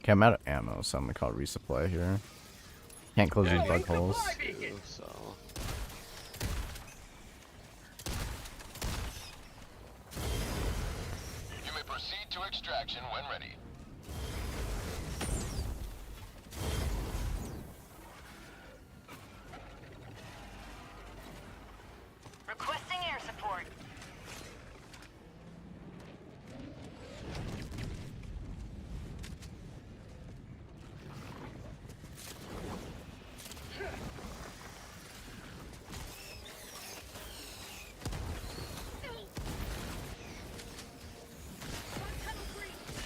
Okay, I'm out of ammo, so I'm gonna call resupply here. Can't close these bug holes. So. You may proceed to extraction when ready. Requesting air support.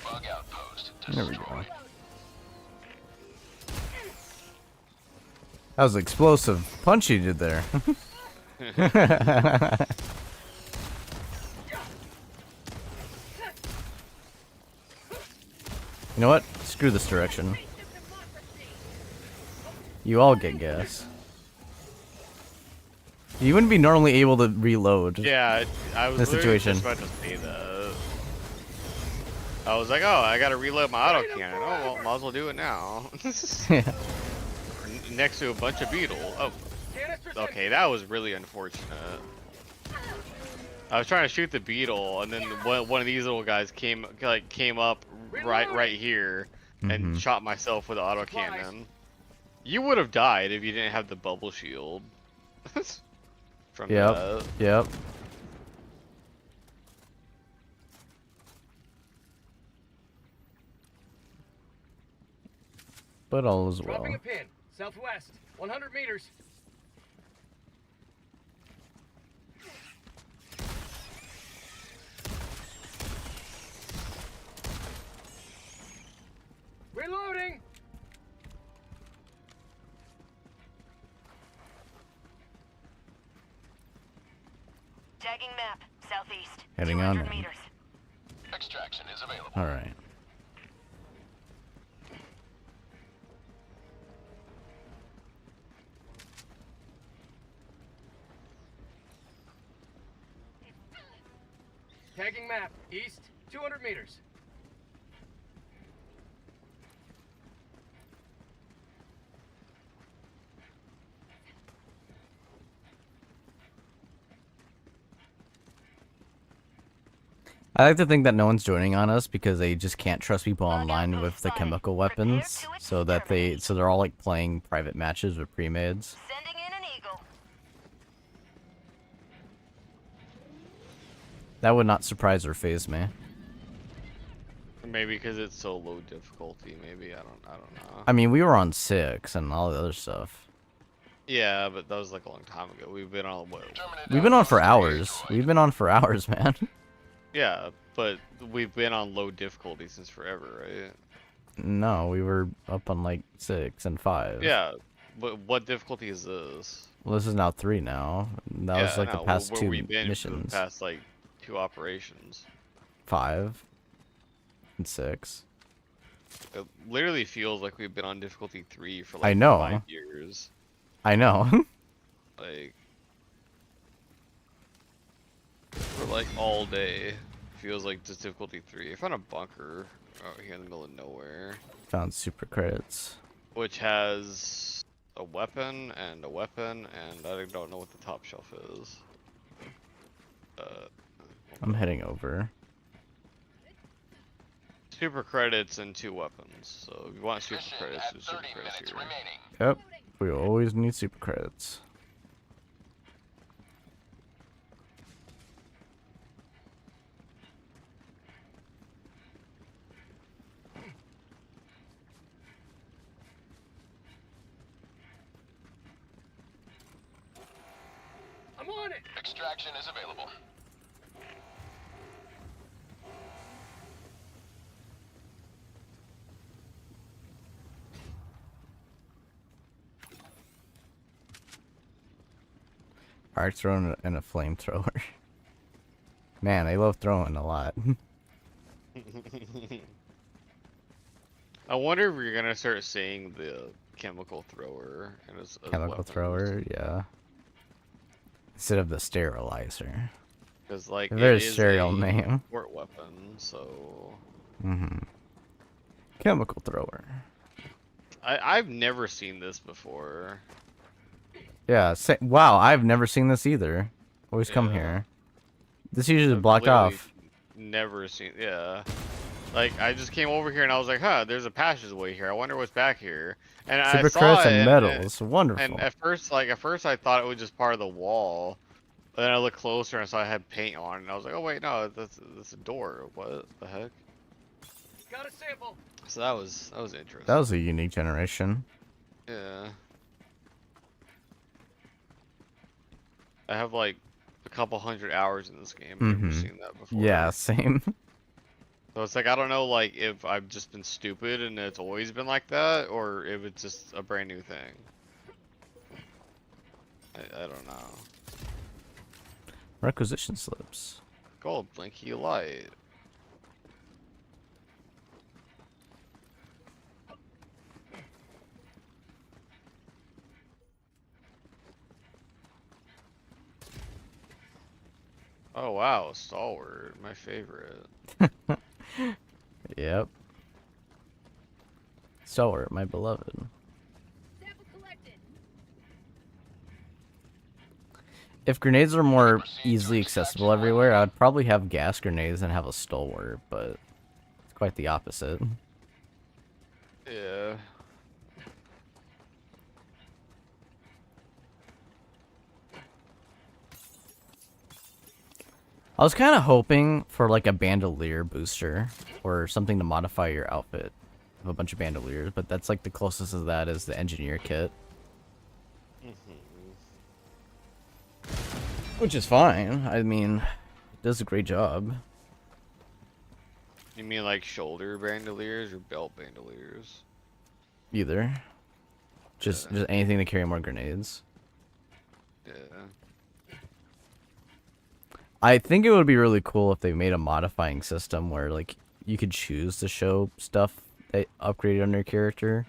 Bug outpost. There we go. That was an explosive punch you did there. You know what? Screw this direction. You all get gas. You wouldn't be normally able to reload. Yeah, I was This literally situation. just about to say that. I was like, oh, I gotta reload my autocannon. Oh, well, might as well do it now. Yeah. Next to a bunch of beetle. Oh, okay, that was really unfortunate. I was trying to shoot the beetle, and then one of these little guys came up right here and shot myself with the autocannon. You would have died if you didn't have the bubble shield. From that. Yep. But all is well. Dropping a pin. Southwest. 100 meters. Reloading. Tagging map. Southeast. Heading on 200 in. meters. Extraction is available. All right. Tagging map. East. 200 meters. I like to think that no one's joining on us because they just can't trust people online with the chemical weapons, so they're all like playing private matches with pre-mades. Sending in an eagle. That would not surprise or faze me. Maybe because it's so low difficulty. Maybe I don't know. I mean, we were on 6 and all the other stuff. Yeah, but that was like a long time ago. We've been on what? We've been on for hours. We've been on for hours, man. Yeah, but we've been on low difficulty since forever, right? No, we were up on like 6 and 5. Yeah, but what difficulty is this? Well, this is now 3 now. That was like the past where 2 we've been for missions. the past like 2 operations. 5 and 6. It literally feels like we've been on difficulty 3 for like I know. 5 years. I know. Like for like all day. Feels like just difficulty 3. I found a bunker out here in the middle of nowhere, Found super credits. which has a weapon, and I don't know what the top shelf is. I'm heading over. Super credits and 2 weapons. So if you want super Mission credits, at there's super 30 credits minutes here. remaining. Yep. We always need super credits. I'm on it. Extraction is available. Arc throwing and a flamethrower. Man, I love throwing a lot. I wonder if you're gonna start saying the chemical thrower and as Chemical weapons. thrower, yeah. Instead of the sterilizer. Because like A very it is serial a name. support weapon, so Chemical thrower. I've never seen this before. Yeah, wow, I've never seen this either. Always come Yeah. here. This usually I've blocked literally off. Never seen, yeah. Like I just came over here and I was like, huh, there's a passageway here. I wonder what's back here. And I Super saw credits it, and medals. Wonderful. And at first I thought it was just part of the wall. But then I looked closer and I saw it had paint on it, and I was like, oh wait, no, that's a door. What the heck? Got a sample. So that was interesting. That was a unique generation. Yeah. I have like a couple hundred hours in this game. I've never seen that before. Yeah, same. So it's like, I don't know, like, if I've just been stupid and it's always been like that, or if it's just a brand new thing. I don't know. Requisition slips. Gold blinky light. Oh wow, stalwart, my favorite. Yep. Stalwart, my beloved. Sample collected. If grenades are more easily accessible everywhere, I'd probably have gas grenades and have a stalwart, but it's quite the opposite. Yeah. I was kind of hoping for like a bandolier booster or something to modify your outfit of a bunch of bandoliers, but that's like the closest to that is the engineer kit. Which is fine. I mean, it does a great job. You mean like shoulder bandoliers or belt bandoliers? Either. Just anything to carry more grenades. Yeah. I think it would be really cool if they made a modifying system where like you could choose to show stuff they upgraded on your character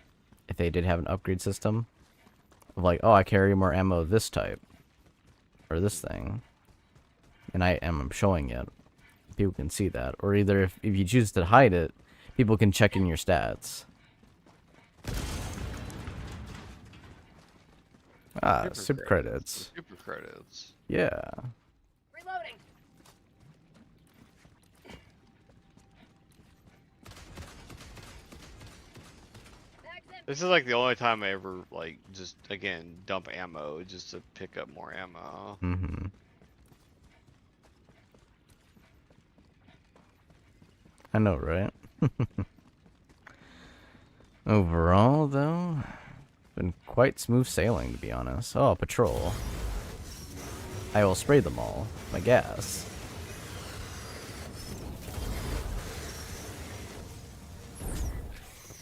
if they did have an upgrade system. Of like, oh, I carry more ammo this type. Or this thing. And I am showing it. People can see that. Or either if you choose to hide it, people can check in your stats. Ah, super credits. Super credits. Yeah. Reloading. This is like the only time I ever like just again dump ammo just to pick up more ammo. Mm-hmm. I know, right? Overall, though, been quite smooth sailing, to be honest. Oh, patrol. I will spray them all. My gas.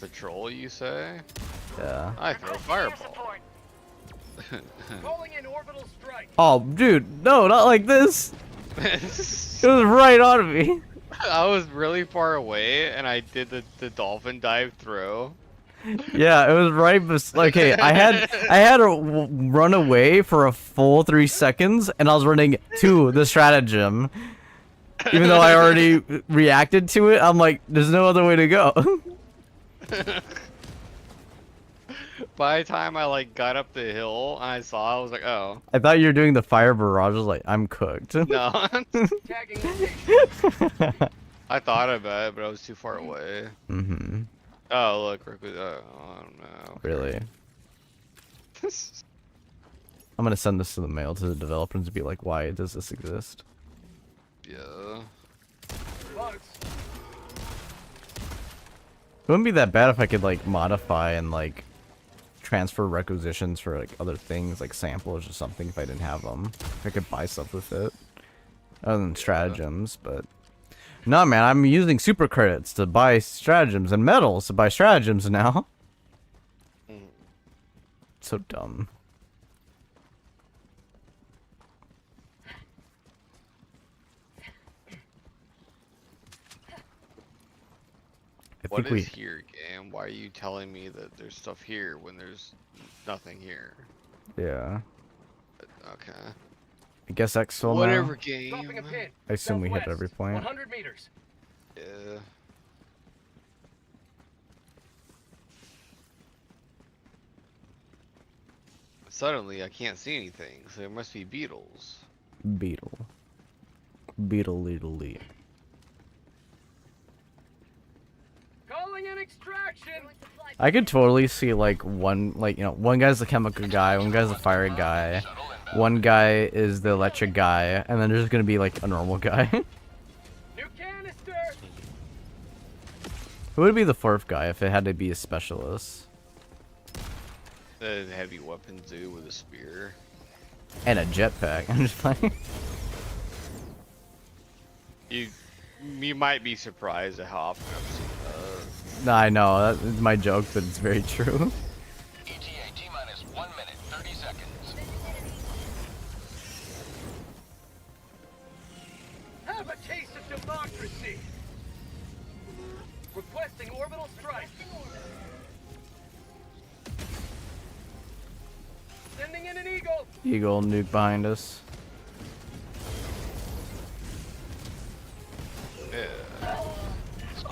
Patrol, you say? Yeah. I throw fireball. Calling in orbital strike. Oh, dude, no, not like this. It was right on me. I was really far away, and I did the dolphin dive throw. Yeah, it was right. Okay, I had to run away for a full 3 seconds, and I was running to the stratagem. Even though I already reacted to it, I'm like, there's no other way to go. By the time I like got up the hill, I saw, I was like, oh. I thought you were doing the fire barrage. I was like, I'm cooked. No. Tagging location. I thought about it, but I was too far away. Mm-hmm. Oh, look, I don't know. Really? I'm gonna send this to the mail to the developers and be like, why does this exist? Yeah. Bugs. It wouldn't be that bad if I could like modify and like transfer requisitions for like other things like samples or something if I didn't have them. If I could buy stuff with it. Other than stratagems, but no, man, I'm using super credits to buy stratagems and medals to buy stratagems now. So dumb. What is here, game? Why are you telling me that there's stuff here when there's nothing here? Yeah. Okay. I guess Exfil now. Whatever, game. Dropping a pin. I assume we hit every Southwest, point. 100 meters. Yeah. Suddenly, I can't see anything, so there must be beetles. Beetle. Beetle little lee. Calling in extraction. I could totally see like one guy's the chemical guy, one guy's the fire guy, one guy is the electric guy, and then there's gonna be like a normal guy. New canister. Who would be the fourth guy if it had to be a specialist? The heavy weapon dude with a spear. And a jetpack. I'm just playing. You might be surprised at how often I've seen that. Nah, I know, that's my joke, but it's very true. ETA T-minus 1 minute, 30 seconds. Democracy! Requesting orbital strike. Sending in an eagle. Eagle nuke behind us.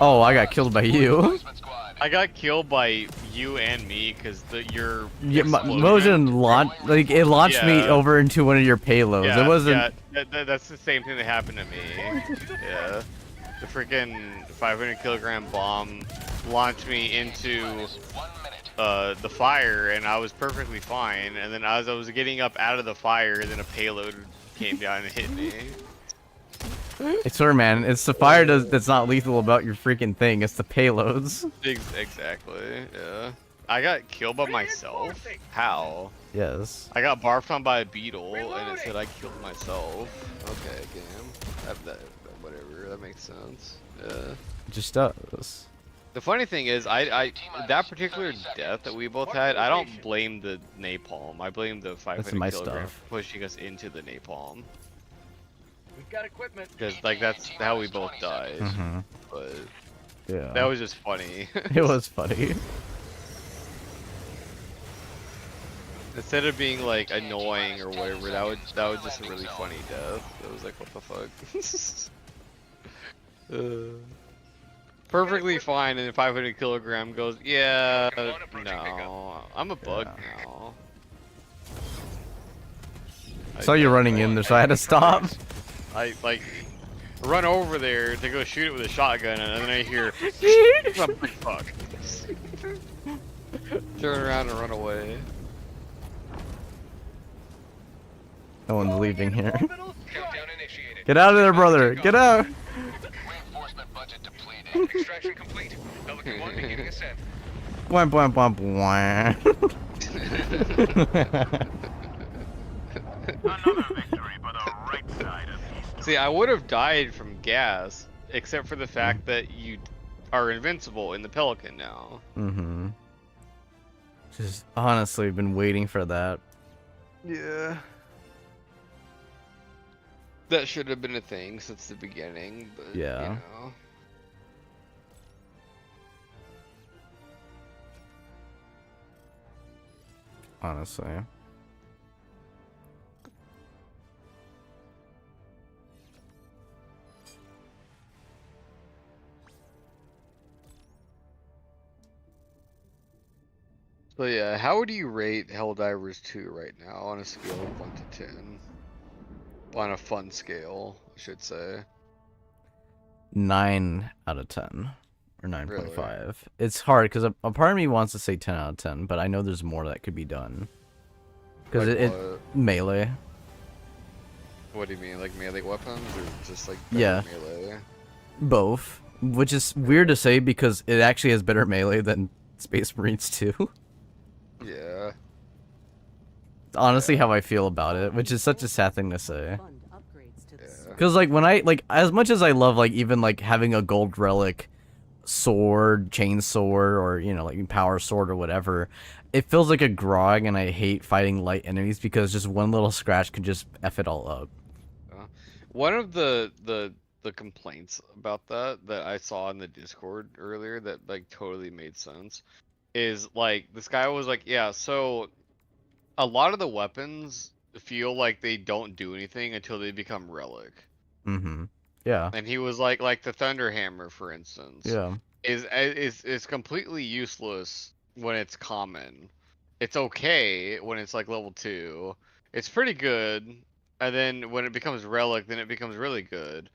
Oh, I got killed by you. Replacement squad. I got killed by you and me because your Yeah, explosion- Mosin launched, like, it launched me Yeah. over into one of your payloads. Yeah, It wasn't. yeah, that's the same thing that happened to me. Yeah, the freaking 500 kilogram bomb launched me into 1 minute. the fire, and I was perfectly fine. And then as I was getting up out of the fire, then a payload came down and hit me. I swear, man, it's the fire that's not lethal about your freaking thing. It's the payloads. Exactly. Yeah. I got killed by myself. How? Yes. I got barfed on by a beetle, and it said I killed myself. Okay, game. Whatever. That makes sense. Yeah. It just does. The funny thing is, that particular death that we both had, I don't blame the napalm. I blame the 500 my kilogram stuff. pushing us into the napalm. We've got equipment. Because like that's how we both died. Mm-hmm. But Yeah. that was just funny. It was funny. Instead of being like annoying or whatever, that was just a really funny death. It was like, what the fuck? Perfectly fine, and then 500 kilogram goes, yeah, no, I'm a bug now. Saw you running in there, so I had to stop. I like run over there to go shoot it with a shotgun, and then I hear, fuck. Turn around and run away. No one's leaving here. Orbital strike. Initiated. Get out of there, brother. Get out. Reinforcement budget depleted. Extraction complete. Pelican 1 beginning ascent. Bwah, bwah, bwah, bwah. Another victory for the right side of history. See, I would have died from gas, except for the fact that you are invincible in the Pelican now. Mm-hmm. Just honestly been waiting for that. Yeah. That should have been a thing since the beginning, but Yeah. you know. Honestly. So yeah, how would you rate Helldivers 2 right now on a scale of 1 to 10? On a fun scale, I should say. 9 out of 10. Or 9.5. It's hard, because a part of me wants to say 10 out of 10, but I know there's more that could be done. Because Like it what? melee. What do you mean, like melee weapons, or just like Yeah. better melee? Both. Which is weird to say, because it actually has better melee than Space Marines 2. Yeah. It's honestly how I feel about it, which is such a sad thing to say. Fund upgrades to the Yeah. Because, like, when I, like, as much as I love, like, even, like, having a gold relic sword, chain sword, or, you know, like, power sword or whatever, it feels like a grog, and I hate fighting light enemies because just one little scratch can just F it all up. One of the complaints about that I saw in the Discord earlier that like totally made sense is like this guy was like, yeah, so a lot of the weapons feel like they don't do anything until they become relic. Mm-hmm. Yeah. And he was like the Thunder Hammer, for instance, Yeah. is completely useless when it's common. It's okay when it's like level 2. It's pretty good, and then when it becomes relic, then it becomes really good.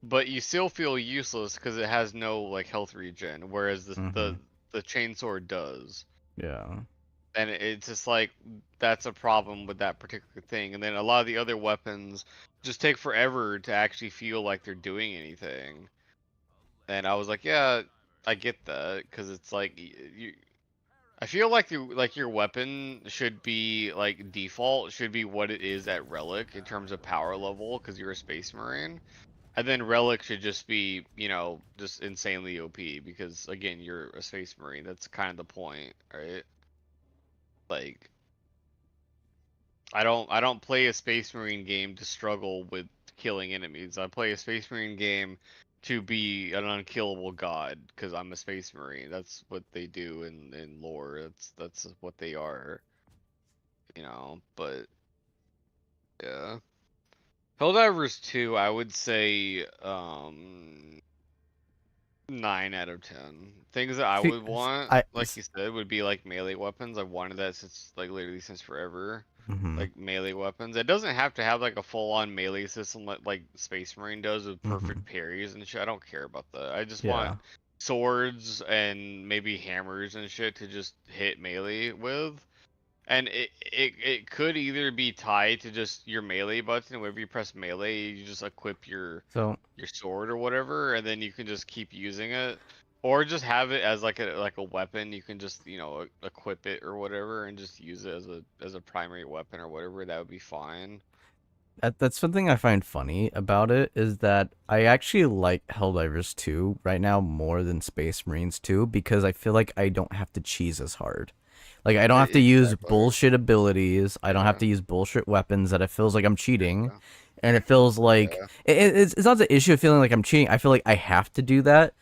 But you still feel useless because it has no like health regen, whereas the chainsword does. Yeah. And it's just like that's a problem with that particular thing. And then a lot of the other weapons just take forever to actually feel like they're doing anything. And I was like, yeah, I get that, because it's like I feel like your weapon should be like default should be what it is at relic in terms of power level, because you're a space marine. And then relic should just be, you know, just insanely OP, because again, you're a space marine. That's kind of the point, right? Like I don't play a space marine game to struggle with killing enemies. I play a Space Marine game to be an unkillable god because I'm a Space Marine. That's what they do in lore. That's what they are. You know, but yeah. Helldivers 2, I would say 9 out of 10. Things that I See, would want, I like you said, would be like melee weapons. I've wanted that since like literally since forever. mm-hmm, Like melee weapons. It doesn't have to have like a full-on melee system like Space Marine does with perfect parries and shit. I don't care about that. I just yeah. want swords and maybe hammers and shit to just hit melee with. And it could either be tied to just your melee button. Whenever you press melee, you just equip your So sword or whatever, and then you can just keep using it, or just have it as like a weapon. You can just equip it or whatever, and just use it as a primary weapon or whatever. That would be fine. that's something I find funny about it is that I actually like Helldivers 2 right now more than Space Marines 2 because I feel like I don't have to cheese as hard. Like I don't have to use bullshit abilities. I don't have to use bullshit weapons that it feels like I'm cheating. Yeah. And it feels like it's not the issue of feeling like I'm cheating. I feel like I have to do that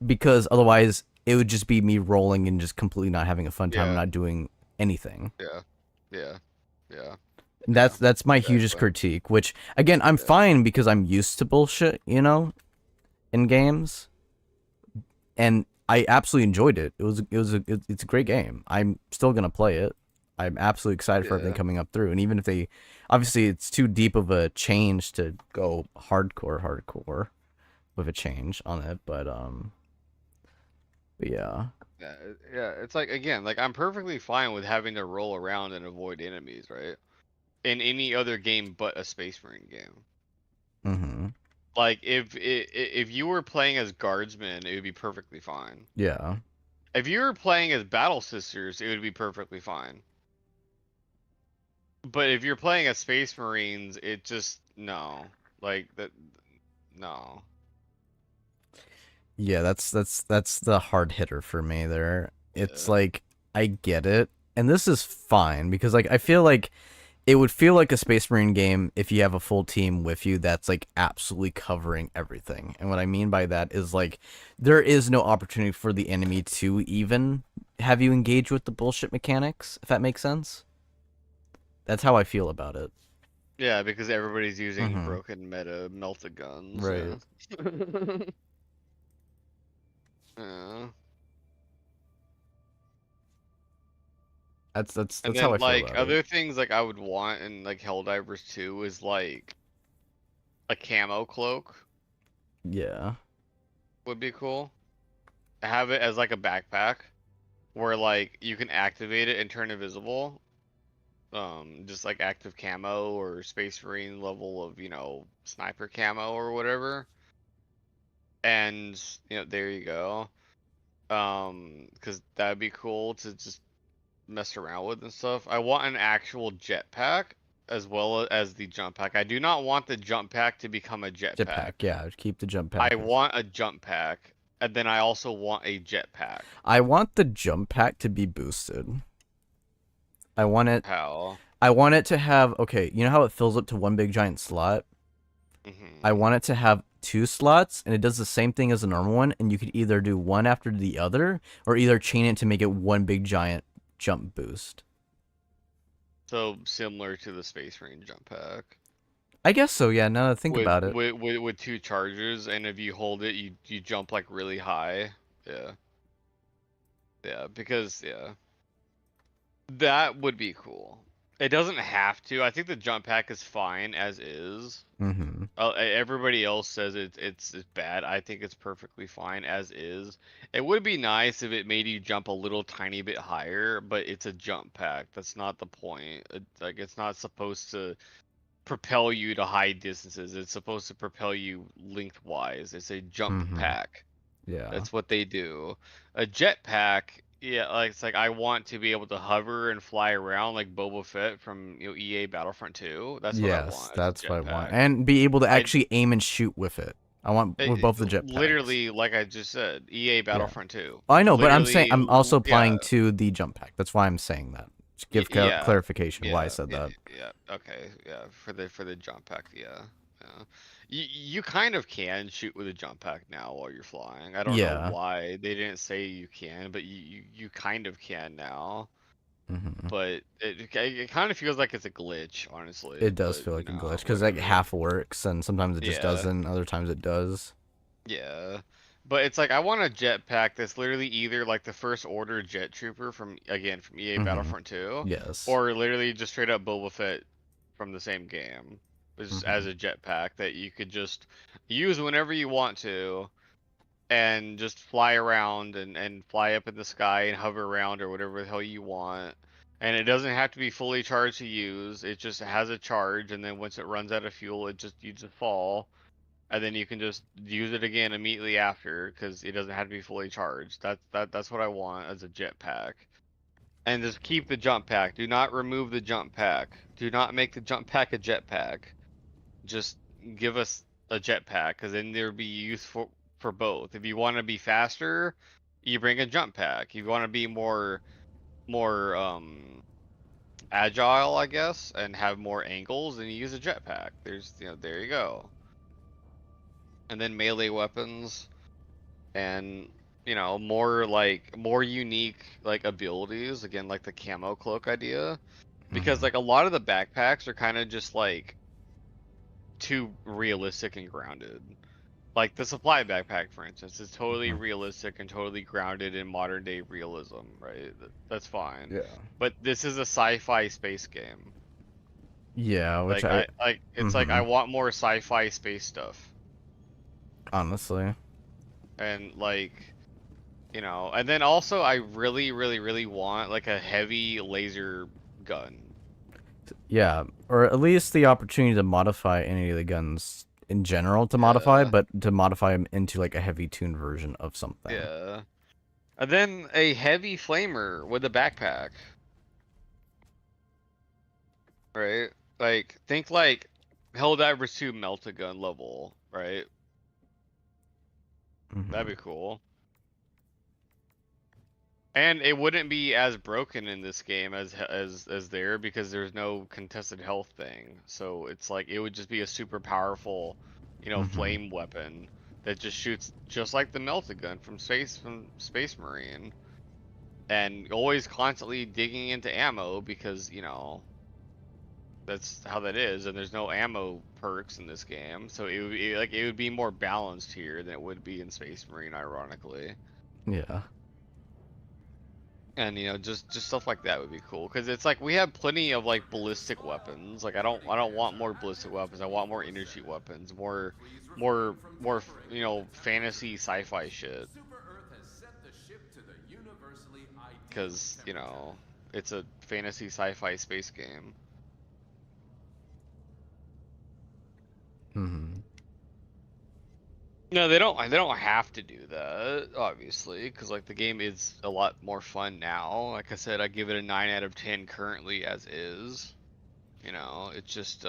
because otherwise it would just be me rolling and just completely not having a fun time and not doing anything. Yeah. And that's my hugest critique, which again, I'm fine because I'm used to bullshit, in games. And I absolutely enjoyed it. It's a great game. I'm still going to play it. I'm absolutely excited for everything coming up through. And even if obviously it's too deep of a change to go hardcore with a change on it, but yeah. Yeah, it's like again, like I'm perfectly fine with having to roll around and avoid enemies, right? In any other game but a Space Marine game. Mm-hmm. Like if you were playing as guardsmen, it would be perfectly fine. Yeah. If you were playing as battle sisters, it would be perfectly fine. But if you're playing as Space Marines, it just no. Like that no. Yeah, that's the hard hitter for me there. It's like I get it. And this is fine because like I feel like it would feel like a Space Marine game if you have a full team with you that's like absolutely covering everything. And what I mean by that is like there is no opportunity for the enemy to even have you engage with the bullshit mechanics, if that makes sense. That's how I feel about it. Yeah, because everybody's using broken meta melted guns. Right. Yeah. That's And how I then feel like about other it. things like I would want in like Helldivers 2 is like a camo cloak Yeah. would be cool. Have it as like a backpack where like you can activate it and turn invisible. Just like active camo or Space Marine level of, sniper camo or whatever. And there you go. Because that'd be cool to just mess around with and stuff. I want an actual jetpack as well as the jump pack. I do not want the jump pack to become a jetpack. Jetpack, yeah, keep the jump pack. I want a jump pack, and then I also want a jetpack. I want the jump pack to be boosted. I want it. How? I want it to have, okay, you know how it fills up to one big giant slot? I want it to have 2 slots, and it does the same thing as a normal one, and you could either do one after the other, or either chain it to make it one big giant jump boost. So similar to the Space Marine jump pack. I guess so, yeah, now that I think about it. With 2 charges, and if you hold it, you jump like really high. Yeah. Yeah, because, that would be cool. It doesn't have to. I think the jump pack is fine as is. Everybody else says it's bad. I think it's perfectly fine as is. It would be nice if it made you jump a little tiny bit higher, but it's a jump pack. That's not the point. It's not supposed to propel you to high distances. It's supposed to propel you lengthwise. It's a jump pack. Yeah. That's what they do. A jetpack, it's like I want to be able to hover and fly around like Boba Fett from EA Battlefront 2. That's what I want. Yes, that's what I want. And be able to actually aim and shoot with it. I want with both the jetpacks. Literally, like I just said, EA Battlefront 2. I know, but I'm also applying to the jump pack. That's why I'm saying that. Just give clarification why I said that. Yeah. Okay. Yeah. For the jump pack. Yeah. Yeah. You kind of can shoot with a jump pack now while you're flying. I don't know Yeah. why they didn't say you can, but you kind of can now. Hmm. But it kind of feels like it's a glitch, honestly. It does But feel you like a know, glitch because like whatever. half works and sometimes it just Yeah, doesn't. Other times it does. yeah. But it's like I want a jetpack that's literally either like the First Order jet trooper from EA Hmm. Battlefront 2, Yes. or literally just straight up Boba Fett from the same game, just as Hmm. a jetpack that you could just use whenever you want to, and just fly around and fly up in the sky and hover around or whatever the hell you want. And it doesn't have to be fully charged to use. It just has a charge, and then once it runs out of fuel, you just fall, and then you can just use it again immediately after because it doesn't have to be fully charged. That's what I want as a jetpack. And just keep the jump pack. Do not remove the jump pack. Do not make the jump pack a jetpack. Just give us a jetpack, because then there'd be use for both. If you want to be faster, you bring a jump pack. If you want to be more agile, I guess, and have more angles, then you use a jetpack. There you go. And then melee weapons and more unique like abilities, again like the camo cloak idea, because Hmm. like a lot of the backpacks are kind of just like too realistic and grounded. Like the supply backpack, for instance, is totally Hmm. realistic and totally grounded in modern day realism, right? That's fine. Yeah. But this is a sci-fi space game. Yeah, which Like I. it's like I Hmm. want more sci-fi space stuff. Honestly. And like, and then also I really, really, really want like a heavy laser gun. Yeah, or at least the opportunity to modify any of the guns in general to modify, Yeah, but to modify them into like a heavy tuned version of something. yeah. And then a heavy flamer with a backpack, right? Like think like Helldivers 2 melt-a-gun level, right? That'd Hmm. be cool. And it wouldn't be as broken in this game as there, because there's no contested health thing. So it's like it would just be a super powerful, Hmm. flame weapon that just shoots just like the melted gun from Space Marine, and always constantly digging into ammo because that's how that is, and there's no ammo perks in this game, so it would be more balanced here than it would be in Space Marine, ironically. Yeah. And just stuff like that would be cool, because it's like we have plenty of like ballistic weapons. Like I don't want more ballistic weapons. I want more energy weapons, more fantasy sci-fi shit. Because it's a fantasy sci-fi space game. Hmm. No, they don't have to do that, obviously, because like the game is a lot more fun now. Like I said, I give it a 9 out of 10 currently as is. It's just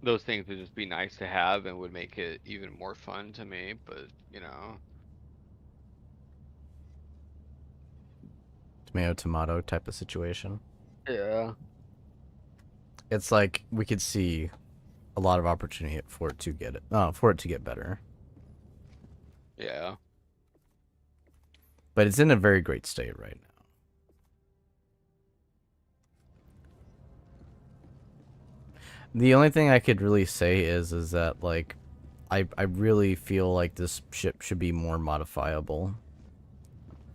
those things would just be nice to have and would make it even more fun to me, but Tomato tomato type of situation. yeah. It's like we could see a lot of opportunity for it to get better. Yeah. But it's in a very great state right now. The only thing I could really say is that like I really feel like this ship should be more modifiable.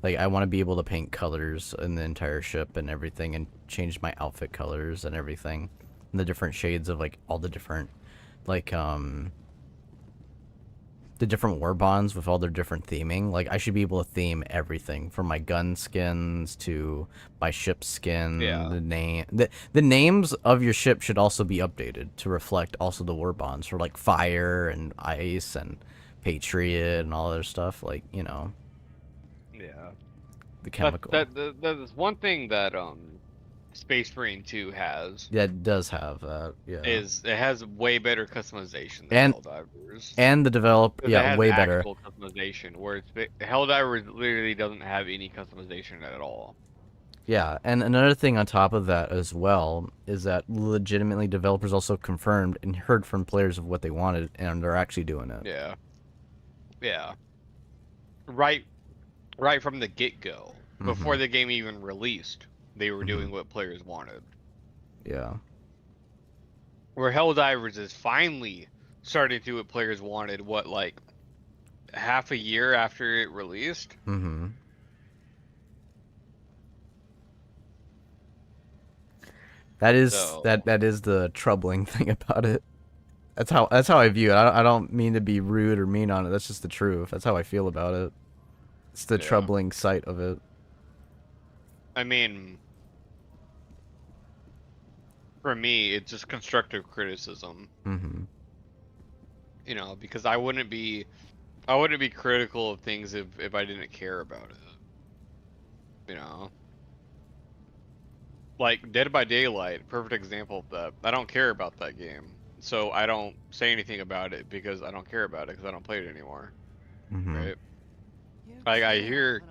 Like I want to be able to paint colors in the entire ship and everything, and change my outfit colors and everything. And the different shades of like all the different like the different war bonds with all their different theming. Like I should be able to theme everything from my gun skins to my ship skin. Yeah. The names of your ship should also be updated to reflect also the war bonds for like fire and ice and patriot and all other stuff. Like Yeah. the chemical. That is one thing that Space Marine 2 has, Yeah, it does have that. Yeah, is it has way better customization than and Helldivers. and the develop. Because it Yeah, has way better. actual customization, where Helldivers literally doesn't have any customization at all. Yeah, and another thing on top of that as well is that legitimately developers also confirmed and heard from players of what they wanted, and they're actually doing it. Yeah. Yeah. Right from the get-go, before the game even released, they were doing what players wanted. Yeah. Where Helldivers is finally starting to do what players wanted, what, like, half a year after it released? Mm-hmm. That is that is the troubling thing about it. That's how I view it. I don't mean to be rude or mean on it. That's just the truth. That's how I feel about it. It's the troubling sight of it. I mean, for me, it's just constructive criticism. Mm-hmm. You know, because I wouldn't be critical of things if I didn't care about it. You know, like Dead by Daylight, perfect example of that. I don't care about that game, so I don't say anything about it because I don't care about it because I don't play it anymore. Right? Like I hear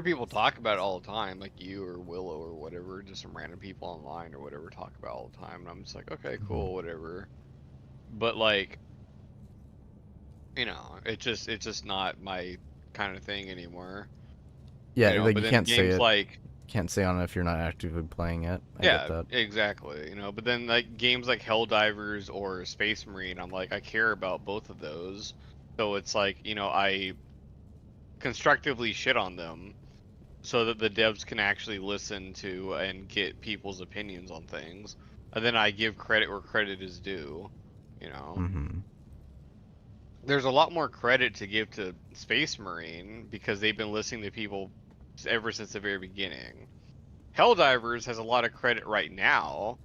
people talk about it all the time, like you or Willow or whatever, just some random people online or whatever talk about it all the time, and I'm just like, okay, cool, whatever. But like, you know, it's just not my kind of thing anymore. Yeah, you know, like but you then can't say games it. Like, can't say on it if you're not actively playing it. I yeah, get that. exactly. You know, but then like games like Helldivers or Space Marine, I'm like, I care about both of those, so it's like, you know, I constructively shit on them so that the devs can actually listen to and get people's opinions on things, and then I give credit where credit is due. You know, there's a lot more credit to give to Space Marine because they've been listening to people ever since the very beginning. Helldivers has a lot of credit right now,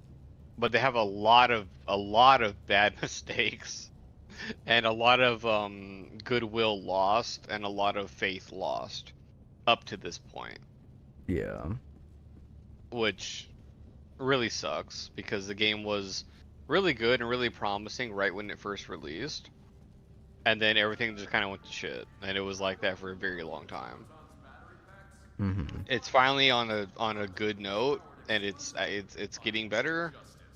but they have a lot of bad mistakes and a lot of goodwill lost and a lot of faith lost up to this point. Yeah. Which really sucks because the game was really good and really promising right when it first released, and then everything just kind of went to shit, and it was like that for a very long time. It's finally on a good note, and it's getting better,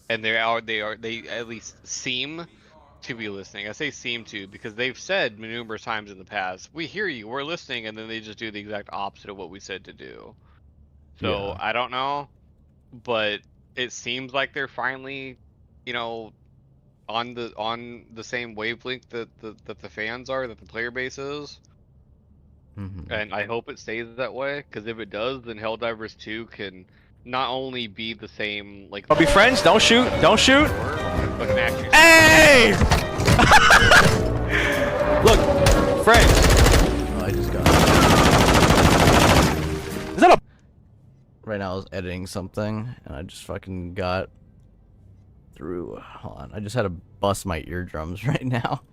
and they at least seem to be listening. I say seem to because they've said numerous times in the past, we hear you, we're listening, and then they just do the exact opposite of what we said to do. So I don't know, but it seems like they're finally, you know, on the same wavelength that the fans are, that the player base is. And I hope it stays that way, because if it does, then Helldivers 2 can not only be the same, like... I'll be friends, don't shoot, don't shoot! But can actually... Hey! Look, friends! Oh, I just got it. Is that a... Right now I was editing something, and I just fucking got through... Hold on, I just had to bust my eardrums right now.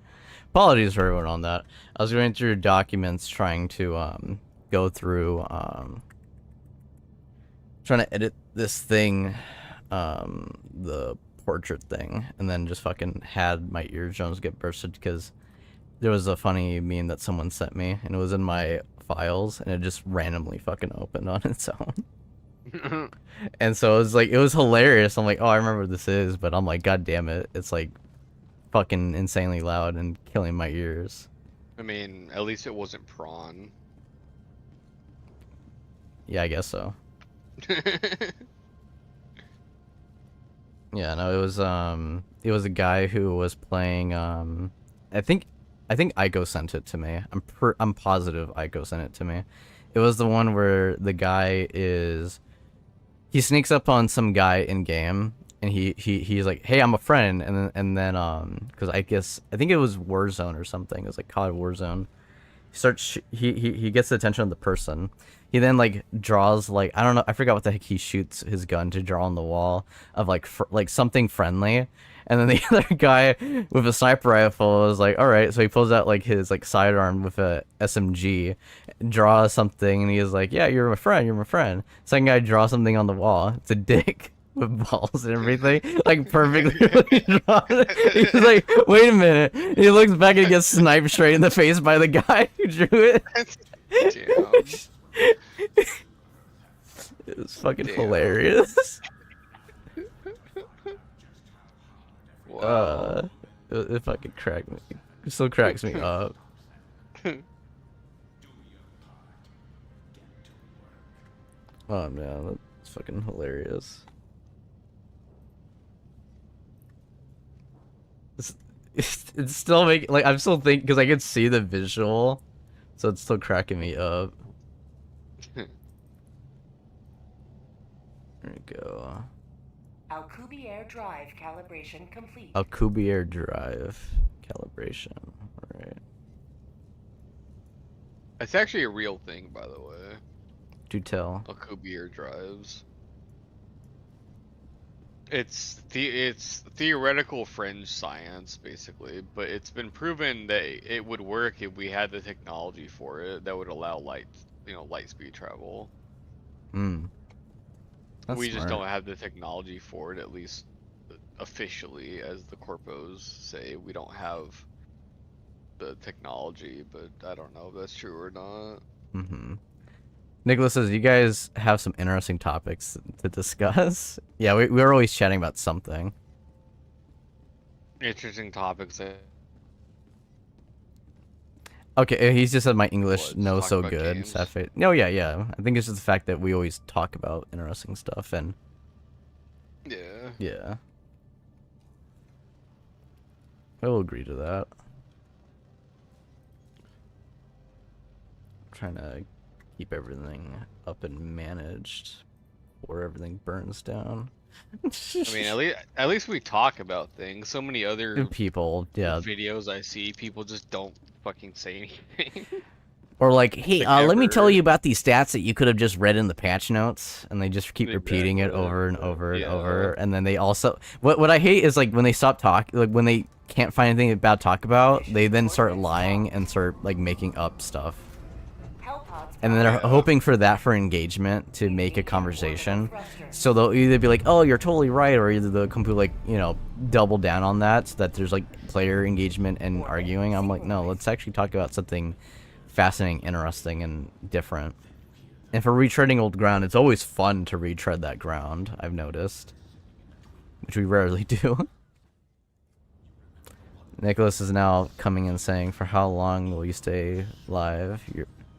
Apologies for everyone on that. I was going through documents trying to go through trying to edit this thing, the portrait thing, and then just fucking had my eardrums get bursted because there was a funny meme that someone sent me, and it was in my files, and it just randomly fucking opened on its own. And so it was like, it was hilarious. I'm like, oh, I remember what this is, but I'm like, god damn it, it's like fucking insanely loud and killing my ears. I mean, at least it wasn't prawn. Yeah, I guess so. Yeah, no, it was a guy who was playing I think Aiko sent it to me. I'm positive Aiko sent it to me. It was the one where the guy he sneaks up on some guy in game, and he's like, hey, I'm a friend, and then because I think it was Warzone or something. It was like COD Warzone. He gets the attention of the person. He then like draws, like, I don't know, I forgot what the heck he shoots his gun to draw on the wall of like something friendly. And then the other guy with a sniper rifle is like, all right, so he pulls out like his like sidearm with a SMG, draws something, and he's like, yeah, you're my friend, you're my friend. Second guy draws something on the wall. It's a dick with balls and everything, like perfectly drawn. He's like, wait a minute. He looks back and gets sniped straight in the face by the guy who drew it. It was fucking Damn. hilarious. Wow. It fucking cracked me. It still cracks me up. Oh man, that's fucking hilarious. It's still making like I'm still thinking because I can see the visual, so it's still cracking me up. There we go. Alcubierre Drive calibration complete. Alcubierre Drive calibration. All right. It's actually a real thing, by the way. Do tell. Alcubierre drives. It's theoretical fringe science, basically, but it's been proven that it would work if we had the technology for it that would allow light speed travel. Hmm. We just don't have the technology for it, at least officially, as the corpos say. We don't have the technology, but I don't know if that's true or not. Mm-hmm. Nicholas says, you guys have some interesting topics to discuss. Yeah, we're always chatting about something. Interesting topics. Okay, he's just said my English What, no talk so about good. games? No, yeah. I think it's just the fact that we always talk about interesting stuff and Yeah. yeah. I will agree to that. I'm trying to keep everything up and managed before everything burns down. I mean, at least we talk about things. So many other People, yeah. videos I see, people just don't fucking say anything. Or like, hey, Like let me tell ever. you about these stats that you could have just read in the patch notes, and they just keep repeating it Exactly. over and over and Yeah. over. And then they also, what I hate is like when they stop talking, like when they can't find anything bad to talk about, they then start lying and start like making up stuff. And then they're hoping for that for engagement to make a conversation. So they'll either be like, oh, you're totally right, or either they'll completely, like, double down on that so that there's, like, player engagement and arguing. I'm like, no, let's actually talk about something fascinating, interesting, and different. And for retreading old ground, it's always fun to retread that ground, I've noticed. Which we rarely do. Nicholas is now coming in saying, for how long will you stay live?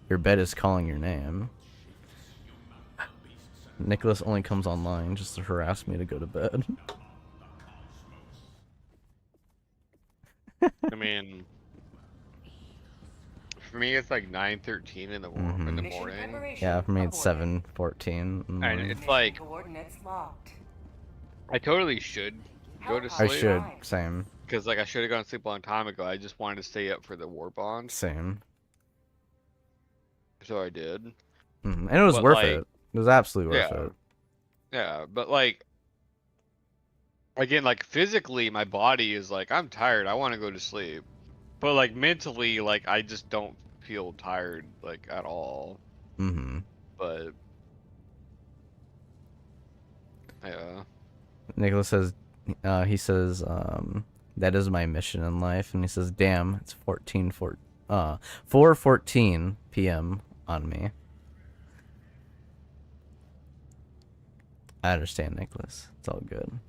Your bed is calling your name. Nicholas only comes online just to harass me to go to bed. I mean, for me, it's like 9:13 in the morning. Yeah, for me it's 7:14. And it's like, I totally should go to sleep. I should, same. Because like I should have gone to sleep a long time ago. I just wanted to stay up for the WARBOND. Same. So I did. And it was worth it. It was absolutely worth it. Yeah, but like, again, like physically, my body is like, I'm tired. I want to go to sleep. But like mentally, like I just don't feel tired like at all. But yeah. Nicholas says, he says, that is my mission in life, and he says, damn, it's 4:14 p.m. on me. I understand, Nicholas. It's all good.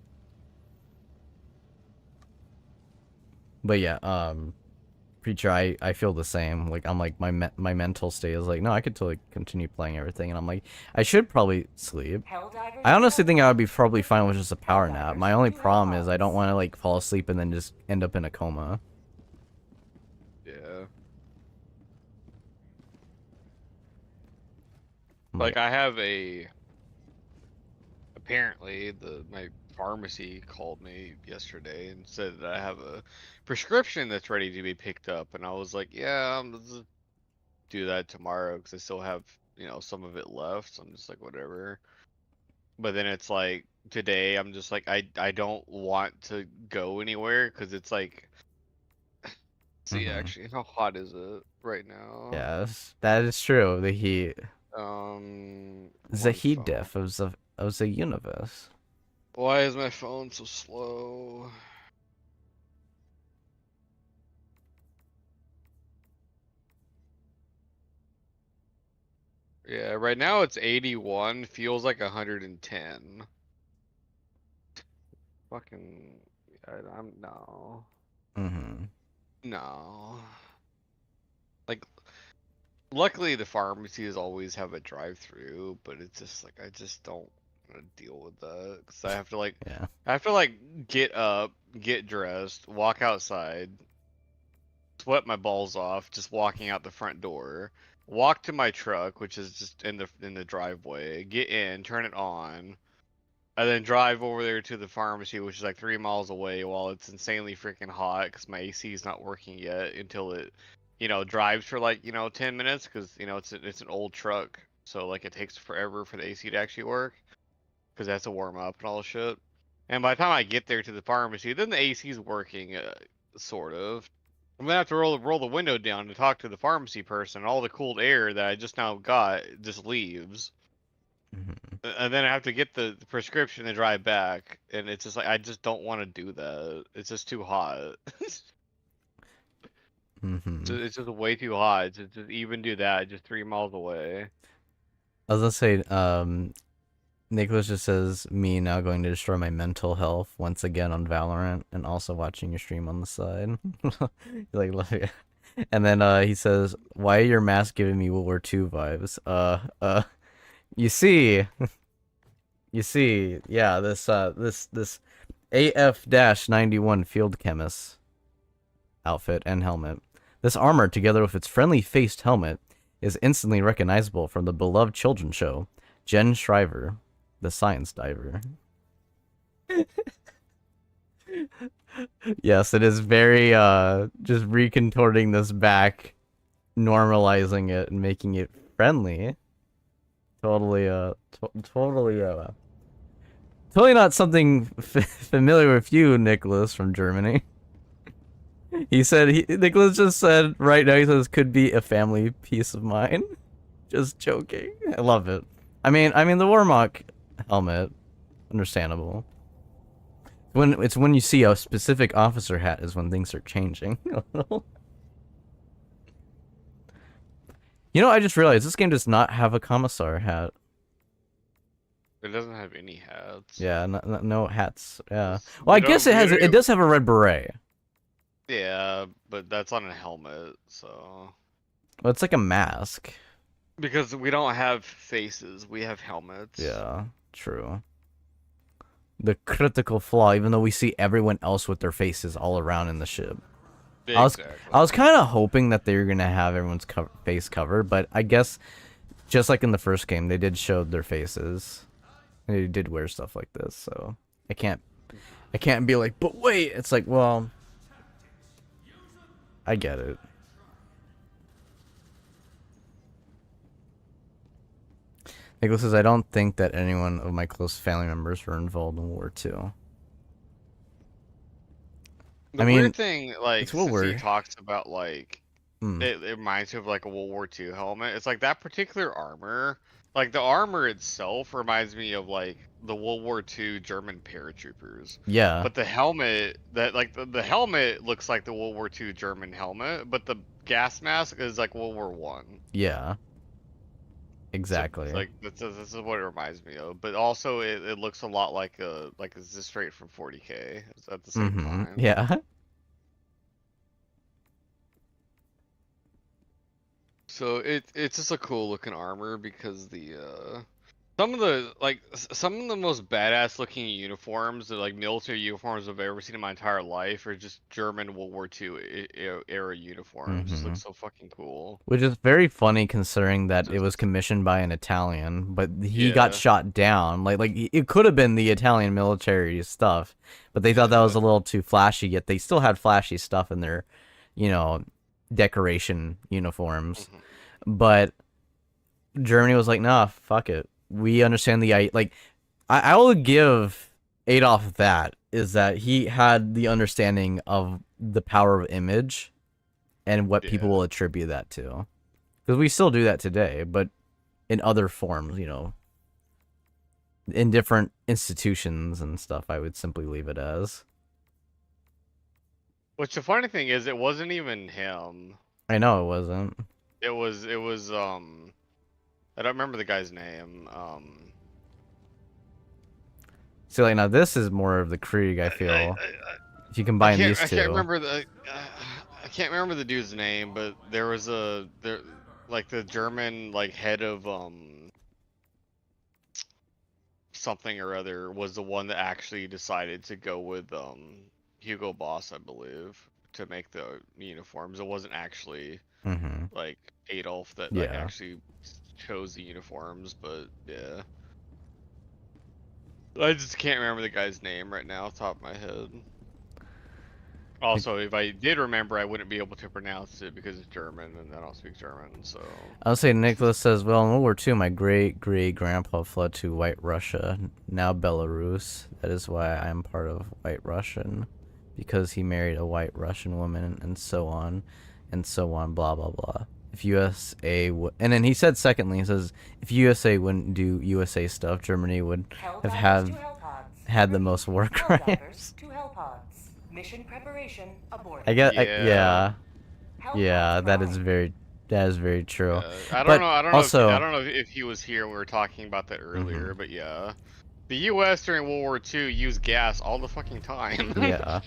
But yeah, Preacher, I feel the same. Like, I'm like, my mental state is like, no, I could totally continue playing everything, and I'm like, I should probably sleep. I honestly think I would be probably fine with just a power nap. My only problem is I don't want to like fall asleep and then just end up in a coma. Yeah. Like I have apparently my pharmacy called me yesterday and said that I have a prescription that's ready to be picked up, and I was like, yeah, I'm gonna do that tomorrow because I still have some of it left. So I'm just like, whatever. But then it's like today I'm just like, I don't want to go anywhere because it's like, see, actually, how hot is it right now? Yes, that is true. The heat. It's a heat diff of the universe. Why is my phone so slow? Yeah, right now it's 81. Feels like 110. Fucking, I'm no, Mm-hmm. no. Like, luckily the pharmacies always have a drive-through, but it's just like I just don't want to deal with that because Yeah. I have to like get up, get dressed, walk outside, sweat my balls off just walking out the front door, walk to my truck, which is just in the driveway, get in, turn it on, and then drive over there to the pharmacy, which is like 3 miles away, while it's insanely freaking hot because my AC is not working yet until it, drives for like 10 minutes because it's an old truck, so like it takes forever for the AC to actually work because it has to warm up and all the shit. And by the time I get there to the pharmacy, then the AC is working, sort of. I'm gonna have to roll the window down to talk to the pharmacy person. All the cooled air that I just now got just leaves. Mm-hmm. And then I have to get the prescription and drive back, and it's just like I just don't want to do that. It's just too hot. Mm-hmm. It's just way too hot to just even do that just 3 miles away. I was gonna say, Nicholas just says me now going to destroy my mental health once again on Valorant and also watching your stream on the side. Like, love it. And then he says, "Why are your mask giving me World War II vibes?" You see, yeah, this AF-91 field chemist outfit and helmet. This armor, together with its friendly-faced helmet, is instantly recognizable from the beloved children's show, Jen Shriver, the science diver. Yes, it is very, just recontorting this back, normalizing it, and making it friendly. Totally, totally not something familiar with you, Nicholas, from Germany. He said, Nicholas just said right now, he says, could be a family piece of mine. Just joking. I love it. I mean, the Warmock helmet, understandable. When you see a specific officer hat is when things are changing. You know, I just realized this game does not have a commissar hat. It doesn't have any hats. Yeah, no hats. Yeah. Well, I guess it does have a red beret. Yeah, but that's on a helmet, so. Well, it's like a mask. Because we don't have faces, we have helmets. Yeah, true. The critical flaw, even though we see everyone else with their faces all around in the ship. Exactly. I was kind of hoping that they were gonna have everyone's face covered, but I guess just like in the first game, they did show their faces. They did wear stuff like this, so I can't be like, but wait, it's like, well, I get it. Nicholas says, I don't think that anyone of my close family members were involved in World War II. The I mean, weird thing, like, since he talks about, like, it reminds me of, like, a World War II helmet. It's like that particular armor, like, the armor itself reminds me of, like, the World War II German paratroopers. Yeah. But the helmet, the helmet looks like the World War II German helmet, but the gas mask is, like, World War One. Yeah. Exactly. So, like, this is what it reminds me of. But also, it looks a lot like it's just straight from 40K at the same time. Yeah. So it's just a cool looking armor because some of the most badass looking uniforms, like military uniforms I've ever seen in my entire life, are just German World War II era uniforms. Just look so fucking cool. Which is very funny considering that it was commissioned by an Italian, but he got shot down. Like it could have been the Italian military stuff, but they thought that was a little too flashy. Yet they still had flashy stuff in their, decoration uniforms. But Germany was like, nah, fuck it. We understand I will give Adolf that, is that he had the understanding of the power of image and what people will attribute that to. Because we still do that today, but in other forms, in different institutions and stuff, I would simply leave it as. Which the funny thing is, it wasn't even him. I know it wasn't. It was I don't remember the guy's name. See, like now this is more of the Krieg. I feel if you I combine can't. these I two. can't remember the. I can't remember the dude's name, but there was like the German like head of something or other was the one that actually decided to go with Hugo Boss, I believe, to make the uniforms. It wasn't actually Mm-hmm. like Adolf that like Yeah. actually chose the uniforms, but yeah. I just can't remember the guy's name right now off the top of my head. Also, if I did remember, I wouldn't be able to pronounce it because it's German, and I don't speak German, so... I'll say Nicholas says, well, in World War II, my great-great-grandpa fled to White Russia, now Belarus. That is why I am part of White Russian, because he married a White Russian woman, and so on, blah, blah, blah. If USA... And then he said, secondly, he says, if USA wouldn't do USA stuff, Germany would have had the most war crimes. Mission preparation aborted. I get, Yeah. yeah, that is very true. I But don't know. I don't also, know. I don't know if he was here when we were talking about that earlier, but yeah, the U.S. during World War II used gas all the fucking time. yeah.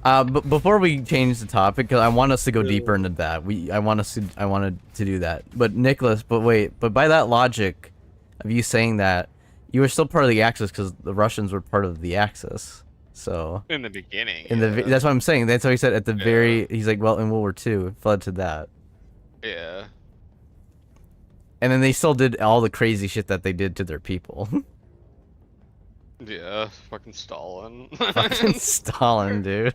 But before we change the topic, 'cause I want us to go deeper into that. I wanted to do that. But Nicholas, but by that logic of you saying that, you were still part of the Axis because the Russians were part of the Axis. So in the beginning. that's what I'm saying. That's what he said at the very. He's like, well, in World War II, fled to that. Yeah. And then they still did all the crazy shit that they did to their people. Yeah, fucking Stalin. Fucking Stalin, dude.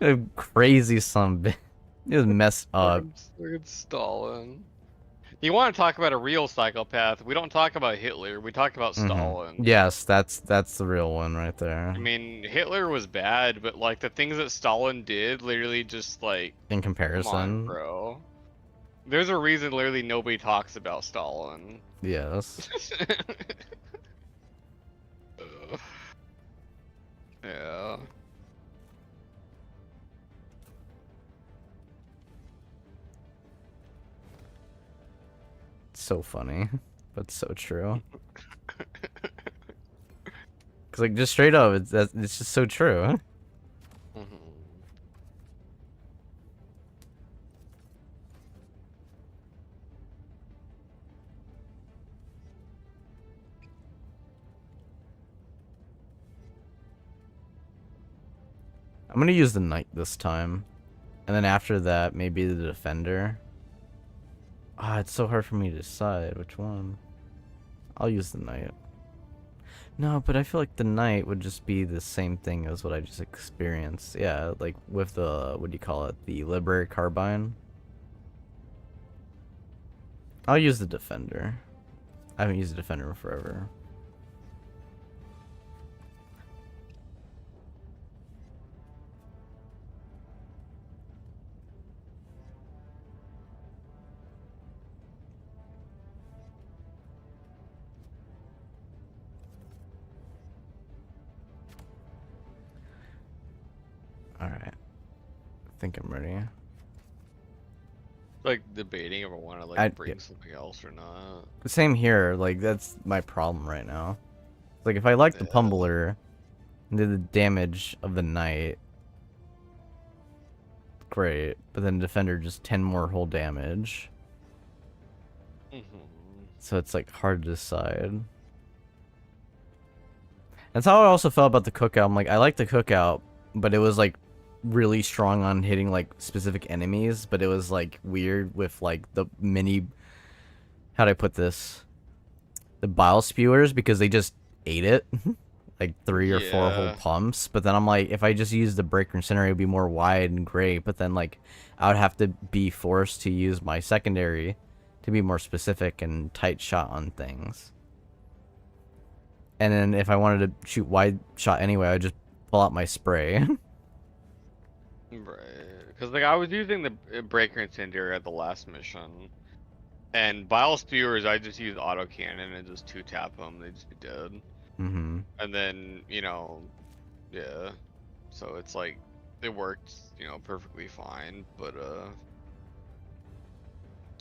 A crazy son of a bitch. He was messed up. Fucking Stalin. You want to talk about a real psychopath? We don't talk about Hitler. We talk about Stalin. Yes, that's the real one right there. I mean, Hitler was bad, but like the things that Stalin did, literally just like In comparison, come on, bro. There's a reason literally nobody talks about Stalin. Yes. Yeah. So funny, but so true. Cause like just straight up, it's just so true. I'm gonna use the knight this time, and then after that maybe the defender. Ah, it's so hard for me to decide which one. I'll use the knight. No, but I feel like the knight would just be the same thing as what I just experienced. Yeah, like with the, what do you call it? The Liberator Carbine. I'll use the defender. I haven't used the defender in forever. Alright. I think I'm ready. Like debating if I want to like bring something else or not. Same here, like that's my problem right now. Like if I like the Pummeler and did the damage of the knight, great, but then defender just 10 more whole damage. So it's like hard to decide. That's how I also felt about the cookout. I'm like, I like the cookout, but it was like really strong on hitting like specific enemies, but it was like weird with like the mini, how'd I put this, the bile spewers, because they just ate it like 3 or 4 whole pumps. But then I'm like, if I just use the breaker incinerator, it would be more wide and great, but then like I would have to be forced to use my secondary to be more specific and tight shot on things. And then if I wanted to shoot wide shot anyway, I would just pull out my spray. Right, because like I was using the breaker incendiary at the last mission, and bile spewers I just use autocannon and just 2-tap them, they just be dead. And then yeah, so it's like it worked perfectly fine, but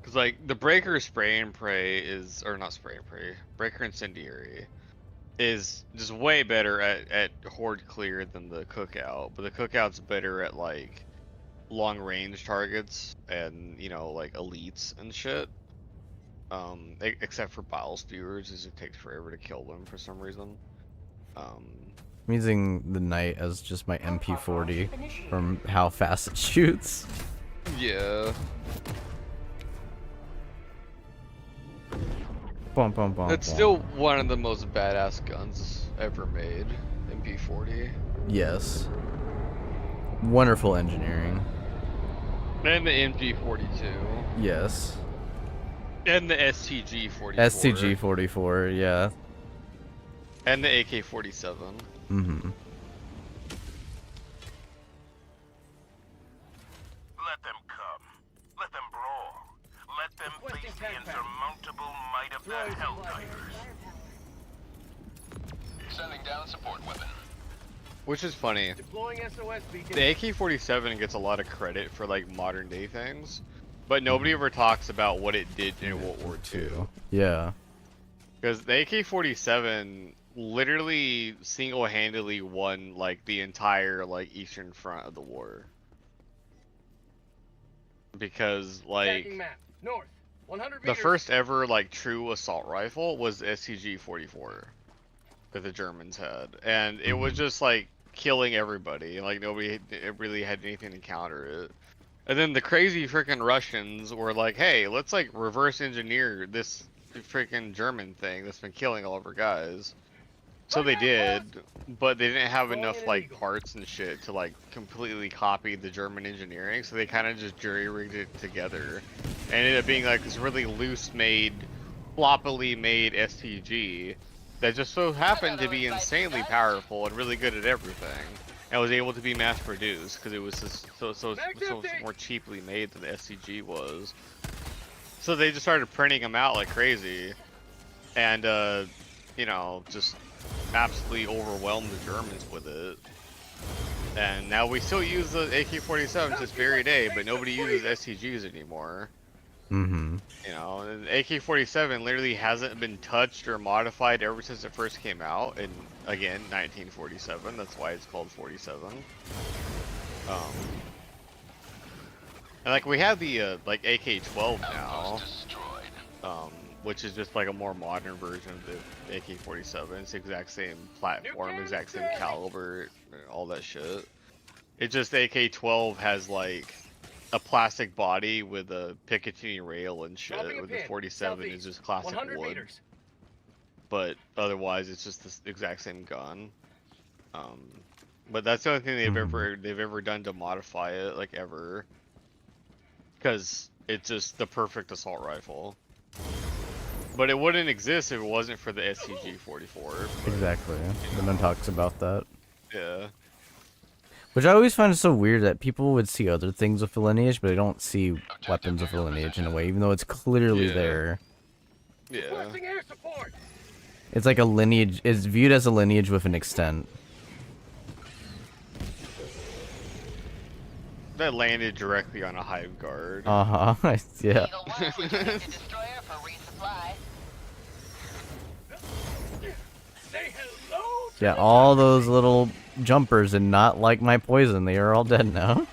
Cause like the breaker spray and pray is, or not spray and pray, breaker incendiary is just way better at horde clear than the cookout, but the cookout's better at like long range targets and you know like elites and shit. Except for bile spewers, as it takes forever to kill them for some reason. I'm using the knight as just my MP40 from how fast it shoots. Yeah. Bum, bum, bum, It's bum. still one of the most badass guns ever made, MP40. Yes. Wonderful engineering. And the MP42. Yes. And the STG-44. STG-44, yeah. And the AK-47. Mm-hmm. Let them come. Let them brawl. Let them face the insurmountable might of the Helldivers. Sending down support weapon. Which is funny. Deploying SOS beacon. The AK-47 gets a lot of credit for like modern day things, but nobody ever talks about what it did in World War II. Yeah. Because the AK-47 literally single-handedly won like the entire like Eastern Front of the war. Because like Tagging map. North. 100 the meters. first ever like true assault rifle was the STG-44 that the Germans had, and it was just like killing everybody. Like nobody really had anything to counter it. And then the crazy freaking Russians were like, "Hey, let's like reverse engineer this freaking German thing that's been killing all of our guys." So they did, but they didn't have enough like parts and shit to like completely copy the German engineering, so they kind of just jury-rigged it together. And it ended up being like this really loose-made, floppily made STG that just so happened to be insanely powerful and really good at everything, and was able to be mass-produced because it was just so more cheaply made than the STG was. So they just started printing them out like crazy, and you know, just absolutely overwhelmed the Germans with it. And now we still use the AK-47 to this very day, but nobody uses STGs anymore. Mm-hmm. You know, and the AK-47 literally hasn't been touched or modified ever since it first came out in, again, 1947. That's why it's called 47. And like we have the like AK-12 now, which is just like a more modern version of the AK-47. It's the exact same platform, exact same caliber, all that shit. It just AK-12 has like a plastic body with a Picatinny rail and shit. With the 47 is just classic wood. Meters. But otherwise, it's just the exact same gun. But that's the only thing they've ever done to modify it, like ever. Because it's just the perfect assault rifle. But it wouldn't exist if it wasn't for the STG-44. Exactly. No one talks about that. Yeah. Which I always find so weird that people would see other things with the lineage, but they don't see weapons with the lineage in a way, even though it's clearly there. Yeah. Requesting air support. It's like a lineage. It's viewed as a lineage with an extent. That landed directly on a hive guard. Uh huh. Yeah. Eagle 1 returning to destroyer for resupply. Say hello. Yeah, all those little jumpers did not like my poison. They are all dead now.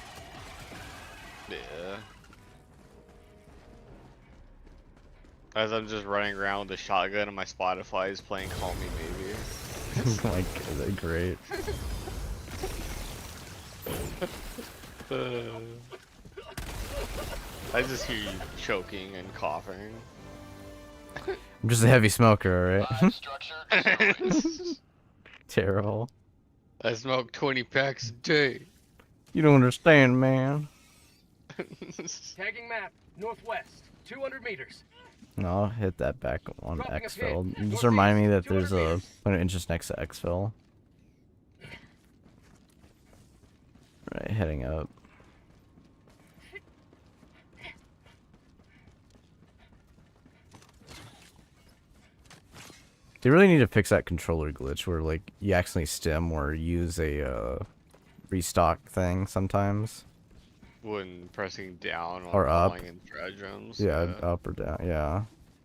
Yeah. As I'm just running around with a shotgun and my Spotify is playing Call Me Maybe. Oh my god, they're great. I just hear you choking and coughing. I'm just a heavy smoker, alright? Terrible. I smoke 20 packs a day. You don't understand, man. Tagging map. Northwest. 200 meters. No, I'll hit that back on Dropping a exfil. pin. Just remind me that 200 there's a meters. point of interest next to exfil. Right, heading up. They really need to fix that controller glitch where like you accidentally stim or use a restock thing sometimes. when pressing down on Or up. falling in stratagems. Yeah, up or down. Yeah.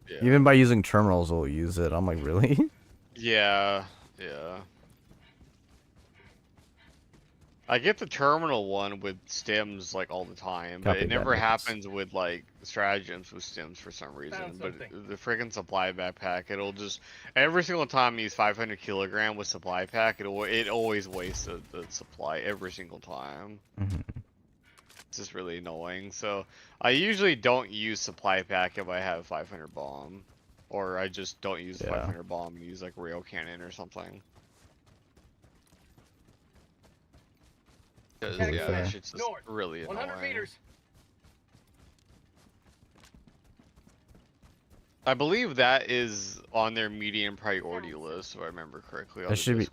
Yeah. Even by using terminals, we'll use it. I'm like, really? Yeah. Yeah. I get the terminal one with stims like all the time, but Copy it that, never Nicholas. happens with like stratagems with stims for some reason. But the friggin' supply backpack, it'll just every single time I use 500 kilogram with supply pack, it always wastes the supply every single time. Mhm. It's just really annoying. So I usually don't use supply pack if I have 500 bomb, or I just don't use Yeah. 500 bomb and use like rail cannon or something. 'Cause, Totally yeah, fair. that shit's just really annoying. 100 meters. I believe that is on their medium priority list, if I remember correctly. On That the should be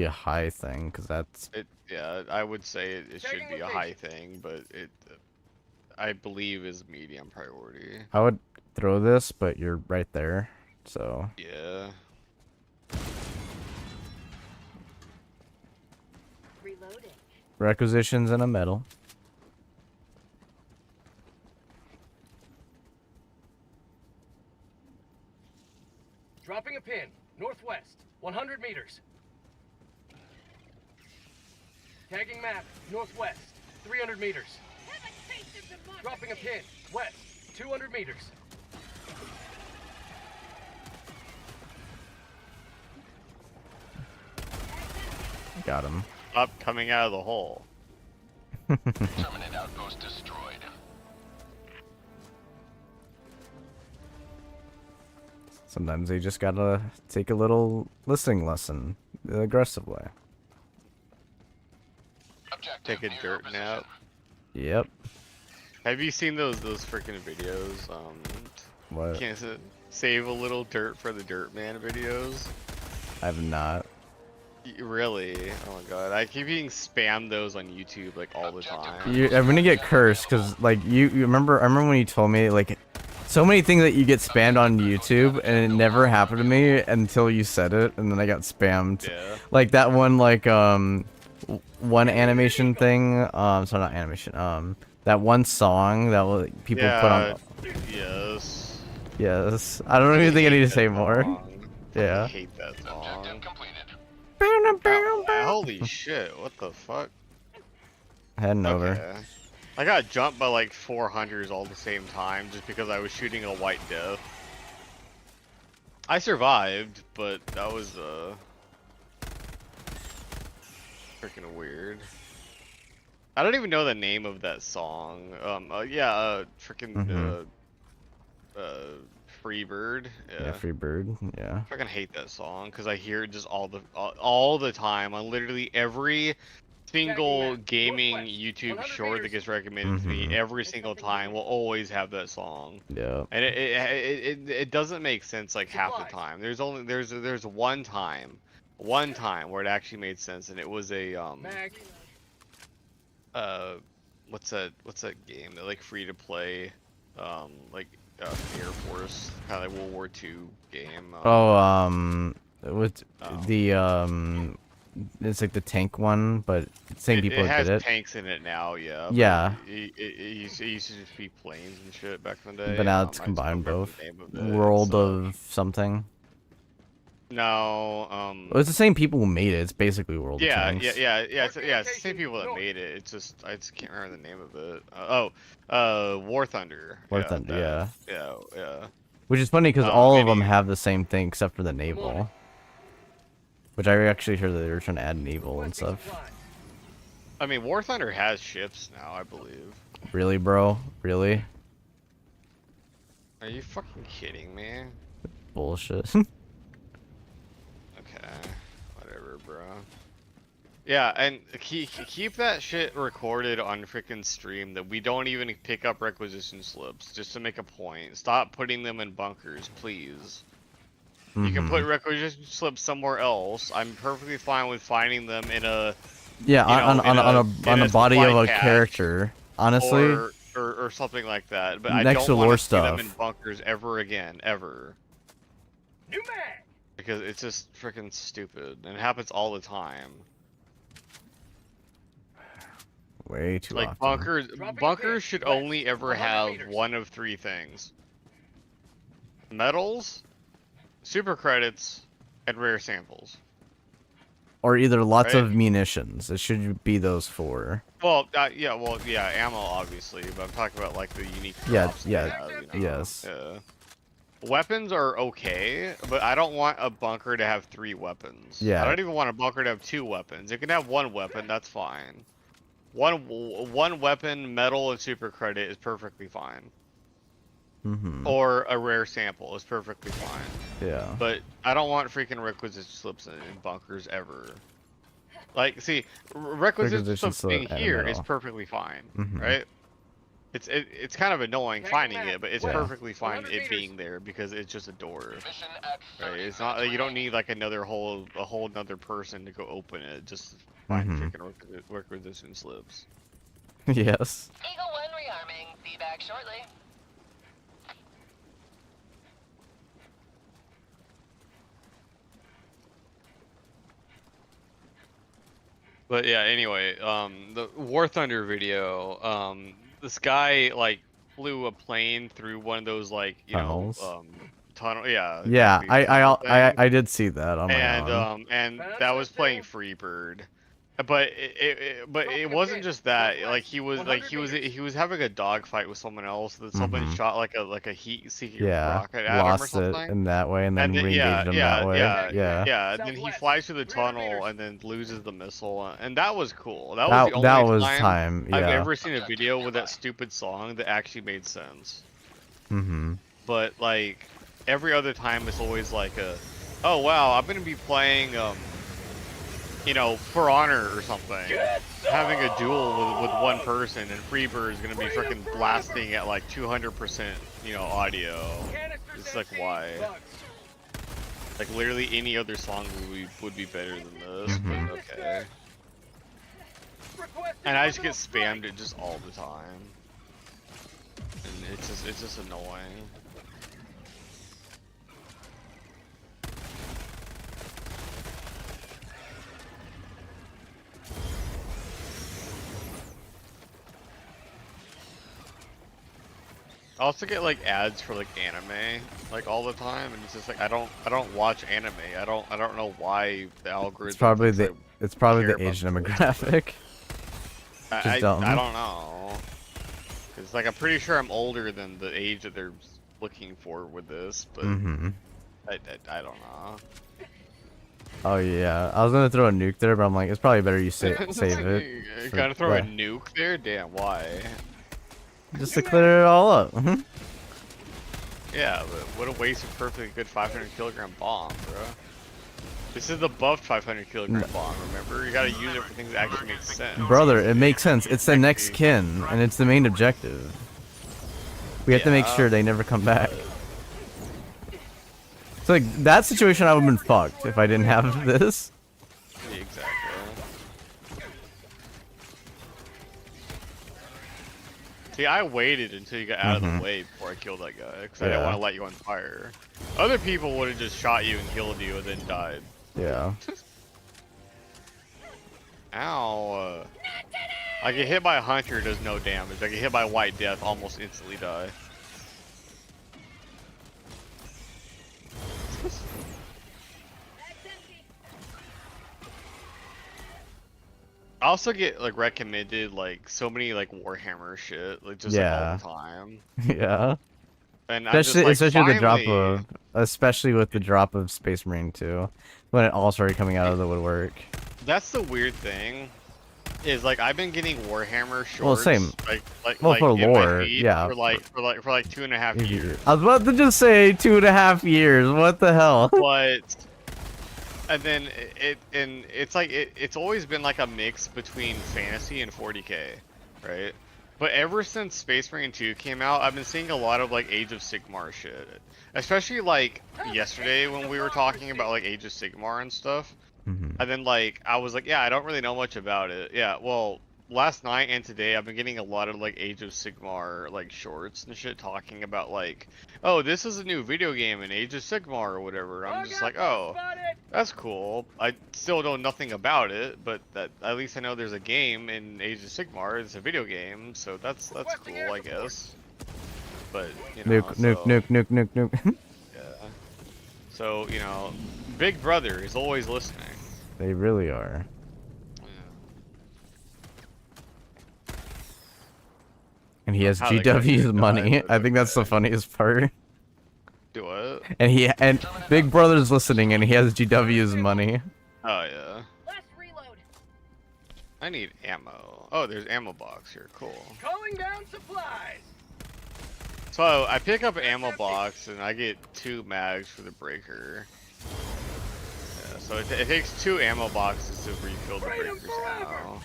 Discord. a high thing, cause that's Yeah, I would say it should be a high thing, but I believe is medium priority. I would throw this, but you're right there, so Yeah. Reloading. requisitions and a medal. Dropping a pin. Northwest. 100 meters. Tagging map. Northwest. 300 meters. Dropping a pin. West. 200 meters. Got him. Up coming out of the hole. Terminate outpost destroyed. Sometimes they just gotta take a little listening lesson the aggressive way. Objective Take a near dirt position. nap. Yep. Have you seen those freaking videos? What? Can't save a little dirt for the dirt man videos. I've not. Really? Oh my god! I keep getting spammed those on YouTube like all the time. I'm gonna get cursed because like you remember. I remember when you told me like so many things that you get spammed on YouTube, and it never happened to me until you said it, and then I got spammed. Yeah. Like that one one animation thing. Sorry, not animation. That one song that people put on. Yes. Yes. I don't even think I need to say more. Song. Yeah. I hate that song. Objective completed. Holy shit! What the fuck? Heading over. Okay. I got jumped by like 400s all at the same time just because I was shooting a white death. I survived, but that was freaking weird. I don't even know the name of that song. Freaking Freebird. Yeah, Freebird. Yeah. I fucking hate that song because I hear it just all the time on literally every single gaming YouTube short that gets recommended to me. Every single time will always have that song. Yeah. And it doesn't make sense like half the time. There's one time where it actually made sense, and it was a what's that game that like free to play Air Force kind of like World War II game. With the it's like the tank one, but same people it has did it. tanks in it now, yeah. Yeah. It used to just be planes and shit back in the day. But now it's I just combined don't remember both. the name of it. World of something. No, Well, it's the same people who made it. It's basically World of yeah, Tanks. it's the same people that made it. It's just I just can't remember the name of it. War Thunder. War Thunder, yeah. Which is funny because all of them have the same thing except for the naval. Which I actually heard that they were trying to add naval and stuff. I mean, War Thunder has ships now, I believe. Really, bro? Really? Are you fucking kidding me? Bullshit. Okay, whatever, bro. Yeah, and keep that shit recorded on freaking stream that we don't even pick up requisition slips just to make a point. Stop putting them in bunkers, please. You can put requisition slips somewhere else. I'm perfectly fine with finding them in a on a body of a cache, character. Honestly. Or something like that. But Next I to don't lore want to see them stuff. in bunkers ever again, ever. New mag. Because it's just freaking stupid and it happens all the time. Way too Like often. bunkers should only ever have one of three things: medals, super credits, and rare samples. Or either lots Right? of munitions. It should be those 4. Well, yeah, ammo obviously, but I'm talking about like the unique Yeah, drops. yeah, they have, you know? yes. Yeah. Weapons are okay, but I don't want a bunker to have 3 weapons. Yeah. I don't even want a bunker to have 2 weapons. It can have 1 weapon, that's fine. One weapon, metal, and super credit is perfectly fine. Mm-hmm. Or a rare sample is perfectly fine. Yeah. But I don't want freaking requisition slips in bunkers ever. Like, see, requisition slips being here is perfectly fine, right? It's kind of annoying finding it, but it's perfectly fine it being there because it's just a door. Right? It's not like you don't need like a whole another person to go open it. Just find freaking requisition slips. Yes. Eagle 1 rearming. Be back shortly. But yeah, anyway, the War Thunder video, this guy like flew a plane through one of those like tunnels. Tunnel. Yeah. Yeah, I did see that on my own. And that was playing Freebird. But it wasn't just that. Like he was having a dogfight with someone else. That someone shot like a heat-seeking rocket at him or lost something. it in that way, and then re-engaged him that way. Yeah. Then he flies through the tunnel and then loses the missile, and that was cool. That was the only time I've ever seen a video with that stupid song that actually made sense. But like every other time, it's always like oh wow, I'm gonna be playing For Honor or something, having a duel with one person, and Freebird is gonna be freaking blasting at like 200%, audio. It's like, why? Like literally any other song would be better than this, but okay. And I just get spammed it just all the time, and it's just annoying. I also get like ads for like anime like all the time, and it's just like I don't watch anime. I don't know why the algorithm. It's probably the age demographic. I don't know. Cause like I'm pretty sure I'm older than the age that they're looking for with this, but I don't know. Oh yeah, I was gonna throw a nuke there, but I'm like, it's probably better you save it. You gotta throw a nuke there? Damn, why? Just to clear it all up. Yeah, but what a waste of perfectly good 500 kilogram bomb, bro. This is the buffed 500 kilogram bomb, remember? You gotta use it for things that actually make sense. Brother, it makes sense. It's the next kin, and it's the main objective. We have to make sure they never come back. So like, that situation I would've been fucked if I didn't have this. Yeah, exactly. See, I waited until you got out of the way before I killed that guy, because I didn't want to light you on fire. Other people would have just shot you and killed you and then died. Yeah. Ow. I get hit by a hunter, does no damage. I get hit by White Death, almost instantly die. I also get like recommended like so many like Warhammer shit, like just like, all the time. Yeah. And especially I'm just, like, especially with the drop of Space Marine 2, when it all started coming out of the woodwork. That's the weird thing, is like I've been getting Warhammer shorts. Well, same. Like for lore, yeah. For like 2.5 years. I was about to just say 2.5 years. What the hell? But and then it's always been like a mix between fantasy and 40k, right? But ever since Space Marine 2 came out, I've been seeing a lot of like Age of Sigmar shit. Especially like yesterday when we were talking about like Age of Sigmar and stuff. And then like I was like, yeah, I don't really know much about it. Yeah, well, last night and today I've been getting a lot of like Age of Sigmar like shorts and shit talking about like, oh, this is a new video game in Age of Sigmar or whatever. I'm just like, oh, that's cool. I still know nothing about it, but that at least I know there's a game in Age of Sigmar. It's a video game, so that's cool, I guess. But you know, nuke. yeah. So you know, Big Brother is always listening. They really are. And he has How they got GW's you money. died, I think that's the okay. funniest part. Do what? And Big Brother's listening, and he has GW's money. Oh yeah. Last reload. I need ammo. Oh, there's ammo box here. Cool. Calling down supplies. So I pick up an ammo box and I get 2 mags for the breaker. Yeah, so it takes 2 ammo boxes to refill the breaker's ammo.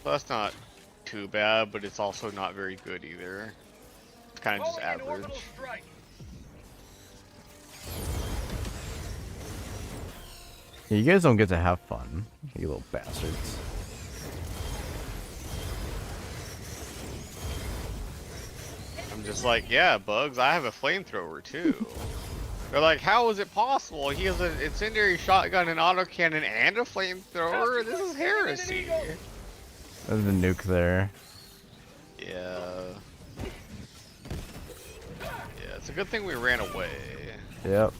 So that's not too bad, but it's also not very good either. It's kind of just average. Yeah, you guys don't get to have fun, you little bastards. I'm just like, yeah, Bugs, I have a flamethrower too. They're like, how is it possible? He has an incendiary shotgun, an autocannon, and a flamethrower? This is heresy. There's the nuke there. Yeah. Yeah, it's a good thing we ran away. Yep.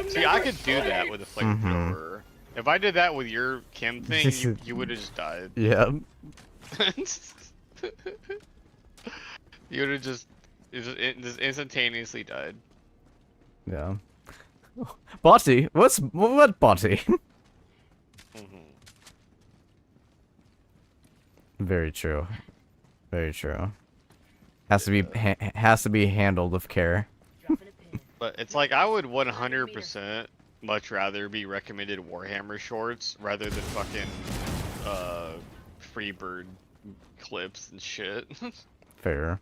See, I could do that with a flamethrower. If I did that with your chem thing, you would have just died. Yep. You would have just instantaneously died. Yeah. Botty? What Botty? Very true. Very true. Has to be handled with care. But it's like I would 100% much rather be recommended Warhammer shorts rather than fucking Freebird clips and shit. Fair.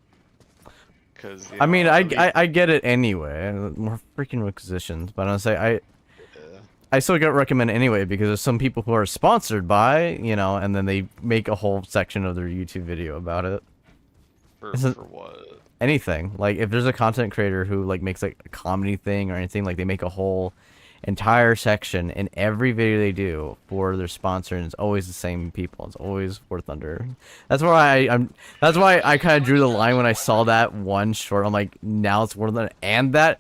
Because I mean, I get it anyway. More freaking requisitions, but I'm say I still get recommended anyway because there's some people who are sponsored by, you know, and then they make a whole section of their YouTube video about it. For what? Anything. Like if there's a content creator who like makes like a comedy thing or anything, like they make a whole entire section in every video they do for their sponsor, and it's always the same people. It's always War Thunder. That's why that's why I kind of drew the line when I saw that one short. I'm like, now it's War Thunder and that,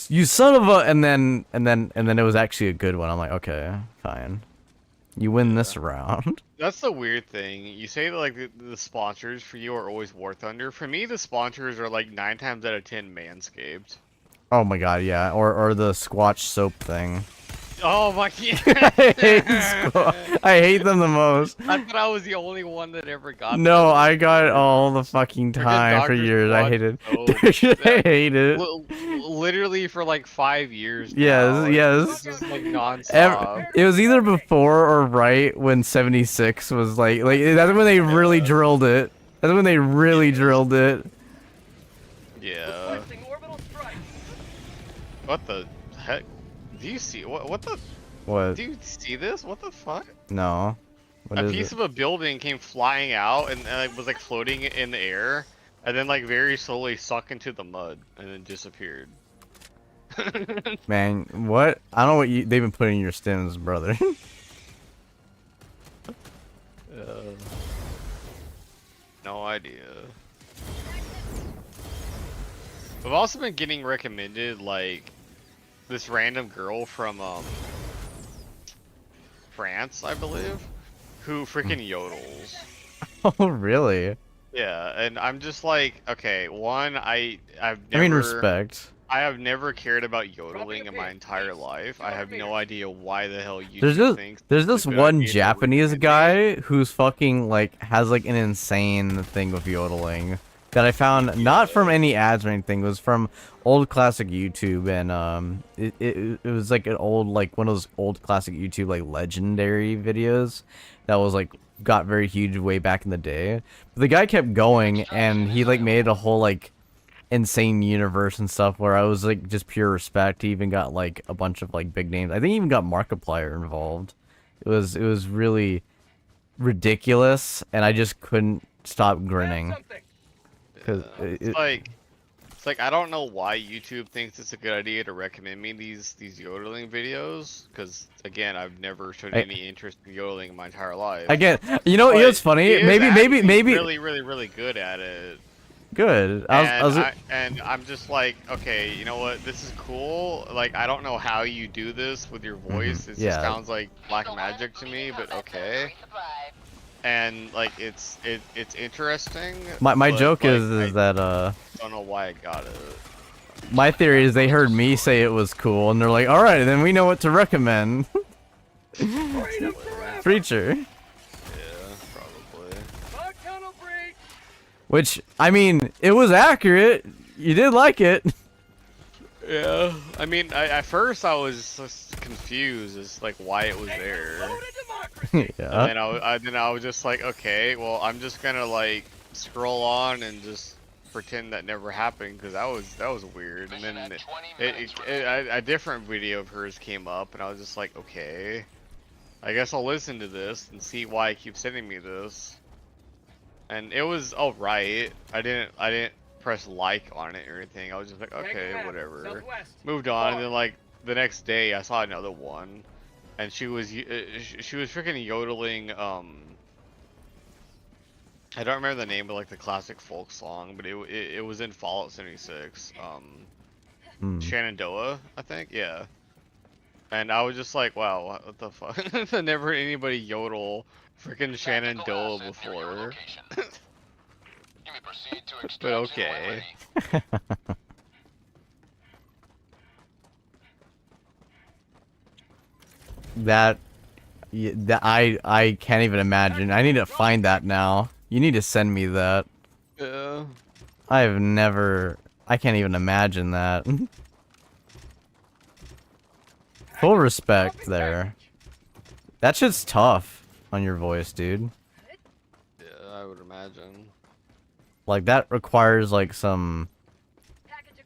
you son of a, and then it was actually a good one. I'm like, okay, fine. You win this round. That's the weird thing. You say that like the sponsors for you are always War Thunder. For me, the sponsors are like 9 times out of 10 Manscaped. Oh my god, yeah. Or the Squatch soap thing. Oh my god. I hate them the most. I thought I was the only one that ever got them. No, I got it all the fucking time for years. I hate it. I hate it. Literally for like 5 years. Yes, yes. It's just like nonstop. It was either before or right when 76 was like that's when they really drilled it. That's when they really drilled it. Yeah. What the heck? Do you see what the? What? Do you see this? What the fuck? No. What a is piece it? of a building came flying out and was like floating in the air, and then like very slowly sunk into the mud and then disappeared. Man, what? I don't know what they've been putting in your stims, brother. No idea. I've also been getting recommended like this random girl from France, I believe, who freaking yodels. Oh, really? Yeah, and I'm just like, okay, one, I've never, I mean, respect. I have never cared about yodeling in my entire life. I have no idea why the hell you think. There's this one Japanese guy who's fucking like has like an insane thing with yodeling that I found not from any ads or anything. It was from old classic YouTube, and it was like an old, like one of those old classic YouTube like legendary videos that was like got very huge way back in the day. But the guy kept going, and he like made a whole like insane universe and stuff where I was like just pure respect. He even got like a bunch of like big names. I think he even got Markiplier involved It was really ridiculous, and I just couldn't stop grinning. Cause it's like I don't know why YouTube thinks it's a good idea to recommend me these yodeling videos, because again, I've never shown any interest in yodeling in my entire life. Again, you know what's funny? Maybe really good at it. Good. And I'm just like, okay, you know what? This is cool. Like, I don't know how you do this with your voice. It just sounds like black magic to me, but okay. And like, it's interesting. My joke like, is that I don't know why I got it. my theory is they heard me say it was cool, and they're like, all right, then we know what to recommend. Preacher. Which, I mean, it was accurate. You did like it. Yeah. I mean, at first I was just confused as like why it was there. Yeah. And then I was just like, okay, well, I'm just gonna like scroll on and just pretend that never happened, because that was weird. And then a different video of hers came up, and I was just like, okay, I guess I'll listen to this and see why it keeps sending me this. And it was alright. I didn't press like on it or anything. I was just like, okay, whatever. Moved on, and then like the next day I saw another one, and she was freaking yodeling. I don't remember the name of like the classic folk song, but it was in Fallout 76. Shenandoah, I think. Yeah. And I was just like, wow, what the fuck? I've never heard anybody yodel freaking Shenandoah before. But okay. that I can't even imagine. I need to find that now. You need to send me that. Yeah. I can't even imagine that. Full respect there. That shit's tough on your voice, dude. Yeah, I would imagine. Like, that requires like some,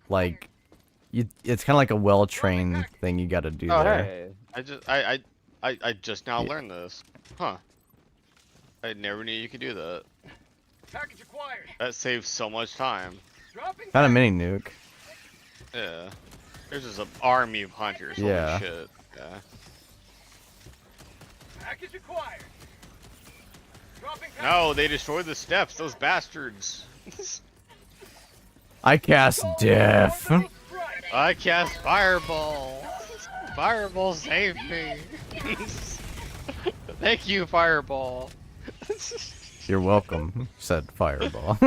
like, it's kind of like a well-trained thing you gotta do there. Hey. I just now learned this. Huh. I never knew you could do that. Package acquired. That saves so much time. Found a mini nuke. Yeah. There's just an army of hunters. Yeah. Holy shit. Yeah. Package acquired. No, they destroyed the steps. Those bastards. I cast death. I cast fireball. Fireball saved me. Thank you, fireball. You're welcome, said fireball.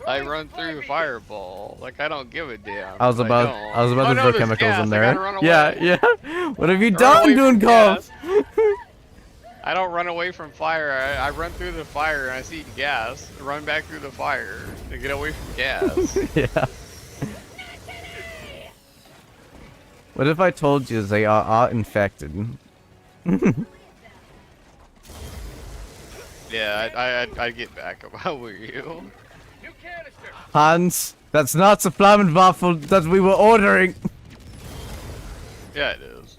I run through fireball. Like, I don't give a damn. I was about to throw chemicals gas. in there. Yeah. What have you Run done, away from Gooncalf? I don't run away from fire. I run through the fire and I see gas. Run back through the fire to get away from gas. Yeah. What if I told you they are infected? Yeah, I'd get back. How were you? Hans, that's not the Flammenwaffel that we were ordering. Yeah, it is.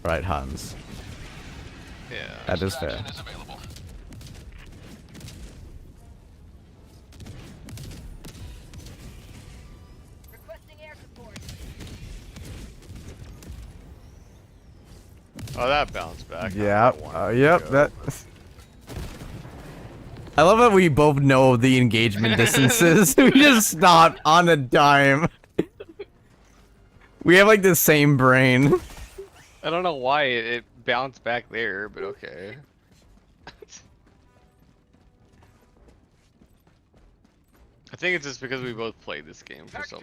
Right, Hans. Yeah. That is fair. Oh, that bounced back. Yeah. Yep. That. I love that we both know the engagement distances. We just stopped on a dime. We have like the same brain. I don't know why it bounced back there, but okay. I think it's just because we both played this game for so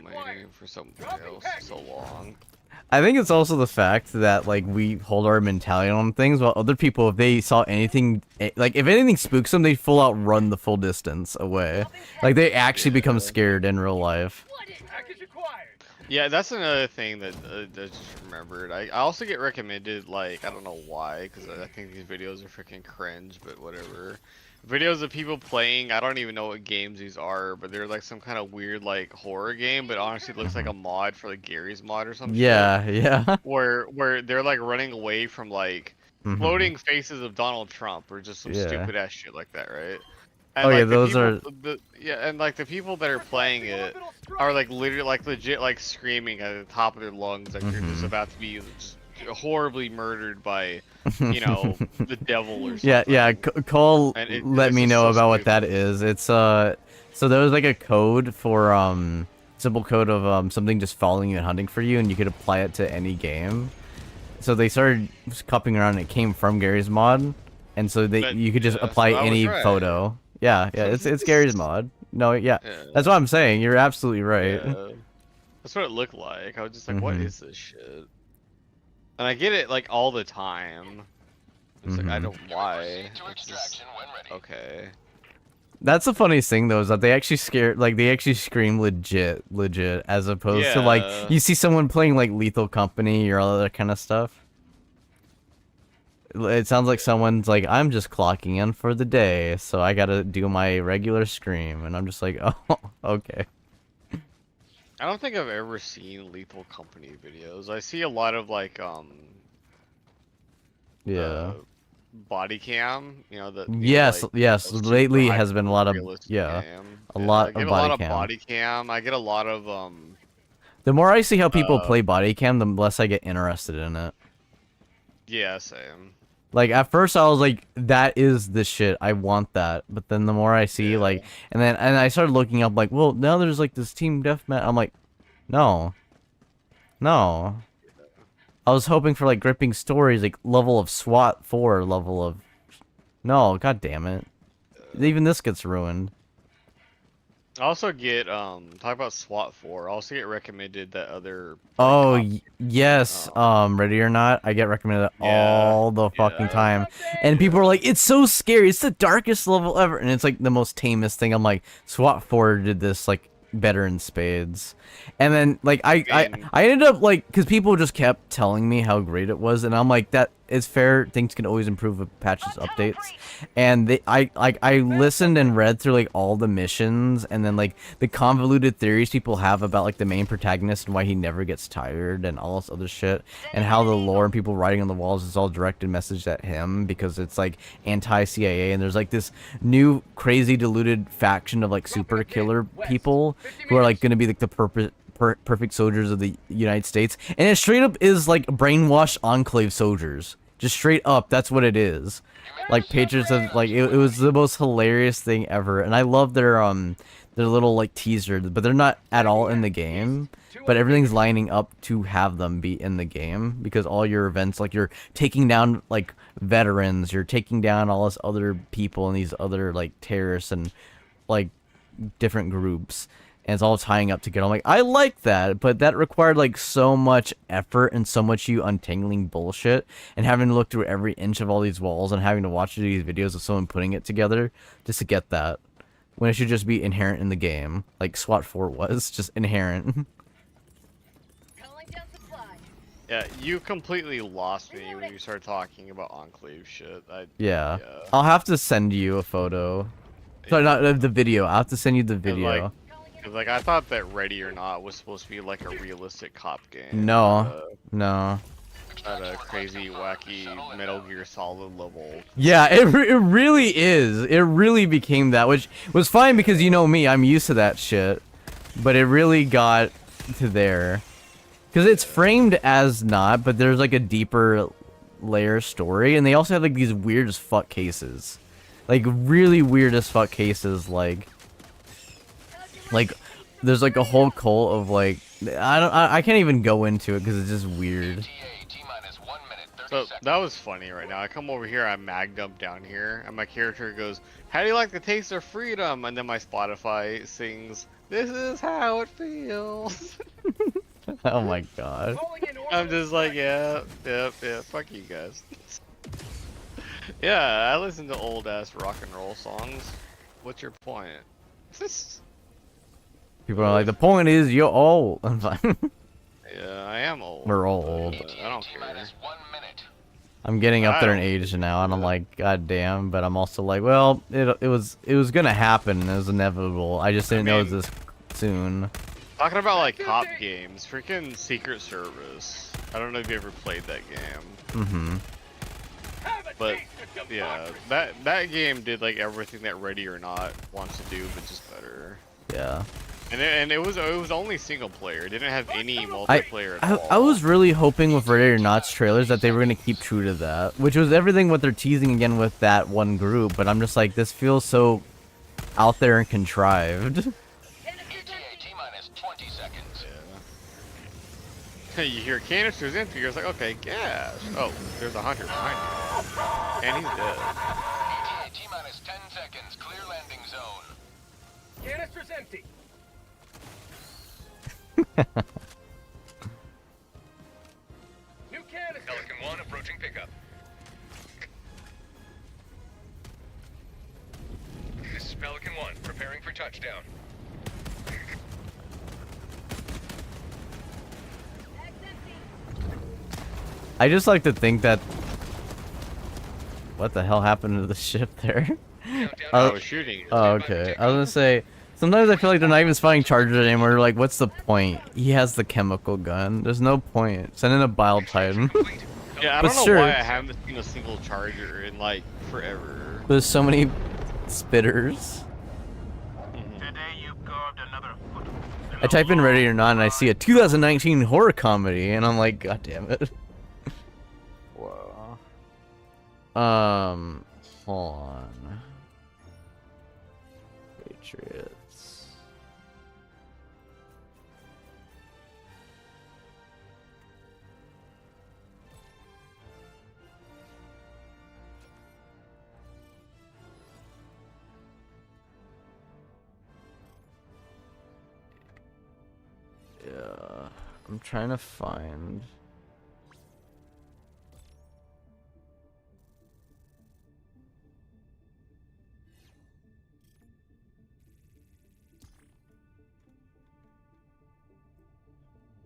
long. I think it's also the fact that like we hold our mentality on things, while other people, if they saw anything, like if anything spooks them, they full out run the full distance away. Like they actually become scared in real life. Yeah, that's another thing that I just remembered. I also get recommended, like, I don't know why, because I think these videos are freaking cringe, but whatever. videos of people playing. I don't even know what games these are, but they're like some kind of weird like horror game. But honestly, it looks like a mod for like Gary's mod or some shit. Yeah. Where they're like running away from like floating faces of Donald Trump or just some Yeah. stupid ass shit like that, right? And Oh like yeah, the those people, are. and like the people that are playing it are like literally like legit like screaming at the top of their lungs like they're just about to be just horribly murdered by, you know, the devil or something. Yeah. Cole And let it's me just know so about what stupid. that is. It's so there was like a code for simple code of something just following you and hunting for you, and you could apply it to any game. So they started just cupping around, and it came from Gary's mod, and so you could just apply so I was any right. photo. Yeah, it's Gary's mod. No, yeah, that's what I'm saying. You're absolutely right. Yeah. That's what it looked like. I was just like, what is this shit? And I get it like all the time. It's like I don't why. It's just, okay. That's the funniest thing though, is that they actually scream legit, as opposed to like you see someone playing like Lethal Company or all that kind of stuff. It sounds like someone's like, I'm just clocking in for the day, so I gotta do my regular scream, and I'm just like, oh, okay. I don't think I've ever seen Lethal Company videos. I see a lot of like body cam, you know, that yes, like, yes, lately has been a lot of realistic a I lot get of a lot of body cam. body cam. I get a lot of The more I see how people play body cam, the less I get interested in it. yeah, same. Like at first I was like, that is the shit, I want that. But then the more I see like, and I started looking up like, well, now there's like this team deathmatch. I'm like, no. I was hoping for like gripping stories, like level of SWAT 4 level of, no, god damn it. Even this gets ruined. I also get talk about SWAT 4. I also get recommended that other Yes, Ready or Not, I get recommended all the fucking time, and people are like, it's so scary, it's the darkest level ever, and it's like the most tamest thing. I'm like, SWAT 4 did this like better in spades. And then like I ended up like, because people just kept telling me how great it was, and I'm like, that is fair, things can always improve with patches, updates. And I listened and read through like all the missions, and then like the convoluted theories people have about like the main protagonist and why he never gets tired and all this other shit, and how the lore and people writing on the walls is all directed message at him because it's like anti-CIA, and there's like this new crazy deluded faction of like super killer people who are like gonna be like the perfect soldiers of the United States, and it straight up is like brainwashed Enclave soldiers. Just straight up, that's what it is. Like Patriots of like it was the most hilarious thing ever, and I love their little like teaser, but they're not at all in the game. But everything's lining up to have them be in the game, because all your events, like you're taking down like veterans, you're taking down all this other people and these other like terrorists and like different groups. And it's all tying up together. I'm like, I like that, but that required like so much effort and so much you untangling bullshit and having to look through every inch of all these walls and having to watch these videos of someone putting it together just to get that, when it should just be inherent in the game, like SWAT 4 was just inherent. Yeah, you completely lost me when you started talking about Enclave shit. Yeah. I'll have to send you a photo. Sorry, not the video. I'll have to send you the video. Like I thought that Ready or Not was supposed to be like a realistic cop game. No. At a crazy, wacky Metal Gear Solid level. Yeah, it really is. It really became that, which was fine because you know me, I'm used to that shit. But it really got to there. Because it's framed as not, but there's like a deeper layer story, and they also have like these weird as fuck cases. Like really weird as fuck cases, like there's like a whole cult of like, I can't even go into it because it's just weird. So that was funny right now. I come over here, I'm magged up down here, and my character goes, "How do you like the taste of freedom?" And then my Spotify sings, "This is how it feels." Oh my god. I'm just like, yeah, fuck you guys. Yeah, I listen to old ass rock and roll songs. What's your point? People are like, the point is you're old. I'm fine. Yeah, I am old. We're all old. I don't care. I'm getting up there in age now, and I'm like, God damn. But I'm also like, well, it was gonna happen. It was inevitable. I just didn't know it was this soon. Talking about like cop games, freaking Secret Service. I don't know if you ever played that game. Mm-hmm. But yeah, that game did like everything that Ready or Not wants to do, but just better. Yeah. And it was only single player. It didn't have any multiplayer at all. I was really hoping with Ready or Not's trailers that they were gonna keep true to that, which was everything what they're teasing again with that one group. But I'm just like, this feels so out there and contrived. T-minus 20 seconds. Yeah. You hear canisters empty. You're like, okay, gas. Oh, there's a hunter behind you, and he's dead. ETA T-minus 10 seconds. Clear landing zone. Canister's empty. New canister. Pelican 1 approaching pickup. This is Pelican 1, preparing for touchdown. I just like to think that. What the hell happened to the ship there? I was shooting. Oh, okay. I was gonna say. Sometimes I feel like they're not even spying charges anymore. Like, what's the point? He has the chemical gun. There's no point. Send in a bile titan. Yeah, I But don't know sure. why I haven't seen a single charger in like forever. There's so many spitters. Today you carved another foot. I type in Ready or Not and I see a 2019 horror comedy, and I'm like, God damn it. Wow. Hold on. Patriots. Yeah, I'm trying to find.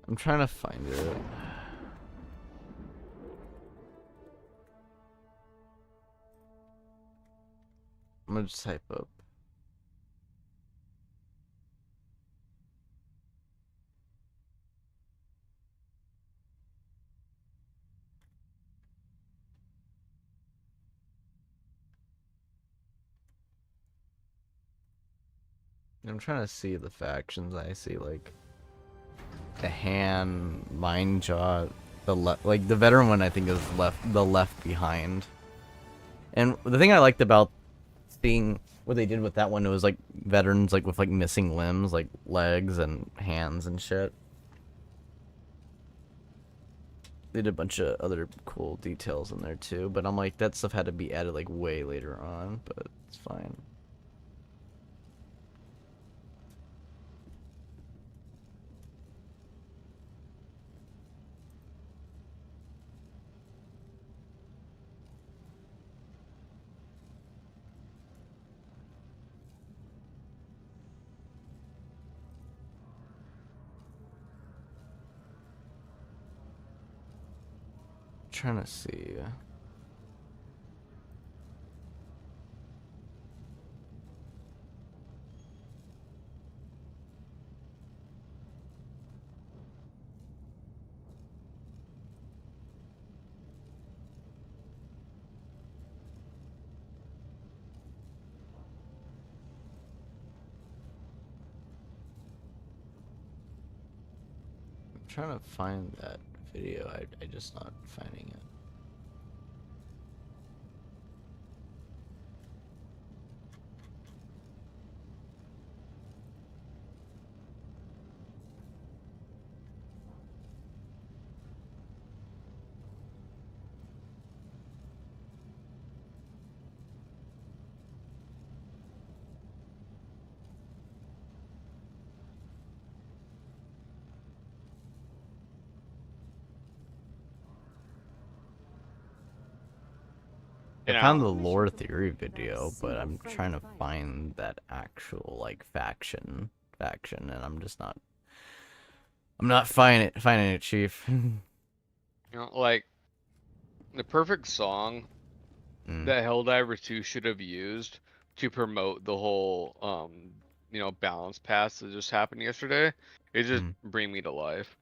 I'm trying to find it. I'm gonna just type up. I'm trying to see the factions. I see like the Han, Mind Jaw, like the veteran one. I think is the left behind. And the thing I liked about seeing what they did with that one, it was like veterans like with like missing limbs, like legs and hands and shit. They did a bunch of other cool details in there too, but I'm like, that stuff had to be added like way later on, but it's fine. Trying to see. I'm trying to find that video. I just not finding it. I found the lore theory video, but I'm trying to find that actual like faction, and I'm just not. I'm not finding it, Chief. You know, like The perfect song Mm. that Helldivers 2 should have used to promote the whole, balance pass that just happened yesterday is just Bring Me to Life.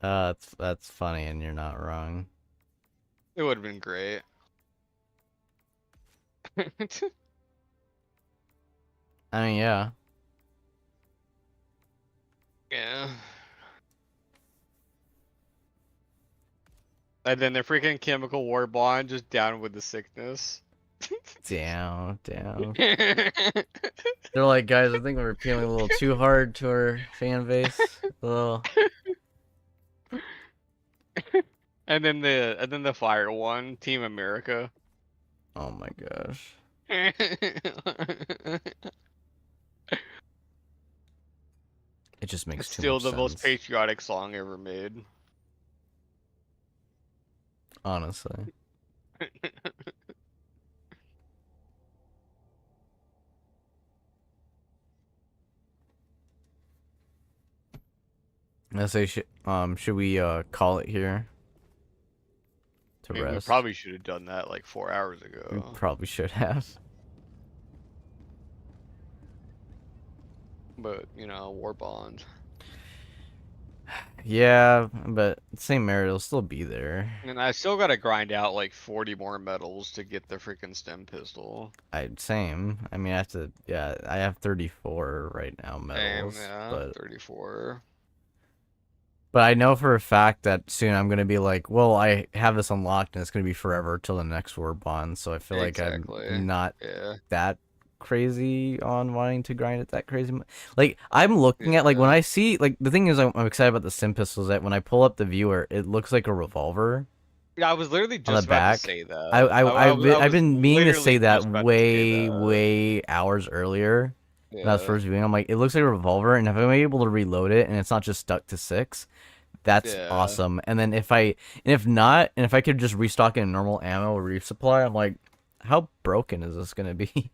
That's funny, and you're not wrong. It would have been great. I mean, yeah. Yeah. And then the freaking chemical war bond just down with the sickness. Down. They're like, guys, I think we're appealing a little too hard to our fan base. A little. And then the fire one, Team America. Oh my gosh. It just makes too Still much the sense. most patriotic song ever made. Honestly. I say, should we call it here? To I mean, we rest. probably should have done that like 4 hours We ago. probably should have. But war bond. Yeah, but St. Mary will still be there. And I still gotta grind out like 40 more medals to get the freaking stem pistol. Same. I mean, I have to. Yeah, I have 34 right now medals. Yeah, but 34. But I know for a fact that soon I'm gonna be like, well, I have this unlocked and it's gonna be forever till the next WARBOND. So I feel like I'm not that crazy on wanting to grind it that crazy. Like I'm looking at like when I see like the thing is I'm excited about the stim pistols that when I pull up the viewer it looks like a revolver. Yeah, I was literally just about to say that. I've been meaning to say that way hours earlier. When I was first viewing, I'm like, it looks like a revolver, and if I'm able to reload it and it's not just stuck to 6, that's awesome. And then if I could just restock it in normal ammo or resupply, I'm like, how broken is this gonna be?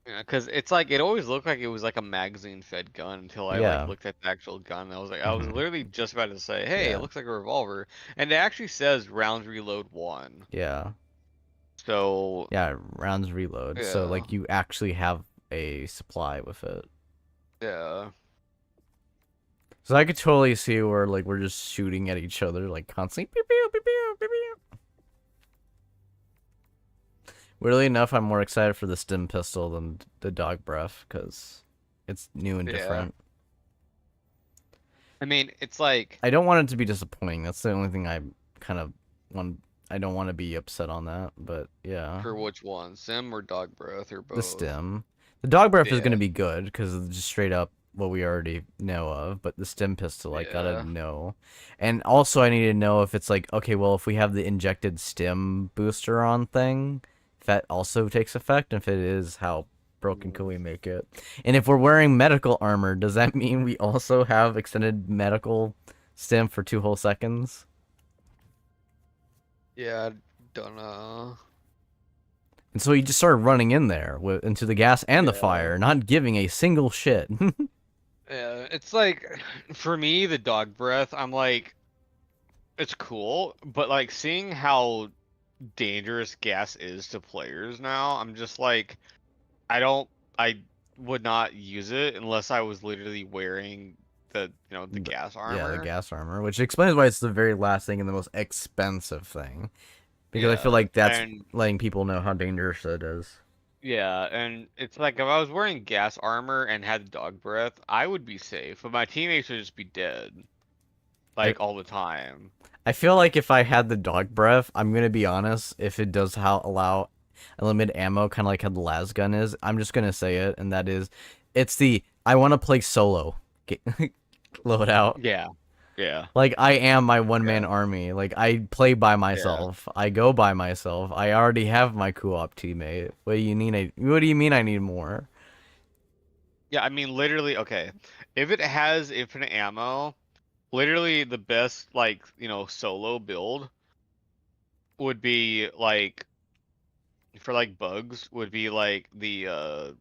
Yeah, because it's like it always looked like it was like a magazine-fed gun until I like looked at the actual gun. And I was like, I was literally just about to say, hey, it looks like a revolver, and it actually says rounds reload 1. Yeah. So. Yeah, rounds reload. So like you actually have a supply with it. Yeah. So I could totally see where like we're just shooting at each other like constantly. Pew, pew, pew, pew, pew, pew. Weirdly enough, I'm more excited for the stim pistol than the dog breath because it's new and different. I mean, it's like I don't want it to be disappointing. That's the only thing I kind of want. I don't want to be upset on that, but yeah. For which one, stim or dog breath or both? The stim. The dog breath is going to be good because it's just straight up what we already know of, but the stim pistol, I gotta know. And also I need to know if it's like, okay, well, if we have the injected stim booster on thing, if that also takes effect, and if it is, how broken can we make it? And if we're wearing medical armor, does that mean we also have extended medical stim for 2 whole seconds? Yeah, I don't know. And so he just started running in there into the gas and the fire, not giving a single shit. Yeah, it's like, for me, the dog breath, I'm like, it's cool, but like seeing how dangerous gas is to players now, I'm just like, I would not use it unless I was literally wearing the gas armor. Yeah, the gas armor, which explains why it's the very last thing and the most expensive thing. Because I feel like that's letting people know how dangerous it is. Yeah, and it's like if I was wearing gas armor and had dog breath, I would be safe, but my teammates would just be dead. Like all the time. I feel like if I had the dog breath, I'm gonna be honest, if it does allow unlimited ammo, kind of like how the las gun is, I'm just gonna say it, and that is, it's the I want to play solo load out. Yeah. Yeah. Like I am my one-man army. Like I play by myself. I go by myself. I already have my co-op teammate. What do you need? What do you mean I need more? Yeah, I mean literally. Okay, if it has infinite ammo, literally the best solo build would be like for like bugs would be like the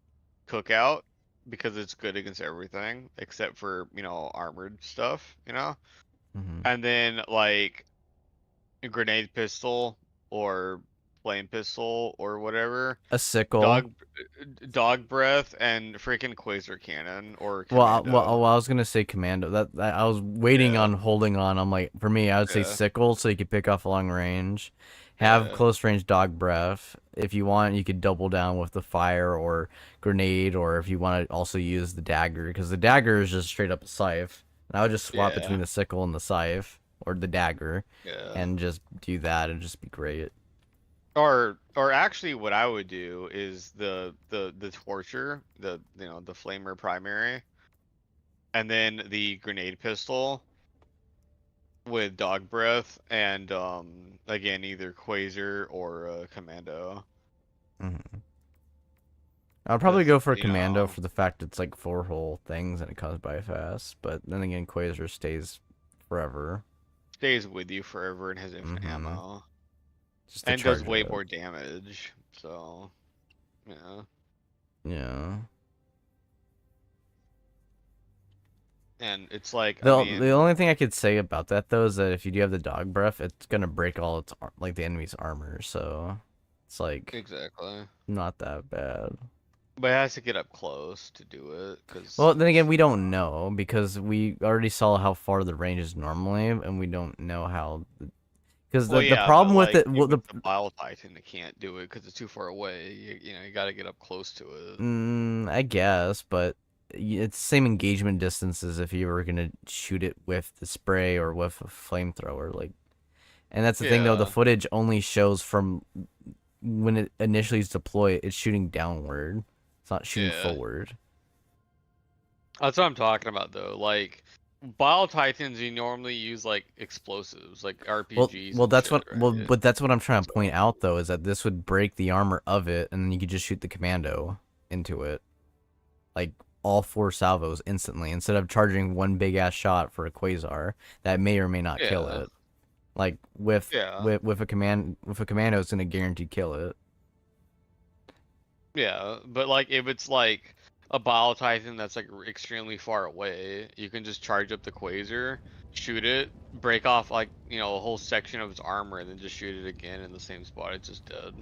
cookout because it's good against everything except for armored stuff. and then like a grenade pistol or flame pistol or whatever. A sickle. Dog breath and freaking quasar cannon or Well, commando. well, I was gonna say commando. That I was waiting on holding on. I'm like, for me, I would say sickle, so you could pick off long range. Have close range dog breath. If you want, you could double down with the fire or grenade, or if you want to also use the dagger, because the dagger is just straight up a scythe. And I would just swap between the sickle and the scythe, or the dagger, and just do that, and just be great. Or actually, what I would do is the torture, the flamer primary, and then the grenade pistol with dog breath, and again either quasar or commando. I'll probably go for commando for the fact it's like 4 whole things and it comes by fast. But then again, quasar stays forever. Stays with you forever and has infinite ammo. And does way more damage, so yeah. And it's like the only thing I could say about that though is that if you do have the dog breath, it's gonna break all its like the enemy's armor, so it's like not that bad. But it has to get up close to do it, cause well, then again, we don't know because we already saw how far the range is normally, and we don't know how. Because the problem with it, the Bile Titan, it can't do it because it's too far away. You got to get up close to it. I guess, but it's the same engagement distance as if you were gonna shoot it with the spray or with a flamethrower, like. And that's the thing, though. The footage only shows from when it initially is deployed. It's shooting downward. It's not shooting forward. That's what I'm talking about, though. Like. Bile Titans, you normally use like explosives, like RPGs. Well, that's what. Right? Well, but that's what I'm trying to point out, though, is that this would break the armor of it, and then you could just shoot the commando into it, like all 4 salvos instantly, instead of charging one big ass shot for a quasar that may or may not kill it. Like with a commando, it's gonna guarantee kill it. Yeah, but like if it's like a Bile Titan that's like extremely far away, you can just charge up the quasar, shoot it, break off like a whole section of its armor, and then just shoot it again in the same spot. It's just dead.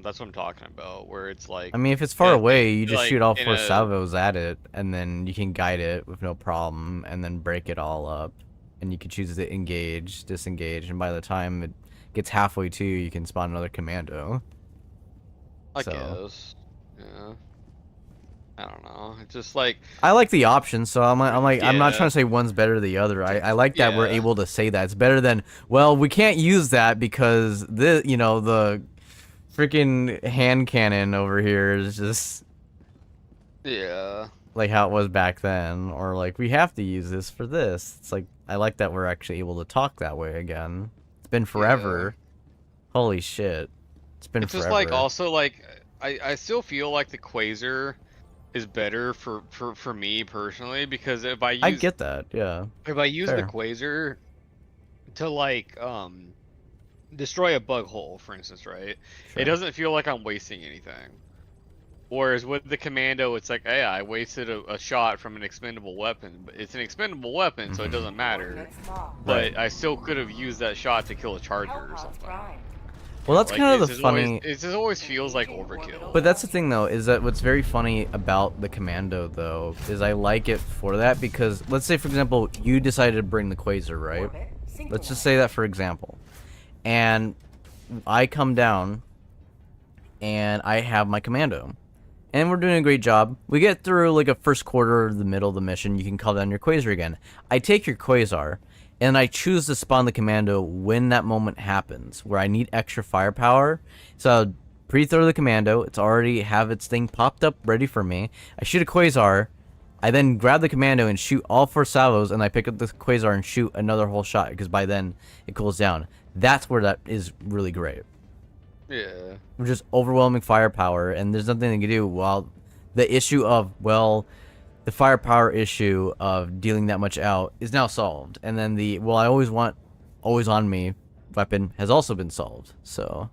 That's what I'm talking about. Where it's like, I mean, if it's far away, you just shoot all 4 salvos at it, and then you can guide it with no problem, and then break it all up, and you can choose to engage, disengage, and by the time it gets halfway to you, you can spawn another commando. I guess. Yeah. I don't know. It's just like I like the option, so I'm not trying to say one's better than the other. I like that we're able to say that. It's better than, well, we can't use that because the freaking hand cannon over here is just like how it was back then, or like we have to use this for this. It's like I like that we're actually able to talk that way again. It's been forever. Holy shit. It's been forever. Just like also like I still feel like the quasar is better for me personally, because if I get that, if I use the quasar to like destroy a bug hole, for instance, right? It doesn't feel like I'm wasting anything. Whereas with the commando, it's like, hey, I wasted a shot from an expendable weapon, but it's an expendable weapon, so it doesn't matter. But I still could have used that shot to kill a charger or something. Well, that's kind of the funny. It just always feels like overkill. But that's the thing, though, is that what's very funny about the commando, though, is I like it for that because, let's say, for example, you decided to bring the quasar, right? Let's just say that for example. And I come down, and I have my commando. And we're doing a great job. We get through, like, a first quarter of the middle of the mission. You can call down your quasar again. I take your quasar, and I choose to spawn the commando when that moment happens, where I need extra firepower. So, pre-throw the commando. It's already have its thing popped up, ready for me. I shoot a quasar. I then grab the commando and shoot all 4 salvos, and I pick up the quasar and shoot another whole shot, because by then, it cools down. That's where that is really great. Yeah. We're just overwhelming firepower, and there's nothing they can do. While the issue of, well, the firepower issue of dealing that much out is now solved. And then the, well, I always want always on me weapon has also been solved. So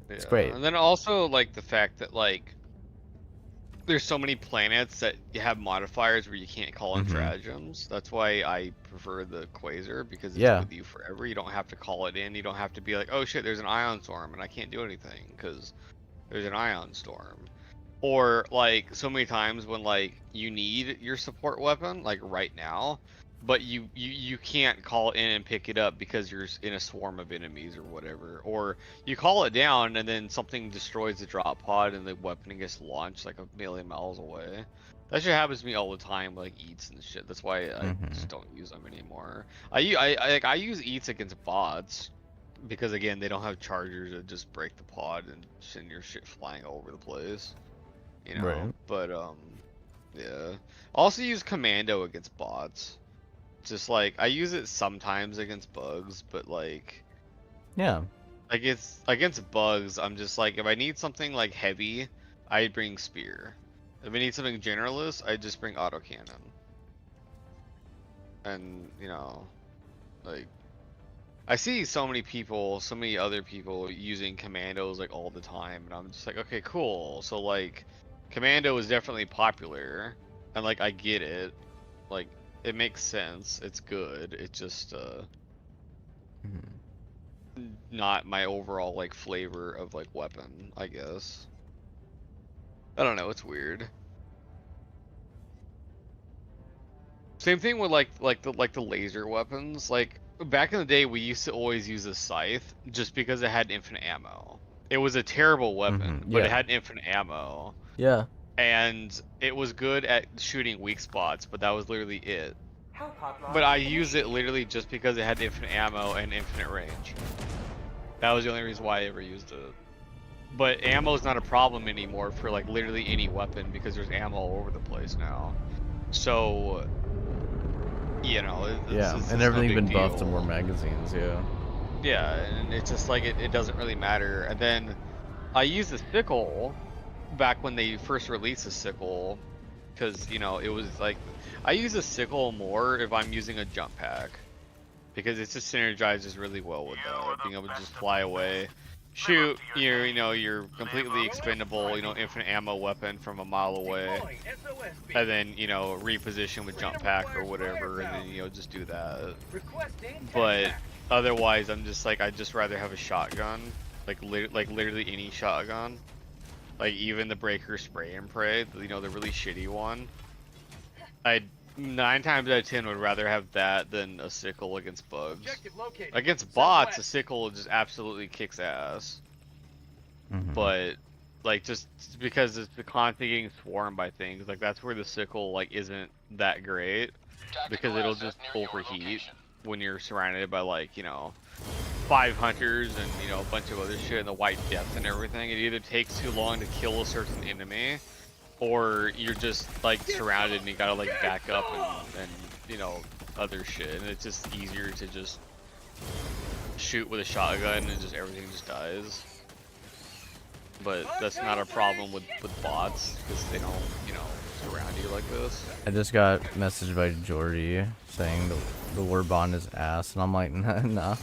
it's great. And then also, like, the fact that, like, there's so many planets that you have modifiers where you can't call in Mhm. stratagems. That's why I prefer the Quasar, because it's Yeah. with you forever. You don't have to call it in. You don't have to be like, oh shit, there's an ion storm and I can't do anything because there's an ion storm. Or like so many times when like you need your support weapon like right now, but you can't call in and pick it up because you're in a swarm of enemies or whatever. Or you call it down and then something destroys the drop pod and the weapon gets launched like a million miles away. That shit happens to me all the time, like eats and shit. That's why I just don't use them anymore. I use eats against bots because again they don't have chargers that just break the pod and send your shit flying all over the place. You know, Right. but yeah. Also use commando against bots. Just like I use it sometimes against bugs, but like Yeah. it's against bugs, I'm just like if I need something like heavy, I bring spear. If I need something generalist, I just bring autocannon. And you know, like I see so many people, so many other people using commandos like all the time, and I'm just like, okay, cool. So like, commando is definitely popular, and like I get it, like it makes sense, it's good. It's just not my overall like flavor of like weapon, I guess. I don't know, it's weird. Same thing with like the laser weapons. Like back in the day, we used to always use a scythe just because it had infinite ammo. It was a terrible weapon, but it Yeah. had infinite ammo, Yeah. and it was good at shooting weak spots. But that was literally it. Hellpod But I launch used it initiated. literally just because it had infinite ammo and infinite range. That was the only reason why I ever used it. But ammo is not a problem anymore for like literally any weapon because there's ammo all over the place now. So you know, Yeah. it's And no everything big been buffed to deal. more magazines. Yeah. Yeah, and it's just like it doesn't really matter. And then I used the sickle back when they first released the sickle, because you know it was like I use a sickle more if I'm using a jump pack, because it just synergizes really well with that, being able to just fly away, shoot, you're completely expendable, infinite ammo weapon from a mile away, Deploying SOSB. and then reposition with jump pack or whatever, and then just do that. Requesting But tech otherwise, I'm just like I'd just rather have a shotgun, like literally any shotgun, like even the breaker spray and pray, the really shitty one. I'd 9 times out of 10 would rather have that than a sickle against bugs. Objective located. Against bots, a Southwest. sickle just absolutely kicks ass. Mhm. But like just because it's constantly getting swarmed by things, like that's where the sickle like isn't that great, because Tactical it'll asset just near your overheat location. when you're surrounded by like 5 hunters and a bunch of other shit and the white depth and everything. It either takes too long to kill a certain enemy, or you're just like surrounded and you gotta like back up and other shit, and it's just easier to just shoot with a shotgun and just everything just dies. But that's not a problem with bots, because they don't surround you like this. I just got messaged by Jordy saying the WARBOND is ass, and I'm like, nah.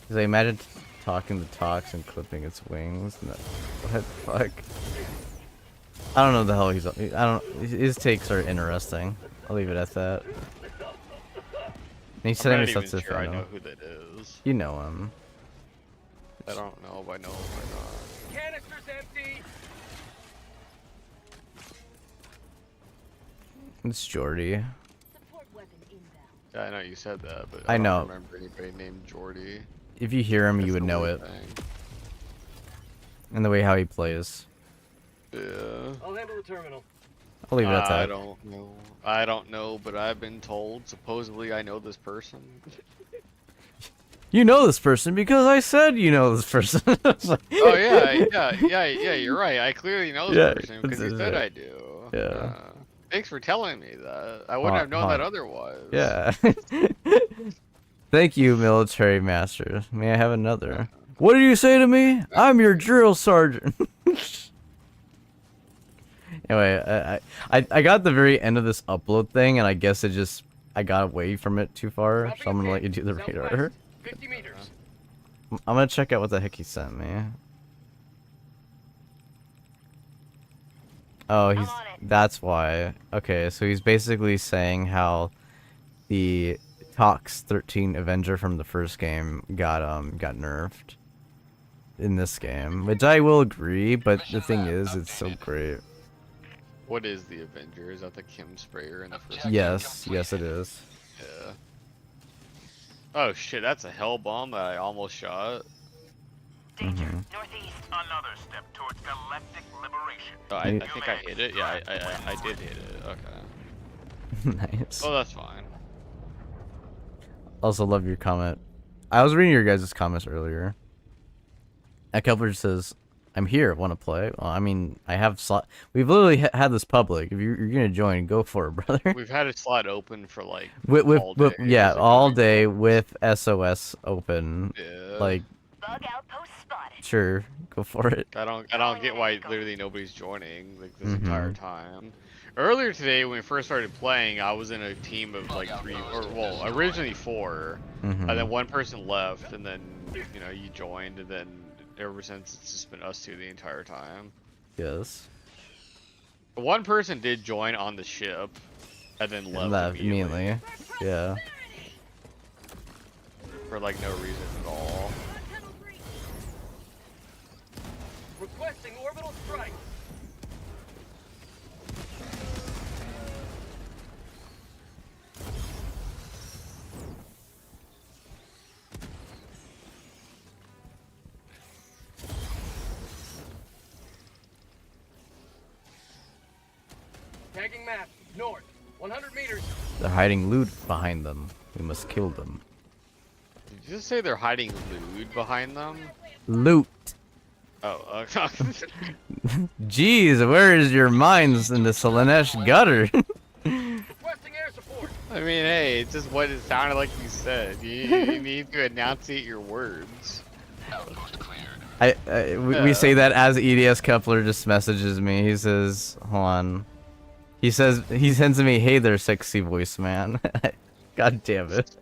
Cause I imagine talking to Tox and clipping its wings. No. What the fuck? I don't know the hell he's. I don't. His takes are interesting. I'll leave it at that. And he's I'm sending not me even stuff to sure I know know. who that is. You know him. I don't know if I know him or not. Canister's empty. It's Jordy. Support weapon inbound. Yeah, I know you said that, but I I don't know. remember anybody named Jordy. If you hear him, That's you would the know weird it. thing. And the way how he plays. Yeah. I'll handle the terminal. I'll leave it at I that. don't know. I don't know, but I've been told supposedly I know this person. You know this person because I said you know this person. It's like- Oh yeah, you're right. I clearly know this Yeah, person because you it's- said yeah. I do. Yeah. Thanks for telling me that. I wouldn't have known that otherwise. Yeah. Thank you, military master. May I have another? What did you say to me? I'm your drill sergeant. Anyway, I got the very end of this upload thing, and I guess it just I got away from it too far, so I'm gonna let you do the radar. Southwest, 50 meters. I'm gonna check out what the heck he sent me. Oh, I'm on it. that's why. Okay, so he's basically saying how the Tox 13 Avenger from the first game got nerfed in this game, which I will agree, but the thing is, it's so great. What is the Avenger? Is that the Kim sprayer in the first? Yes, yes it is. Yeah. Oh shit, that's a hell bomb that I almost shot. Danger. Mhm. Northeast. Another step towards galactic liberation. Oh, I think I hit it. Yeah, I did hit it. Okay. Nice. Oh, that's fine. Also love your comment. I was reading your guys' comments earlier. Kelper says, "I'm here. Want to play?" Well, I mean, I have slot. We've literally had this public. If you're gonna join, go for it, brother. We've had a slot open for like With day. yeah, It's like all every day day. with SOS open. Yeah. Like, Bug outpost spotted. sure, go for it. I don't get why literally nobody's joining like this Mhm. entire time. Earlier today, when we first started playing, I was in a team of like 3, or well, originally 4, and then one person left, and then you know you joined, and then ever since it's just been us 2 the entire time. Yes. One person did join on the ship, and then left immediately Yeah. for like no reason at all. Requesting orbital strike. Tagging map. North. 100 meters. They're hiding loot behind them. We must kill them. Did you just say they're hiding loot behind them? Loot. Oh, Jeez, where is your minds in the Selenesh gutter? Requesting air support. I mean, hey, it's just what it sounded like you said. You need to enunciate your words. Outpost cleared. We say that as EDS Kepler just messages me. He says, hold on. He sends me, "Hey there, sexy voice man." God damn it.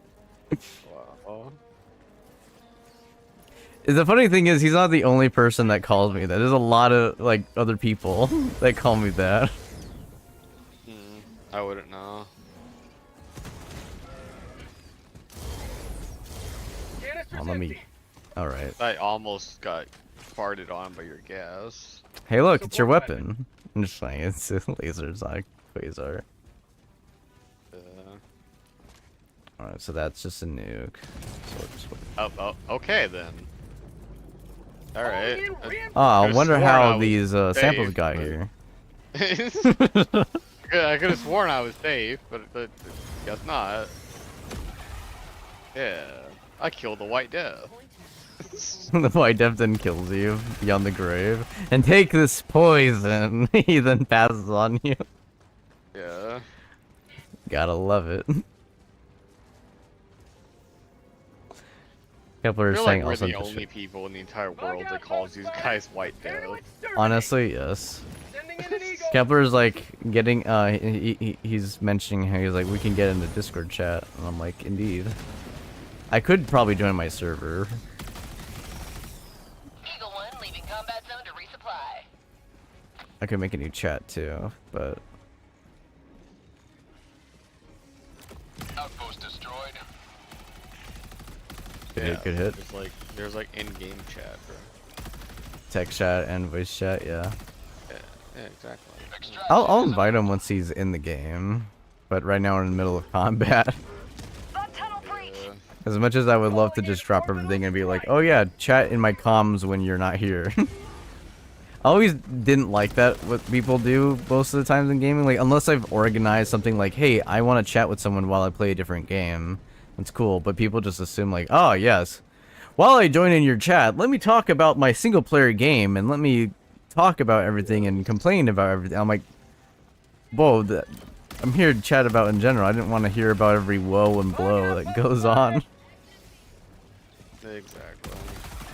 Wow. The funny thing is, he's not the only person that calls me that. There's a lot of like other people that call me that. I wouldn't know. Canister's Let me. empty. All right. I almost got farted on by your gas. Hey, look, it's your weapon. I'm just playing. It's a laser sonic quasar. Alright, so that's just a nuke. So Oh, okay then. Alright. Oh, I wonder how was these samples safe, got but- here. I could have sworn I was safe, but guess not. Yeah, I killed the White Death. The White Death then kills you beyond the grave. And take this poison. He then passes on you. Yeah. Gotta love it. Kepler I is feel saying like we're also the only people in the entire world that calls these guys White Death. honestly, yes. Kepler is like getting he's mentioning how he's like, we can get into Discord chat, and I'm like, indeed. I could probably join my server. Eagle 1 leaving combat zone to resupply. I could make a new chat too, but Outpost destroyed. good hit, good hit. There's like in-game chat, bro. Text chat and voice chat, yeah. Yeah, exactly. I'll invite him once he's in the game, but right now we're in the middle of combat. As much as I would love to just drop everything and be like, oh yeah, chat in my comms when you're not here. I always didn't like that, what people do most of the times in gaming. Like, unless I've organized something like, hey, I want to chat with someone while I play a different game. That's cool, but people just assume like, oh yes, while I join in your chat, let me talk about my single player game and let me talk about everything and complain about everything. I'm like, whoa, I'm here to chat about in general. I didn't want to hear about every woe and blow that goes on. Exactly.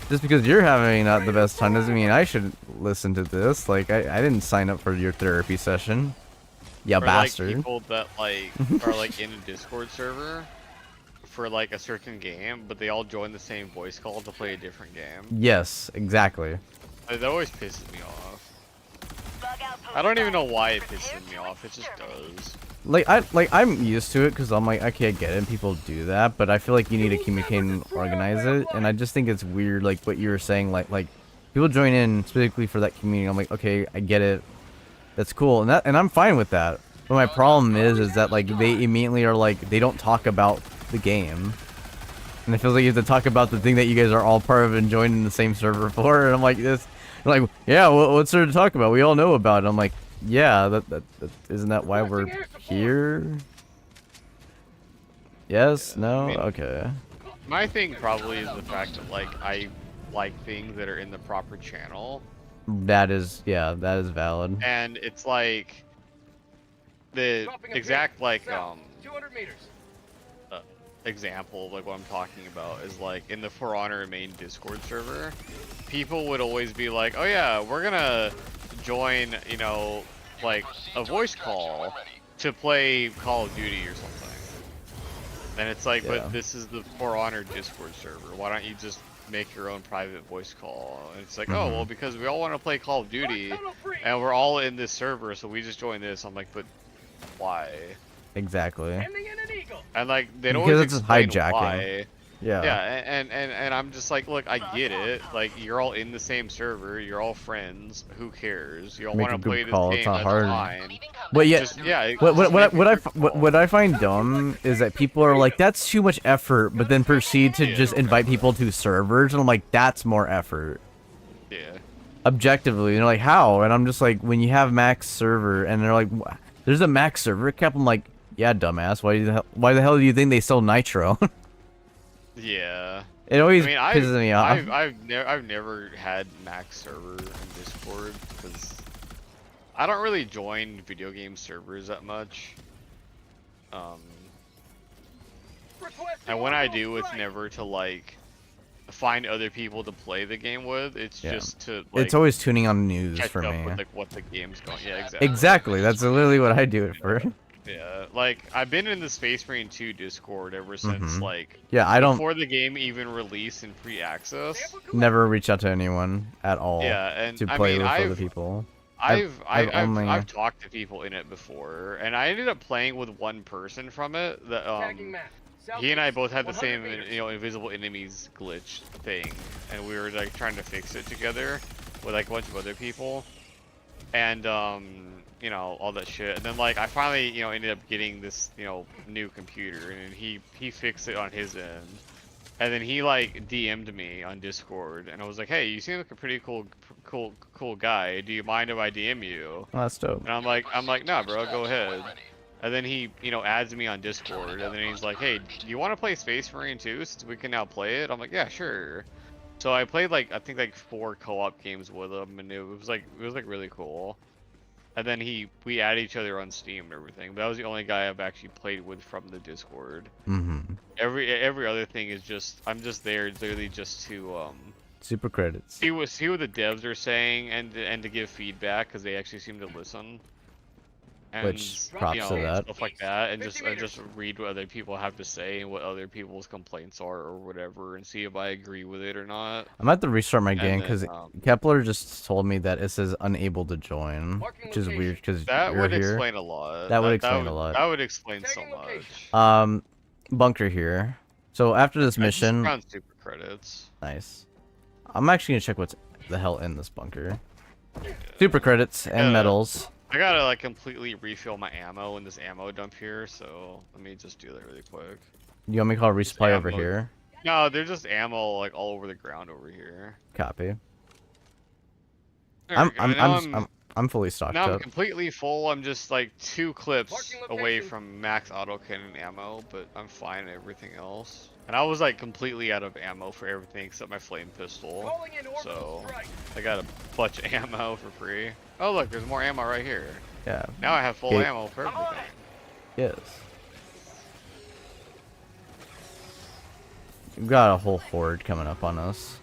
Just because you're having not the best time doesn't mean I should listen to this. Like, I didn't sign up for your therapy session. Yeah, bastard. Like people that like are like in a Discord server for like a certain game, but they all join the same voice call to play a different game. Yes, exactly. That always pisses me off. I don't even know why it pisses me off. It just does. I'm used to it because I'm like, okay, I get it. People do that, but I feel like you need to communicate and organize it. And I just think it's weird, like what you were saying, like people join in specifically for that community. I'm like, okay, I get it. That's cool, and I'm fine with that. But my problem is that like they immediately are like they don't talk about the game, and it feels like you have to talk about the thing that you guys are all part of and joining the same server for. And I'm like this, like yeah, what's there to talk about? We all know about it. I'm like. Yeah, that isn't that why we're here? Yes? No? I mean, okay. My thing probably is the fact that like I like things that are in the proper channel. That is, yeah, that is valid. And it's like the exact like 200 meters. Example of like what I'm talking about is like in the For Honor main Discord server, people would always be like, oh yeah, we're gonna join, you know, like a voice call to play Call of Duty or something. And it's like, but this is the For Honor Discord server. Why don't you just make your own private voice call? And it's like, oh well, because we all want to play Call of Duty and we're all in this server, so we just join this. I'm like, but why? Exactly. And like they don't because always it's just explain hijacking. why. Yeah. Yeah, and I'm just like, look, I get it. Like you're all in the same server, you're all friends. Who cares? You all Make want a to play good this call. game. It's not That's hard. fine. But yeah, Just, yeah. What I find dumb is that people are like, that's too much effort, but then proceed to just invite people to servers, and I'm like, that's more effort. Yeah. Objectively, they're like, how? And I'm just like, when you have max server, and they're like, there's a max server cap. I'm like, yeah, dumbass. Why the hell do you think they sell Nitro? Yeah. It always I pisses me off. I've never had max server in Discord because I don't really join video game servers that much. And when I do, it's never to like find other people to play the game with. It's just to like, it's always tuning on news catch for up me. with, like what the game's going. Yeah, exactly. Exactly. That's literally what I do it for. Yeah, like I've been in the Space Marine 2 Discord ever since like before the game even released in pre-access. Never reach out to anyone at all. Yeah, and to play with other people. I've talked to people in it before, and I ended up playing with one person from it. That he and I both had the same invisible enemies glitch thing, and we were like trying to fix it together with like a bunch of other people, and you know, all that shit. And then like I finally, you know, ended up getting this, you know, new computer, and he fixed it on his end. And then he like DM'd me on Discord, and I was like, "Hey, you seem like a pretty cool guy. Do you mind if I DM you?" Oh, that's dope. And I'm like, "Nah, bro, go ahead." And then he, you know, adds me on Discord, and then he's like, "Hey, do you want to play Space Marine 2 since we can now play it?" I'm like, "Yeah, sure." So I played like I think like 4 co-op games with him, and it was like really cool. And then we add each other on Steam and everything. But that was the only guy I've actually played with from the Discord. Every other thing is just I'm just there literally just to super credits. See what the devs are saying and to give feedback because they actually seem to listen. And, Which props to that. Stuff like that, and just read what other people have to say and what other people's complaints are or whatever, and see if I agree with it or not. I'm about to restart my game because Kepler just told me that it says unable to join, which is weird because that would explain a lot. That would explain a lot. That would explain so much. Bunker here. So after this mission, found super credits. Nice. I'm actually gonna check what's the hell in this bunker. Super credits and medals. I gotta like completely refill my ammo in this ammo dump here, so let me just do that really quick. You want me to call a resupply over here? No, there's just ammo like all over the ground over here. Copy. I'm fully stocked now up. I'm completely full. I'm just like 2 clips away from max autocannon ammo, but I'm fine everything else. And I was like completely out of ammo for everything except my flame pistol. So I got a bunch of ammo for free. Oh look, there's more ammo right here. Yeah. Now I have full ammo for everything. Yes. We've got a whole horde coming up on us.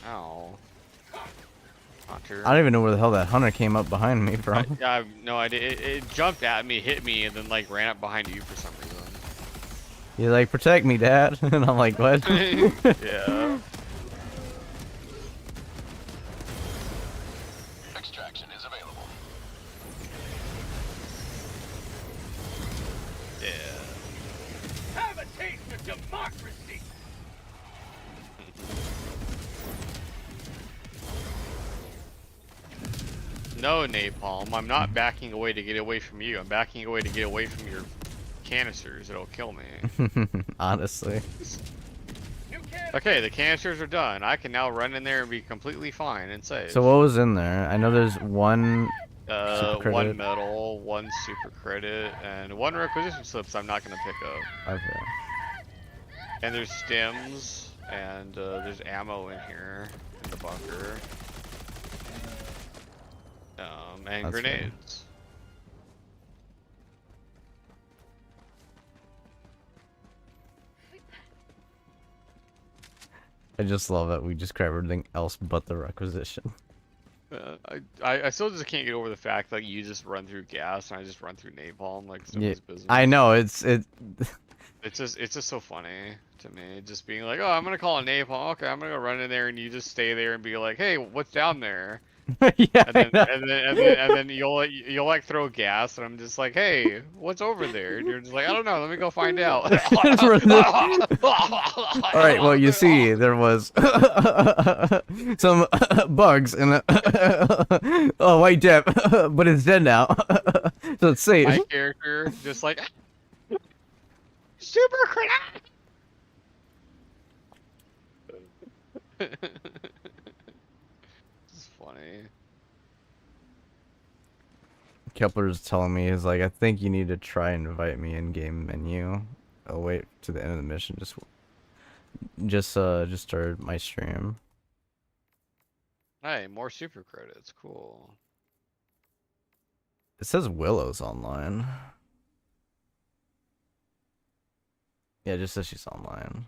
Ow. Hunter. I don't even know where the hell that hunter came up behind me from. I have no idea. It jumped at me, hit me, and then like ran up behind you for some reason. He's like, protect me, Dad. And I'm like, what? Yeah. No, napalm. I'm not backing away to get away from you. I'm backing away to get away from your canisters. It'll kill me. Honestly. Okay, the canisters are done. I can now run in there and be completely fine and safe. So what was in there? I know there's one super credit. One medal, one super credit, and one requisition slips I'm not gonna pick up. Okay. And there's stims, and there's ammo in here in the bunker. And That's grenades. I just love that we just grab everything else but the requisition. I still just can't get over the fact that you just run through gas and I just run through napalm like it's nobody's business. I know it's just so funny to me, just being like, oh, I'm gonna call a napalm. Okay, I'm gonna go run in there, and you just stay there and be like, hey, what's down there? Yeah, and then you'll like throw gas, and I'm just like, hey, what's over there? And you're just like, I don't know. Let me go find out. All right. Well, you see, there was some bugs in a oh white dip, but it's dead now, so it's safe. My character just like super crack. It's funny. Kepler's telling me, he's like, I think you need to try and invite me in game menu. Oh wait, to the end of the mission. Just started my stream. Hey, more super credits, cool. It says Willow's online. Yeah, it just says she's online.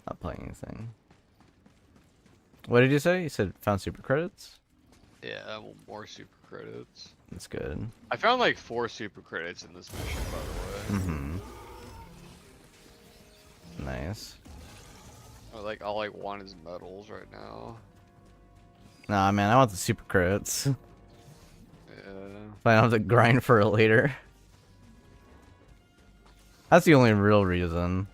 Not playing anything. What did you say? You said found super credits? Yeah, well, more super credits. That's good. I found like 4 super credits in this mission, by the way. Mm-hmm. Nice. All I want is medals right now. Nah, man, I want the super credits. Yeah. I don't have to grind for it later. That's the only real reason.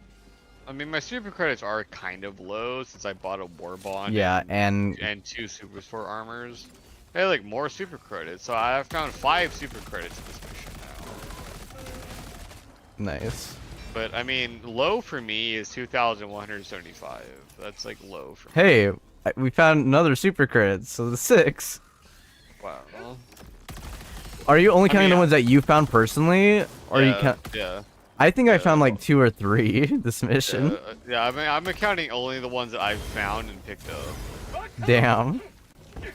I mean, my super credits are kind of low since I bought a WARBOND. Yeah, and 2 super sport armors. Hey, like more super credits. So I have found 5 super credits in this mission now. Nice. But I mean, low for me is 2,175. That's like low for me. Hey, we found another super credit, so the 6. Wow. Are you only counting the ones that you found personally, or yeah, you count? Yeah. I think I found like 2 or 3 this mission. Yeah, I mean, I'm counting only the ones that I've found and picked up. Damn.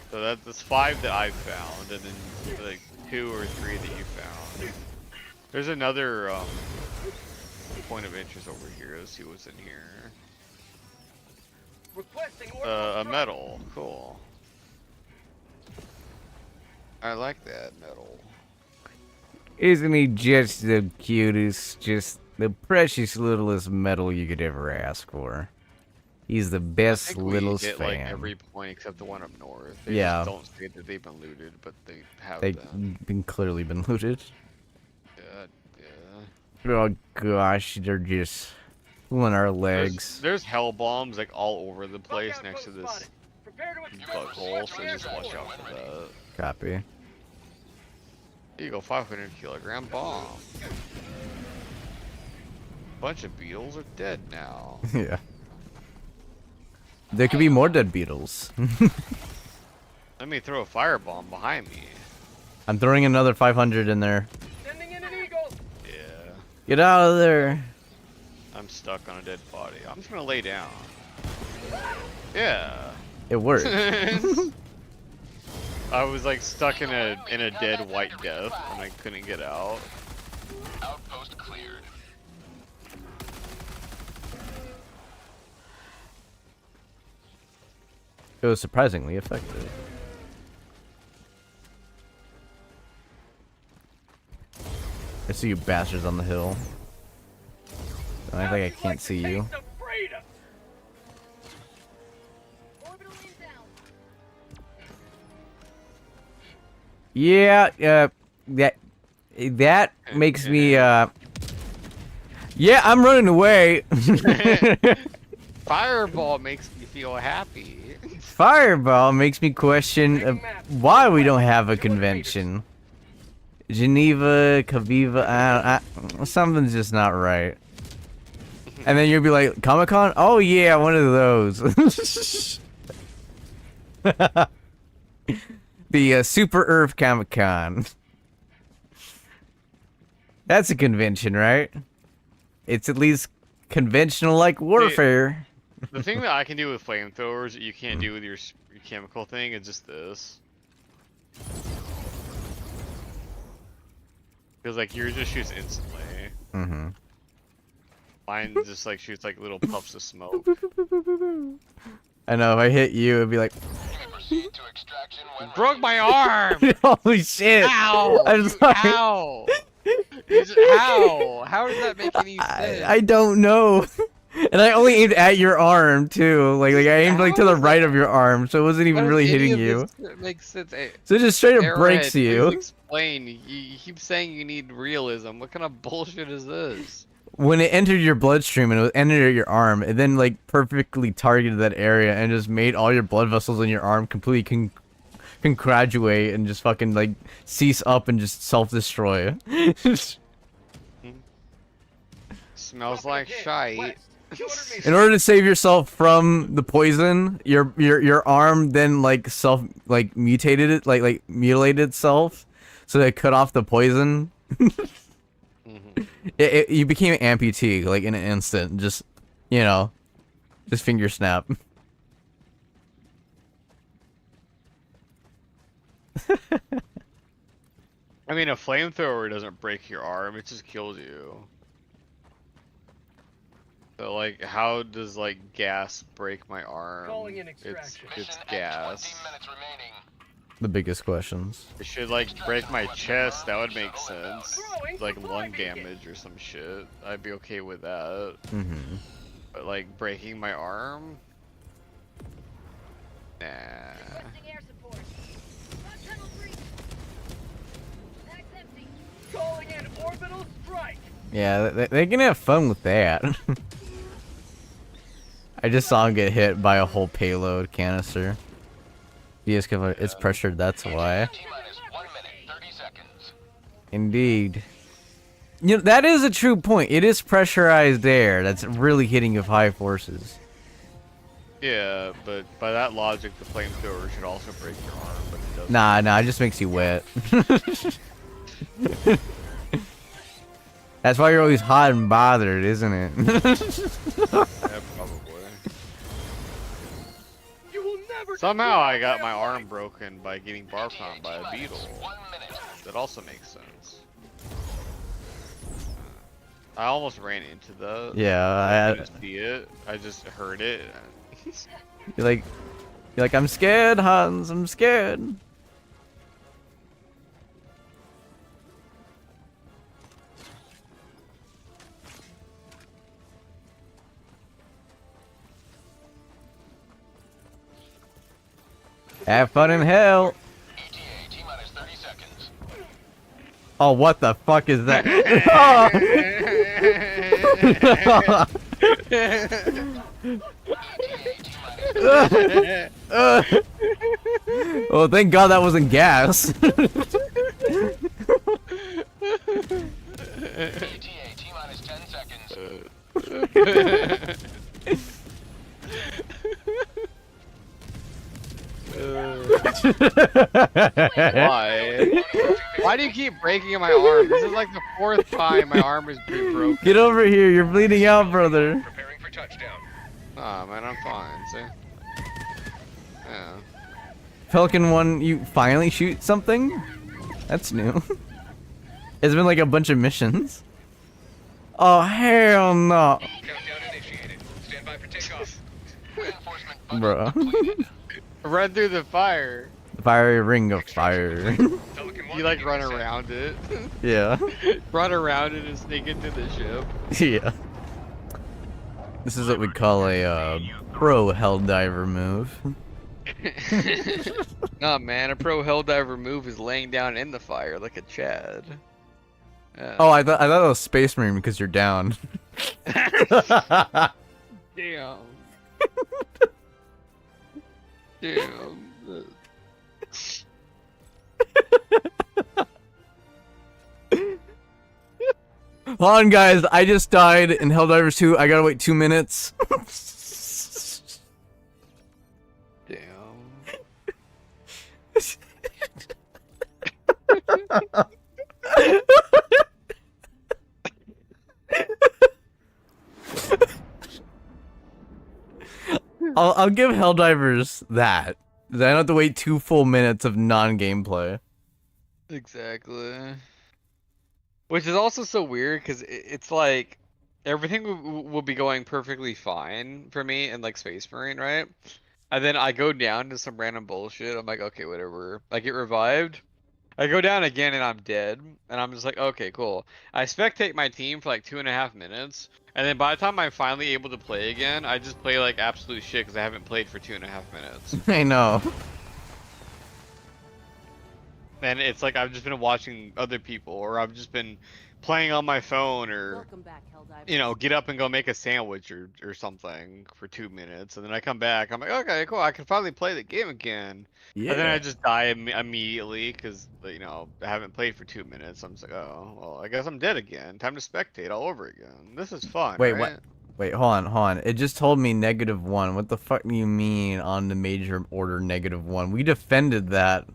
So that's 5 that I've found, and then like 2 or 3 that you found. There's another point of interest over here. Let's see what's in here. A medal. Cool. I like that medal. Isn't he just the cutest, just the precious littlest medal you could ever ask for? He's the best littlest hit, fan. Like every point except the one up north. They yeah. just don't say that they've been looted, but they have been clearly been looted. Yeah, yeah. Oh gosh, they're just pulling our legs. There's hell bombs like all over the place next to this butthole, so just watch out for that. Copy. Here you go, 500 kilogram bomb. Bunch of beetles are dead now. Yeah. There could be more dead beetles. Let me throw a firebomb behind me. I'm throwing another 500 in there. Sending in an eagle. Yeah. Get out of there. I'm stuck on a dead body. I'm just gonna lay down. Yeah. It worked. I was like stuck in a dead white death and I couldn't get out. Outpost cleared. It was surprisingly effective. I see you bastards on the hill. I think I can't see you. Yeah, that makes me yeah, I'm running away. Fireball makes me feel happy. Fireball makes me question why we don't have a convention. Geneva, Kaviva, something's just not right. And then you'll be like, Comic-Con? Oh yeah, one of those. The Super Earth Comic-Con. That's a convention, right? It's at least conventional like warfare. The thing that I can do with flamethrowers that you can't do with your chemical thing is just this. Because like yours just shoots instantly. Mm-hmm. Mine just like shoots like little puffs of smoke. I know, if I hit you, it'd be like... Proceed to extraction when Broke my arm! Holy shit! Ow! I'm sorry. Ow! How? How does that make any sense? I don't know. And I only aimed at your arm too. Like I aimed like to the right of your arm, so it wasn't even really hitting you. It makes sense. Hey, So it just straight up Arrowhead, breaks please you. Explain. You keep saying you need realism. What kind of bullshit is this? When it entered your bloodstream and it entered your arm, it then like perfectly targeted that area and just made all your blood vessels in your arm completely congratulate and just fucking like cease up and just self-destroy. Smells like shite. In order to save yourself from the poison, your arm then like mutated it, like mutilated itself, so they cut off the poison. You became an amputee like in an instant, just just finger snap. I mean, a flamethrower doesn't break your arm; it just kills you. So, like, how does like gas break my arm? Calling in It's extraction. gas. 20 minutes remaining. The biggest questions. It should like break my chest. That would make sense. Like lung damage or some shit. I'd be okay with that. Mm-hmm. But like breaking my arm? Nah. Calling in orbital strike. Yeah, they can have fun with that. I just saw him get hit by a whole payload canister. It's pressured, that's why. T-minus 1 minute, 30 seconds. Indeed. That is a true point. It is pressurized air that's really hitting with high forces. Yeah, but by that logic, the flamethrower should also break your arm, but it doesn't. Nah, it just makes you wet. That's why you're always hot and bothered, isn't it? Yeah, probably. Somehow I got my arm broken by getting barfed on by a beetle. That also makes sense. I almost ran into the. Yeah, I didn't see it. I just heard it. You're like, I'm scared, Hans. I'm scared. Have fun in hell. ETA, T-minus 30 seconds. Oh, what the fuck is that? Oh, thank God that wasn't gas. ETA, T-minus 10 seconds. Why? Why do you keep breaking my arm? This is like the 4th time my arm has been broken. Get over here, you're bleeding out, brother. Preparing for touchdown. Nah, man, I'm fine. See? Yeah. Pelican 1, you finally shoot something? That's new. It's been like a bunch of missions. Oh, hell no. Countdown initiated. Stand by for takeoff. Reinforcement Bro. Run through the fire. Fiery ring of fire. Pelican 1, You like run beginning around it. Yeah. Run around it and sneak into the ship. Yeah. This is what we call a pro helldiver move. Nah, man, a pro helldiver move is laying down in the fire like a Chad. Oh, I thought it was Space Marine because you're down. Damn. Damn. Hold on, guys. I just died in Helldivers 2. I gotta wait 2 minutes. Damn. I'll give Helldivers that. I don't have to wait 2 full minutes of non-gameplay. Exactly. Which is also so weird because it's like everything will be going perfectly fine for me in like Space Marine, right? And then I go down to some random bullshit. I'm like, okay, whatever. I get revived. I go down again and I'm dead. And I'm just like, okay, cool. I spectate my team for like 2.5 minutes. And then by the time I'm finally able to play again, I just play like absolute shit because I haven't played for 2.5 minutes. I know. And it's like I've just been watching other people, or I've just been playing on my phone, or Welcome back, Helldivers. you know, get up and go make a sandwich or something for 2 minutes, and then I come back. I'm like, okay, cool, I can finally play the game again. Yeah. And then I just die immediately because you know I haven't played for 2 minutes. I'm just like, oh, well, I guess I'm dead again. Time to spectate all over again. This is fun. Wait, right? what? Wait, hold on. It just told me -1. What the fuck do you mean on the major order -1? We defended that.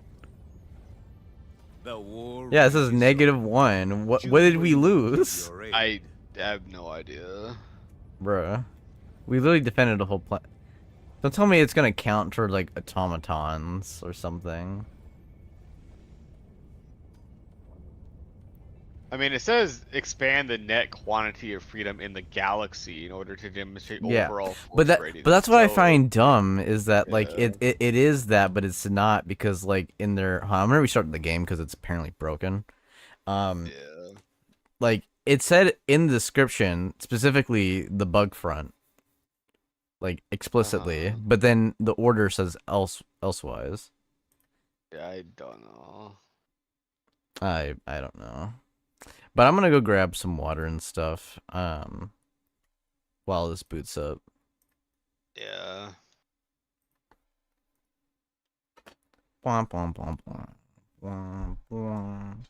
The war Yeah, it says -1. What did we lose? I have no idea. Bruh. We literally defended the whole plan. Don't tell me it's gonna count toward like automatons or something. I mean, it says expand the net quantity of freedom in the galaxy in order to demonstrate overall force rating. But that's what I So, find dumb is that like yeah. it is that, but it's not because like in their I'm gonna restart the game because it's apparently broken. Yeah. Like it said in the description specifically the bug front, like explicitly, but then the order says elsewise. Yeah, I don't know. I don't know. But I'm gonna go grab some water and stuff, while this boots up. Yeah. Bwomp, bwomp, bwomp, bwomp. Bwomp, bwomp.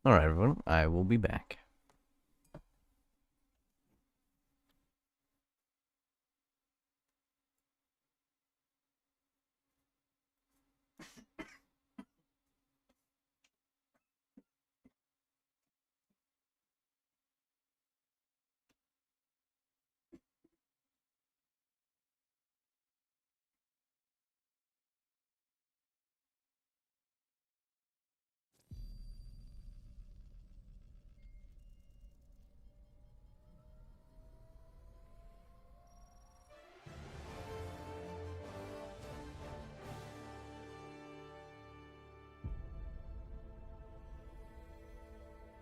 Alright, everyone, I will be back.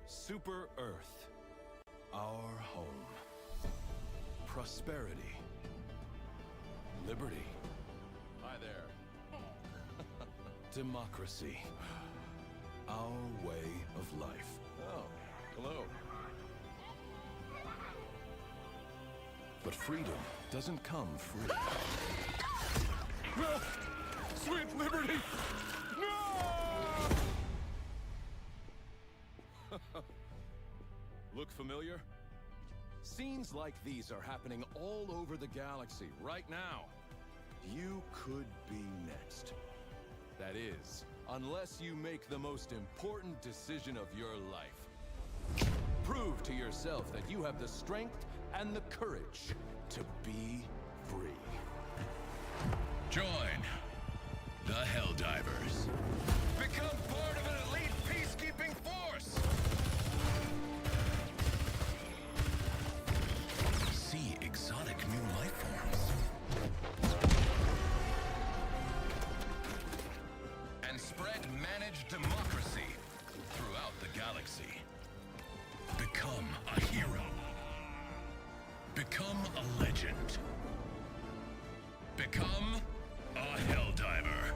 Super Earth, our home. Prosperity. Liberty. Hi there. Democracy. Our way of life. Oh, hello. But freedom doesn't come free. No! Sweet liberty! Look familiar? Scenes like these are happening all over the galaxy right now. You could be next. That is, unless you make the most important decision of your life. Prove to yourself that you have the strength and the courage to be free. Join the Helldivers. Become part of an elite peacekeeping force! See exotic new life forms. And spread managed democracy throughout the galaxy. Become a hero. Become a legend. Become a Helldiver.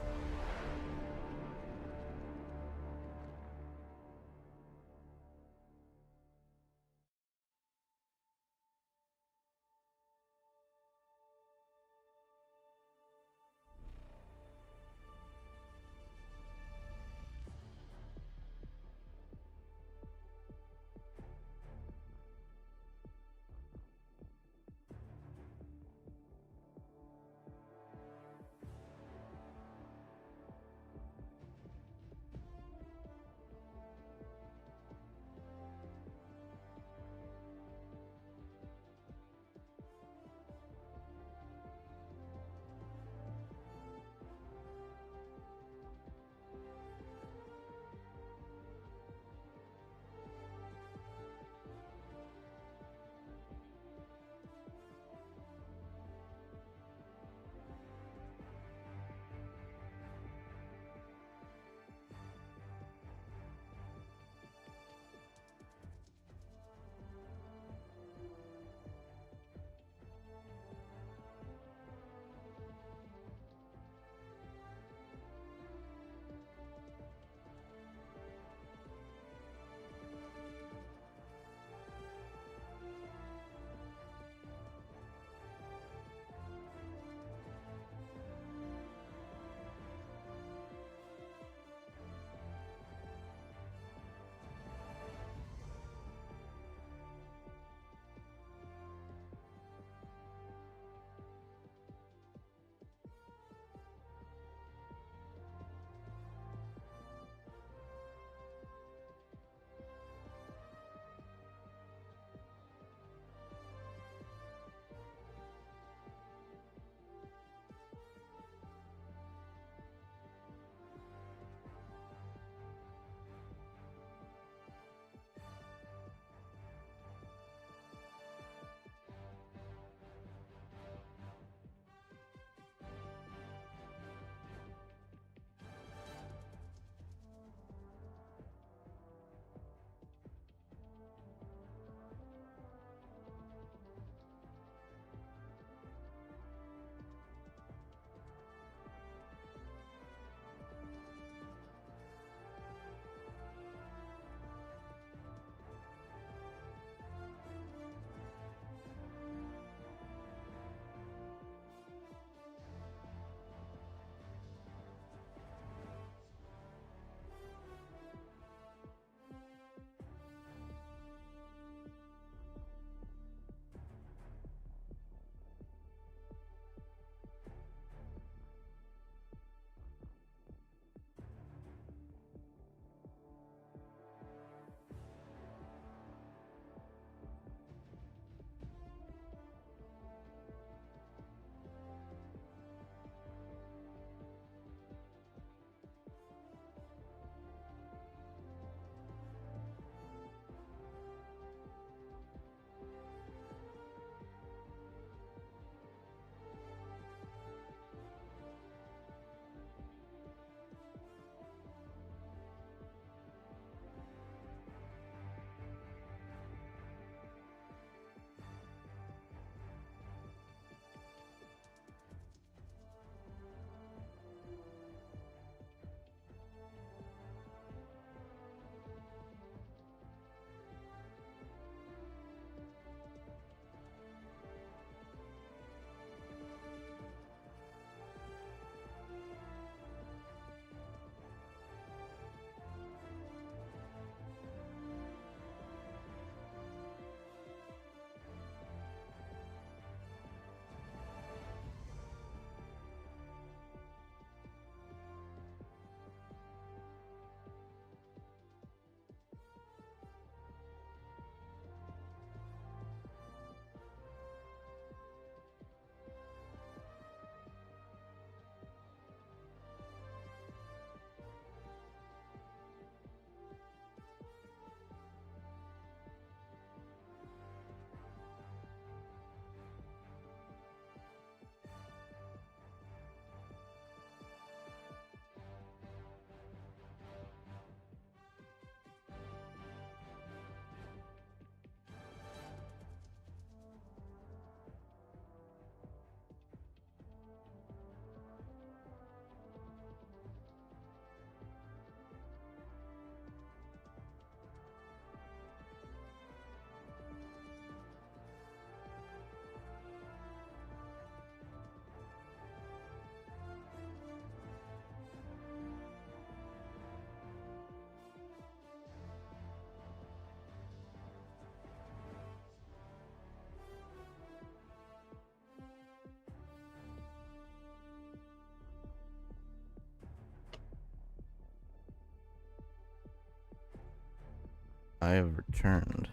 I have returned.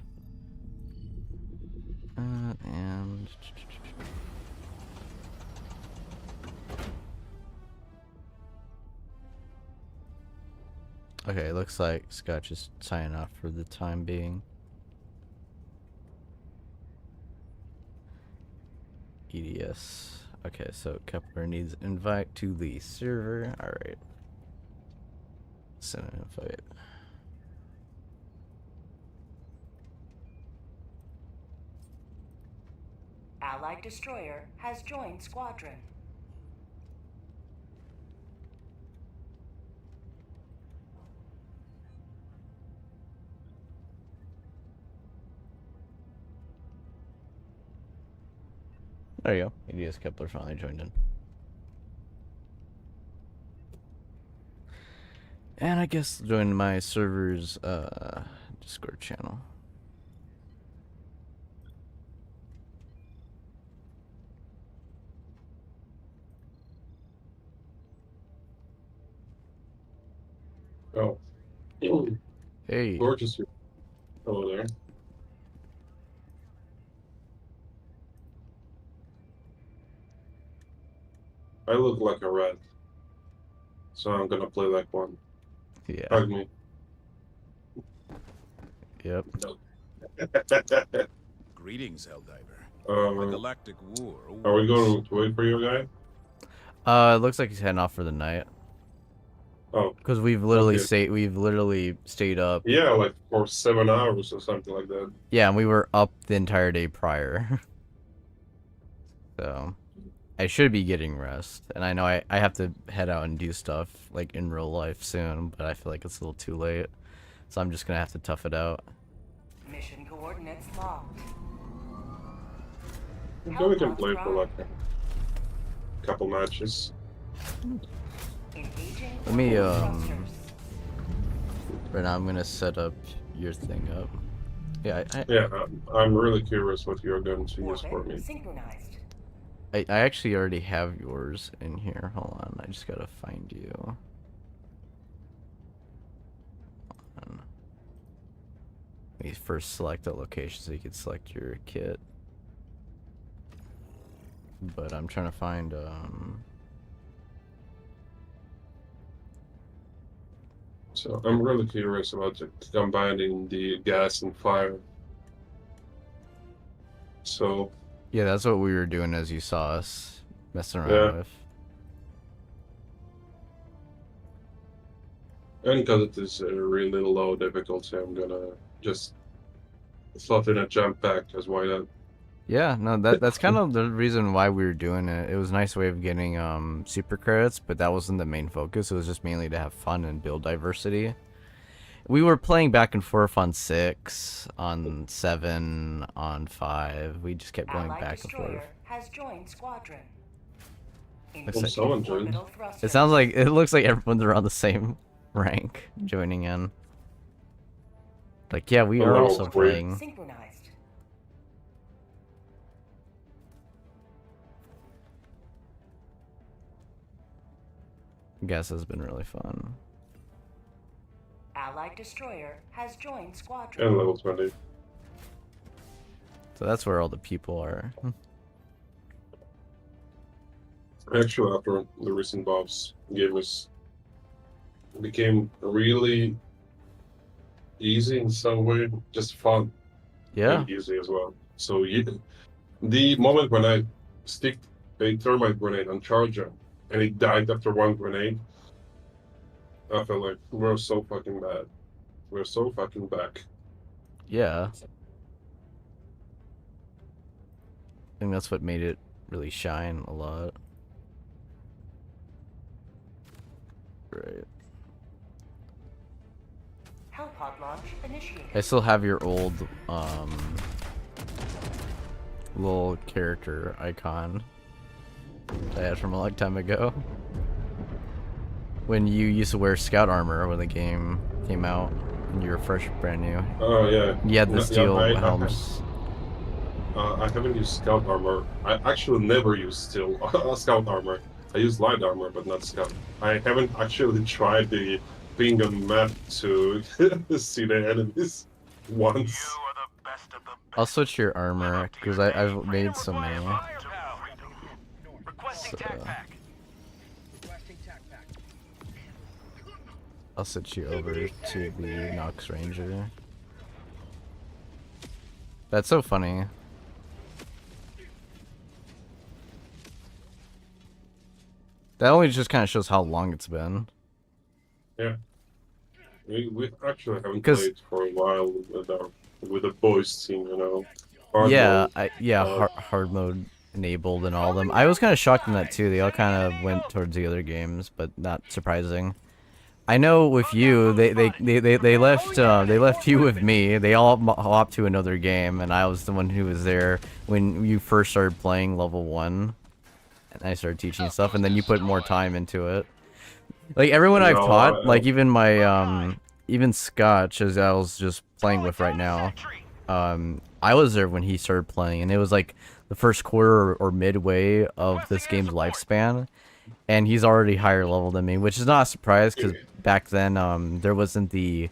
And... Okay, looks like Scotch is signing off for the time being. EDS. Okay, so Kepler needs invite to the server. Alright. Send an invite. Allied destroyer has joined squadron. There you go. EDS Kepler finally joined in. And I guess join my server's Discord channel. Oh. Hey. Gorgeous. Hello there. I look like a rat. So I'm gonna play like one. Yeah. Hug me. Yep. Greetings, Helldiver. The galactic war. Are we going to wait for your guy? It looks like he's heading off for the night. Oh. Because we've literally okay. stayed up. Yeah, like for 7 hours or something like that. Yeah, and we were up the entire day prior. So I should be getting rest. And I know I have to head out and do stuff like in real life soon, but I feel like it's a little too late. So I'm just gonna have to tough it out. Mission coordinates locked. So we can play for like a couple matches. Let me right now I'm gonna set up your thing up. Yeah, I'm really curious what you're going to use for me. Synchronized. I actually already have yours in here. Hold on, I just gotta find you. Hold on. Let me first select a location so you can select your kit. But I'm trying to find So I'm really curious about combining the gas and fire. So yeah, that's what we were doing as you saw us messing around with. And because it is a really low difficulty, I'm gonna just slot in a jump pack, because why not? Yeah, no, that's kind of the reason why we were doing it. It was a nice way of getting super credits, but that wasn't the main focus. It was just mainly to have fun and build diversity. We were playing back and forth on 6, on 7, on 5. We just kept going back and forth. Has joined squadron. Someone joined. It sounds like it looks like everyone's around the same rank joining in. Like, yeah, we are also playing. Synchronized. Guess has been really fun. Allied destroyer has joined squadron. And level 20. So that's where all the people are. Actually, after the recent buffs, game became really easy in some way, just fun. Yeah. And easy as well. So the moment when I stick a thermite grenade on charger and it died after one grenade, I felt like we're so fucking bad. We're so fucking back. Yeah. I think that's what made it really shine a lot. Right. Hellpod launch initiated. I still have your old little character icon I had from a long time ago. When you used to wear scout armor when the game came out and you were fresh, brand new. Oh yeah. You had the steel helms. I haven't used scout armor. I actually never used steel scout armor. I use light armor, but not scout. I haven't actually tried the being on map to see the enemies. once. I'll switch your armor because I've made so many. Requesting So, tac pack. Requesting tac pack. I'll switch you over to the Nox Ranger. That's so funny. That only just kind of shows how long it's been. Yeah. We actually haven't played for a while with the boys team, you know. Hard Yeah, mode, hard mode enabled and all of them. I was kind of shocked in that too. They all kind of went towards the other games, but not surprising. I know with you, they left you with me. They all hopped to another game, and I was the one who was there when you first started playing level 1, and I started teaching stuff, and then you put more time into it. Like everyone I've taught, like even my even Scotch, as I was just playing with right now, I was there when he started playing, and it was like the first quarter or midway of this game's lifespan, and he's already higher level than me, which is not a surprise because back then there wasn't the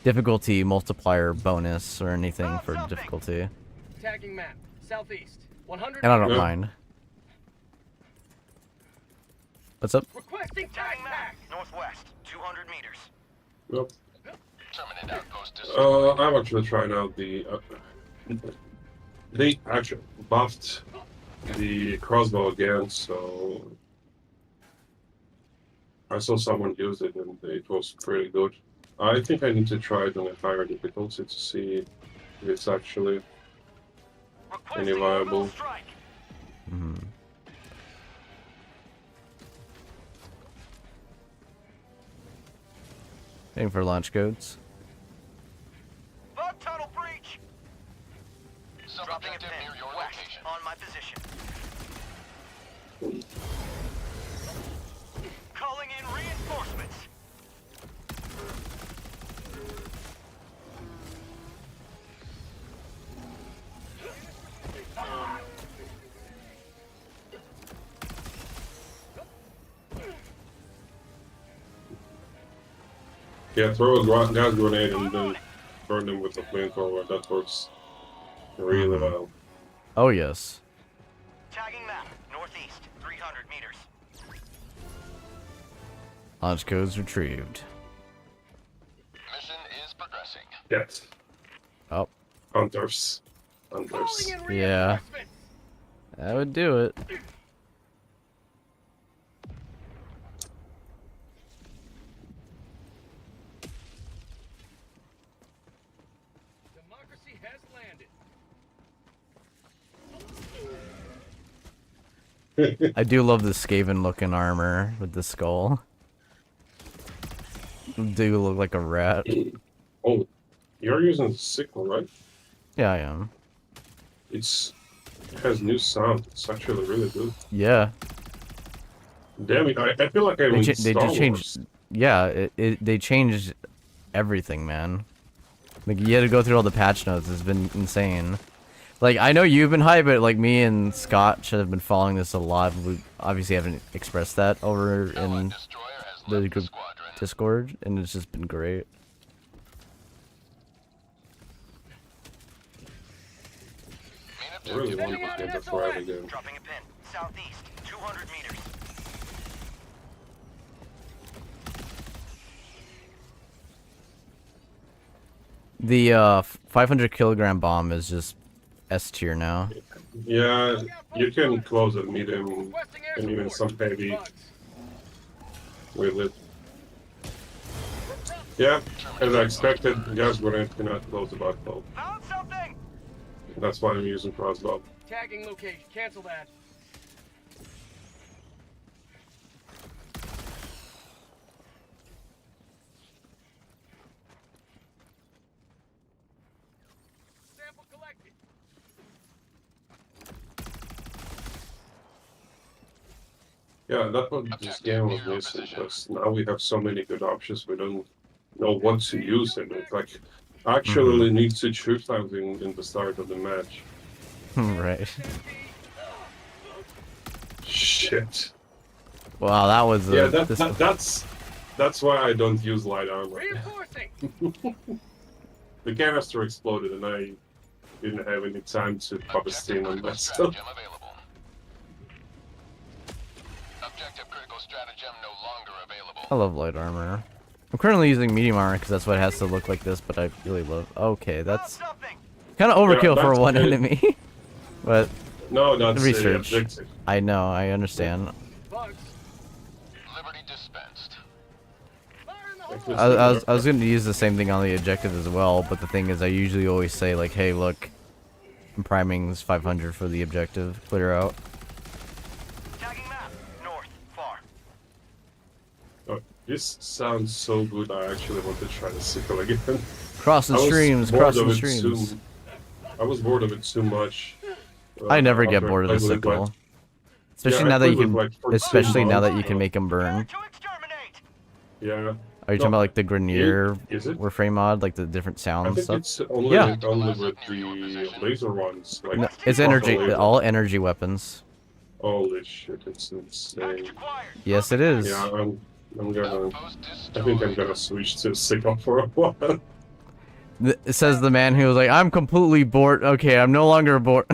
difficulty multiplier bonus or anything for difficulty. Tagging map. Southeast. 100. And I don't mind. What's up? Requesting tac pack. Northwest. 200 meters. Yep. Terminate outpost. I'm actually trying out the. They actually buffed the crossbow again, so I saw someone use it and it was pretty good. I think I need to try it on a higher difficulty to see if it's actually any viable. Mm-hmm. Waiting for launch codes. Bug tunnel breach. Subjective near your location. On my position. Calling in reinforcements. Yeah, throw a gas grenade and then burn them with the flamethrower. That works really well. Oh yes. Tagging map. Northeast. 300 meters. Launch codes retrieved. Mission is progressing. Yes. Oh. Hunters. Hunters. Yeah. That would do it. Democracy has landed. I do love the Skaven looking armor with the skull. Do look like a rat. Oh, you're using sickle, right? Yeah, I am. It has new sound. It's actually really good. Yeah. Damn it! I feel like I'm in They Star just Wars. changed. Yeah, they changed everything, man. Like you had to go through all the patch notes. It's been insane. Like I know you've been hyped, but like me and Scott should have been following this a lot. We obviously haven't expressed that over in the group Discord, and it's just been great. I really want to get the Friday again. Dropping a pin. Southeast. 200 meters. The 500 kilogram bomb is just S tier now. Yeah, you can close a medium and even some heavy with it. Yeah, as I expected, gas grenade cannot close the backbow. Found something. That's why I'm using crossbow. Tagging location. Cancel that. Sample collected. Yeah, that's what this game was missing, because now we have so many good options, we don't know what to use it. It's like, actually need to choose something in the start of the match. Right. Shit. Wow, that was Yeah, that's why I don't use light armor. Reinforcing. the canister exploded, and I didn't have any time to pop a steam on that stuff. Stratagem available. Objective critical stratagem no longer available. I love light armor. I'm currently using medium armor because that's what it has to look like this, but I really love... Okay, that's kind of overkill for one enemy. But no, that's research. I know, I understand. Liberty dispensed. I was going to use the same thing on the objective as well, but the thing is I usually always say like, hey, look, I'm priming's 500 for the objective. Clear out. Tagging map. North. Far. Oh, this sounds so good, I actually want to try the sickle again. Crossing streams, crossing streams. I was bored of it too much. I never get bored of the sickle. Especially now that you can, especially now that you can make them burn. Yeah. Are you talking about like the Grenier Warframe mod, like the different sound stuff? It's only, only with the laser ones. Like no, it's energy, all energy weapons. Holy shit, it's insane. Yes, it is. Yeah, I'm gonna. I think I'm gonna switch to sickle for a while. It says the man who was like, I'm completely bored. Okay, I'm no longer bored.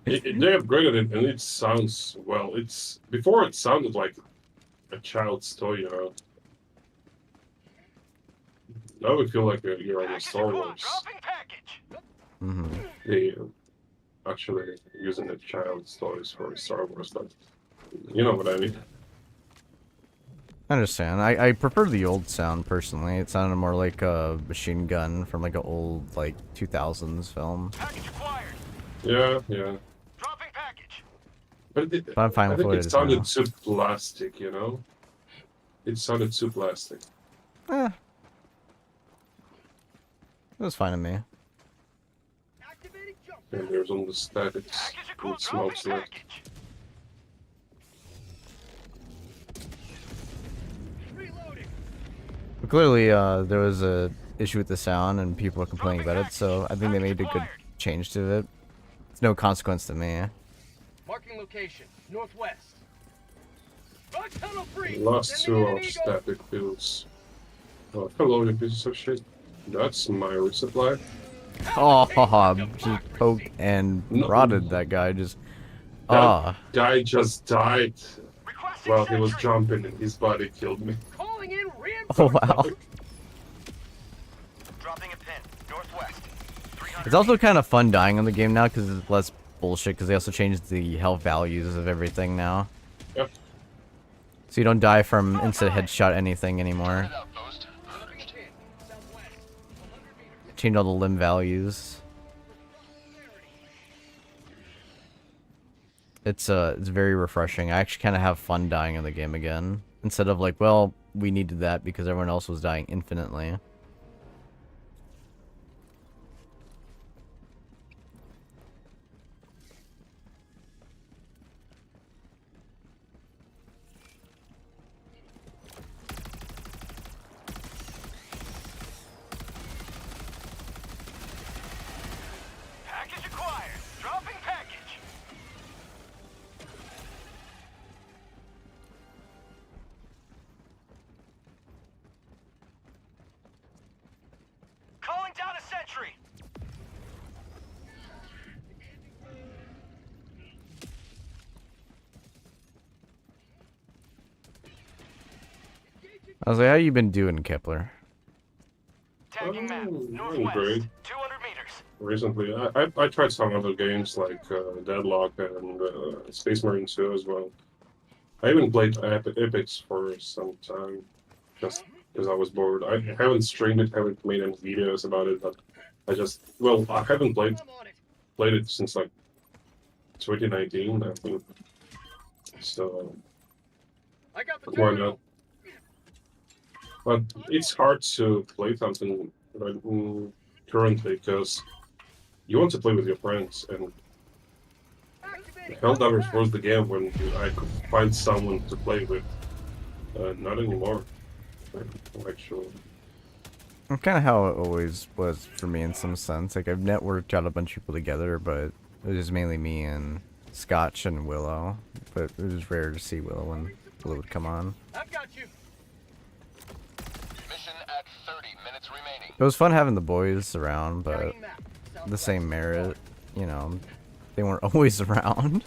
They upgraded it and it sounds, well, it's... Before it sounded like a child's toy, you know. Now we feel like you're on a Star Wars. They actually using the child's toys for Star Wars, but you know what I mean. I understand. I prefer the old sound personally. It sounded more like a machine gun from like an old like 2000s film. Yeah, yeah. But I'm fine with what it sounded too plastic, you know. It sounded too plastic. It was fine to me. And there's all the statics. It smells like. But clearly, there was a issue with the sound, and people were complaining about it. So I think they made a good change to it. It's no consequence to me. Marking location, northwest. Last two are static builds. Oh, hello, you pieces of shit. That's my resupply. Oh, just poked and rotted that guy. Just that guy just died while he was jumping, and his body killed me. Oh wow. Dropping a pin, northwest. It's also kind of fun dying on the game now because it's less bullshit. Because they also changed the health values of everything now. Yep. So you don't die from instant headshot anything anymore. Changed all the limb values. It's very refreshing. I actually kind of have fun dying in the game again. Instead of like, well, we needed that because everyone else was dying infinitely. Package acquired. Dropping package. Calling down a sentry. I was like, how you been doing, Kepler? Tagging map. Northwest. Great. 200 meters. Recently, I tried some other games like Deadlock and Space Marine 2 as well. I even played Epics for some time, just because I was bored. I haven't streamed it, haven't made any videos about it, but I just, well, I haven't played it since like 2019, I think. So, why not? But it's hard to play something currently because you want to play with your friends, and HELLDIVERS was the game when I could find someone to play with. Not anymore, actually. Kind of how it always was for me in some sense. Like I've networked out a bunch of people together, but it was mainly me and Scotch and Willow. But it was rare to see Willow when Willow would come on. I've got you. Mission at 30 minutes remaining. It was fun having the boys around, but the same merit, you know, they weren't always around.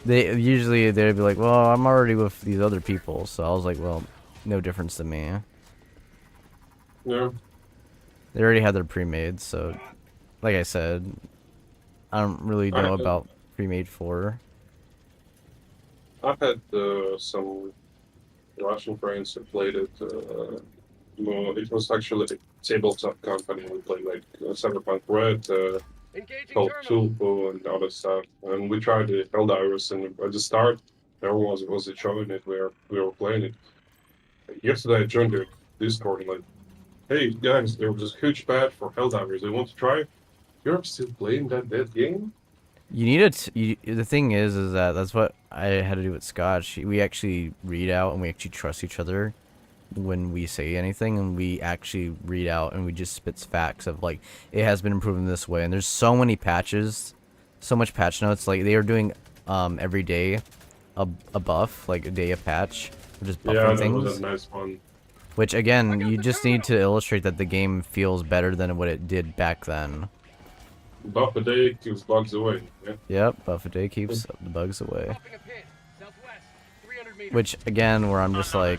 They'd be like, well, I'm already with these other people, so I was like, well, no difference to me. Yeah. They already had their pre-made, so like I said, I don't really know about pre-made 4. I've had some Russian friends who played it. Well, it was actually a tabletop company. We played like Cyberpunk Red, called Tulpo and other stuff. And we tried the Helldivers, and at the start, everyone was enjoying it. We were playing it. Yesterday, I joined the Discord and like, hey guys, there was this huge patch for Helldivers. You want to try? You're still playing that dead game? You need it. The thing is that's what I had to do with Scotch. We actually read out and we actually trust each other when we say anything, and we actually read out and we just spits facts of like it has been improved in this way. And there's so many patches, so much patch notes. Like they are doing every day a buff, like a day a patch, just buffing things. Yeah, that was a nice one. Which again, you just need to illustrate that the game feels better than what it did back then. Buff a day keeps bugs away. Yeah. Yep, buff a day keeps the bugs away. Which again, where I'm just like,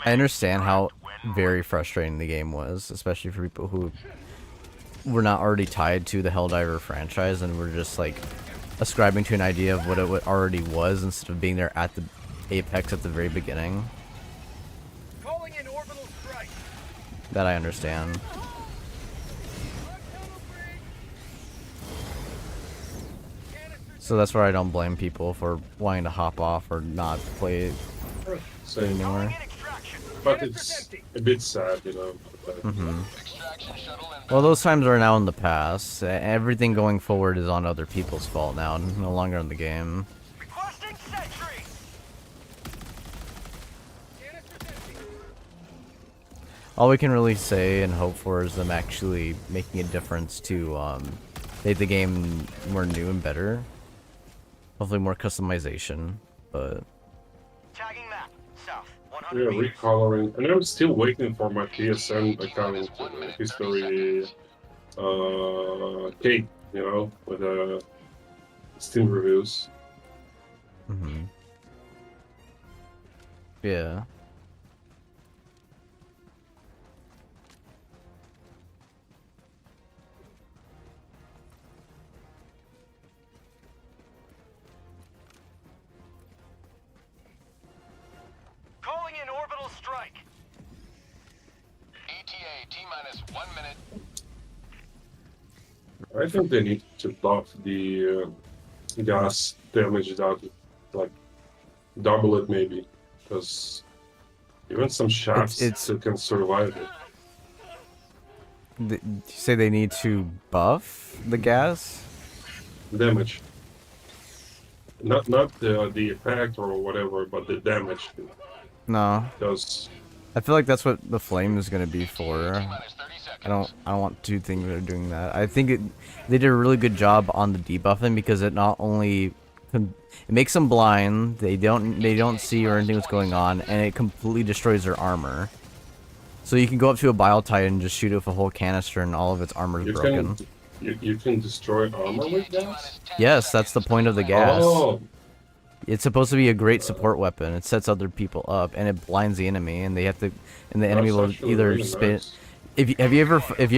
I understand how very frustrating the game was, especially for people who were not already tied to the Helldiver franchise and were just like ascribing to an idea of what it already was instead of being there at the apex at the very beginning. That I understand. So that's where I don't blame people for wanting to hop off or not play it anymore. But it's a bit sad, you know. Well, those times are now in the past. Everything going forward is on other people's fault now, no longer in the game. All we can really say and hope for is them actually making a difference to make the game more new and better. Hopefully more customization, but... Tagging map, south, Yeah, recoloring. And I'm still waiting for my PSN account history cake, you know, with Steam reviews. Yeah. Calling in orbital strike. ETA T-minus 1 minute. I think they need to buff the gas damage down, like double it maybe, because even some shafts still can survive it. You say they need to buff the gas? Damage. Not the effect or whatever, but the damage. No. Because I feel like that's what the flame is gonna be for. I don't want two things that are doing that. I think they did a really good job on the debuffing because it not only it makes them blind, they don't see or anything that's going on, and it completely destroys their armor. So you can go up to a Bile Titan and just shoot it with a whole canister and all of its armor is broken. You can destroy armor with gas? Yes, that's the point of the gas. Oh. It's supposed to be a great support weapon. It sets other people up and it blinds the enemy, and they have to, and the enemy will either really spin. nice. If you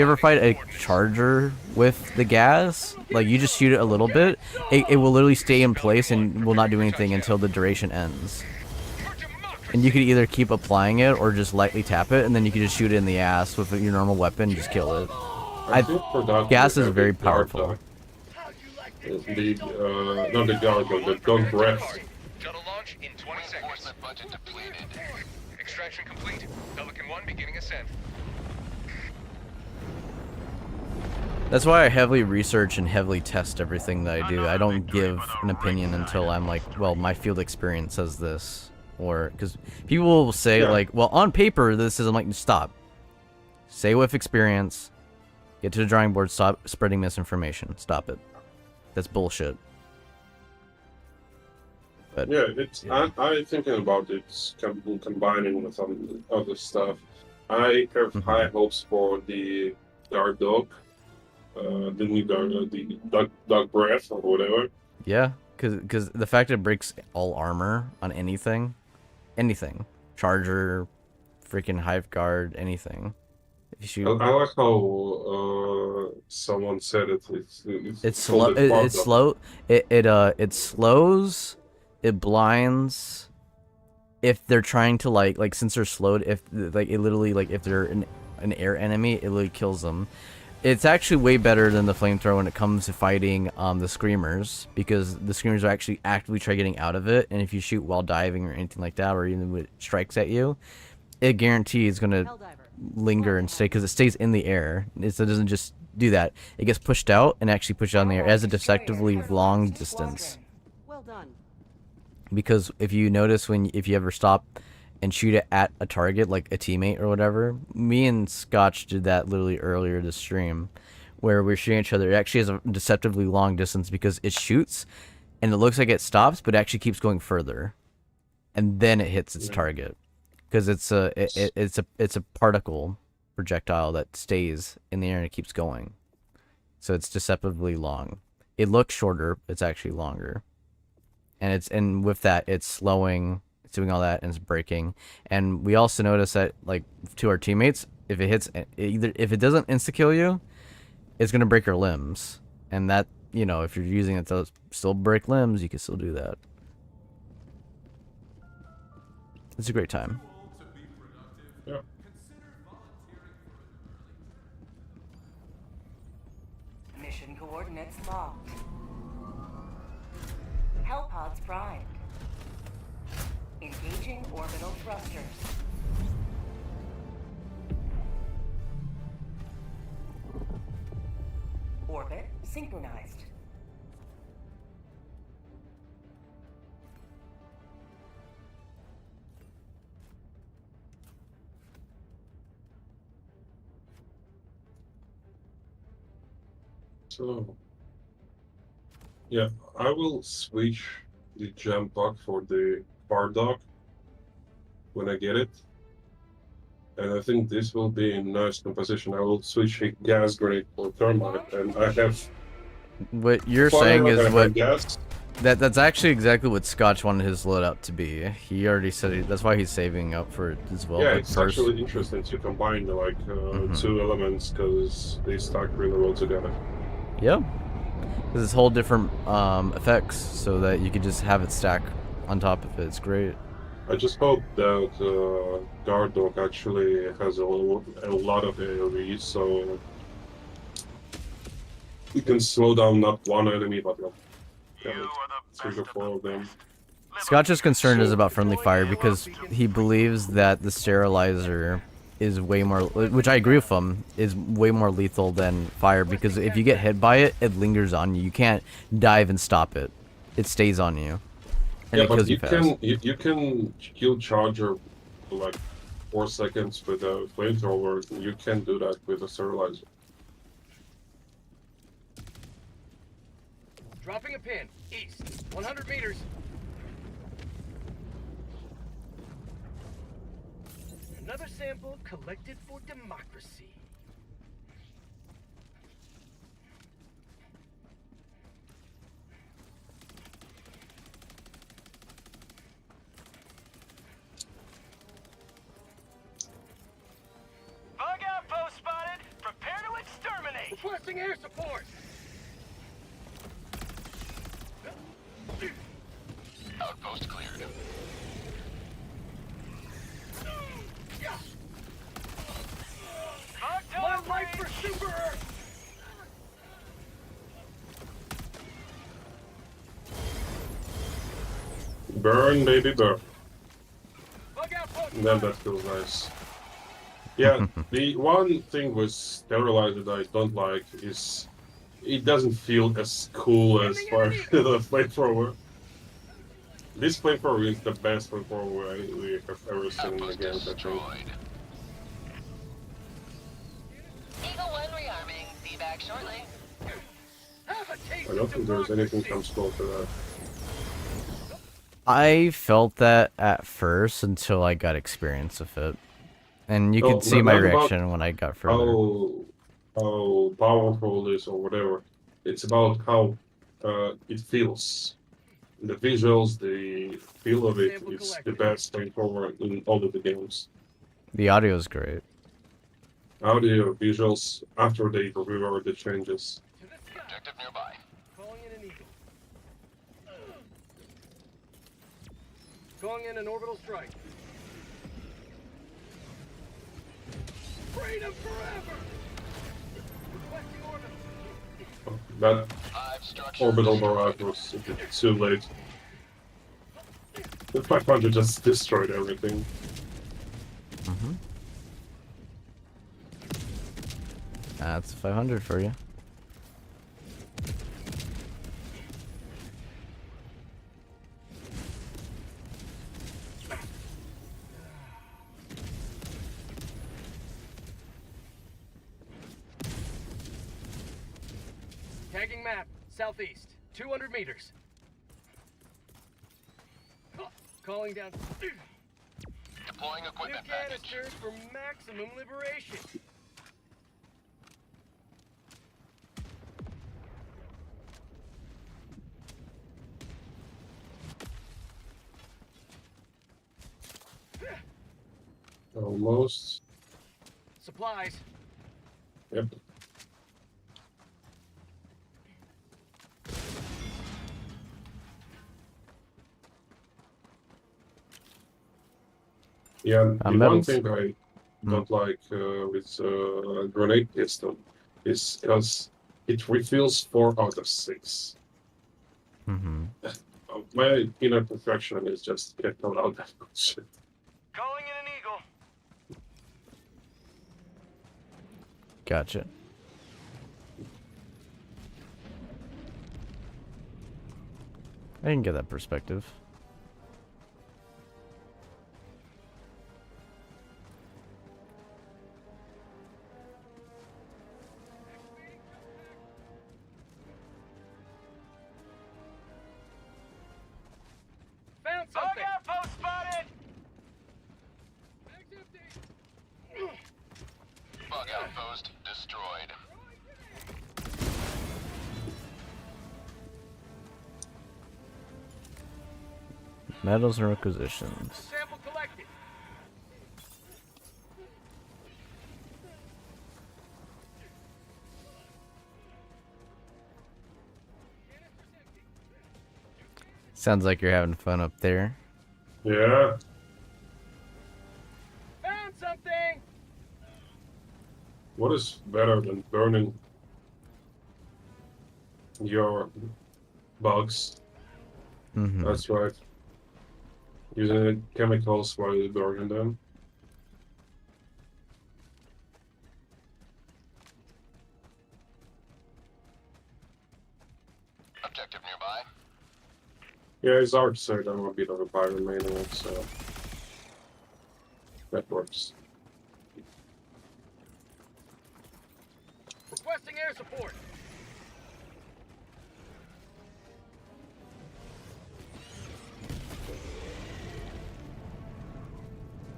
ever fight a charger with the gas, like you just shoot it a little bit, it will literally stay in place and will not do anything until the duration ends. And you could either keep applying it or just lightly tap it, and then you can just shoot it in the ass with your normal weapon and just kill it. Gas is very powerful. Not the guard, but the gun breath. Shuttle launch in 20 seconds. Budget depleted. Extraction complete. Pelican 1 beginning ascent. That's why I heavily research and heavily test everything that I do. I don't give an opinion until I'm like, well, my field experience says this. Or, because people will say, like, well, on paper, this is, I'm like, stop. Say with experience. Get to the drawing board, stop spreading misinformation. Stop it. That's bullshit. But Yeah, it's yeah. I thinking about it combining with some other stuff. I have high hopes for the Dark Dog, the new the Dark Breath or whatever. Yeah, because the fact it breaks all armor on anything, charger, freaking hive guard, anything. If you I like how someone said it. it's called slow. it Warp It's Dog. slow. It slows. It blinds. If they're trying to like since they're slowed, if like it literally like if they're an air enemy, it literally kills them. It's actually way better than the flamethrower when it comes to fighting the screamers, because the screamers are actually actively try getting out of it, and if you shoot while diving or anything like that, or even when it strikes at you, it guarantees gonna linger and stay, because it stays in the air. It doesn't just do that. It gets pushed out and actually pushed out in the air. It has a deceptively long distance. Well done. Because if you notice if you ever stop and shoot it at a target, like a teammate or whatever, me and Scotch did that literally earlier this stream, where we're shooting each other. It actually has a deceptively long distance because it shoots and it looks like it stops, but it actually keeps going further, and then it hits its target, because it's a particle projectile that stays in the air and it keeps going, so it's deceptively long. It looks shorter, it's actually longer. And with that, it's slowing, it's doing all that, and it's breaking. And we also notice that, like, to our teammates, if it hits, if it doesn't insta kill you, it's gonna break your limbs. And that, you know, if you're using it to still break limbs, you can still do that. It's a great time. Yeah. Mission coordinates locked. Hellpods primed. Engaging orbital thrusters. Orbit synchronized. So, yeah, I will switch the jump bug for the bar dog when I get it. And I think this will be a nice composition. I will switch a gas grenade for thermite, and I have. What you're fire saying is and what gas. that's actually exactly what Scotch wanted his loadout to be. He already said that's why he's saving up for it as well. Yeah, like it's first. actually interesting to combine the two elements because they stack really well together. Yeah, there's whole different effects, so that you could just have it stack on top of it. It's great. I just hope that Guard Dog actually has a lot of AoE, so you can slow down not one enemy, but like 3 or 4 of them. Scotch's concern is about friendly fire because he believes that the sterilizer is way more, which I agree with him, is way more lethal than fire, because if you get hit by it, it lingers on you. You can't dive and stop it. It stays on you. And Yeah, it but kills you fast. can you can kill charger for like 4 seconds with a flamethrower. You can do that with a sterilizer. Dropping a pin. East. 100 meters. Another sample collected for democracy. Bug outpost spotted. Prepare to exterminate. Requesting air support. Outpost cleared. One life for Super Earth. Burn, baby, burn. And then that feels nice. Yeah, the one thing with sterilizer that I don't like is it doesn't feel as cool as far as the flamethrower. This flamethrower is the best flamethrower we have ever seen in the game, I think. Eagle 1 rearming. Be back shortly. I don't think there's anything comes close to that. I felt that at first until I got experience with it. And you No, could see my not about reaction when I got further. how powerful it is or whatever. It's about how it feels. The visuals, the feel of it is the best thing forward in all of the games. The audio is great. Audio, visuals, after they review the changes. Objective nearby. Calling in an eagle. Calling in an orbital strike. Freedom forever! Requesting orbital. That orbital barrage was a bit too late. The 500 just destroyed everything. Mm-hmm. That's 500 for you. Tagging map, southeast, 200 meters. Calling down. Deploying equipment New package. canisters for maximum liberation. Almost. Supplies. Yep. Yeah, the one medals. thing I don't like with grenade pistol is because it refills 4 out of 6. Mm-hmm. My inner perfection is just get out that shit. Calling in an eagle. Gotcha. I didn't get that perspective. Found something. Outpost spotted. Mag's empty. Bug outpost destroyed. Medals and requisitions. Sample collected. Sounds like you're having fun up there. Yeah. Found something. What is better than burning your bugs? Mm-hmm. That's right. Using chemicals while you're burning them. Objective nearby. Yeah, it's hard to say that I'm a bit of a pyromaniac, so that works. Requesting air support.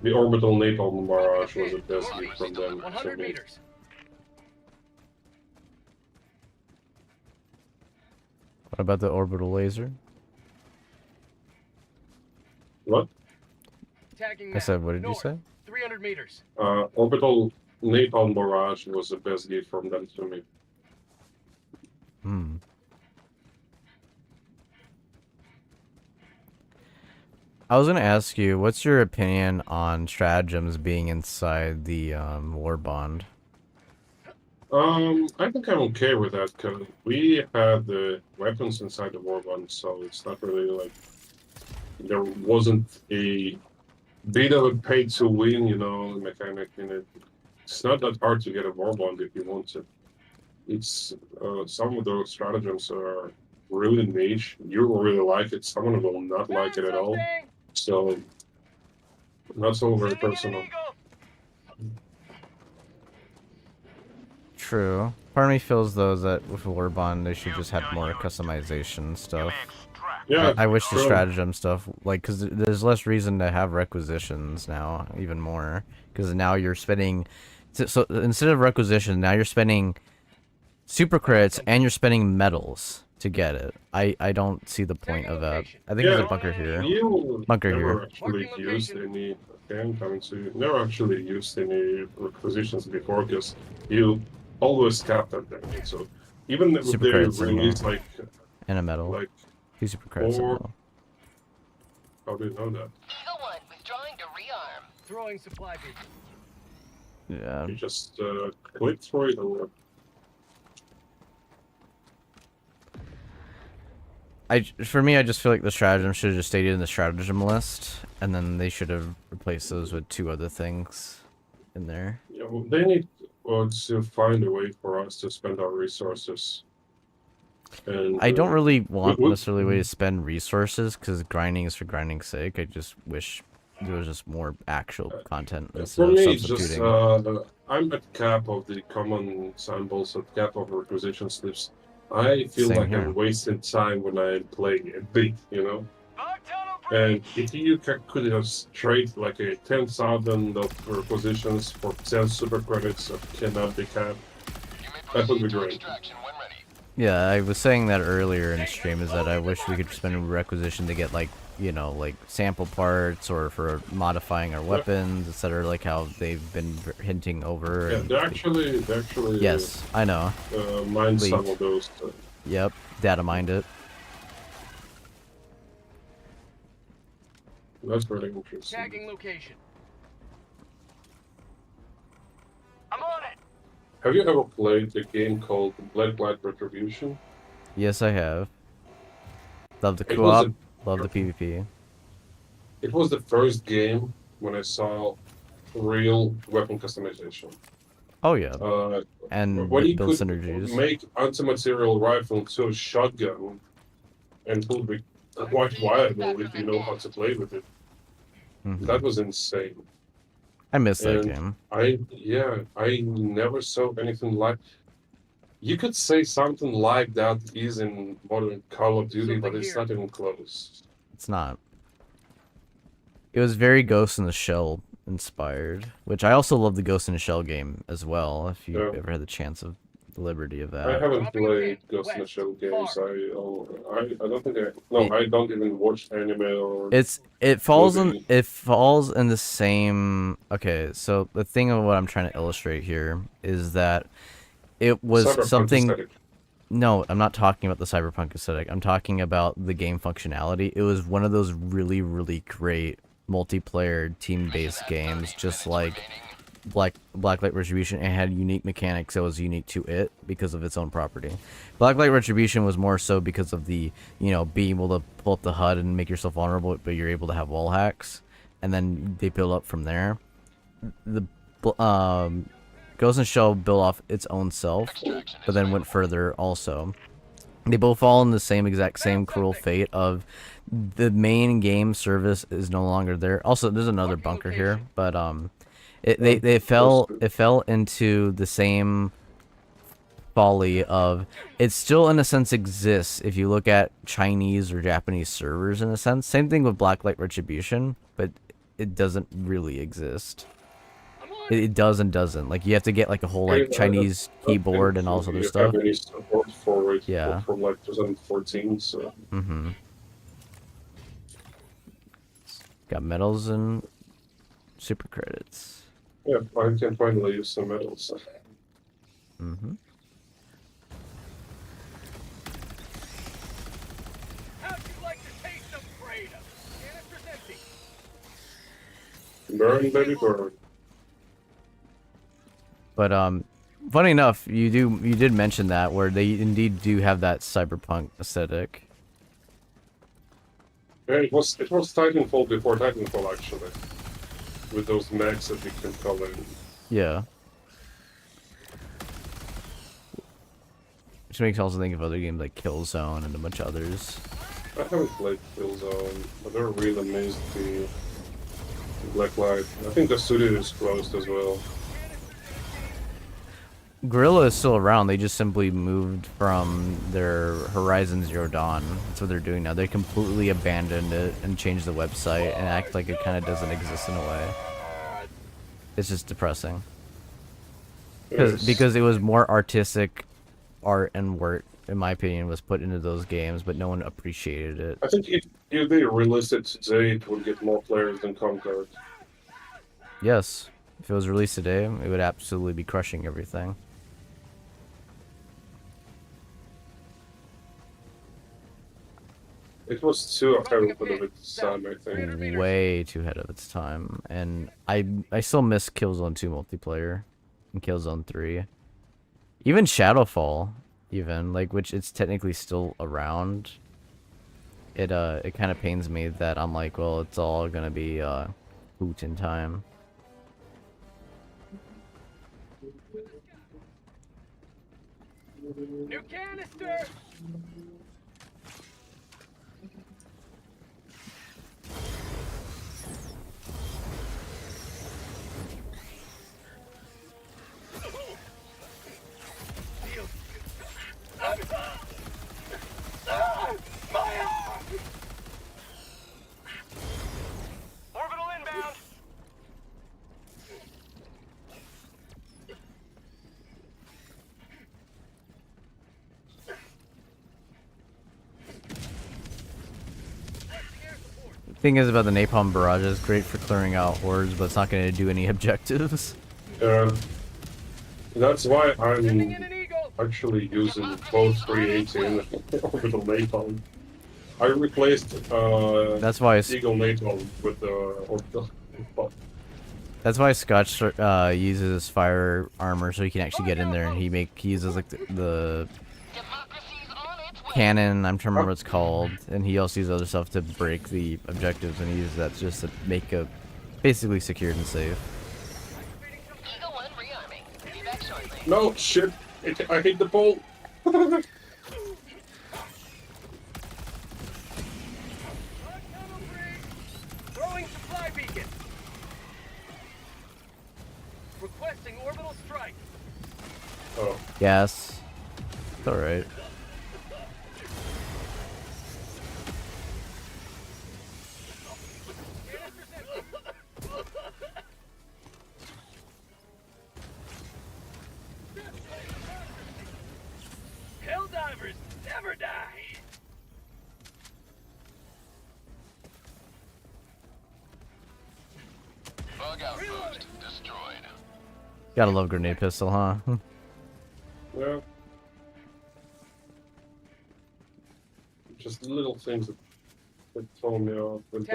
The orbital napalm barrage was the best gift from them. 100 meters. What about the orbital laser? What? Tagging I map. said, what did you North, say? 300 meters. Orbital napalm barrage was the best gift from them to me. Hmm. I was gonna ask you, what's your opinion on stratagems being inside the WARBOND? I think I'm okay with that because we had the weapons inside the Warbond, so it's not really like there wasn't a bit of a pay to win, you know, mechanic in it. It's not that hard to get a Warbond if you want to. It's some of those stratagems are really niche. You will really like it. Someone will not like it at all. So that's all very personal. True. Part of me feels though that with WARBOND they should just have more customization stuff. Yeah, I wish the sure. stratagem stuff, like, because there's less reason to have requisitions now, even more. Because now you're spending, so instead of requisition, now you're spending super credits and you're spending medals to get it. I don't see the point of that. I think there's a bunker here. You Bunker never here. actually used any. Okay, I'm coming to you. Never actually used any requisitions before because you always capped at them. So even if Super they credits release and, like and a medal. like 2 super credits and a four. medal. How do you know that? Eagle 1 withdrawing to rearm. Throwing supply beacon. Yeah. You just click through it or For me, I just feel like the stratagem should have just stayed in the stratagem list, and then they should have replaced those with 2 other things in there. yeah, well, they need to find a way for us to spend our resources. And I don't really want we- necessarily a way to spend resources, because grinding is for grinding's sake. I just wish there was just more actual content instead For of me, it's substituting. just I'm at cap of the common symbols, at cap of requisition slips. I feel Same like here. I'm wasting time when I'm playing a bit, you know. And if you could have straight like a 10,000 of requisitions for 10 super credits that cannot be capped, that would be great. Yeah, I was saying that earlier in stream, is that I wish we could spend a requisition to get, like, you know, like sample parts or for modifying our weapons, etc., like how they've been hinting over. Yeah, and they actually yes, I know. Mine some Leaked. of those. Yep, data mined it. That's really interesting. Tagging location. I'm on it. Have you ever played a game called Blacklight Retribution? Yes, I have. Love the It was co-op, love the PvP. It was the first game when I saw real weapon customization. Oh yeah, and when you build could synergies. make anti-material rifle into a shotgun, and it would be quite viable if you know how to play with it. Mhm. That was insane. I miss that And game. I never saw anything like. You could say something like that is in modern Call of Duty, but it's not even close. It's not. It was very Ghost in the Shell inspired, which I also love the Ghost in the Shell game as well, if you ever had the chance of the liberty of that. I haven't played Ghost in the Shell games. I don't think I don't even watch anime or. It falls in the same. Okay, so the thing of what I'm trying to illustrate here is that it was Cyberpunk something. aesthetic. No, I'm not talking about the cyberpunk aesthetic. I'm talking about the game functionality. It was one of those really, really great multiplayer team-based games, just like Blacklight Retribution. It had unique mechanics that was unique to it because of its own property. Blacklight Retribution was more so because of the, you know, being able to pull up the HUD and make yourself vulnerable, but you're able to have wall hacks, and then they build up from there. The Ghost in the Shell built off its own self, but then went further also. They both fall in the same cruel fate of the main game service is no longer there. Also, there's another bunker here, but it fell into the same folly of it still in a sense exists if you look at Chinese or Japanese servers in a sense. Same thing with Blacklight Retribution, but it doesn't really exist. It does and doesn't. Like, you have to get like a whole like Chinese keyboard and all this other stuff. Have any support for it Yeah. from like 2014, so. Mm-hmm. Got medals and super credits. Yeah, I can finally use some medals. Mm-hmm. How'd you like the taste of freedom? Canister's empty. Burn, baby, burn. But funny enough, you did mention that where they indeed do have that cyberpunk aesthetic. Yeah, it was Titanfall before Titanfall actually, with those mechs that you can color in. Yeah. Which makes me also think of other games like Killzone and a bunch of others. I haven't played Killzone, but they're really amazed the Blacklight. I think the studio is closed as well. Gorilla is still around. They just simply moved from their Horizon Zero Dawn. That's what they're doing now. They completely abandoned it and changed the website and act like it kind of doesn't exist in a way. It's just depressing. Because it was more artistic art and work, in my opinion, was put into those games, but no one appreciated it. I think if they released it today, it would get more players than Conquer. Yes. If it was released today, it would absolutely be crushing everything. It was too ahead of its time, I think. Way too ahead of its time. And I still miss Killzone 2 multiplayer and Killzone 3. Even Shadowfall, which it's technically still around. It kind of pains me that I'm like, well, it's all gonna be boot in time. New canister! Orbital inbound. The thing is about the Napalm Barrage, it's great for clearing out hordes, but it's not going to do any objectives. That's why I'm actually using both 380 and Orbital Napalm. I replaced That's why Eagle Napalm with the Orbital Napalm. That's why Scotch uses fire armor so he can actually get in there, and he uses like the cannon. I'm trying to remember what it's called, and he also uses other stuff to break the objectives, and he uses that just to make a basically secured and safe. No shit! I hit the pole. Throwing supply beacon. Requesting orbital strike. Oh. Yes. It's alright. Helldivers never die. Bug outpost destroyed. Gotta love grenade pistol, huh? Yeah. Just little things that throw me off with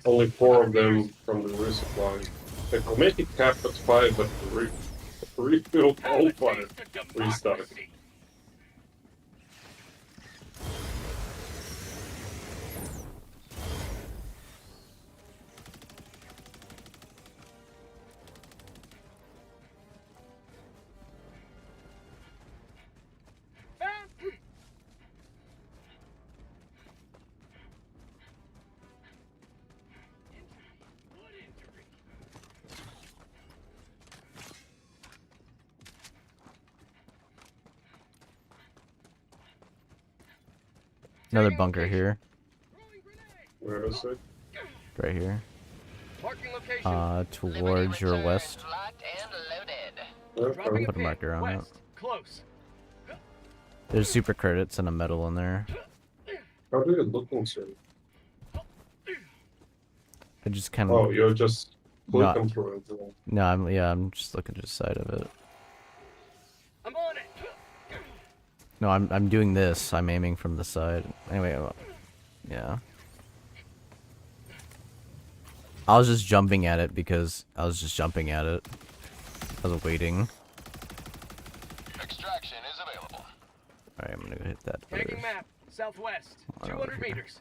only 4 of them from the resupply. They could make it cap at 5, but refill all 5. Restart. Another bunker here. Where is it? Right here. Marking location. Towards your west. I'll Dropping put a pin. marker on it. West. Close. There's super credits and a medal in there. How do you looking, sir? I just kind of. Oh, you're just looking through it. No, I'm just looking to the side of it. I'm on it. No, I'm doing this. I'm aiming from the side. Anyway, yeah. I was just jumping at it because I was just jumping at it. I was waiting. Extraction is available. Alright, I'm gonna go hit that Tagging first. map. Southwest. On over 200 here. meters.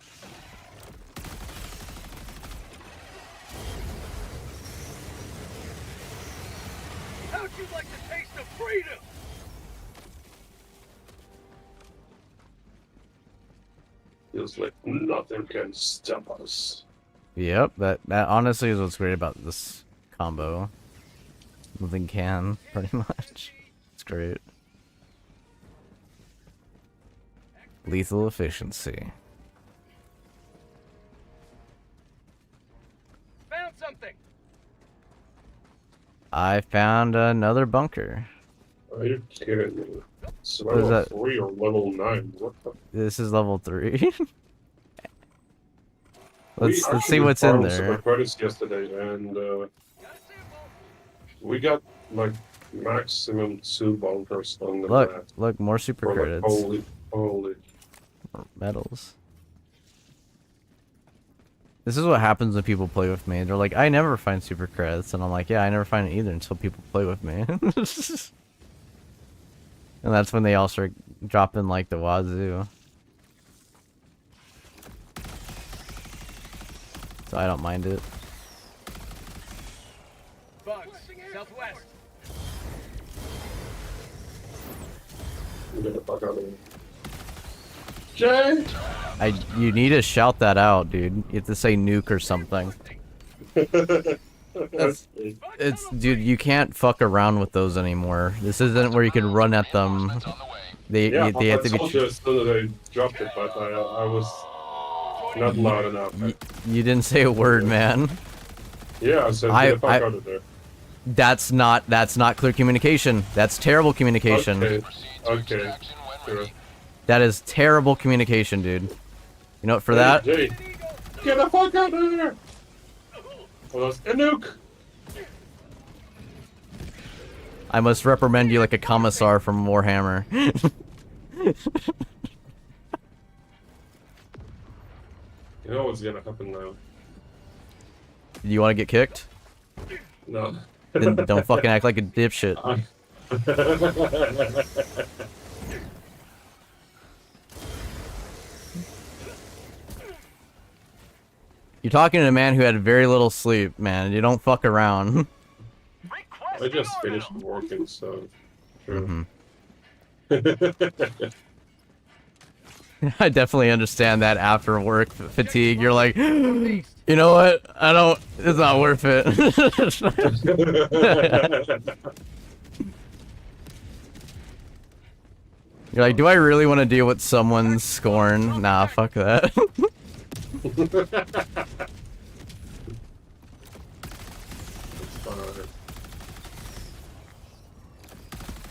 How'd you like the taste of freedom? Feels like nothing can stop us. Yep, that honestly is what's great about this combo. Nothing can, pretty much. That's great. Lethal efficiency. Found something. I found another bunker. Are you kidding me? It's What is level that? 3 or level 9. What the? This is level 3. We let's see actually what's in farmed there. super credits yesterday, and we got like maximum 2 bunkers on the map. Look, more super We're credits. Like, holy. Medals. This is what happens when people play with me. They're like, I never find super credits, and I'm like, yeah, I never find it either until people play with me. And that's when they all start dropping like the wazoo. So I don't mind it. Bugs, southwest. Get the fuck out of here. Jay! You need to shout that out, dude. You have to say nuke or something. Dude, you can't fuck around with those anymore. This isn't where you can run at them. They have to be. As soon as I dropped it, but I was not loud enough. You didn't say a word, man. Yeah, I said get the fuck out of there. That's not clear communication. That's terrible communication. Okay. Sure. That is terrible communication, dude. You know what, for that? Jay, get the fuck out of there! Well, that's a nuke! I must reprimand you like a commissar from Warhammer. You know what's gonna happen now? You want to get kicked? No. Then don't fucking act like a dipshit. You're talking to a man who had very little sleep, man. You don't fuck around. I just finished working, so... Sure. I definitely understand that after work fatigue. You're like, you know what? It's not worth it. You're like, do I really want to deal with someone's scorn? Nah, fuck that.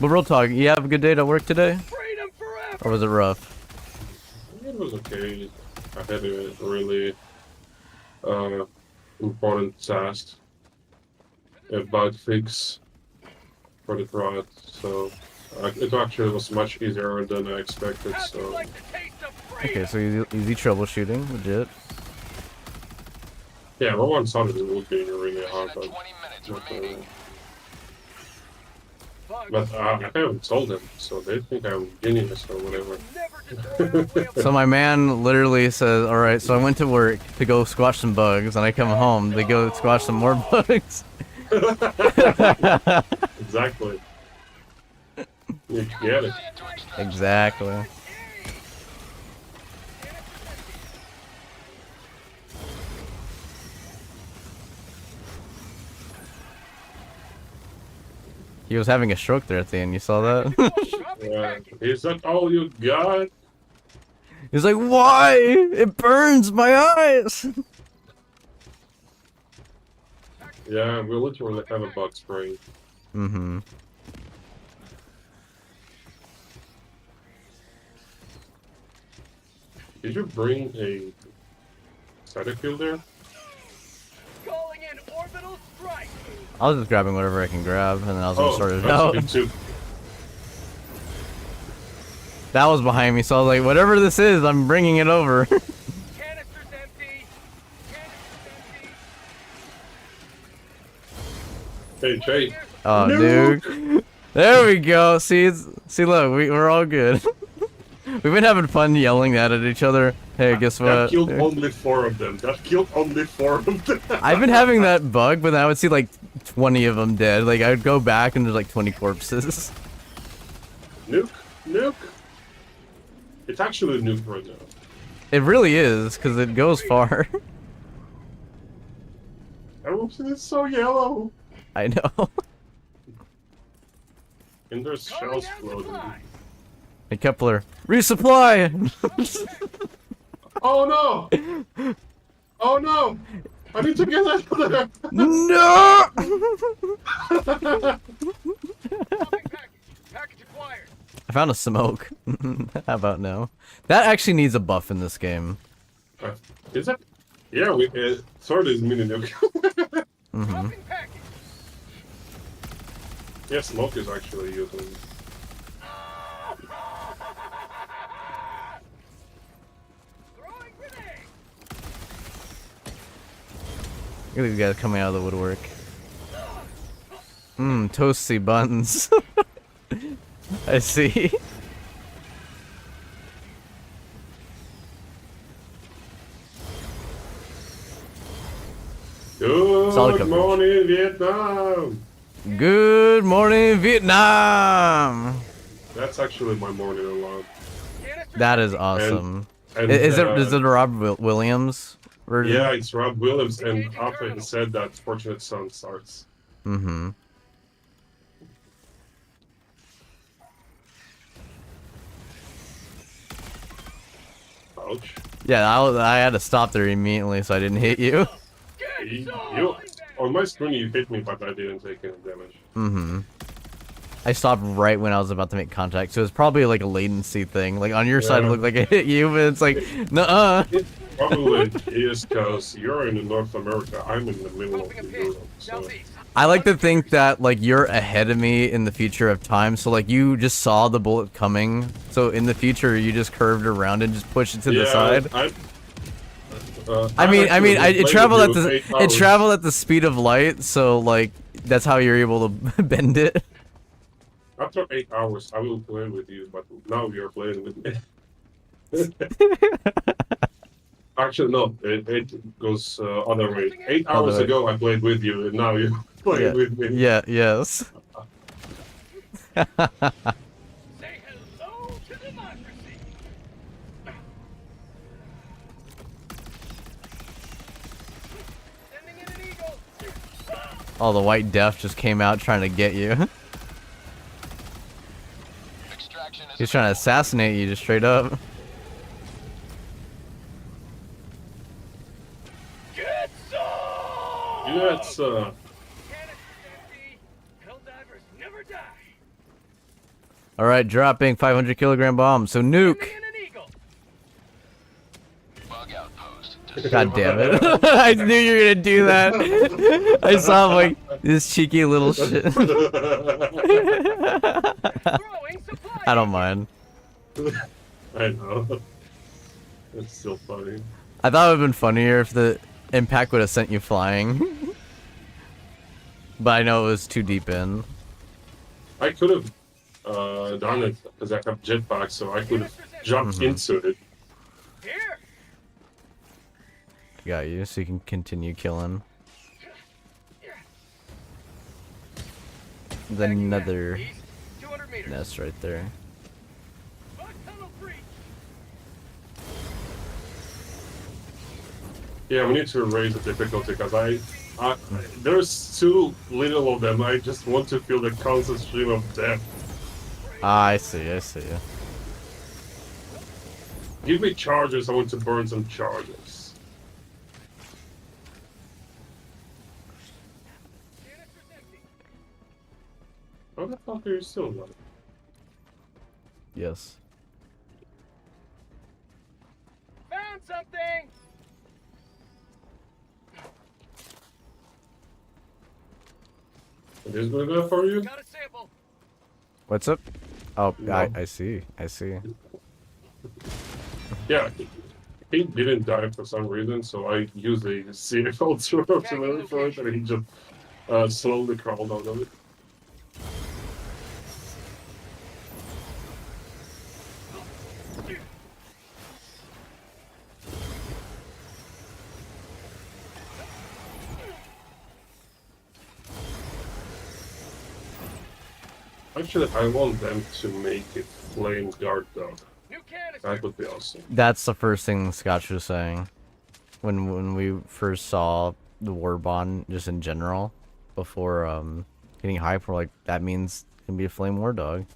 But real talk, you have a good day to work today? Or was it rough? It was okay. I had a really important task. A bug fix for the prod, so it actually was much easier than I expected, so... Okay, so easy troubleshooting, legit. Yeah, well, one thought it would be really hard, but I haven't told them, so they think I'm genius or whatever. So my man literally says, alright, so I went to work to go squash some bugs, and I come home to go squash some more bugs. Exactly. You get it. Exactly. He was having a stroke there at the end, you saw that? Yeah. Is that all you got? He's like, why? It burns my eyes! Yeah, we literally have a bug spray. Mm-hmm. Did you bring a static field there? Calling in orbital strike. I was just grabbing whatever I can grab, and then I was gonna sort it that's out. good too. That was behind me, so I was like, whatever this is, I'm bringing it over. Canister's empty. Hey, Jay. Oh, No! dude. There we go. See, look, we're all good. We've been having fun yelling that at each other. Hey, guess what? That killed only 4 of them. That killed only 4 of them. I've been having that bug, but I would see like 20 of them dead. Like, I would go back and there's like 20 corpses. Nuke? Nuke? It's actually a nuke right now. It really is, because it goes far. Everything is so yellow. I know. And there's shells floating. Hey Kepler, resupply! Oh no! Oh no! I need to get out of there! No! I found a smoke. How about no? That actually needs a buff in this game. Is it? Yeah, sword is mini nuke. Mm-hmm. Yeah, smoke is actually using. Look at these guys coming out of the woodwork. Mmm, toasty buns. I see. Good morning, Vietnam! Good morning, Vietnam! That's actually my morning alarm. That is awesome. And, is it Rob Williams version? Yeah, it's Rob Williams, and after he said that, Fortunate Son starts. Mm-hmm. Ouch. Yeah, I had to stop there immediately so I didn't hit you. On my screen you hit me, but I didn't take any damage. Mm-hmm. I stopped right when I was about to make contact, so it's probably like a latency thing. Like on your side it looked like I hit you, but it's like, nuh-uh. It probably is because you're in North America, I'm in the middle of Europe, so... I like to think that like you're ahead of me in the future of time, so like you just saw the bullet coming, so in the future you just curved around and just pushed it to the side. It traveled at the speed of light, so like that's how you're able to bend it. After 8 hours, I will play with you, but now you're playing with me. Actually, no, it goes other way. 8 hours ago, I played with you, and now you play with me. Yeah, yes. Say hello to democracy. Sending in an eagle. Oh, the White Death just came out trying to get you. He's trying to assassinate you just straight up. Yes, Helldiver's never die. Alright, dropping 500 kilogram bomb, so nuke! God damn it. I knew you were gonna do that. I saw him like, this cheeky little shit. I don't mind. I know. It's still funny. I thought it would have been funnier if the impact would have sent you flying. But I know it was too deep in. I could have done it because I have jetpack, so I could have jumped into it. Got you, so you can continue killing. Then another nest right there. Yeah, we need to raise the difficulty because there's too little of them. I just want to feel the constant stream of death. Ah, I see. Give me charges. I want to burn some charges. How the fuck are you still alive? Yes. Found something. It is good enough for you? Got a sample. What's up? Oh, No. I see. Yeah, he didn't die for some reason, so I used a CFL auxiliary for it, and he just slowly crawled out of it. Actually, I want them to make it flame guard though. That would be awesome. That's the first thing Scotch was saying. When we first saw the WARBOND just in general, before getting hype, we're like, that means can be a flame war dog.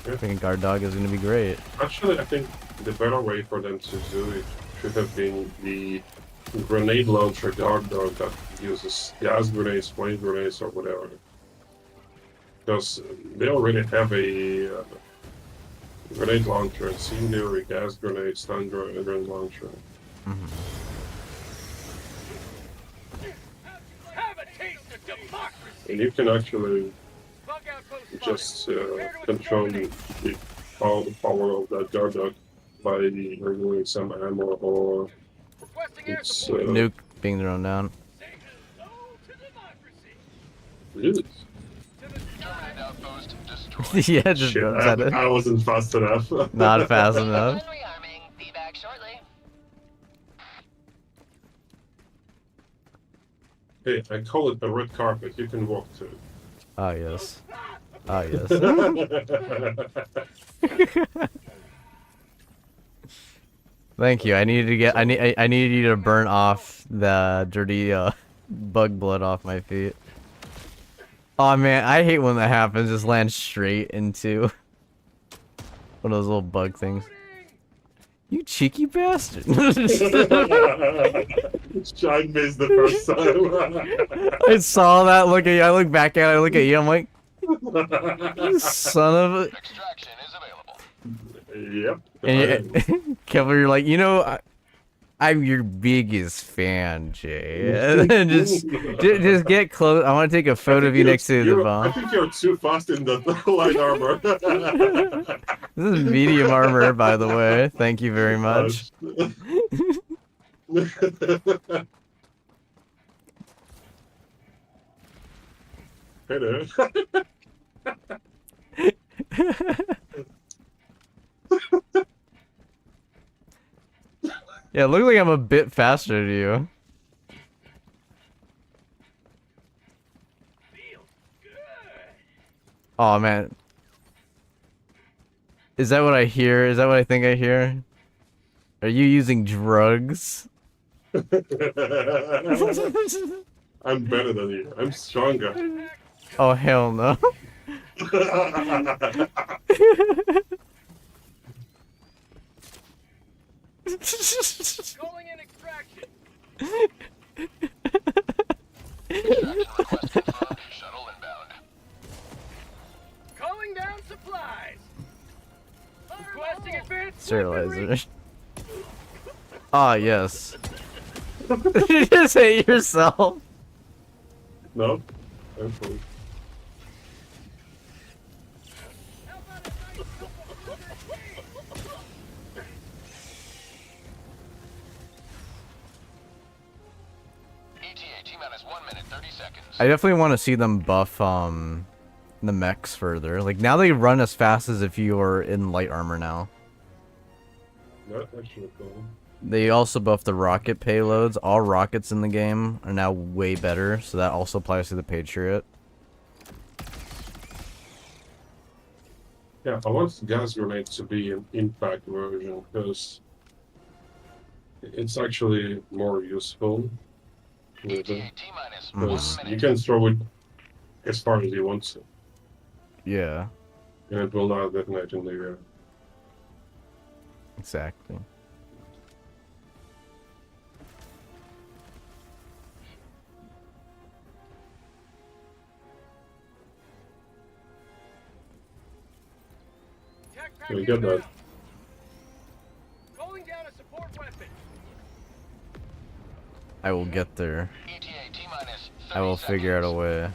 I think guard dog is gonna be great. Actually, I think the better way for them to do it should have been the grenade launcher guard dog that uses gas grenades, flame grenades, or whatever. Because they already have a grenade launcher, incendiary gas grenade, stun grenade launcher. And you can actually just control all the power of that guard dog by removing some ammo or it's Nuke being thrown down. Really? Yeah, just Shit, said it. I wasn't fast enough. Not fast enough. Be back shortly. Hey, I call it a red carpet. You can walk to it. Ah, yes. Ah, yes. Thank you. I needed to get. I needed you to burn off the dirty bug blood off my feet. Oh man, I hate when that happens. Just land straight into one of those little bug things. You cheeky bastard! Shine missed the first time. I saw that. Look at you. I look back at it. I look at you. I'm like, you son of a. Extraction is available. Yep. And Kevin, you're like, you know, I'm your biggest fan, Jay. And just get close. I want to take a photo of you next to the I bomb. think you're too fast in the light armor. This is medium armor, by the way. Thank you very much. Hey there. Yeah, it looks like I'm a bit faster to you. Oh man. Is that what I hear? Is that what I think I hear? Are you using drugs? I'm better than you. I'm stronger. Oh hell no. Calling in extraction. Extraction request confirmed. Shuttle inbound. Calling down supplies. Requesting advanced Sterilizer. Ah, yes. Did you just hate yourself? No? I'm cool. ETA T-minus 1 minute 30 seconds. I definitely want to see them buff the mechs further. Like now they run as fast as if you were in light armor now. That's actually cool. They also buff the rocket payloads. All rockets in the game are now way better, so that also applies to the Patriot. Yeah, I want gas grenade to be an impact version because it's actually more useful. ETA T-minus 1 Because minute. you can throw it as far as you want to, Yeah, and it will not detonate in the air. exactly. Can we get that? Calling down a support weapon. I will get there. ETA T-minus 30 I will figure out a seconds. way.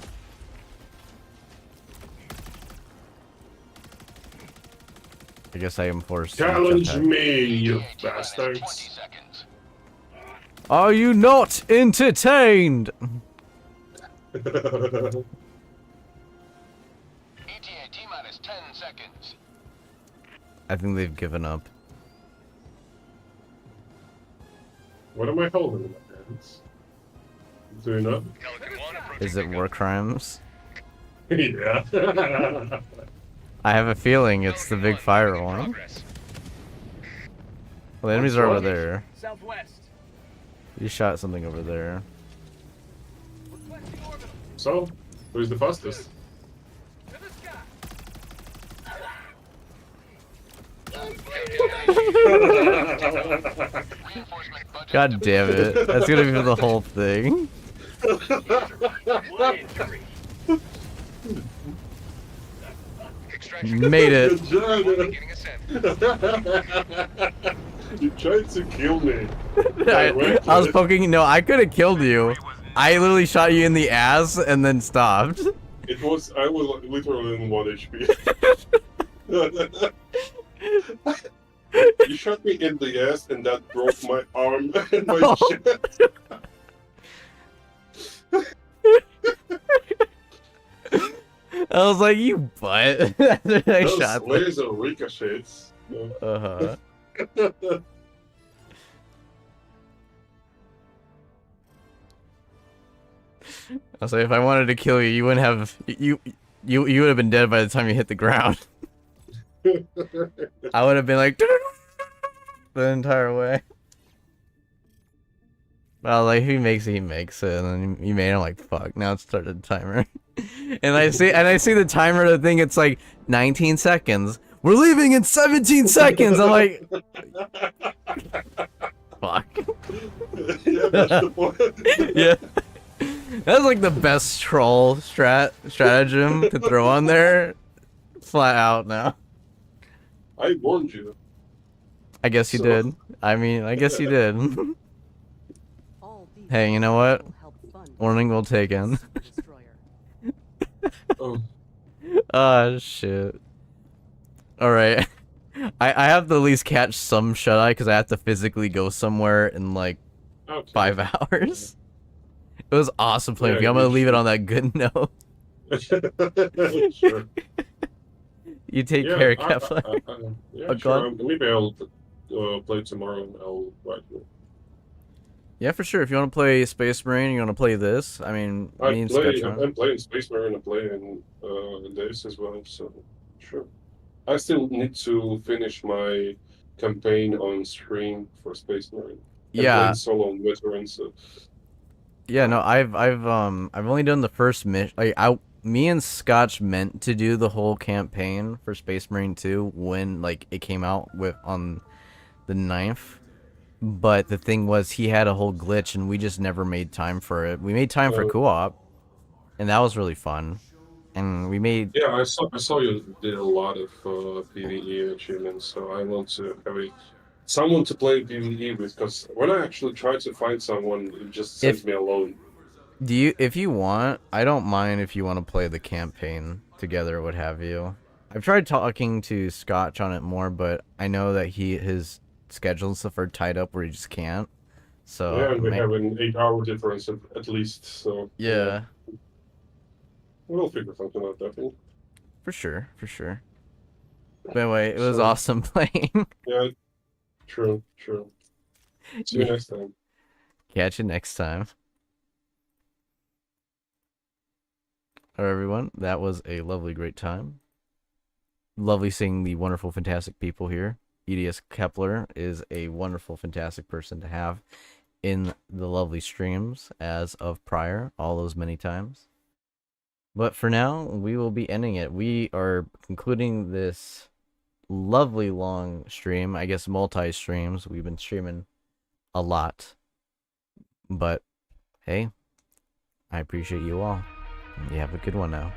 I guess I am forced to Challenge jetpack. me, you ETA T-minus 20 bastards! seconds. Are you not entertained? ETA T-minus 10 seconds. I think they've given up. What am I holding in my hands? Do you know? Pelican 1 approaching Is it war crimes? Yeah. I have a feeling it's the big fire one. progress. Well, the enemies are over there. Southwest. You shot something over there. Requesting orbital. So, who's the fastest? God damn it. That's gonna be the whole thing. Made it. You tried to kill me. I was poking. No, I could have killed you. I literally shot you in the ass and then stopped. I was literally in 1 HP. You shot me in the ass and that broke my arm and my chest. I was like, you butt. I shot laser ricochets. Uh-huh. I was like, if I wanted to kill you, you wouldn't have you would have been dead by the time you hit the ground. I would have been like the entire way. Well, like, if he makes it, he makes it, and then you made him like, fuck, now it started the timer. and I see the timer, the thing, it's like 19 seconds. We're leaving in 17 seconds. I'm like, fuck. Yeah, that's the point. Yeah. That's like the best troll stratagem to throw on there. Flat out now. I warned you. I guess you did. I mean, I guess you did. Hey, you know what? Warning will taken. Oh. Oh, shit. Alright. I have to at least catch some shut-eye because I have to physically go somewhere in like 5 hours. It was awesome playing with you. I'm gonna leave it on that good note. Sure. You take care, Kepler. Yeah, sure. Maybe I'll play tomorrow and I'll write you. Yeah, for sure. If you want to play Space Marine, you want to play this. I mean, I'm playing Space Marine. I'm playing this as well. So sure. I still need to finish my campaign on stream for Space Marine. Yeah. Solo on veterans. So. Yeah, no, I've only done the first mission. Like, me and Scotch meant to do the whole campaign for Space Marine 2 when like it came out on the 9th. But the thing was, he had a whole glitch, and we just never made time for it. We made time for co-op, and that was really fun. And we made... Yeah, I saw you did a lot of PvE achievements, so I want to have someone to play PvE with, because when I actually try to find someone, it just sends me alone. If you want, I don't mind if you want to play the campaign together or what have you. I've tried talking to Scotch on it more, but I know that his schedule and stuff are tied up where he just can't. So yeah, and we have an 8-hour difference at least. So yeah, we'll figure something out definitely. For sure, for sure. But anyway, it was awesome playing. Yeah, true. See you next time. Catch you next time. Alright, everyone, that was a lovely, great time. Lovely seeing the wonderful, fantastic people here. EDS Kepler is a wonderful, fantastic person to have in the lovely streams as of prior, all those many times. But for now, we will be ending it. We are concluding this lovely long stream. I guess multi-streams. We've been streaming a lot. But, hey, I appreciate you all. You have a good one now.